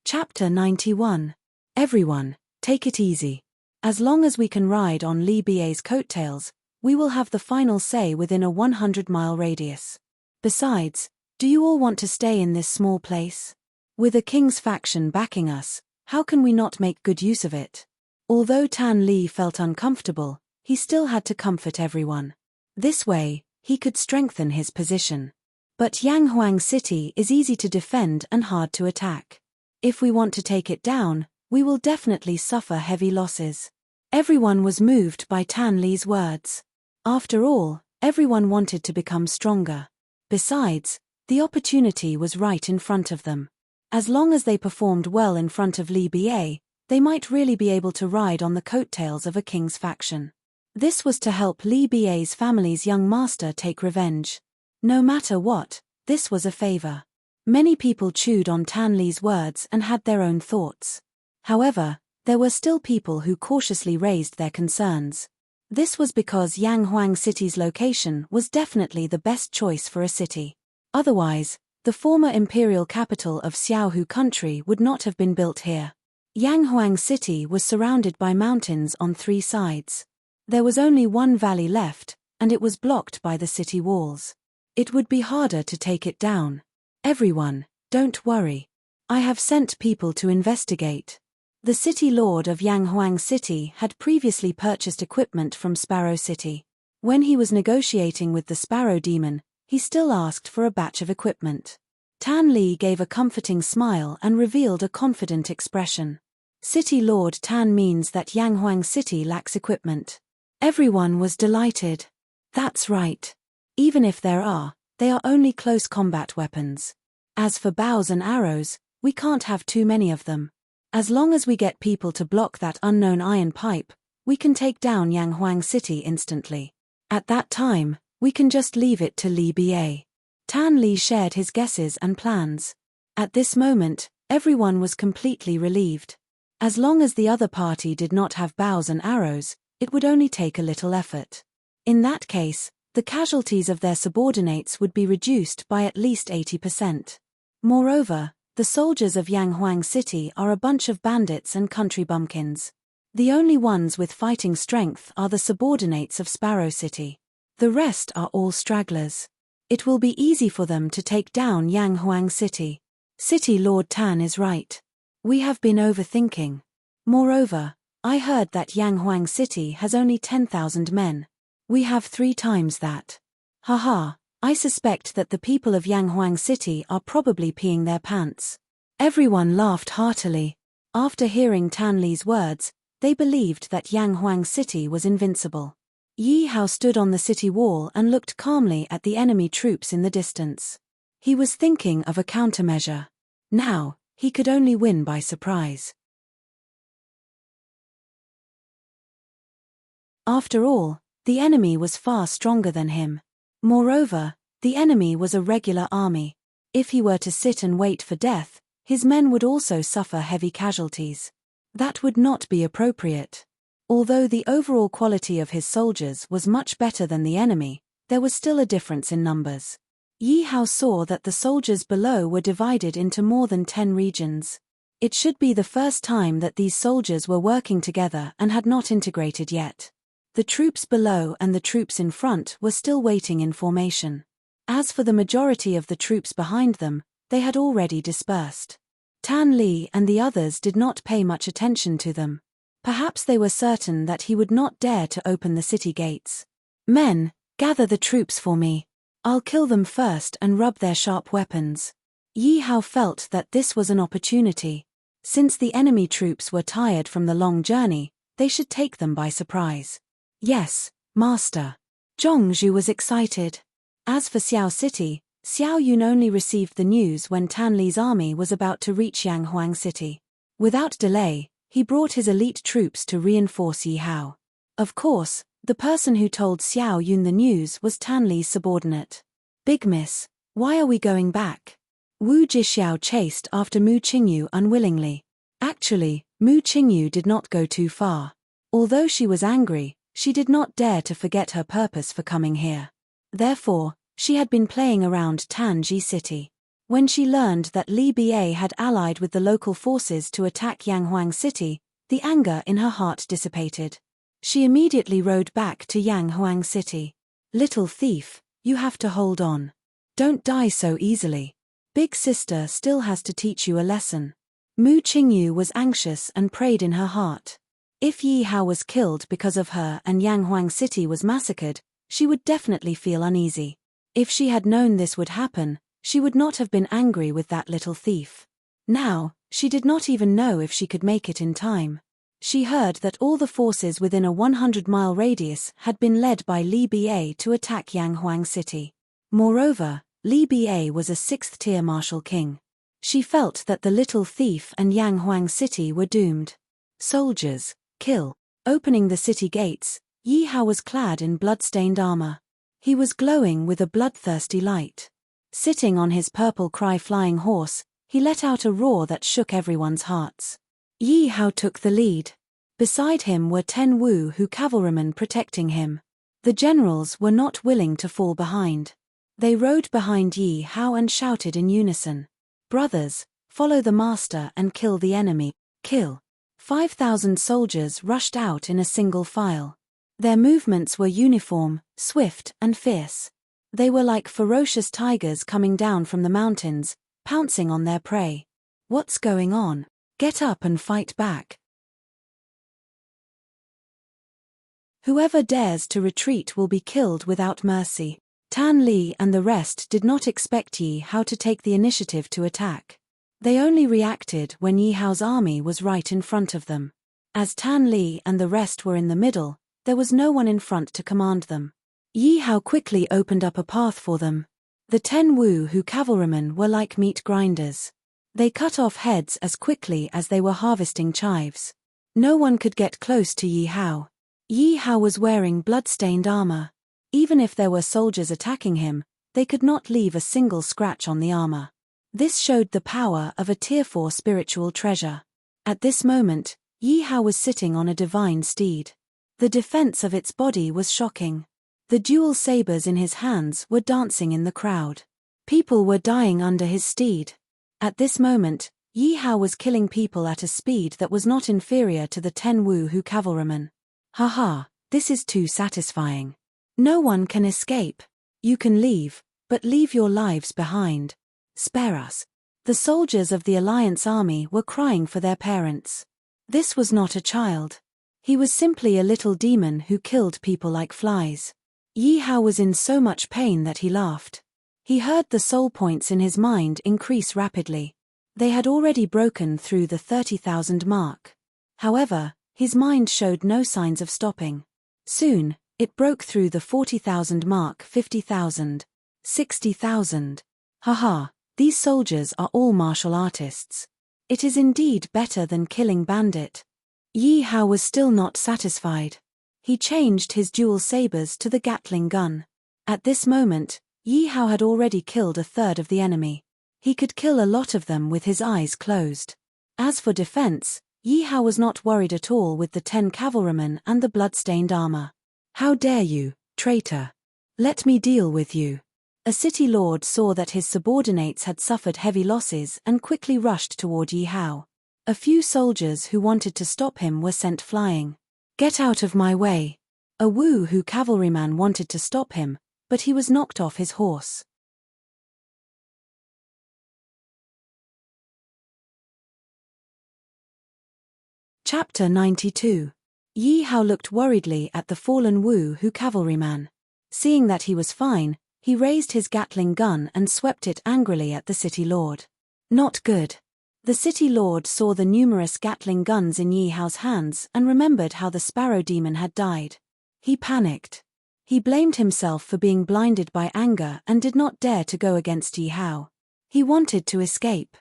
Chapter 91. Everyone, take it easy. As long as we can ride on Li Ba's coattails, we will have the final say within a 100-mile radius. Besides, do you all want to stay in this small place? With a king's faction backing us, how can we not make good use of it? Although Tan Li felt uncomfortable, he still had to comfort everyone. This way, he could strengthen his position. But Yang Huang City is easy to defend and hard to attack. If we want to take it down, we will definitely suffer heavy losses. Everyone was moved by Tan Li's words. After all, everyone wanted to become stronger. Besides, the opportunity was right in front of them. As long as they performed well in front of Li Ba, they might really be able to ride on the coattails of a king's faction. This was to help Li Ba's family's young master take revenge. No matter what, this was a favor. Many people chewed on Tan Li's words and had their own thoughts. However, there were still people who cautiously raised their concerns. This was because Yanghuang City's location was definitely the best choice for a city. Otherwise, the former imperial capital of Xiaohu country would not have been built here. Yanghuang City was surrounded by mountains on 3 sides. There was only one valley left, and it was blocked by the city walls. It would be harder to take it down. Everyone, don't worry. I have sent people to investigate. The city lord of Yanghuang City had previously purchased equipment from Sparrow City. When he was negotiating with the Sparrow Demon, he still asked for a batch of equipment. Tan Li gave a comforting smile and revealed a confident expression. City Lord Tan means that Yanghuang City lacks equipment. Everyone was delighted. That's right. Even if there are, they are only close combat weapons. As for bows and arrows, we can't have too many of them. As long as we get people to block that unknown iron pipe, we can take down Yanghuang City instantly. At that time, we can just leave it to Li Ba. Tan Li shared his guesses and plans. At this moment, everyone was completely relieved. As long as the other party did not have bows and arrows, it would only take a little effort. In that case, the casualties of their subordinates would be reduced by at least 80%. Moreover, the soldiers of Yanghuang City are a bunch of bandits and country bumpkins. The only ones with fighting strength are the subordinates of Sparrow City. The rest are all stragglers. It will be easy for them to take down Yanghuang City. City Lord Tan is right. We have been overthinking. Moreover, I heard that Yanghuang City has only 10,000 men. We have 3 times that. Haha, I suspect that the people of Yanghuang City are probably peeing their pants. Everyone laughed heartily. After hearing Tan Li's words, they believed that Yanghuang City was invincible. Yi Hao stood on the city wall and looked calmly at the enemy troops in the distance. He was thinking of a countermeasure. Now, he could only win by surprise. After all, the enemy was far stronger than him. Moreover, the enemy was a regular army. If he were to sit and wait for death, his men would also suffer heavy casualties. That would not be appropriate. Although the overall quality of his soldiers was much better than the enemy, there was still a difference in numbers. Yi Hao saw that the soldiers below were divided into more than 10 regions. It should be the first time that these soldiers were working together and had not integrated yet. The troops below and the troops in front were still waiting in formation. As for the majority of the troops behind them, they had already dispersed. Tan Li and the others did not pay much attention to them. Perhaps they were certain that he would not dare to open the city gates. Men, gather the troops for me. I'll kill them first and rub their sharp weapons. Yi Hao felt that this was an opportunity. Since the enemy troops were tired from the long journey, they should take them by surprise. Yes, Master. Zhongzhu was excited. As for Xiao City, Xiao Yun only received the news when Tan Li's army was about to reach Yanghuang City. Without delay, he brought his elite troops to reinforce Yi Hao. Of course, the person who told Xiao Yun the news was Tan Li's subordinate. Big Miss, why are we going back? Wu Jixiao chased after Mu Qingyu unwillingly. Actually, Mu Qingyu did not go too far. Although she was angry, she did not dare to forget her purpose for coming here. Therefore, she had been playing around Tanji City. When she learned that Li Ba had allied with the local forces to attack Yanghuang City, the anger in her heart dissipated. She immediately rode back to Yanghuang City. Little thief, you have to hold on. Don't die so easily. Big sister still has to teach you a lesson. Mu Qingyu was anxious and prayed in her heart. If Yi Hao was killed because of her and Yanghuang City was massacred, she would definitely feel uneasy. If she had known this would happen, she would not have been angry with that little thief. Now, she did not even know if she could make it in time. She heard that all the forces within a 100-mile radius had been led by Li Ba to attack Yanghuang City. Moreover, Li Ba was a 6th-tier martial king. She felt that the little thief and Yanghuang City were doomed. Soldiers, kill. Opening the city gates, Yi Hao was clad in blood-stained armor. He was glowing with a bloodthirsty light. Sitting on his purple cry-flying horse, he let out a roar that shook everyone's hearts. Yi Hao took the lead. Beside him were 10 Wu Hu cavalrymen protecting him. The generals were not willing to fall behind. They rode behind Yi Hao and shouted in unison, "Brothers, follow the master and kill the enemy, kill." 5,000 soldiers rushed out in a single file. Their movements were uniform, swift, and fierce. They were like ferocious tigers coming down from the mountains, pouncing on their prey. "What's going on? Get up and fight back. Whoever dares to retreat will be killed without mercy." Tan Li and the rest did not expect Yi Hao to take the initiative to attack. They only reacted when Yi Hao's army was right in front of them. As Tan Li and the rest were in the middle, there was no one in front to command them. Yi Hao quickly opened up a path for them. The 10 Wu Hu cavalrymen were like meat grinders. They cut off heads as quickly as they were harvesting chives. No one could get close to Yi Hao. Yi Hao was wearing blood-stained armor. Even if there were soldiers attacking him, they could not leave a single scratch on the armor. This showed the power of a Tier 4 spiritual treasure. At this moment, Yi Hao was sitting on a divine steed. The defense of its body was shocking. The dual sabers in his hands were dancing in the crowd. People were dying under his steed. At this moment, Yi Hao was killing people at a speed that was not inferior to the 10 Wu Hu cavalrymen. "Haha, this is too satisfying. No one can escape. You can leave, but leave your lives behind. Spare us." The soldiers of the Alliance army were crying for their parents. This was not a child. He was simply a little demon who killed people like flies. Yi Hao was in so much pain that he laughed. He heard the soul points in his mind increase rapidly. They had already broken through the 30,000 mark. However, his mind showed no signs of stopping. Soon, it broke through the 40,000 mark. 50,000. 60,000. Haha, these soldiers are all martial artists. It is indeed better than killing bandit. Yi Hao was still not satisfied. He changed his dual sabers to the Gatling gun. At this moment, Yi Hao had already killed a third of the enemy. He could kill a lot of them with his eyes closed. As for defense, Yi Hao was not worried at all with the 10 cavalrymen and the blood-stained armor. "How dare you, traitor? Let me deal with you." A city lord saw that his subordinates had suffered heavy losses and quickly rushed toward Yi Hao. A few soldiers who wanted to stop him were sent flying. "Get out of my way." A Wu Hu cavalryman wanted to stop him, but he was knocked off his horse. Chapter 92. Yi Hao looked worriedly at the fallen Wu Hu cavalryman. Seeing that he was fine, he raised his Gatling gun and swept it angrily at the city lord. Not good. The city lord saw the numerous Gatling guns in Yi Hao's hands and remembered how the sparrow demon had died. He panicked. He blamed himself for being blinded by anger and did not dare to go against Yi Hao. He wanted to escape.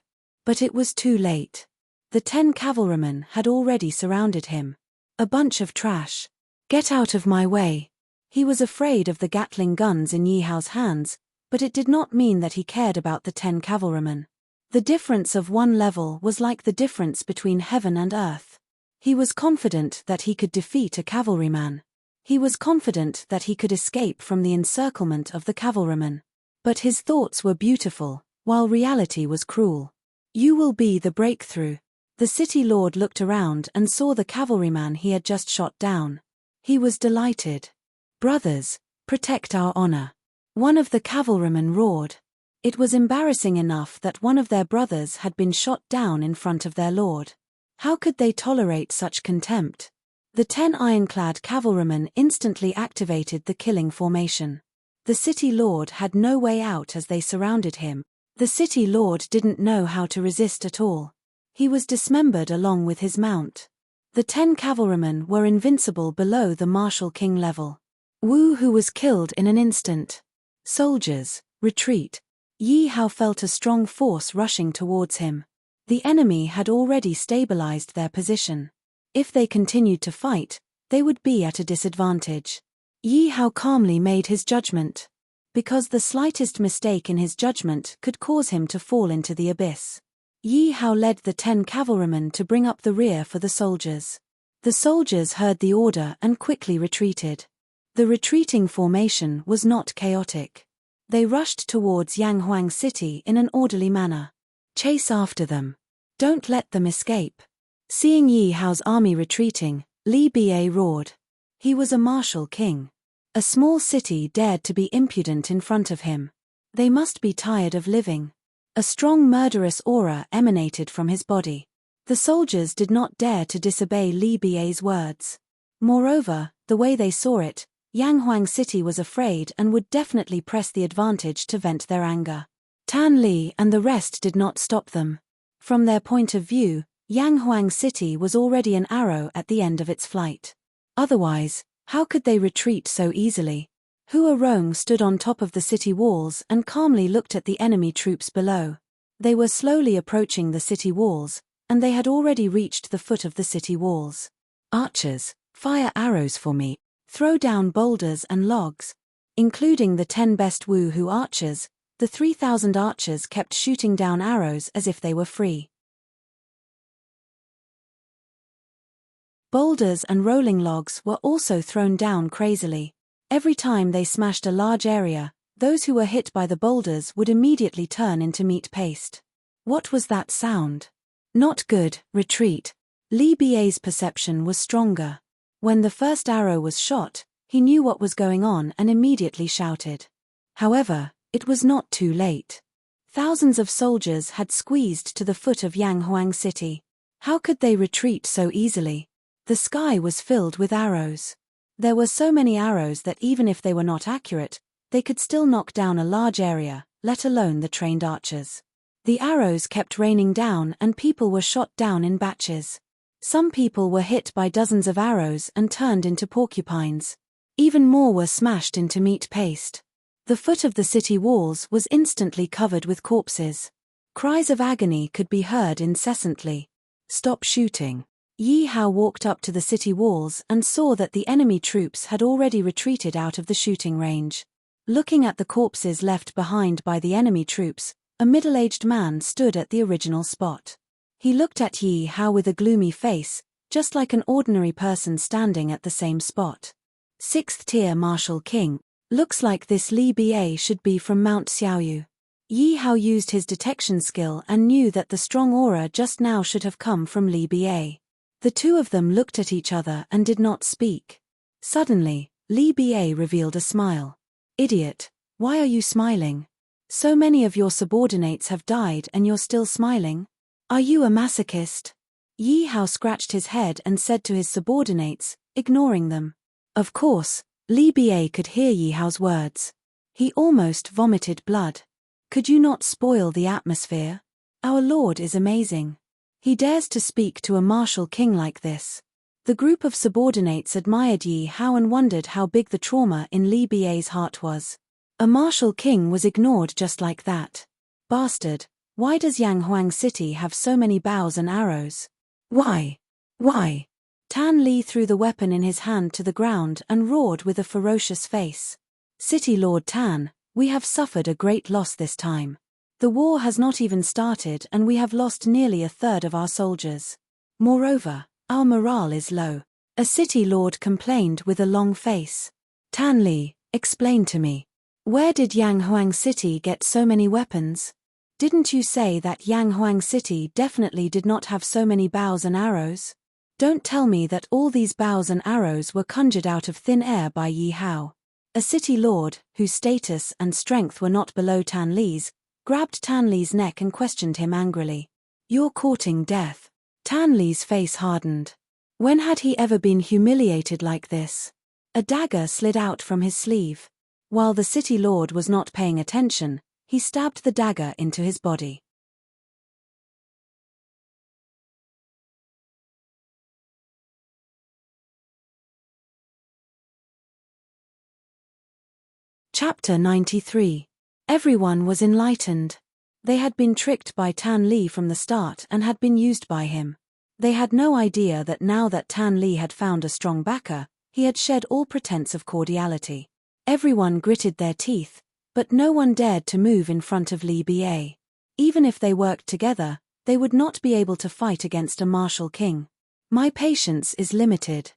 But it was too late. The 10 cavalrymen had already surrounded him. "A bunch of trash. Get out of my way." He was afraid of the Gatling guns in Yi Hao's hands, but it did not mean that he cared about the 10 cavalrymen. The difference of one level was like the difference between heaven and earth. He was confident that he could defeat a cavalryman. He was confident that he could escape from the encirclement of the cavalrymen. But his thoughts were beautiful, while reality was cruel. "You will be the breakthrough." The city lord looked around and saw the cavalryman he had just shot down. He was delighted. "Brothers, protect our honor." One of the cavalrymen roared. It was embarrassing enough that one of their brothers had been shot down in front of their lord. How could they tolerate such contempt? The 10 ironclad cavalrymen instantly activated the killing formation. The city lord had no way out as they surrounded him. The city lord didn't know how to resist at all. He was dismembered along with his mount. The 10 cavalrymen were invincible below the martial king level. Wu Hu was killed in an instant. Soldiers, retreat. Yi Hao felt a strong force rushing towards him. The enemy had already stabilized their position. If they continued to fight, they would be at a disadvantage. Yi Hao calmly made his judgment. Because the slightest mistake in his judgment could cause him to fall into the abyss. Yi Hao led the 10 cavalrymen to bring up the rear for the soldiers. The soldiers heard the order and quickly retreated. The retreating formation was not chaotic. They rushed towards Yanghuang City in an orderly manner. Chase after them. Don't let them escape. Seeing Yi Hao's army retreating, Li Ba roared. He was a martial king. A small city dared to be impudent in front of him. They must be tired of living. A strong murderous aura emanated from his body. The soldiers did not dare to disobey Li Ba's words. Moreover, the way they saw it, Yanghuang City was afraid and would definitely press the advantage to vent their anger. Tan Li and the rest did not stop them. From their point of view, Yanghuang City was already an arrow at the end of its flight. Otherwise, how could they retreat so easily? Hua Rong stood on top of the city walls and calmly looked at the enemy troops below. They were slowly approaching the city walls, and they had already reached the foot of the city walls. Archers, fire arrows for me. Throw down boulders and logs. Including the 10 best Wu Hu archers, the 3,000 archers kept shooting down arrows as if they were free. Boulders and rolling logs were also thrown down crazily. Every time they smashed a large area, those who were hit by the boulders would immediately turn into meat paste. What was that sound? Not good, retreat. Li Ba's perception was stronger. When the first arrow was shot, he knew what was going on and immediately shouted. However, it was not too late. Thousands of soldiers had squeezed to the foot of Yanghuang City. How could they retreat so easily? The sky was filled with arrows. There were so many arrows that even if they were not accurate, they could still knock down a large area, let alone the trained archers. The arrows kept raining down and people were shot down in batches. Some people were hit by dozens of arrows and turned into porcupines. Even more were smashed into meat paste. The foot of the city walls was instantly covered with corpses. Cries of agony could be heard incessantly. Stop shooting. Yi Hao walked up to the city walls and saw that the enemy troops had already retreated out of the shooting range. Looking at the corpses left behind by the enemy troops, a middle-aged man stood at the original spot. He looked at Yi Hao with a gloomy face, just like an ordinary person standing at the same spot. 6th tier martial king. Looks like this Li Ba should be from Mount Xiaoyu. Yi Hao used his detection skill and knew that the strong aura just now should have come from Li Ba. The two of them looked at each other and did not speak. Suddenly, Li Ba revealed a smile. Idiot, why are you smiling? So many of your subordinates have died and you're still smiling? Are you a masochist? Yi Hao scratched his head and said to his subordinates, ignoring them. Of course, Li Ba could hear Yi Hao's words. He almost vomited blood. Could you not spoil the atmosphere? Our lord is amazing. He dares to speak to a martial king like this. The group of subordinates admired Yi Hao and wondered how big the trauma in Li Ba's heart was. A martial king was ignored just like that. Bastard, why does Yanghuang City have so many bows and arrows? Why? Why? Tan Li threw the weapon in his hand to the ground and roared with a ferocious face. City Lord Tan, we have suffered a great loss this time. The war has not even started and we have lost nearly a third of our soldiers. Moreover, our morale is low. A city lord complained with a long face. Tan Li, explain to me. Where did Yanghuang City get so many weapons? Didn't you say that Yanghuang City definitely did not have so many bows and arrows? Don't tell me that all these bows and arrows were conjured out of thin air by Yi Hao. A city lord, whose status and strength were not below Tan Li's, grabbed Tan Li's neck and questioned him angrily. You're courting death. Tan Li's face hardened. When had he ever been humiliated like this? A dagger slid out from his sleeve. While the city lord was not paying attention, he stabbed the dagger into his body. Chapter 93. Everyone was enlightened. They had been tricked by Tan Li from the start and had been used by him. They had no idea that now that Tan Li had found a strong backer, he had shed all pretense of cordiality. Everyone gritted their teeth, but no one dared to move in front of Li Ba. Even if they worked together, they would not be able to fight against a martial king. My patience is limited.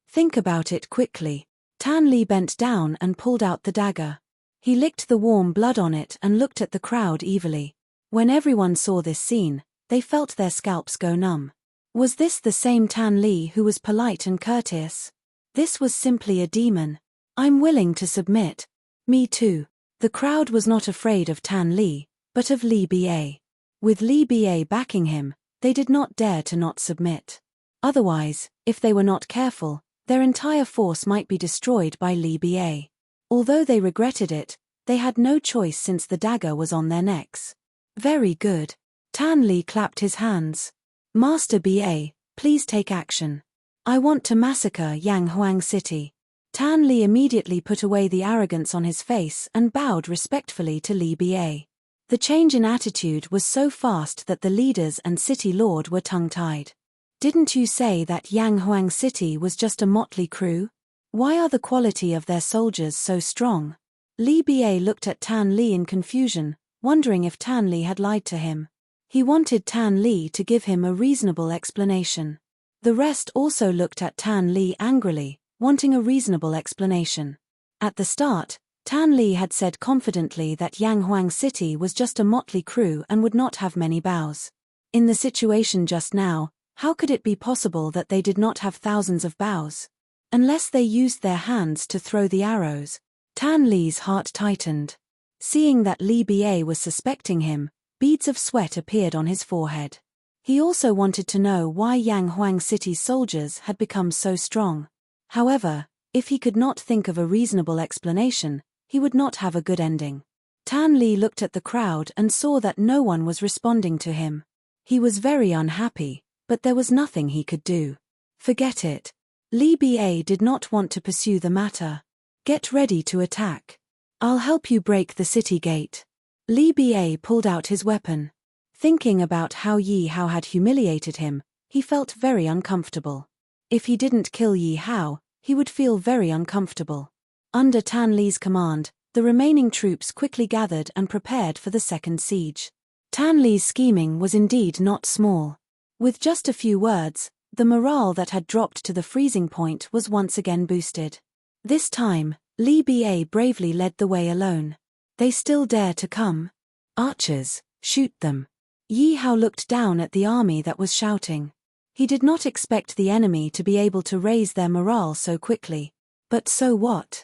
Think about it quickly. Tan Li bent down and pulled out the dagger. He licked the warm blood on it and looked at the crowd evilly. When everyone saw this scene, they felt their scalps go numb. Was this the same Tan Li who was polite and courteous? This was simply a demon. I'm willing to submit. Me too. The crowd was not afraid of Tan Li, but of Li Ba. With Li Ba backing him, they did not dare to not submit. Otherwise, if they were not careful, their entire force might be destroyed by Li Ba. Although they regretted it, they had no choice since the dagger was on their necks. Very good. Tan Li clapped his hands. Master Ba, please take action. I want to massacre Yang Huang City. Tan Li immediately put away the arrogance on his face and bowed respectfully to Li Ba. The change in attitude was so fast that the leaders and city lord were tongue-tied. Didn't you say that Yang Huang City was just a motley crew? Why are the quality of their soldiers so strong? Li Ba looked at Tan Li in confusion, wondering if Tan Li had lied to him. He wanted Tan Li to give him a reasonable explanation. The rest also looked at Tan Li angrily, wanting a reasonable explanation. At the start, Tan Li had said confidently that Yang Huang City was just a motley crew and would not have many bows. In the situation just now, how could it be possible that they did not have thousands of bows? Unless they used their hands to throw the arrows. Tan Li's heart tightened. Seeing that Li Ba was suspecting him, beads of sweat appeared on his forehead. He also wanted to know why Yang Huang City's soldiers had become so strong. However, if he could not think of a reasonable explanation, he would not have a good ending. Tan Li looked at the crowd and saw that no one was responding to him. He was very unhappy, but there was nothing he could do. Forget it. Li Ba did not want to pursue the matter. Get ready to attack. I'll help you break the city gate. Li Ba pulled out his weapon. Thinking about how Yi Hao had humiliated him, he felt very uncomfortable. If he didn't kill Yi Hao, he would feel very uncomfortable. Under Tan Li's command, the remaining troops quickly gathered and prepared for the second siege. Tan Li's scheming was indeed not small. With just a few words, the morale that had dropped to the freezing point was once again boosted. This time, Li Ba bravely led the way alone. They still dare to come? Archers, shoot them. Yi Hao looked down at the army that was shouting. He did not expect the enemy to be able to raise their morale so quickly. But so what?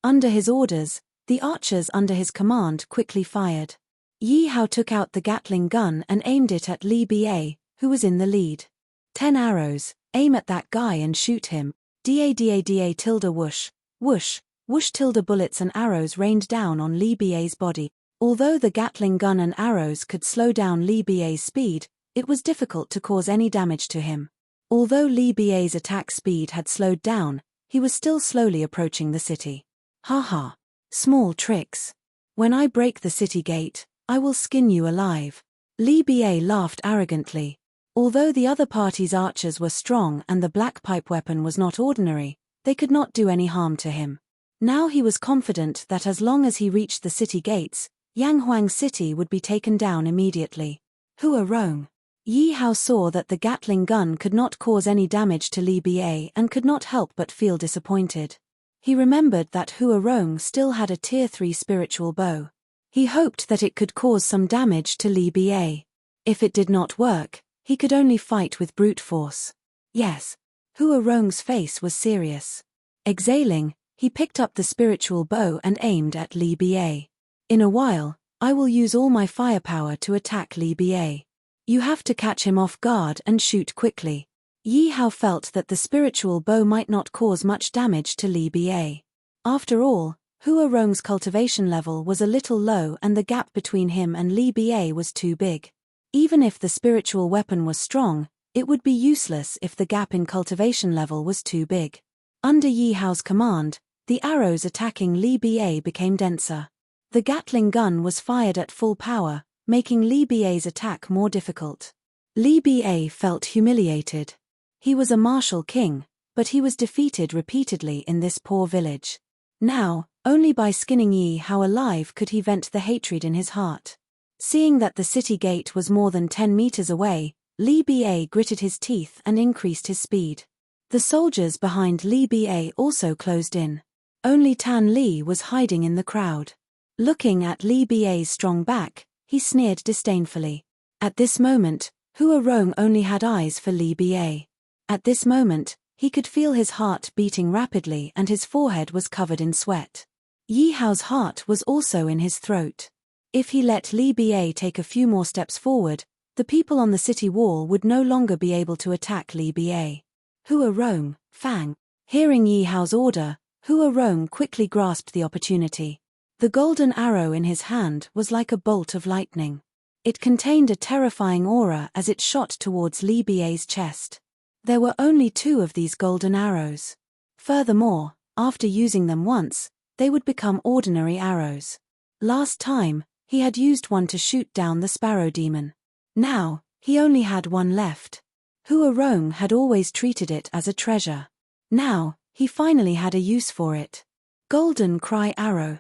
Under his orders, the archers under his command quickly fired. Yi Hao took out the Gatling gun and aimed it at Li Ba, who was in the lead. 10 arrows, aim at that guy and shoot him. Da tilde whoosh, whoosh, whoosh tilde bullets and arrows rained down on Li Ba's body. Although the Gatling gun and arrows could slow down Li Ba's speed, it was difficult to cause any damage to him. Although Li Ba's attack speed had slowed down, he was still slowly approaching the city. Haha. Small tricks. When I break the city gate, I will skin you alive. Li Ba laughed arrogantly. Although the other party's archers were strong and the black pipe weapon was not ordinary, they could not do any harm to him. Now he was confident that as long as he reached the city gates, Yang Huang City would be taken down immediately. Hua Rong. Yi Hao saw that the Gatling gun could not cause any damage to Li Ba and could not help but feel disappointed. He remembered that Hua Rong still had a Tier 3 spiritual bow. He hoped that it could cause some damage to Li Ba. If it did not work, he could only fight with brute force. Yes. Hua Rong's face was serious. Exhaling, he picked up the spiritual bow and aimed at Li Ba. In a while, I will use all my firepower to attack Li Ba. You have to catch him off guard and shoot quickly. Yi Hao felt that the spiritual bow might not cause much damage to Li Ba. After all, Hua Rong's cultivation level was a little low and the gap between him and Li Ba was too big. Even if the spiritual weapon was strong, it would be useless if the gap in cultivation level was too big. Under Yi Hao's command, the arrows attacking Li Ba became denser. The Gatling gun was fired at full power, making Li Ba's attack more difficult. Li Ba felt humiliated. He was a martial king, but he was defeated repeatedly in this poor village. Now, only by skinning Yi Hao alive could he vent the hatred in his heart. Seeing that the city gate was more than 10 meters away, Li Ba gritted his teeth and increased his speed. The soldiers behind Li Ba also closed in. Only Tan Li was hiding in the crowd. Looking at Li Ba's strong back, he sneered disdainfully. At this moment, Hua Rong only had eyes for Li Ba. At this moment, he could feel his heart beating rapidly and his forehead was covered in sweat. Yi Hao's heart was also in his throat. If he let Li Ba take a few more steps forward, the people on the city wall would no longer be able to attack Li Ba. Hua Rong, Fang. Hearing Yi Hao's order, Hua Rong quickly grasped the opportunity. The golden arrow in his hand was like a bolt of lightning. It contained a terrifying aura as it shot towards Li Ba's chest. There were only 2 of these golden arrows. Furthermore, after using them once, they would become ordinary arrows. Last time, he had used one to shoot down the sparrow demon. Now, he only had one left. Hua Rong had always treated it as a treasure. Now, he finally had a use for it. Golden Cry Arrow.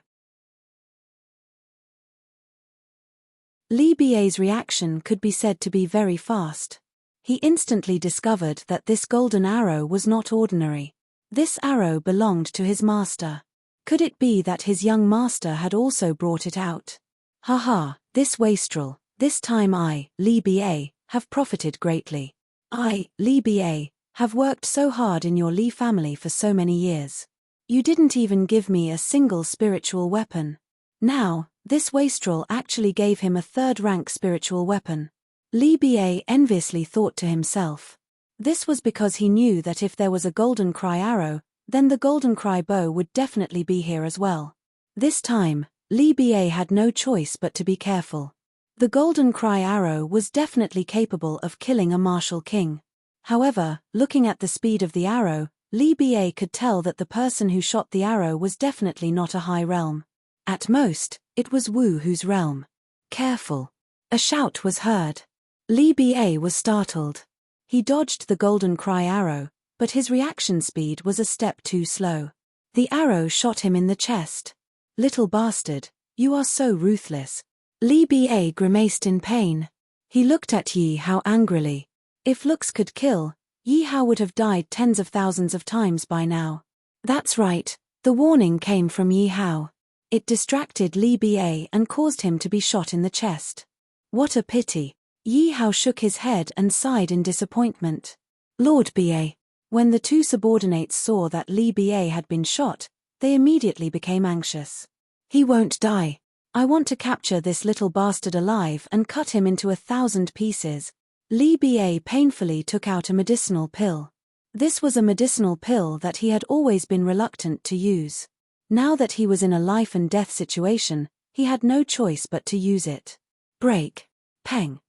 Li Ba's reaction could be said to be very fast. He instantly discovered that this golden arrow was not ordinary. This arrow belonged to his master. Could it be that his young master had also brought it out? Haha, this wastrel, this time I, Li Ba, have profited greatly. I, Li Ba, have worked so hard in your Li family for so many years. You didn't even give me a single spiritual weapon. Now, this wastrel actually gave him a 3rd-rank spiritual weapon. Li Ba enviously thought to himself. This was because he knew that if there was a golden cry arrow, then the golden cry bow would definitely be here as well. This time, Li Ba had no choice but to be careful. The golden cry arrow was definitely capable of killing a martial king. However, looking at the speed of the arrow, Li Ba could tell that the person who shot the arrow was definitely not a high realm. At most, it was Wu Hu's realm. Careful! A shout was heard. Li Ba was startled. He dodged the golden cry arrow, but his reaction speed was a step too slow. The arrow shot him in the chest. Little bastard, you are so ruthless. Li Ba grimaced in pain. He looked at Yi Hao angrily. If looks could kill, Yi Hao would have died tens of thousands of times by now. That's right, the warning came from Yi Hao. It distracted Li Ba and caused him to be shot in the chest. What a pity. Yi Hao shook his head and sighed in disappointment. Lord Ba. When the 2 subordinates saw that Li Ba had been shot, they immediately became anxious. He won't die. I want to capture this little bastard alive and cut him into 1,000 pieces. Li Ba painfully took out a medicinal pill. This was a medicinal pill that he had always been reluctant to use. Now that he was in a life and death situation, he had no choice but to use it. Break. Peng.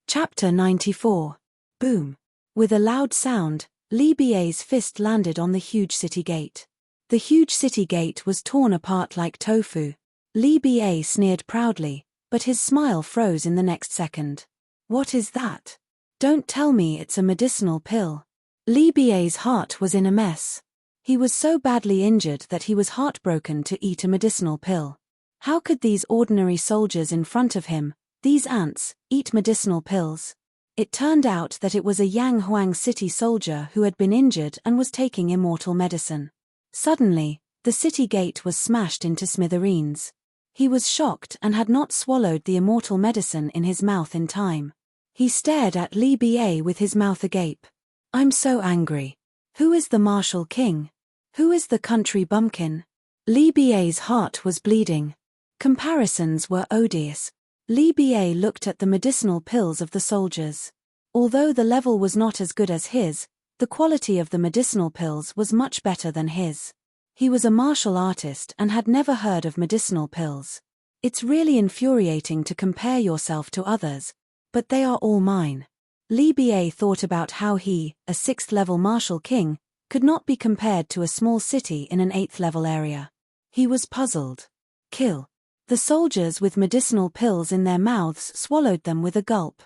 Chapter 94. Boom. With a loud sound, Li Ba's fist landed on the huge city gate. The huge city gate was torn apart like tofu. Li Ba sneered proudly, but his smile froze in the next second. What is that? Don't tell me it's a medicinal pill. Li Ba's heart was in a mess. He was so badly injured that he was heartbroken to eat a medicinal pill. How could these ordinary soldiers in front of him, these ants, eat medicinal pills? It turned out that it was a Yang Huang city soldier who had been injured and was taking immortal medicine. Suddenly, the city gate was smashed into smithereens. He was shocked and had not swallowed the immortal medicine in his mouth in time. He stared at Li Ba with his mouth agape. I'm so angry. Who is the martial king? Who is the country bumpkin? Li Ba's heart was bleeding. Comparisons were odious. Li Ba looked at the medicinal pills of the soldiers. Although the level was not as good as his, the quality of the medicinal pills was much better than his. He was a martial artist and had never heard of medicinal pills. It's really infuriating to compare yourself to others, but they are all mine. Li Bie thought about how he, a 6th-level martial king, could not be compared to a small city in an 8th-level area. He was puzzled. Kill. The soldiers with medicinal pills in their mouths swallowed them with a gulp.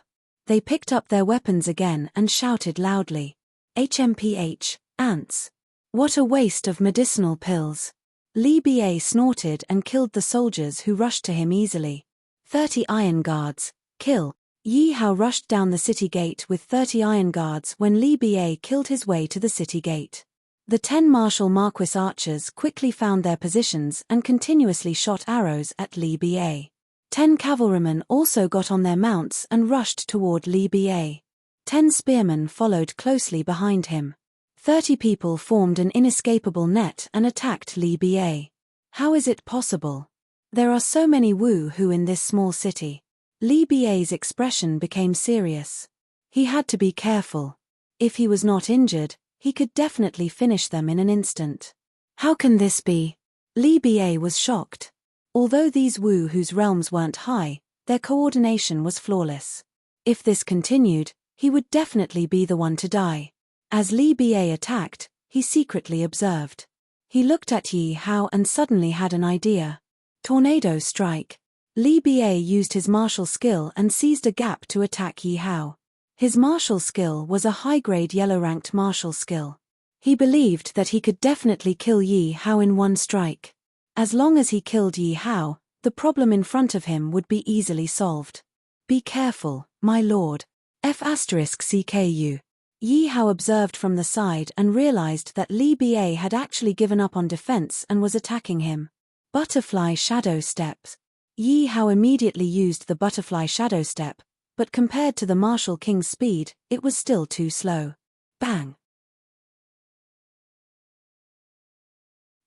They picked up their weapons again and shouted loudly. HMPH, ants. What a waste of medicinal pills. Li Bie snorted and killed the soldiers who rushed to him easily. 30 iron guards, kill. Yi Hao rushed down the city gate with 30 iron guards when Li Bie killed his way to the city gate. The 10 martial Marquis archers quickly found their positions and continuously shot arrows at Li Bie. 10 cavalrymen also got on their mounts and rushed toward Li Bie. 10 spearmen followed closely behind him. 30 people formed an inescapable net and attacked Li Bie. How is it possible? There are so many Wu Hu in this small city. Li Bie's expression became serious. He had to be careful. If he was not injured, he could definitely finish them in an instant. How can this be? Li Bie was shocked. Although these Wu whose realms weren't high, their coordination was flawless. If this continued, he would definitely be the one to die. As Li Bie attacked, he secretly observed. He looked at Yi Hao and suddenly had an idea. Tornado strike. Li Bie used his martial skill and seized a gap to attack Yi Hao. His martial skill was a high-grade yellow-ranked martial skill. He believed that he could definitely kill Yi Hao in one strike. As long as he killed Yi Hao, the problem in front of him would be easily solved. Be careful, my lord. F*CKU. Yi Hao observed from the side and realized that Li Bie had actually given up on defense and was attacking him. Butterfly shadow steps. Yi Hao immediately used the butterfly shadow step, but compared to the martial king's speed, it was still too slow. Bang!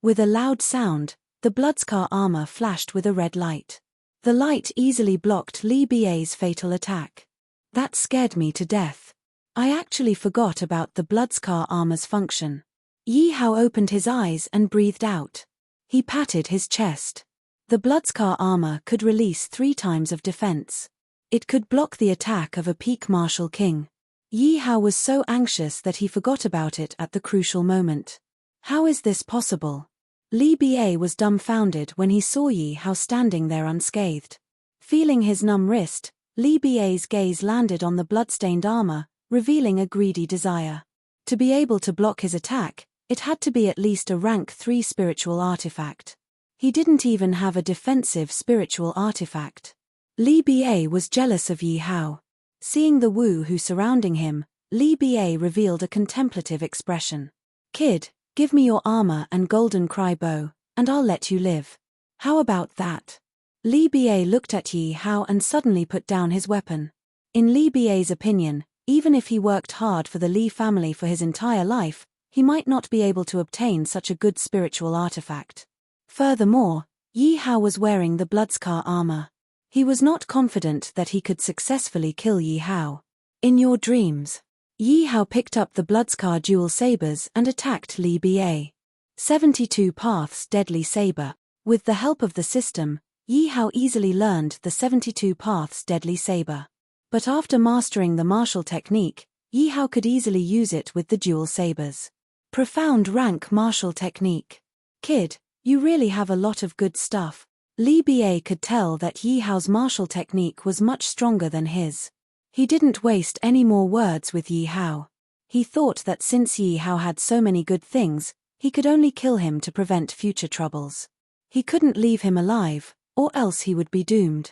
With a loud sound, the Bloodscar armor flashed with a red light. The light easily blocked Li Bie's fatal attack. That scared me to death. I actually forgot about the Bloodscar armor's function. Yi Hao opened his eyes and breathed out. He patted his chest. The Bloodscar armor could release 3 times of defense. It could block the attack of a peak martial king. Yi Hao was so anxious that he forgot about it at the crucial moment. How is this possible? Li Bie was dumbfounded when he saw Yi Hao standing there unscathed. Feeling his numb wrist, Li Bie's gaze landed on the bloodstained armor, revealing a greedy desire. To be able to block his attack, it had to be at least a rank 3 spiritual artifact. He didn't even have a defensive spiritual artifact. Li Bie was jealous of Yi Hao. Seeing the Wu Hu surrounding him, Li Bie revealed a contemplative expression. Kid, give me your armor and golden cry bow, and I'll let you live. How about that? Li Bie looked at Yi Hao and suddenly put down his weapon. In Li Bie's opinion, even if he worked hard for the Li family for his entire life, he might not be able to obtain such a good spiritual artifact. Furthermore, Yi Hao was wearing the Bloodscar armor. He was not confident that he could successfully kill Yi Hao. In your dreams. Yi Hao picked up the Bloodscar dual sabers and attacked Li Bie. 72 Paths Deadly Saber. With the help of the system, Yi Hao easily learned the 72 Paths Deadly Saber. But after mastering the martial technique, Yi Hao could easily use it with the dual sabers. Profound rank martial technique. Kid, you really have a lot of good stuff. Li Bie could tell that Yi Hao's martial technique was much stronger than his. He didn't waste any more words with Yi Hao. He thought that since Yi Hao had so many good things, he could only kill him to prevent future troubles. He couldn't leave him alive, or else he would be doomed.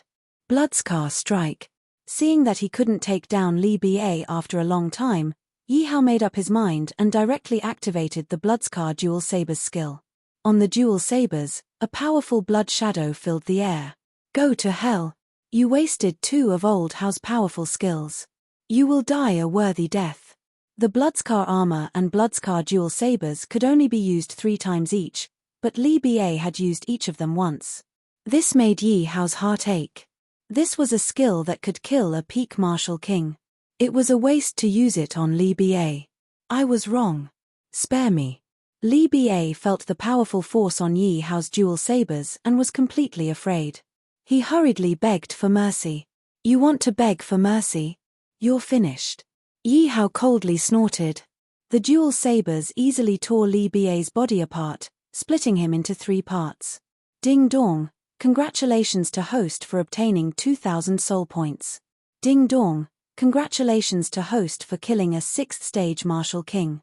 Bloodscar strike. Seeing that he couldn't take down Li Bie after a long time, Yi Hao made up his mind and directly activated the Bloodscar dual sabers skill. On the dual sabers, a powerful blood shadow filled the air. Go to hell. You wasted 2 of Old Hao's powerful skills. You will die a worthy death. The Bloodscar armor and Bloodscar dual sabers could only be used 3 times each, but Li Bie had used each of them once. This made Yi Hao's heart ache. This was a skill that could kill a peak martial king. It was a waste to use it on Li Bie. I was wrong. Spare me. Li Bie felt the powerful force on Yi Hao's dual sabers and was completely afraid. He hurriedly begged for mercy. You want to beg for mercy? You're finished. Yi Hao coldly snorted. The dual sabers easily tore Li Bai's body apart, splitting him into 3 parts. Ding dong, congratulations to host for obtaining 2,000 soul points. Ding dong, congratulations to host for killing a 6th stage martial king.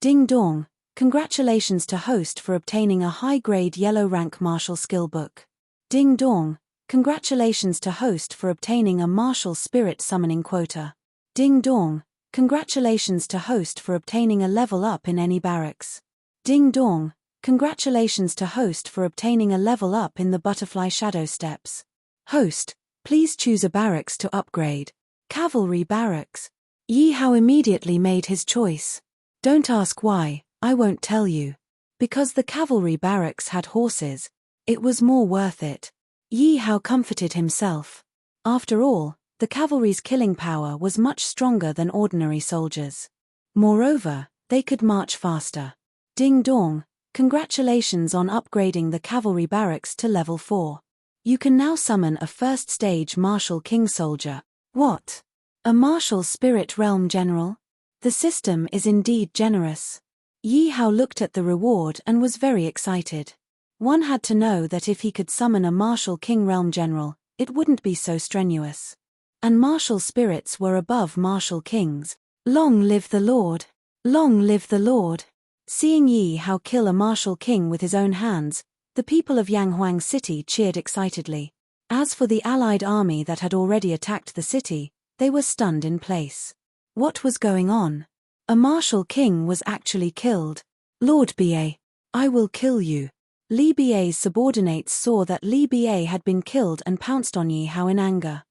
Ding dong, congratulations to host for obtaining a high-grade yellow rank martial skill book. Ding dong, congratulations to host for obtaining a martial spirit summoning quota. Ding dong, congratulations to host for obtaining a level up in any barracks. Ding dong, congratulations to host for obtaining a level up in the butterfly shadow steps. Host, please choose a barracks to upgrade. Cavalry barracks. Yi Hao immediately made his choice. Don't ask why, I won't tell you. Because the cavalry barracks had horses, it was more worth it. Yi Hao comforted himself. After all, the cavalry's killing power was much stronger than ordinary soldiers. Moreover, they could march faster. Ding dong, congratulations on upgrading the cavalry barracks to level 4. You can now summon a 1st stage martial king soldier. What? A martial spirit realm general? The system is indeed generous. Yi Hao looked at the reward and was very excited. One had to know that if he could summon a martial king realm general, it wouldn't be so strenuous. And martial spirits were above martial kings. Long live the Lord! Long live the Lord! Seeing Yi Hao kill a martial king with his own hands, the people of Yanghuang City cheered excitedly. As for the allied army that had already attacked the city, they were stunned in place. What was going on? A martial king was actually killed. Lord Bai, I will kill you. Li Bai's subordinates saw that Li Bai had been killed and pounced on Yi Hao in anger.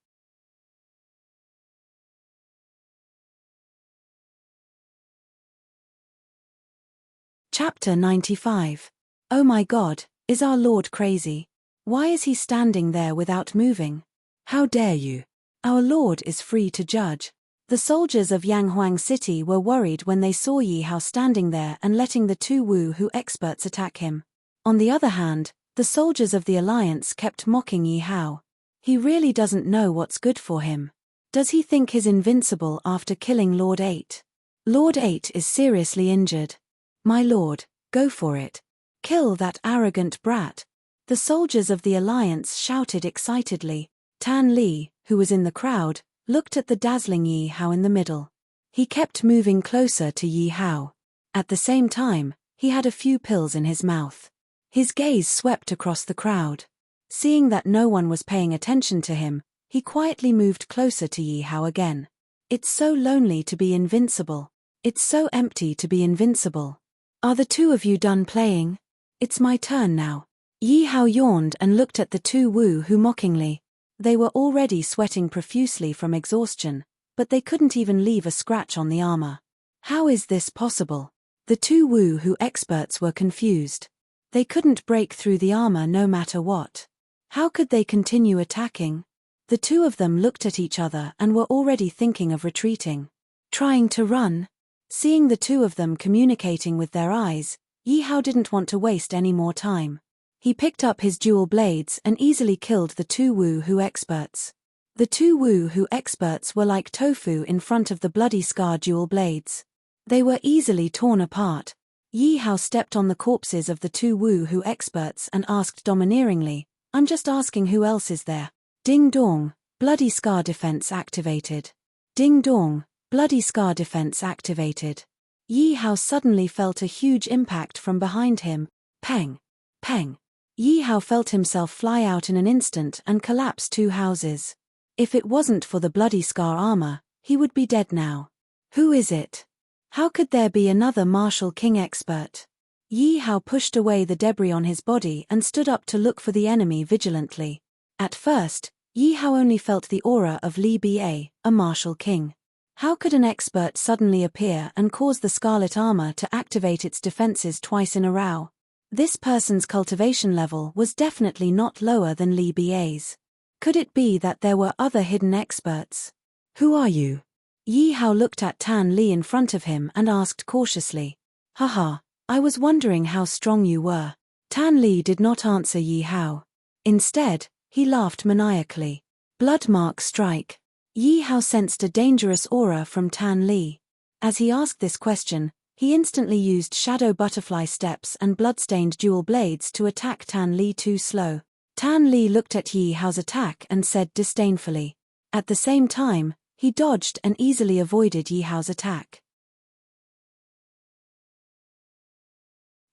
Chapter 95. Oh my God, is our Lord crazy? Why is he standing there without moving? How dare you? Our Lord is free to judge. The soldiers of Yanghuang City were worried when they saw Yi Hao standing there and letting the 2 Wu-Hu experts attack him. On the other hand, the soldiers of the Alliance kept mocking Yi Hao. He really doesn't know what's good for him. Does he think he's invincible after killing Lord 8? Lord 8 is seriously injured. My lord, go for it. Kill that arrogant brat. The soldiers of the Alliance shouted excitedly. Tan Li, who was in the crowd, looked at the dazzling Yi Hao in the middle. He kept moving closer to Yi Hao. At the same time, he had a few pills in his mouth. His gaze swept across the crowd. Seeing that no one was paying attention to him, he quietly moved closer to Yi Hao again. It's so lonely to be invincible. It's so empty to be invincible. Are the 2 of you done playing? It's my turn now. Yi Hao yawned and looked at the 2 Wu-Hu mockingly. They were already sweating profusely from exhaustion, but they couldn't even leave a scratch on the armor. How is this possible? The 2 Wu-Hu experts were confused. They couldn't break through the armor no matter what. How could they continue attacking? The 2 of them looked at each other and were already thinking of retreating. Trying to run? Seeing the 2 of them communicating with their eyes, Yi Hao didn't want to waste any more time. He picked up his dual blades and easily killed the 2 Wu-Hu experts. The 2 Wu-Hu experts were like tofu in front of the bloody scar dual blades. They were easily torn apart. Yi Hao stepped on the corpses of the 2 Wu-Hu experts and asked domineeringly, I'm just asking who else is there. Ding dong, bloody scar defense activated. Ding dong, bloody scar defense activated. Yi Hao suddenly felt a huge impact from behind him. Peng. Peng. Yi Hao felt himself fly out in an instant and collapse 2 houses. If it wasn't for the bloody scar armor, he would be dead now. Who is it? How could there be another martial king expert? Yi Hao pushed away the debris on his body and stood up to look for the enemy vigilantly. At first, Yi Hao only felt the aura of Li Bai, a martial king. How could an expert suddenly appear and cause the scarlet armor to activate its defenses twice in a row? This person's cultivation level was definitely not lower than Li Bai's. Could it be that there were other hidden experts? Who are you? Yi Hao looked at Tan Li in front of him and asked cautiously. Haha, I was wondering how strong you were. Tan Li did not answer Yi Hao. Instead, he laughed maniacally. Blood mark strike. Yi Hao sensed a dangerous aura from Tan Li. As he asked this question, he instantly used shadow butterfly steps and bloodstained dual blades to attack Tan Li too slow. Tan Li looked at Yi Hao's attack and said disdainfully. At the same time, he dodged and easily avoided Yi Hao's attack.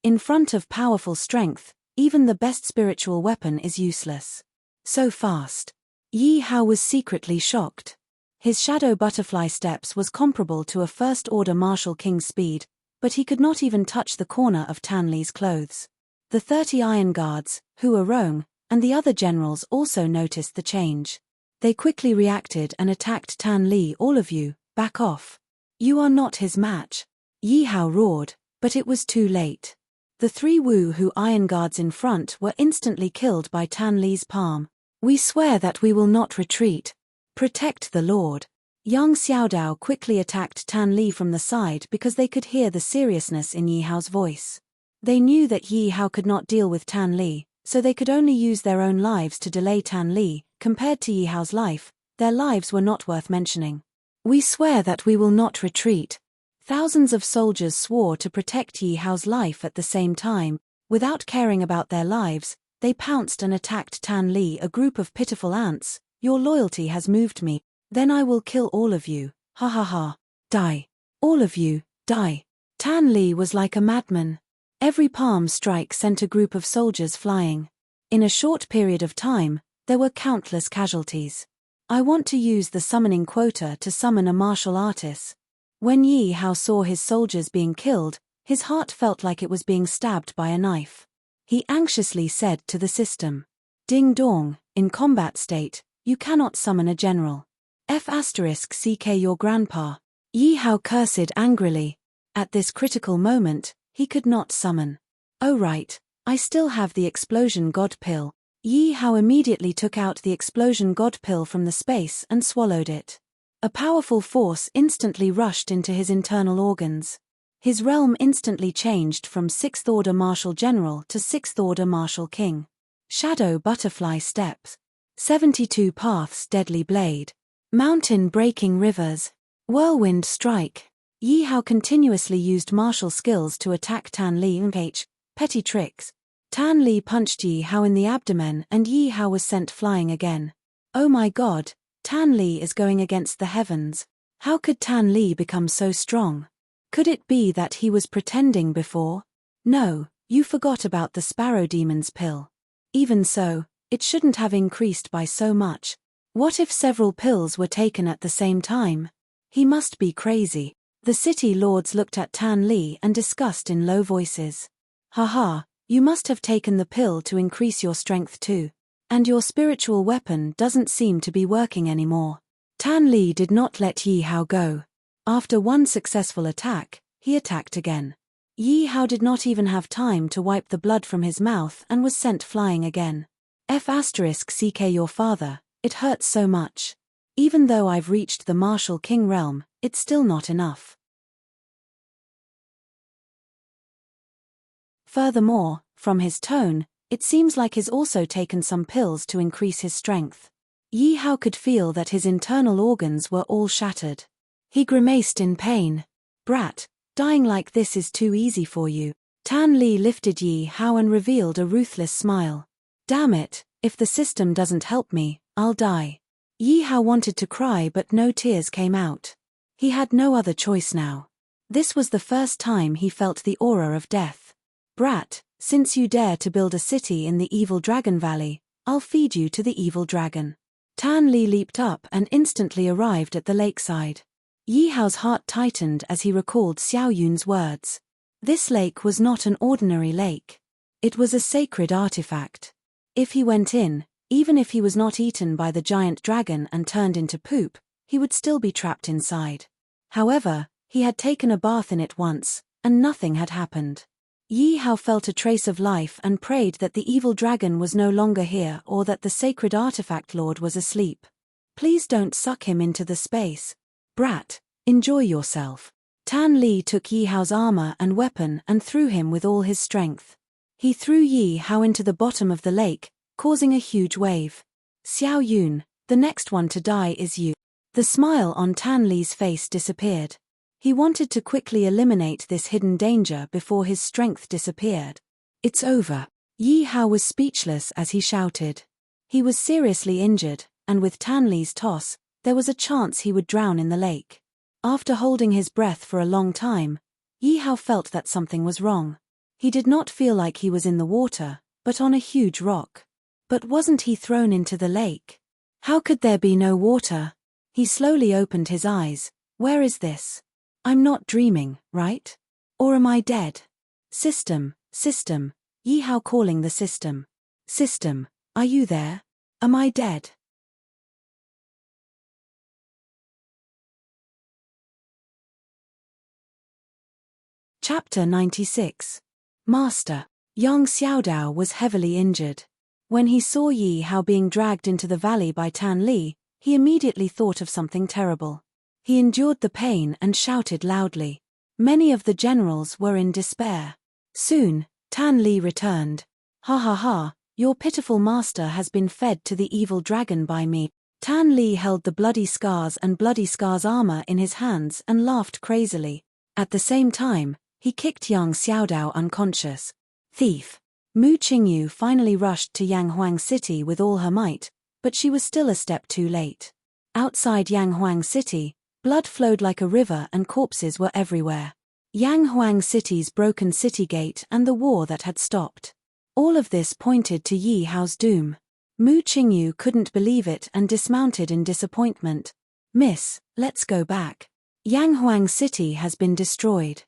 In front of powerful strength, even the best spiritual weapon is useless. So fast. Yi Hao was secretly shocked. His shadow butterfly steps was comparable to a first-order martial king's speed, but he could not even touch the corner of Tan Li's clothes. The 30 iron guards, who were Rong, and the other generals also noticed the change. They quickly reacted and attacked Tan Li. All of you, back off. You are not his match. Yi Hao roared, but it was too late. The 3 Wu-Hu iron guards in front were instantly killed by Tan Li's palm. We swear that we will not retreat. Protect the Lord. Yang Xiaodao quickly attacked Tan Li from the side because they could hear the seriousness in Yi Hao's voice. They knew that Yi Hao could not deal with Tan Li, so they could only use their own lives to delay Tan Li. Compared to Yi Hao's life, their lives were not worth mentioning. We swear that we will not retreat. Thousands of soldiers swore to protect Yi Hao's life at the same time. Without caring about their lives, they pounced and attacked Tan Li. A group of pitiful ants. Your loyalty has moved me. Then I will kill all of you. Ha ha ha. Die. All of you, die. Tan Li was like a madman. Every palm strike sent a group of soldiers flying. In a short period of time, there were countless casualties. I want to use the summoning quota to summon a martial artist. When Yi Hao saw his soldiers being killed, his heart felt like it was being stabbed by a knife. He anxiously said to the system. Ding dong, in combat state, you cannot summon a general. F***ck your grandpa. Yi Hao cursed angrily. At this critical moment, he could not summon. Oh right, I still have the explosion god pill. Yi Hao immediately took out the explosion god pill from the space and swallowed it. A powerful force instantly rushed into his internal organs. His realm instantly changed from 6th Order Martial General to 6th Order Martial King. Shadow Butterfly Steps. 72 Paths Deadly Blade. Mountain Breaking Rivers. Whirlwind Strike. Yi Hao continuously used martial skills to attack Tan Li. Petty tricks. Tan Li punched Yi Hao in the abdomen and Yi Hao was sent flying again. Oh my god, Tan Li is going against the heavens. How could Tan Li become so strong? Could it be that he was pretending before? No, you forgot about the Sparrow Demon's pill. Even so, it shouldn't have increased by so much. What if several pills were taken at the same time? He must be crazy. The city lords looked at Tan Li and discussed in low voices. Haha, you must have taken the pill to increase your strength too. And your spiritual weapon doesn't seem to be working anymore. Tan Li did not let Yi Hao go. After one successful attack, he attacked again. Yi Hao did not even have time to wipe the blood from his mouth and was sent flying again. F***ck your father, it hurts so much. Even though I've reached the Martial King realm, it's still not enough. Furthermore, from his tone, it seems like he's also taken some pills to increase his strength. Yi Hao could feel that his internal organs were all shattered. He grimaced in pain. Brat, dying like this is too easy for you. Tan Li lifted Yi Hao and revealed a ruthless smile. Damn it, if the system doesn't help me, I'll die. Yi Hao wanted to cry but no tears came out. He had no other choice now. This was the first time he felt the aura of death. Brat, since you dare to build a city in the Evil Dragon Valley, I'll feed you to the Evil Dragon. Tan Li leaped up and instantly arrived at the lakeside. Yi Hao's heart tightened as he recalled Xiao Yun's words. This lake was not an ordinary lake. It was a sacred artifact. If he went in, even if he was not eaten by the giant dragon and turned into poop, he would still be trapped inside. However, he had taken a bath in it once, and nothing had happened. Yi Hao felt a trace of life and prayed that the evil dragon was no longer here or that the sacred artifact lord was asleep. Please don't suck him into the space. Brat, enjoy yourself. Tan Li took Yi Hao's armor and weapon and threw him with all his strength. He threw Yi Hao into the bottom of the lake, causing a huge wave. Xiao Yun, the next one to die is you. The smile on Tan Li's face disappeared. He wanted to quickly eliminate this hidden danger before his strength disappeared. It's over. Yi Hao was speechless as he shouted. He was seriously injured, and with Tan Li's toss, there was a chance he would drown in the lake. After holding his breath for a long time, Yi Hao felt that something was wrong. He did not feel like he was in the water, but on a huge rock. But wasn't he thrown into the lake? How could there be no water? He slowly opened his eyes. Where is this? I'm not dreaming, right? Or am I dead? System, Yi Hao calling the system. System, are you there? Am I dead? Chapter 96. Master. Yang Xiaodao was heavily injured. When he saw Yi Hao being dragged into the valley by Tan Li, he immediately thought of something terrible. He endured the pain and shouted loudly. Many of the generals were in despair. Soon, Tan Li returned. Ha ha ha, your pitiful master has been fed to the evil dragon by me. Tan Li held the Bloody Scars and Bloody Scars armor in his hands and laughed crazily. At the same time, he kicked Yang Xiaodao unconscious. Thief! Mu Qingyu finally rushed to Yanghuang City with all her might, but she was still a step too late. Outside Yanghuang City, blood flowed like a river and corpses were everywhere. Yanghuang City's broken city gate and the war that had stopped. All of this pointed to Yi Hao's doom. Mu Qingyu couldn't believe it and dismounted in disappointment. Miss, let's go back. Yanghuang City has been destroyed.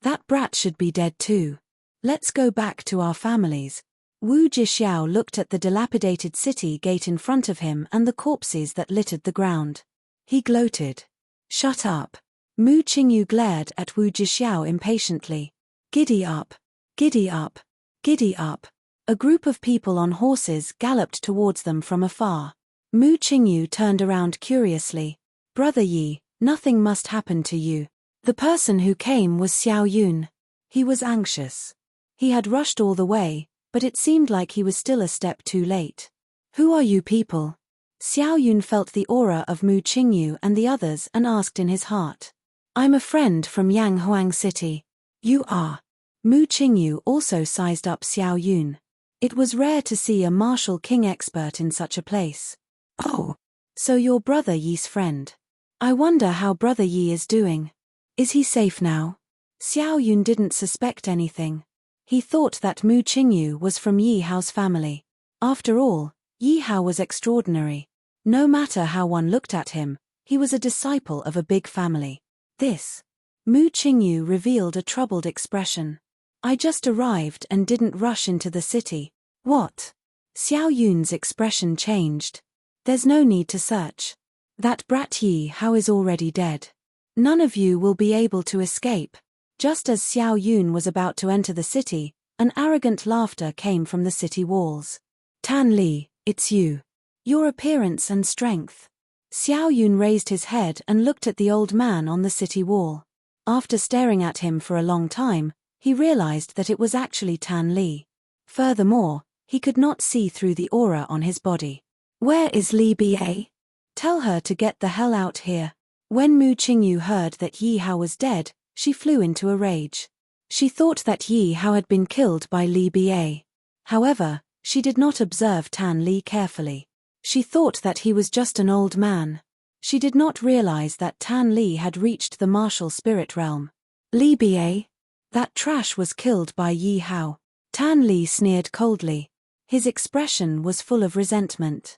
That brat should be dead too. Let's go back to our families. Wu Jixiao looked at the dilapidated city gate in front of him and the corpses that littered the ground. He gloated. Shut up. Mu Qingyu glared at Wu Jixiao impatiently. Giddy up. Giddy up. Giddy up. A group of people on horses galloped towards them from afar. Mu Qingyu turned around curiously. Brother Yi, nothing must happen to you. The person who came was Xiao Yun. He was anxious. He had rushed all the way, but it seemed like he was still a step too late. Who are you people? Xiao Yun felt the aura of Mu Qingyu and the others and asked in his heart. I'm a friend from Yanghuang City. You are. Mu Qingyu also sized up Xiao Yun. It was rare to see a martial king expert in such a place. Oh. So you're Brother Yi's friend. I wonder how Brother Yi is doing. Is he safe now? Xiao Yun didn't suspect anything. He thought that Mu Qingyu was from Yi Hao's family. After all, Yi Hao was extraordinary. No matter how one looked at him, he was a disciple of a big family. This. Mu Qingyu revealed a troubled expression. I just arrived and didn't rush into the city. What? Xiao Yun's expression changed. There's no need to search. That brat Yi Hao is already dead. None of you will be able to escape. Just as Xiao Yun was about to enter the city, an arrogant laughter came from the city walls. Tan Li, it's you. Your appearance and strength. Xiao Yun raised his head and looked at the old man on the city wall. After staring at him for a long time, he realized that it was actually Tan Li. Furthermore, he could not see through the aura on his body. Where is Li Ba? Tell her to get the hell out here. When Mu Qingyu heard that Yi Hao was dead, she flew into a rage. She thought that Yi Hao had been killed by Li Ba. However, she did not observe Tan Li carefully. She thought that he was just an old man. She did not realize that Tan Li had reached the martial spirit realm. Li Ba? That trash was killed by Yi Hao. Tan Li sneered coldly. His expression was full of resentment.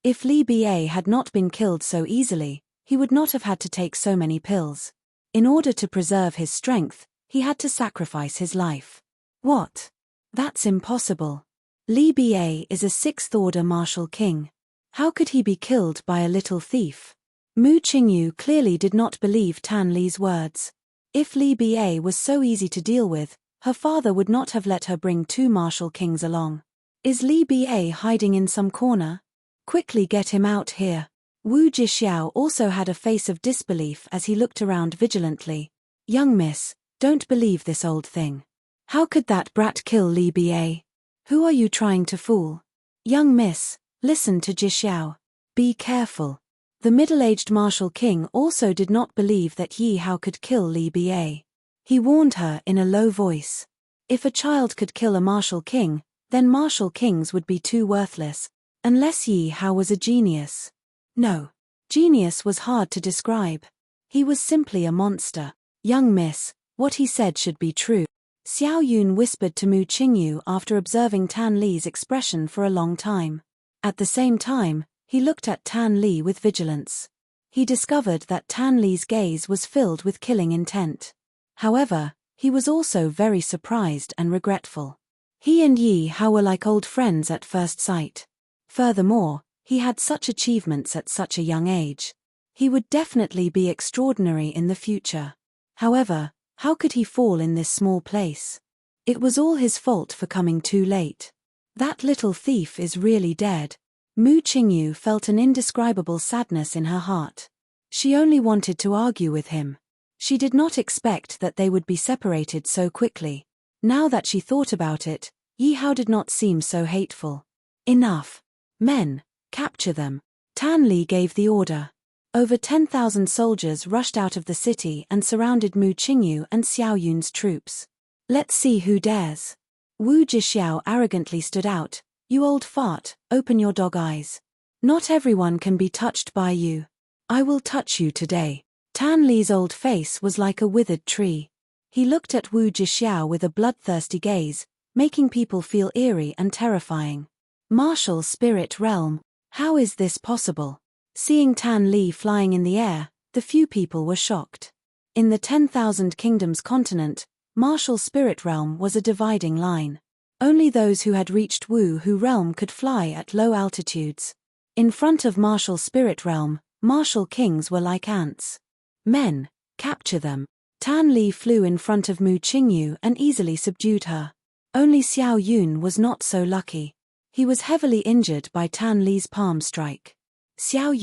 If Li Ba had not been killed so easily, he would not have had to take so many pills. In order to preserve his strength, he had to sacrifice his life. What? That's impossible. Li Ba is a sixth-order martial king. How could he be killed by a little thief? Mu Qingyu clearly did not believe Tan Li's words. If Li Ba was so easy to deal with, her father would not have let her bring two martial kings along. Is Li Ba hiding in some corner? Quickly get him out here. Wu Jixiao also had a face of disbelief as he looked around vigilantly. Young miss, Don't believe this old thing. How could that brat kill Li Ba? Who are you trying to fool? Young miss, listen to Jixiao. Be careful. The middle-aged martial king also did not believe that Yi Hao could kill Li Ba. He warned her in a low voice. If a child could kill a martial king, then martial kings would be too worthless, unless Yi Hao was a genius. No. Genius was hard to describe. He was simply a monster. Young miss, what he said should be true. Xiao Yun whispered to Mu Qingyu after observing Tan Li's expression for a long time. At the same time, he looked at Tan Li with vigilance. He discovered that Tan Li's gaze was filled with killing intent. However, he was also very surprised and regretful. He and Yi Hao were like old friends at first sight. Furthermore, he had such achievements at such a young age. He would definitely be extraordinary in the future. However, how could he fall in this small place? It was all his fault for coming too late. That little thief is really dead. Mu Qingyu felt an indescribable sadness in her heart. She only wanted to argue with him. She did not expect that they would be separated so quickly. Now that she thought about it, Yi Hao did not seem so hateful. Enough. Men, capture them. Tan Li gave the order. Over 10,000 soldiers rushed out of the city and surrounded Mu Qingyu and Xiao Yun's troops. Let's see who dares. Wu Jixiao arrogantly stood out. You old fart, open your dog eyes. Not everyone can be touched by you. I will touch you today. Tan Li's old face was like a withered tree. He looked at Wu Jixiao with a bloodthirsty gaze, making people feel eerie and terrifying. Martial spirit realm. How is this possible? Seeing Tan Li flying in the air, the few people were shocked. In the 10,000 Kingdoms continent, martial spirit realm was a dividing line. Only those who had reached Wu Hu realm could fly at low altitudes. In front of martial spirit realm, martial kings were like ants. Men, capture them. Tan Li flew in front of Mu Qingyu and easily subdued her. Only Xiao Yun was not so lucky. He was heavily injured by Tan Li's palm strike. Xiao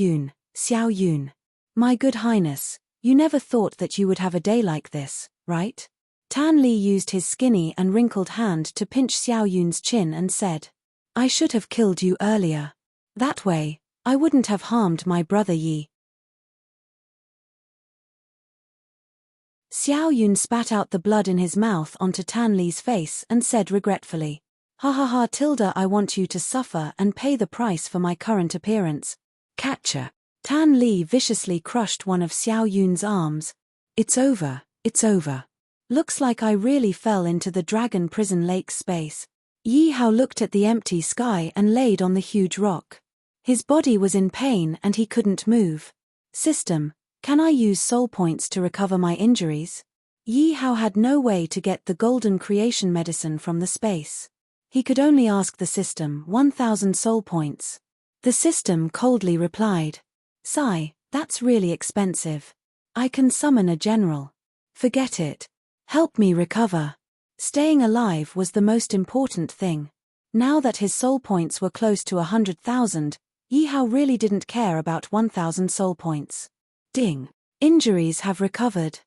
Yun. My good highness, you never thought that you would have a day like this, right? Tan Li used his skinny and wrinkled hand to pinch Xiao Yun's chin and said, I should have killed you earlier. That way, I wouldn't have harmed my brother Yi. Xiao Yun spat out the blood in his mouth onto Tan Li's face and said regretfully, Ha ha ha tilde, I want you to suffer and pay the price for my current appearance. Catcher. Tan Li viciously crushed one of Xiao Yun's arms. It's over. Looks like I really fell into the dragon prison lake space. Yi Hao looked at the empty sky and laid on the huge rock. His body was in pain and he couldn't move. System, can I use soul points to recover my injuries? Yi Hao had no way to get the golden creation medicine from the space. He could only ask the system 1,000 soul points. The system coldly replied, Sigh, that's really expensive. I can summon a general. Forget it. Help me recover. Staying alive was the most important thing. Now that his soul points were close to 100,000, Yi Hao really didn't care about 1,000 soul points. Ding. Injuries have recovered.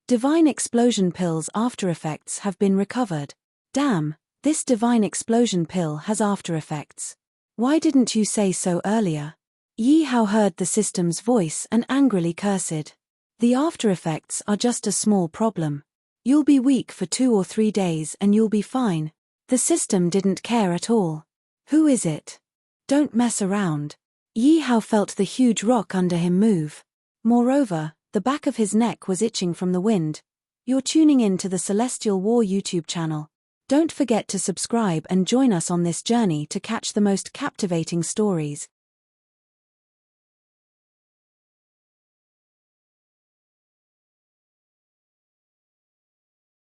Divine explosion pills after effects have been recovered. Damn, this divine explosion pill has after effects. Why didn't you say so earlier? Yi Hao heard the system's voice and angrily cursed. The after effects are just a small problem. You'll be weak for 2 or 3 days and you'll be fine. The system didn't care at all. Who is it? Don't mess around. Yi Hao felt the huge rock under him move. Moreover, the back of his neck was itching from the wind. You're tuning in to the Celestial War YouTube channel. Don't forget to subscribe and join us on this journey to catch the most captivating stories.